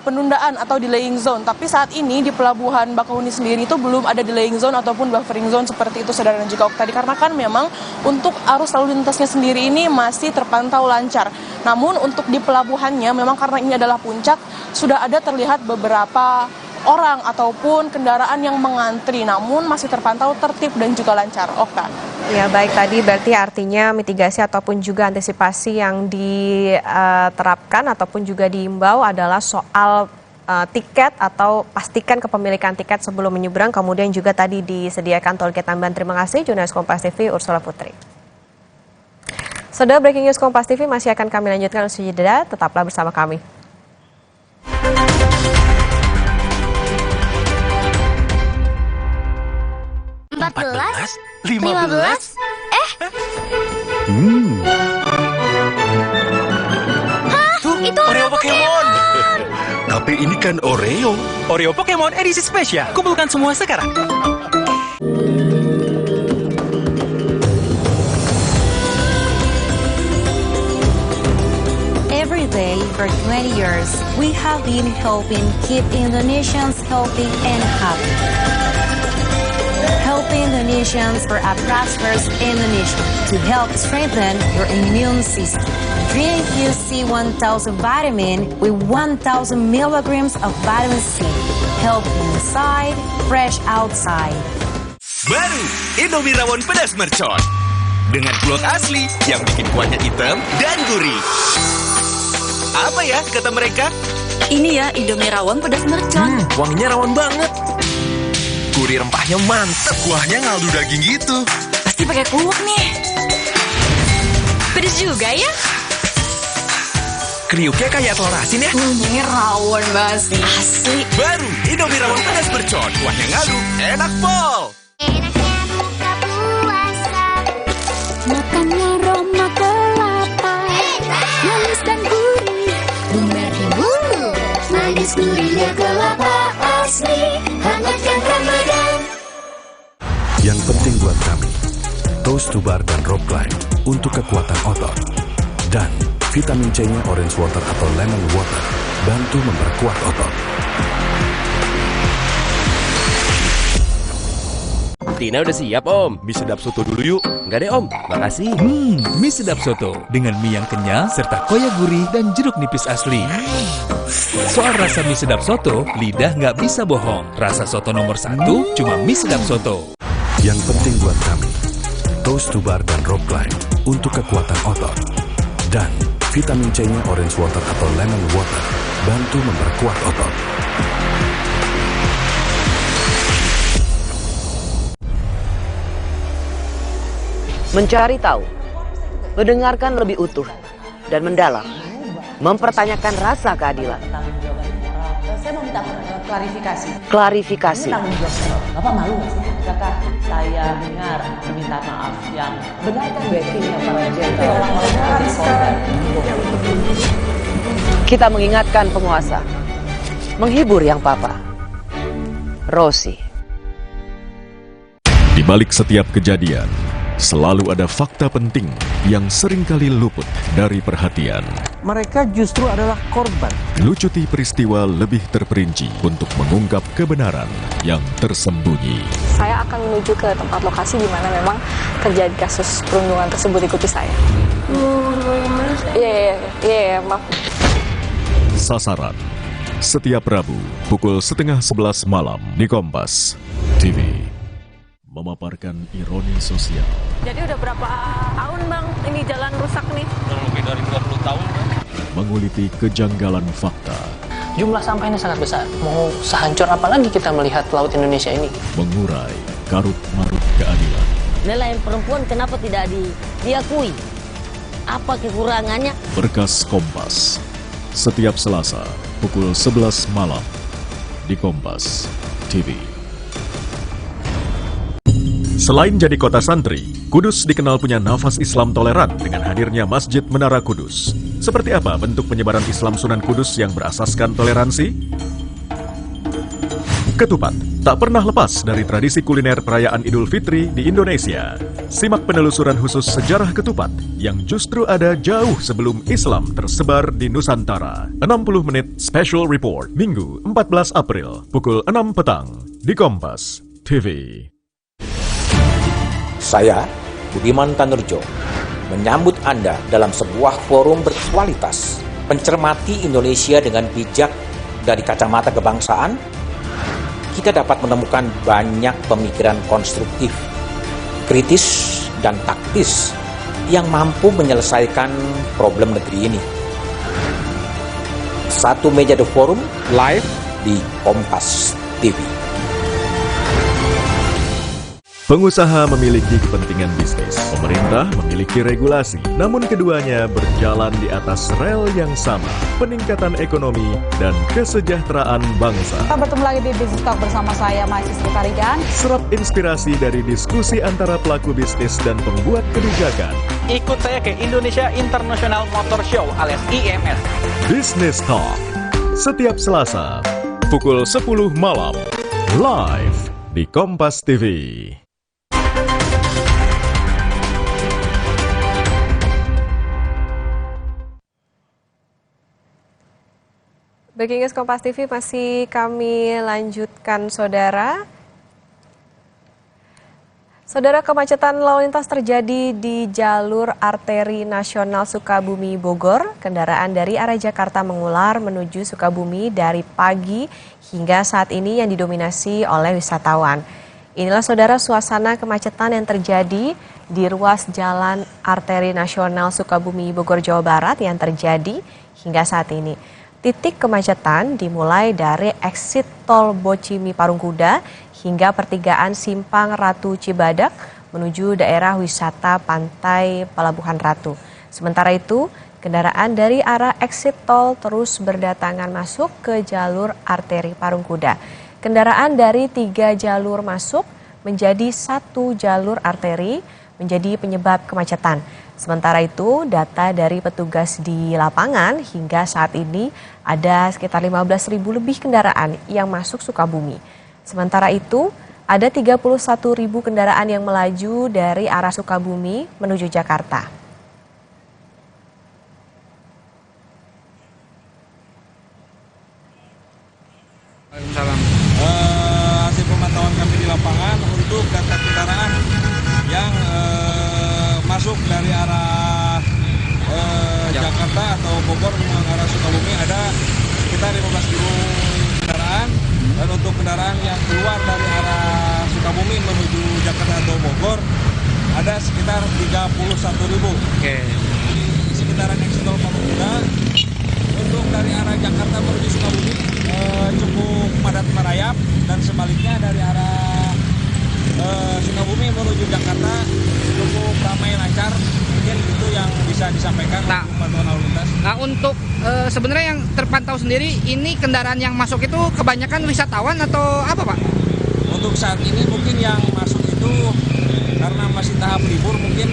Speaker 25: penundaan atau delaying zone. Tapi saat ini di Pelabuhan Bakauheni sendiri itu belum ada delaying zone ataupun buffering zone seperti itu, saudara dan juga Okta, dikarenakan memang untuk arus lalu lintasnya sendiri ini masih terpantau lancar. Namun untuk di pelabuhannya memang karena ini adalah puncak sudah ada terlihat beberapa orang ataupun kendaraan yang mengantri, namun masih terpantau tertib dan juga lancar. Okta.
Speaker 16: Ya, baik, tadi berarti artinya mitigasi ataupun juga antisipasi yang diterapkan ataupun juga diimbau adalah soal tiket atau pastikan kepemilikan tiket sebelum menyeberang, kemudian juga tadi disediakan tol gate tambahan. Terima kasih jurnalis Kompas TV Ursula Putri. Saudara, breaking news Kompas TV masih akan kami lanjutkan usai jeda, tetaplah bersama kami.
Speaker 5: Belas, 15? Hah? Itu Oreo Pokemon.
Speaker 12: Tapi ini kan Oreo.
Speaker 22: Oreo Pokemon edisi spesial. Kumpulkan semua sekarang.
Speaker 14: Every day for 20 years, we have been helping keep Indonesians healthy and happy. Helping Indonesians for a prosperous Indonesia to help strengthen your immune system. Drink UC 1000 vitamin with 1000 milligrams of vitamin C. Healthy inside, fresh outside.
Speaker 12: Baru Indomie Rawon Pedas Mercon dengan kulot asli yang bikin kuahnya hitam dan gurih. Apa ya kata mereka?
Speaker 15: Ini ya Indomie Rawon Pedas Mercon.
Speaker 12: Wanginya rawon banget. Gurih rempahnya mantep, kuahnya ngaldu daging gitu.
Speaker 15: Pasti pakai kuah nih. Pedas juga ya?
Speaker 12: Kriuknya kayak telur asin ya.
Speaker 15: Ini rawon basi. Asli.
Speaker 12: Baru Indomie rawon pedas mercon. Kuahnya ngaluk, enak pol.
Speaker 2: Makannya aroma kelapa, manis dan gurih, lumer di bulu, manis gurihnya kelapa asli, hangatkan Ramadan.
Speaker 6: Yang penting buat kami, Toast to Bar dan Rock Climb untuk kekuatan otot. Dan vitamin C-nya orange water atau lemon water, bantu memperkuat otot.
Speaker 7: Tina udah siap om. Mie sedap soto dulu yuk. Enggak deh om, makasih.
Speaker 18: Mie sedap soto dengan mie yang kenyal serta koya gurih dan jeruk nipis asli. Soal rasa mie sedap soto, lidah nggak bisa bohong. Rasa soto nomor 1 cuma mie sedap soto.
Speaker 6: Yang penting buat kami, Toast to Bar dan Rock Climb untuk kekuatan otot. Dan vitamin C-nya orange water atau lemon water, bantu memperkuat otot.
Speaker 10: Mencari tahu, mendengarkan lebih utuh dan mendalam, mempertanyakan rasa keadilan.
Speaker 17: Saya mau minta klarifikasi.
Speaker 10: Klarifikasi.
Speaker 17: Tanggung jawab. Bapak malu nggak sih? Apakah saya dengar permintaan maaf yang benarkan backingnya para jenderal orang-orang korban?
Speaker 10: Kita mengingatkan penguasa, menghibur yang papa. Rosi.
Speaker 13: Di balik setiap kejadian, selalu ada fakta penting yang seringkali luput dari perhatian.
Speaker 11: Mereka justru adalah korban.
Speaker 13: Lucuti peristiwa lebih terperinci untuk mengungkap kebenaran yang tersembunyi.
Speaker 9: Saya akan menuju ke tempat lokasi di mana memang terjadi kasus perundungan tersebut. Ikuti saya. Iya, maaf.
Speaker 13: Sasaran, setiap Rabu pukul 10:30 malam di Kompas TV. Memaparkan ironi sosial.
Speaker 1: Jadi udah berapa tahun bang ini jalan rusak nih?
Speaker 7: Lebih dari 20 tahun.
Speaker 13: Menguliti kejanggalan fakta.
Speaker 20: Jumlah sampah ini sangat besar. Mau sehancur apa lagi kita melihat laut Indonesia ini?
Speaker 13: Mengurai karut-marut keadilan.
Speaker 21: Nelayan perempuan kenapa tidak diakui? Apa kekurangannya?
Speaker 13: Berkas Kompas. Setiap Selasa pukul 11 malam di Kompas TV. Selain jadi kota santri, Kudus dikenal punya nafas Islam toleran dengan hadirnya Masjid Menara Kudus. Seperti apa bentuk penyebaran Islam Sunan Kudus yang berasaskan toleransi? Ketupat tak pernah lepas dari tradisi kuliner perayaan Idul Fitri di Indonesia. Simak penelusuran khusus sejarah ketupat yang justru ada jauh sebelum Islam tersebar di Nusantara. 60 menit special report Minggu 14 April pukul 6 petang di Kompas TV.
Speaker 27: Saya, Budiman Tanurjo, menyambut Anda dalam sebuah forum berkualitas, mencermati Indonesia dengan bijak dari kacamata kebangsaan. Kita dapat menemukan banyak pemikiran konstruktif, kritis, dan taktis yang mampu menyelesaikan problem negeri ini. Satu meja The Forum live di Kompas TV.
Speaker 13: Pengusaha memiliki kepentingan bisnis, pemerintah memiliki regulasi, namun keduanya berjalan di atas rel yang sama, peningkatan ekonomi dan kesejahteraan bangsa.
Speaker 19: Kita bertemu lagi di Business Talk bersama saya, Mahasiswa Karigan.
Speaker 13: Serap inspirasi dari diskusi antara pelaku bisnis dan pembuat kebijakan.
Speaker 22: Ikut saya ke Indonesia International Motor Show alias IMS.
Speaker 13: Business Talk, setiap Selasa, pukul 10 malam, live di Kompas TV.
Speaker 16: Breaking News Kompas TV masih kami lanjutkan, saudara. Saudara, kemacetan lalu lintas terjadi di jalur arteri nasional Sukabumi Bogor. Kendaraan dari arah Jakarta mengular menuju Sukabumi dari pagi hingga saat ini yang didominasi oleh wisatawan. Inilah saudara suasana kemacetan yang terjadi di ruas jalan arteri nasional Sukabumi Bogor, Jawa Barat yang terjadi hingga saat ini. Titik kemacetan dimulai dari exit tol Bocimi Parungkuda hingga pertigaan Simpang Ratu Cibadak menuju daerah wisata Pantai Pelabuhan Ratu. Sementara itu, Kendaraan dari arah exit tol terus berdatangan masuk ke jalur arteri Parungkuda. Kendaraan dari 3 jalur masuk menjadi 1 jalur arteri menjadi penyebab kemacetan. Sementara itu, data dari petugas di lapangan hingga saat ini ada sekitar 15.000 lebih kendaraan yang masuk Sukabumi. Sementara itu, ada 31.000 kendaraan yang melaju dari arah Sukabumi menuju Jakarta.
Speaker 3: Waalaikumsalam. Hasil pemantauan kami di lapangan untuk data kendaraan yang masuk dari arah Jakarta atau Bogor mengarah Sukabumi ada sekitar 15.000 kendaraan, dan untuk kendaraan yang keluar dari arah Sukabumi menuju Jakarta atau Bogor ada sekitar 31.000. Oke. Isi kendaraan yang sudah Parungkuda untuk dari arah Jakarta menuju Sukabumi cukup padat merayap, dan sebaliknya dari arah Sukabumi menuju Jakarta cukup ramai lancar. Mungkin itu yang bisa disampaikan untuk pantauan lalu lintas.
Speaker 4: Nah, untuk sebenarnya yang terpantau sendiri ini kendaraan yang masuk itu kebanyakan wisatawan atau apa, Pak?
Speaker 3: Untuk saat ini mungkin yang masuk itu karena masih tahap libur, mungkin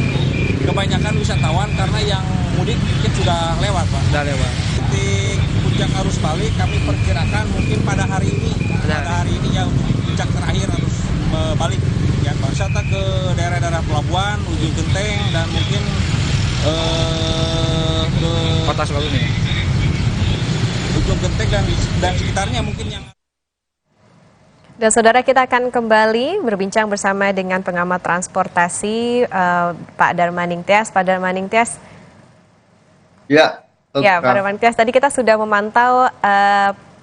Speaker 3: kebanyakan wisatawan, karena yang mudik mungkin sudah lewat, Pak.
Speaker 4: Sudah lewat.
Speaker 3: Titik puncak arus balik kami perkirakan mungkin pada hari ini. Pada hari ini ya untuk puncak terakhir arus balik ya, wisata ke daerah-daerah pelabuhan, Ujung Genteng, dan mungkin ke
Speaker 4: Kota Sukabumi.
Speaker 16: Ujung Genteng dan sekitarnya mungkin yang. Dan saudara, kita akan kembali berbincang bersama dengan pengamat transportasi Pak Darmaning Tias. Pak Darmaning Tias.
Speaker 8: Ya.
Speaker 16: Pak Darmaning Tias, tadi kita sudah memantau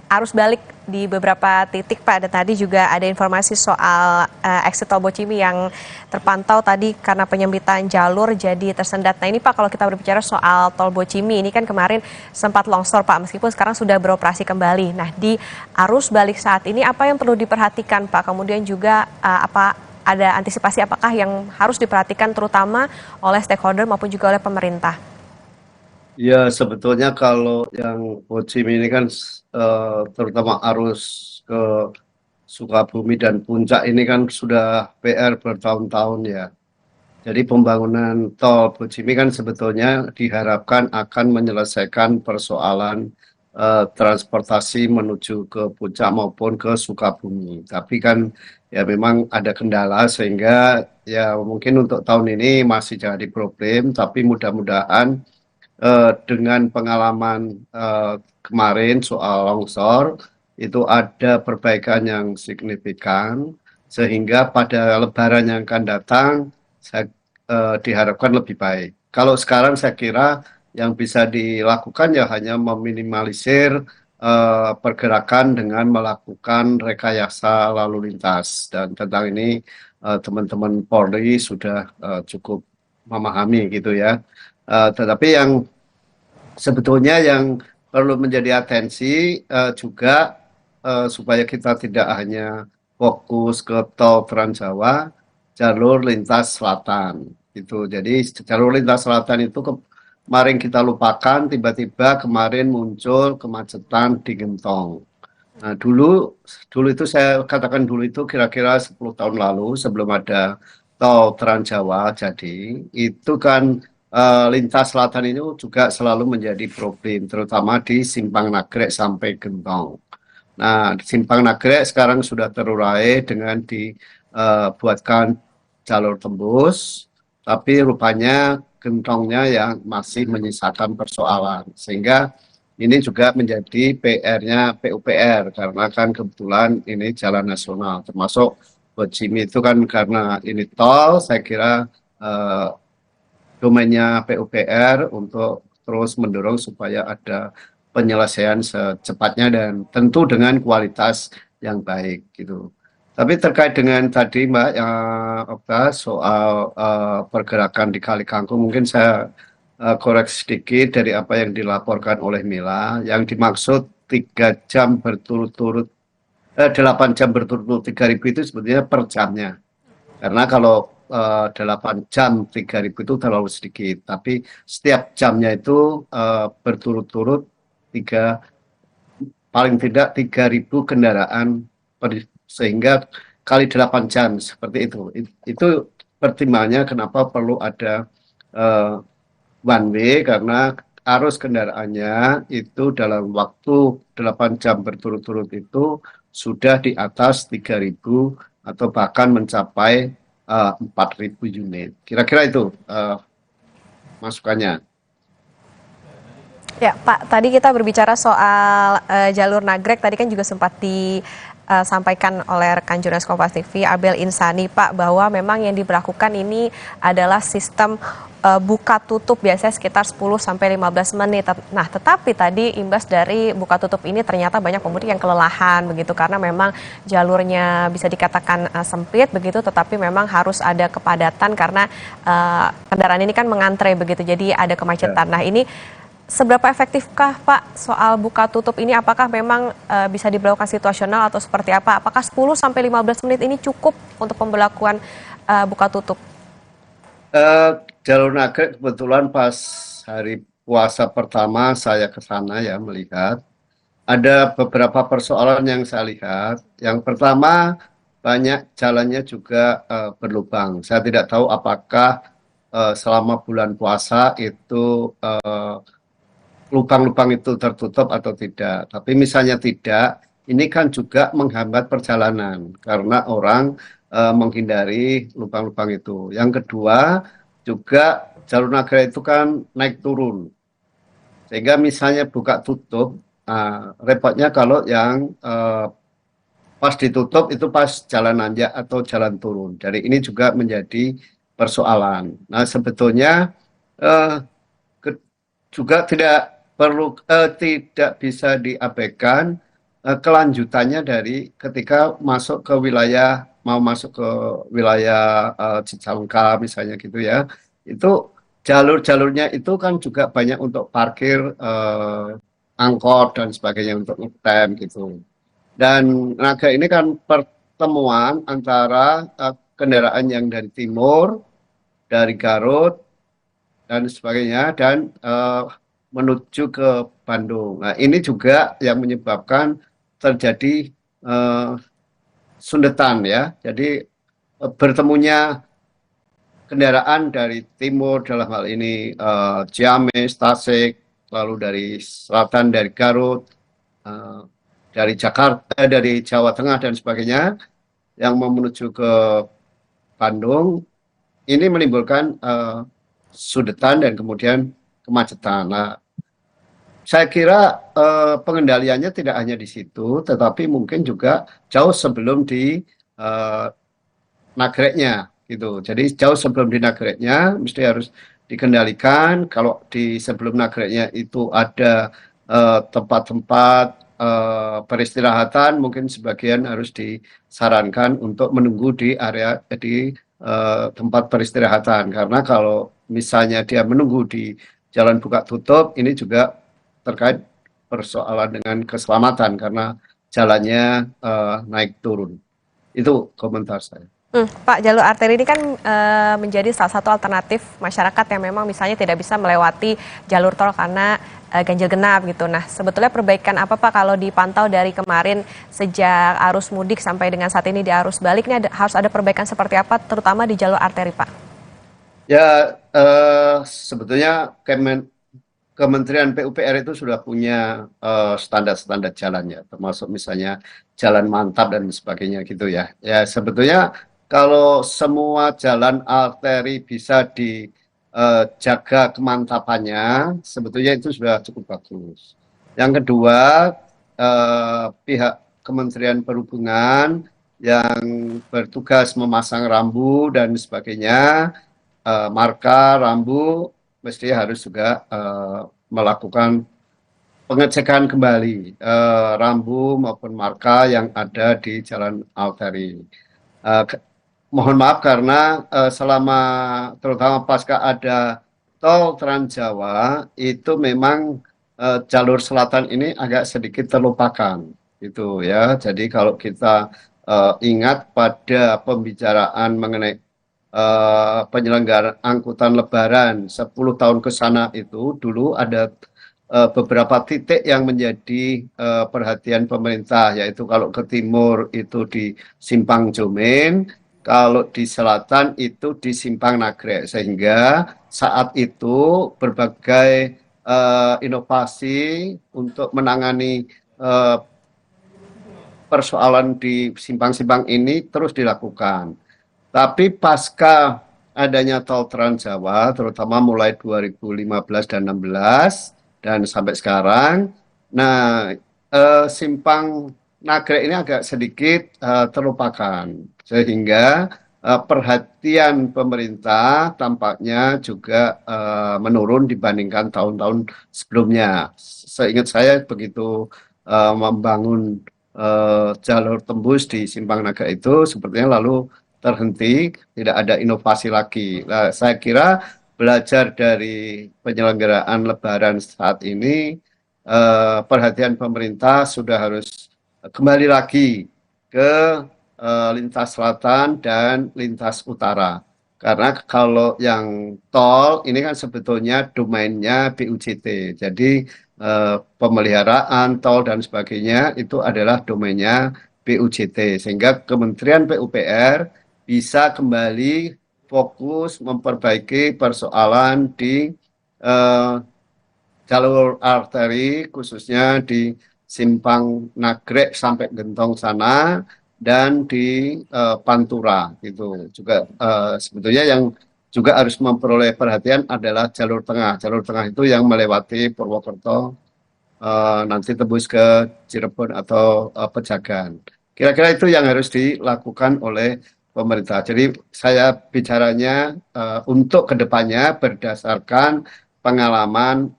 Speaker 16: arus balik di beberapa titik, Pak. Dan tadi juga ada informasi soal exit tol Bocimi yang terpantau tadi karena penyempitan jalur jadi tersendat. Nah ini Pak, kalau kita berbicara soal tol Bocimi, ini kan kemarin sempat longsor Pak, meskipun sekarang sudah beroperasi kembali. Nah di arus balik saat ini apa yang perlu diperhatikan Pak? Kemudian juga apa ada antisipasi apakah yang harus diperhatikan terutama oleh stakeholder maupun juga oleh pemerintah?
Speaker 8: Ya, sebetulnya kalau yang Bocimi ini kan terutama arus ke Sukabumi dan Puncak ini kan sudah PR bertahun-tahun ya. Jadi pembangunan tol Bocimi kan sebetulnya diharapkan akan menyelesaikan persoalan transportasi menuju ke Puncak maupun ke Sukabumi. Tapi kan ya memang ada kendala sehingga ya mungkin untuk tahun ini masih jadi problem, tapi mudah-mudahan dengan pengalaman kemarin soal longsor itu ada perbaikan yang signifikan sehingga pada Lebaran yang akan datang diharapkan lebih baik. Kalau sekarang saya kira yang bisa dilakukan ya hanya meminimalisir pergerakan dengan melakukan rekayasa lalu lintas, dan tentang ini teman-teman Polri sudah cukup memahami gitu ya. Tetapi yang sebetulnya yang perlu menjadi atensi juga supaya kita tidak hanya fokus ke tol Trans Jawa, jalur lintas selatan gitu. Jadi jalur lintas selatan itu kemarin kita lupakan, tiba-tiba kemarin muncul kemacetan di Gentong. Nah dulu itu saya katakan dulu itu kira-kira 10 tahun lalu sebelum ada tol Trans Jawa, jadi itu kan lintas selatan ini juga selalu menjadi problem, terutama di Simpang Nagrek sampai Gentong. Nah, di Simpang Nagrek sekarang sudah terurai dengan dibuatkan jalur tembus, tapi rupanya Gentongnya yang masih menyisakan persoalan, sehingga ini juga menjadi PR-nya PUPR, karena kan kebetulan ini jalan nasional, termasuk Bocimi itu kan karena ini tol, saya kira domainnya PUPR untuk terus mendorong supaya ada penyelesaian secepatnya dan tentu dengan kualitas yang baik gitu. Tapi terkait dengan tadi Mbak soal pergerakan di Kali Kangkung, mungkin saya koreksi sedikit dari apa yang dilaporkan oleh Mila. Yang dimaksud 3 jam berturut-turut 8 jam berturut-turut 3.000 itu sebetulnya per jamnya. Karena kalau 8 jam 3.000 itu terlalu sedikit, tapi setiap jamnya itu berturut-turut paling tidak 3.000 kendaraan sehingga kali 8 jam seperti itu. Itu pertimbangannya kenapa perlu ada one way, karena arus kendaraannya itu dalam waktu 8 jam berturut-turut itu sudah di atas 3.000 atau bahkan mencapai 4.000 unit. Kira-kira itu masukannya.
Speaker 16: Ya, Pak, tadi kita berbicara soal jalur nagrek, tadi kan juga sempat disampaikan oleh rekan jurnalis Kompas TV, Abel Insani, Pak, bahwa memang yang diberlakukan ini adalah sistem buka tutup biasanya sekitar 10-15 menit. Nah, tetapi tadi imbas dari buka tutup ini ternyata banyak pemudik yang kelelahan begitu, karena memang jalurnya bisa dikatakan sempit begitu, tetapi memang harus ada kepadatan karena kendaraan ini kan mengantre begitu, jadi ada kemacetan. Nah, ini seberapa efektifkah Pak soal buka tutup ini? Apakah memang bisa diberlakukan situasional atau seperti apa? Apakah 10-15 menit ini cukup untuk pemberlakuan buka tutup?
Speaker 8: Jalur nagrek kebetulan pas hari puasa pertama saya ke sana ya melihat. Ada beberapa persoalan yang saya lihat. Yang pertama, banyak jalannya juga berlubang. Saya tidak tahu apakah selama bulan puasa itu lubang-lubang itu tertutup atau tidak. Tapi misalnya tidak, ini kan juga menghambat perjalanan karena orang menghindari lubang-lubang itu. Yang kedua, juga jalur nagrek itu kan naik turun. Sehingga misalnya buka tutup, repotnya kalau yang pas ditutup itu pas jalan nanjak atau jalan turun. Jadi ini juga menjadi persoalan. Nah, sebetulnya juga tidak bisa diabaikan kelanjutannya dari ketika masuk ke wilayah Cicalengka misalnya gitu ya, itu jalur-jalurnya itu kan juga banyak untuk parkir angkot dan sebagainya untuk ngetem gitu. Dan nagrek ini kan pertemuan antara kendaraan yang dari timur, dari Garut dan sebagainya, dan menuju ke Bandung. Nah, ini juga yang menyebabkan terjadi sundetan ya. Jadi bertemunya kendaraan dari timur dalam hal ini Ciamis, Tasik, lalu dari selatan dari Garut, dari Jakarta, dari Jawa Tengah dan sebagainya yang mau menuju ke Bandung, ini menimbulkan sundetan dan kemudian kemacetan. Nah, saya kira pengendaliannya tidak hanya di situ, tetapi mungkin juga jauh sebelum di nagreknya gitu. Jadi jauh sebelum di nagreknya mesti harus dikendalikan. Kalau di sebelum nagreknya itu ada tempat-tempat peristirahatan, mungkin sebagian harus disarankan untuk menunggu di area tempat peristirahatan. Karena kalau misalnya dia menunggu di jalan buka tutup, ini juga terkait persoalan dengan keselamatan karena jalannya naik turun. Itu komentar saya.
Speaker 16: Pak, jalur arteri ini kan menjadi salah satu alternatif masyarakat yang memang misalnya tidak bisa melewati jalur tol karena ganjil genap gitu. Nah, sebetulnya perbaikan apa Pak kalau dipantau dari kemarin sejak arus mudik sampai dengan saat ini di arus balik ini harus ada perbaikan seperti apa terutama di jalur arteri Pak?
Speaker 8: Ya, sebetulnya Kementerian PUPR itu sudah punya standar-standar jalannya, termasuk misalnya jalan mantap dan sebagainya gitu ya. Ya sebetulnya kalau semua jalan arteri bisa dijaga kemantapannya, sebetulnya itu sudah cukup bagus. Yang kedua, pihak Kementerian Perhubungan yang bertugas memasang rambu dan sebagainya, marka rambu, mesti harus juga melakukan pengecekan kembali rambu maupun marka yang ada di jalan arteri. Mohon maaf karena selama terutama pasca ada tol Trans Jawa itu memang jalur selatan ini agak sedikit terlupakan gitu ya. Jadi kalau kita ingat pada pembicaraan mengenai penyelenggaraan angkutan lebaran 10 tahun ke sana itu dulu ada beberapa titik yang menjadi perhatian pemerintah, yaitu kalau ke timur itu di Simpang Jomin, kalau di selatan itu di Simpang Nagrek, sehingga saat itu berbagai inovasi untuk menangani persoalan di simpang-simpang ini terus dilakukan. Tapi pasca adanya tol Trans Jawa, terutama mulai 2015 dan 16 dan sampai sekarang, nah simpang Nagrek ini agak sedikit terlupakan, sehingga perhatian pemerintah tampaknya juga menurun dibandingkan tahun-tahun sebelumnya. Seingat saya begitu membangun jalur tembus di Simpang Nagrek itu sepertinya lalu terhenti, tidak ada inovasi lagi. Nah, saya kira belajar dari penyelenggaraan Lebaran saat ini, perhatian pemerintah sudah harus kembali lagi ke lintas selatan dan lintas utara. Karena kalau yang tol ini kan sebetulnya domainnya BUJT. Jadi pemeliharaan tol dan sebagainya itu adalah domainnya BUJT. Sehingga Kementerian PUPR bisa kembali fokus memperbaiki persoalan di jalur arteri, khususnya di Simpang Nagrek sampai Gentong sana, dan di Pantura gitu. Juga sebetulnya yang juga harus memperoleh perhatian adalah jalur tengah. Jalur tengah itu yang melewati Purwokerto, nanti tembus ke Cirebon atau Pejagan. Kira-kira itu yang harus dilakukan oleh pemerintah. Jadi saya bicaranya untuk kedepannya berdasarkan pengalaman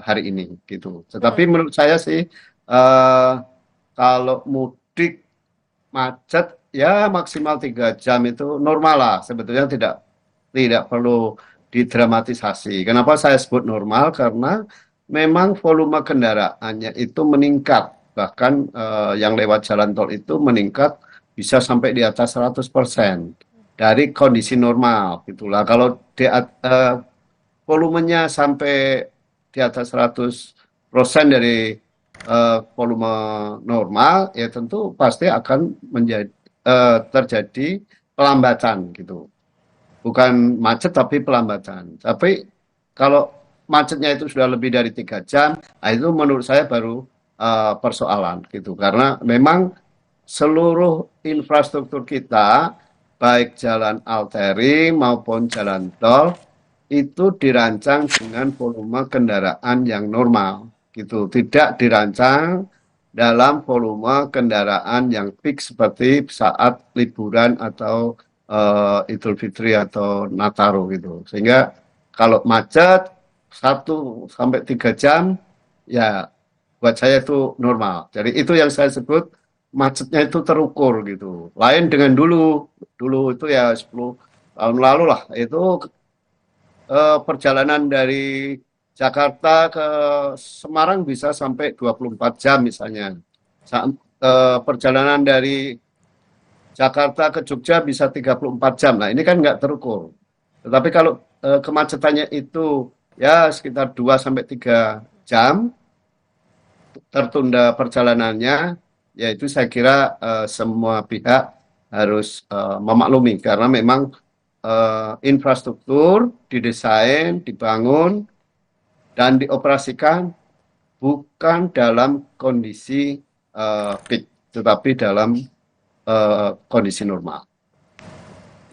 Speaker 8: hari ini gitu. Tetapi menurut saya sih kalau mudik macet ya maksimal 3 jam itu normal lah. Sebetulnya tidak perlu didramatisasi. Kenapa saya sebut normal? Karena memang volume kendaraannya itu meningkat. Bahkan yang lewat jalan tol itu meningkat bisa sampai di atas 100% dari kondisi normal gitulah. Kalau volumenya sampai di atas 100% dari volume normal, ya tentu pasti akan terjadi pelambatan gitu. Bukan macet tapi pelambatan. Tapi kalau macetnya itu sudah lebih dari 3 jam, nah itu menurut saya baru persoalan gitu. Karena memang seluruh infrastruktur kita, baik jalan arteri maupun jalan tol, itu dirancang dengan volume kendaraan yang normal, gitu. Tidak dirancang dalam volume kendaraan yang peak seperti saat liburan atau Idul Fitri atau Nataru gitu. Sehingga kalau macet 1 sampai 3 jam, ya buat saya itu normal. Jadi itu yang saya sebut macetnya itu terukur gitu. Lain dengan dulu itu ya 10 tahun lalu lah, itu perjalanan dari Jakarta ke Semarang bisa sampai 24 jam misalnya. Perjalanan dari Jakarta ke Jogja bisa 34 jam. Nah ini kan nggak terukur. Tetapi kalau kemacetannya itu ya sekitar 2 sampai 3 jam tertunda perjalanannya, yaitu saya kira semua pihak harus memaklumi karena memang infrastruktur didesain, dibangun, dan dioperasikan bukan dalam kondisi peak, tetapi dalam kondisi normal.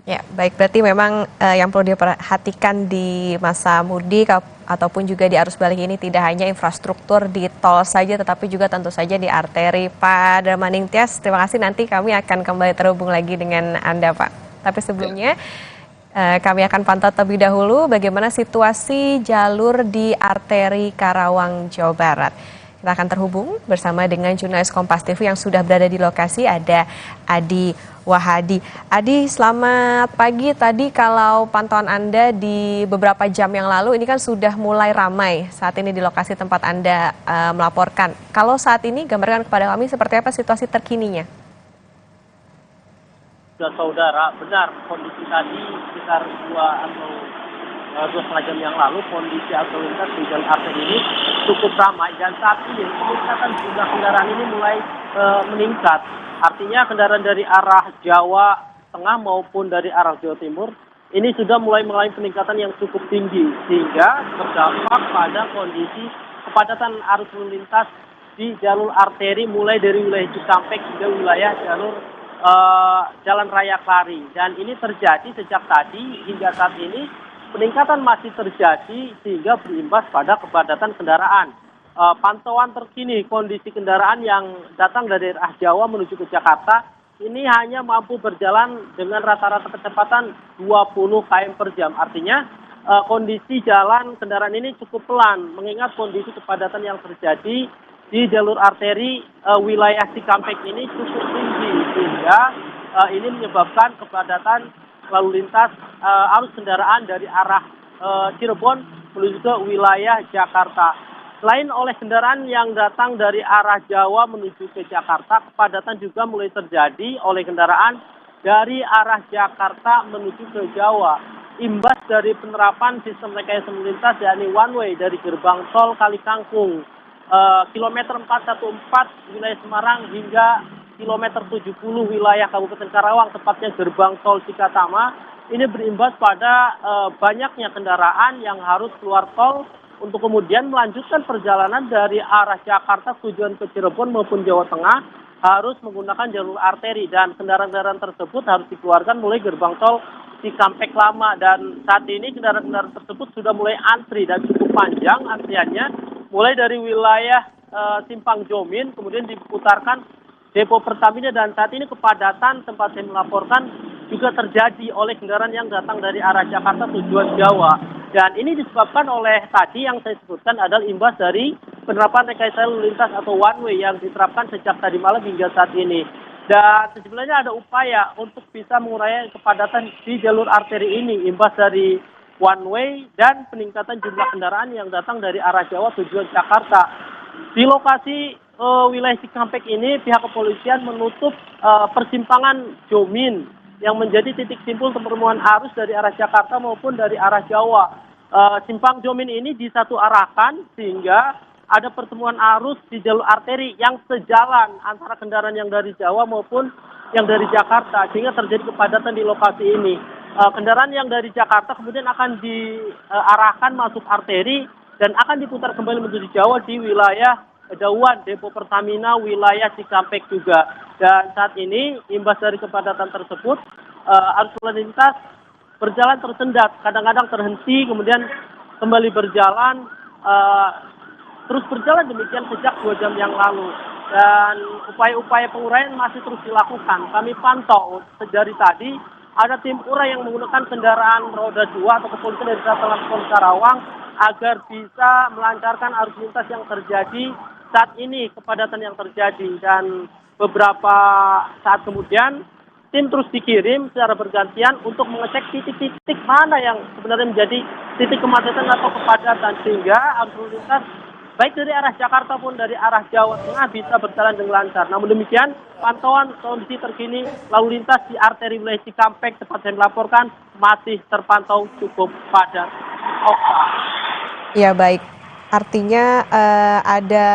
Speaker 16: Ya, baik, berarti memang yang perlu diperhatikan di masa mudik ataupun juga di arus balik ini tidak hanya infrastruktur di tol saja, tetapi juga tentu saja di arteri. Pak Darmaning Tias, terima kasih, nanti kami akan kembali terhubung lagi dengan Anda, Pak. Tapi sebelumnya kami akan pantau terlebih dahulu bagaimana situasi jalur di arteri Karawang, Jawa Barat. Kita akan terhubung bersama dengan jurnalis Kompas TV yang sudah berada di lokasi, ada Adi Wahadi. Adi, selamat pagi. Tadi kalau pantauan Anda di beberapa jam yang lalu, ini kan sudah mulai ramai saat ini di lokasi tempat Anda melaporkan. Kalau saat ini, gambarkan kepada kami seperti apa situasi terkininya?
Speaker 5: saudara, benar kondisi tadi sekitar 2,5 jam yang lalu kondisi arus lintas di jalan arteri ini cukup ramai dan saat ini peningkatan jumlah kendaraan ini mulai meningkat. Artinya kendaraan dari arah Jawa Tengah maupun dari arah Jawa Timur ini sudah mulai mengalami peningkatan yang cukup tinggi sehingga berdampak pada kondisi kepadatan arus lalu lintas di jalur arteri mulai dari wilayah Cikampek hingga wilayah jalur Jalan Raya Klari. Dan ini terjadi sejak tadi hingga saat ini peningkatan masih terjadi sehingga berimbas pada kepadatan kendaraan. Pantauan terkini kondisi kendaraan yang datang dari arah Jawa menuju ke Jakarta ini hanya mampu berjalan dengan rata-rata kecepatan 20 km per jam. Artinya kondisi jalan kendaraan ini cukup pelan mengingat kondisi kepadatan yang terjadi di jalur arteri wilayah Cikampek ini cukup tinggi sehingga ini menyebabkan kepadatan lalu lintas arus kendaraan dari arah Cirebon menuju ke wilayah Jakarta. Selain oleh kendaraan yang datang dari arah Jawa menuju ke Jakarta, kepadatan juga mulai terjadi oleh kendaraan dari arah Jakarta menuju ke Jawa. Imbas dari penerapan sistem rekayasa lalu lintas yakni one way dari gerbang tol Kalikangkung, kilometer 414 wilayah Semarang hingga kilometer 70 wilayah Kabupaten Karawang, tepatnya gerbang tol Cikatama. Ini berimbas pada banyaknya kendaraan yang harus keluar tol untuk kemudian melanjutkan perjalanan dari arah Jakarta tujuan ke Cirebon maupun Jawa Tengah harus menggunakan jalur arteri dan kendaraan-kendaraan tersebut harus dikeluarkan mulai gerbang tol Cikampek Lama dan saat ini kendaraan-kendaraan tersebut sudah mulai antri dan cukup panjang antriannya mulai dari wilayah Simpang Jomin kemudian diputarkan depo Pertamina dan saat ini kepadatan tempat saya melaporkan juga terjadi oleh kendaraan yang datang dari arah Jakarta tujuan Jawa. Dan ini disebabkan oleh tadi yang saya sebutkan adalah imbas dari penerapan rekayasa lalu lintas atau one way yang diterapkan sejak tadi malam hingga saat ini. Dan sebenarnya ada upaya untuk bisa mengurai kepadatan di jalur arteri ini imbas dari one way dan peningkatan jumlah kendaraan yang datang dari arah Jawa tujuan Jakarta. Di lokasi wilayah Cikampek ini pihak kepolisian menutup persimpangan Jomin yang menjadi titik simpul pertemuan arus dari arah Jakarta maupun dari arah Jawa. Simpang Jomin ini disatu arahkan sehingga ada pertemuan arus di jalur arteri yang sejalan antara kendaraan yang dari Jawa maupun yang dari Jakarta sehingga terjadi kepadatan di lokasi ini. Kendaraan yang dari Jakarta kemudian akan diarahkan masuk arteri dan akan diputar kembali menuju Jawa di wilayah Dauan, depo Pertamina, wilayah Cikampek juga. Dan saat ini imbas dari kepadatan tersebut arus lalu lintas berjalan tersendat, kadang-kadang terhenti, kemudian kembali berjalan, terus berjalan demikian sejak 2 jam yang lalu. Dan upaya-upaya penguraian masih terus dilakukan. Kami pantau dari tadi ada tim urai yang menggunakan kendaraan roda 2 atau kepolisian dari Satuan Polres Karawang agar bisa melancarkan arus lintas yang terjadi saat ini, kepadatan yang terjadi. Dan beberapa saat kemudian tim terus dikirim secara bergantian untuk mengecek titik-titik mana yang sebenarnya menjadi titik kemacetan atau kepadatan sehingga arus lalu lintas baik dari arah Jakarta pun dari arah Jawa Tengah bisa berjalan dengan lancar. Namun demikian, pantauan kondisi terkini lalu lintas di arteri wilayah Cikampek tempat saya melaporkan masih terpantau cukup padat.
Speaker 16: Ya baik, artinya ada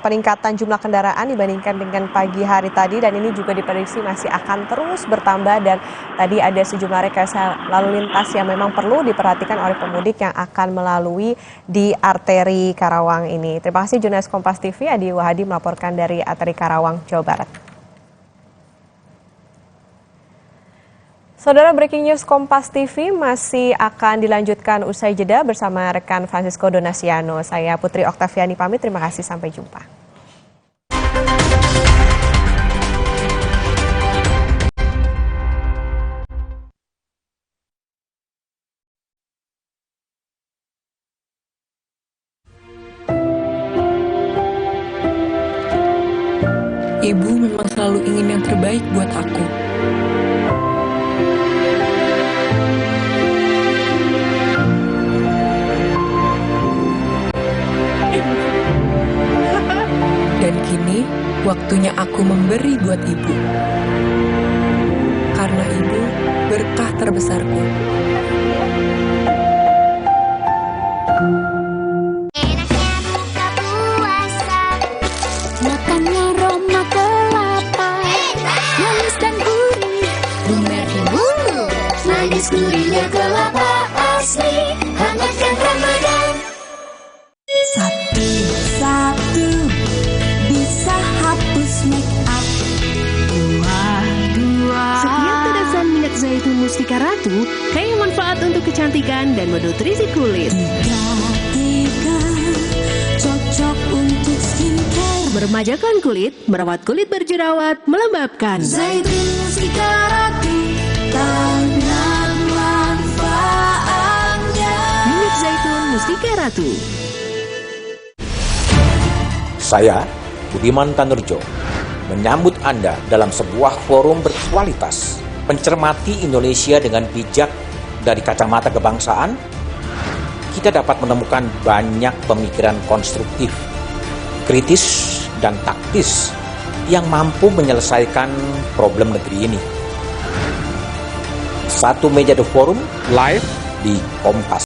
Speaker 16: peningkatan jumlah kendaraan dibandingkan dengan pagi hari tadi dan ini juga diprediksi masih akan terus bertambah dan tadi ada sejumlah rekayasa lalu lintas yang memang perlu diperhatikan oleh pemudik yang akan melalui di arteri Karawang ini. Terima kasih jurnalis Kompas TV Adi Wahadi melaporkan dari arteri Karawang, Jawa Barat. Saudara, breaking news Kompas TV masih akan dilanjutkan usai jeda bersama rekan Francisco Donasiano. Saya Putri Oktaviani pamit, terima kasih, sampai jumpa.
Speaker 14: Ibu memang selalu ingin yang terbaik buat aku. Dan kini, waktunya aku memberi buat ibu. Karena berkah terbesarku.
Speaker 2: Makannya aroma kelapa, manis dan gurih, lumer bulu, manis gurihnya kelapa asli, hangatkan Ramadan. Satu bisa hapus make up. Dua.
Speaker 12: Sekian tetesan minyak zaitun Mustika Ratu, kaya manfaat untuk kecantikan dan menutrisi kulit.
Speaker 2: Tiga, cocok untuk skincare.
Speaker 12: Meremajakan kulit, merawat kulit berjerawat, melembabkan.
Speaker 2: Zaitun Mustika Ratu, tanam manfaatnya.
Speaker 12: Minyak zaitun Mustika Ratu.
Speaker 27: Saya, Budiman Tanurjo, menyambut Anda dalam sebuah forum berkualitas, mencermati Indonesia dengan bijak dari kacamata kebangsaan. Kita dapat menemukan banyak pemikiran konstruktif, kritis, dan taktis yang mampu menyelesaikan problem negeri ini. Satu meja The Forum live di Kompas.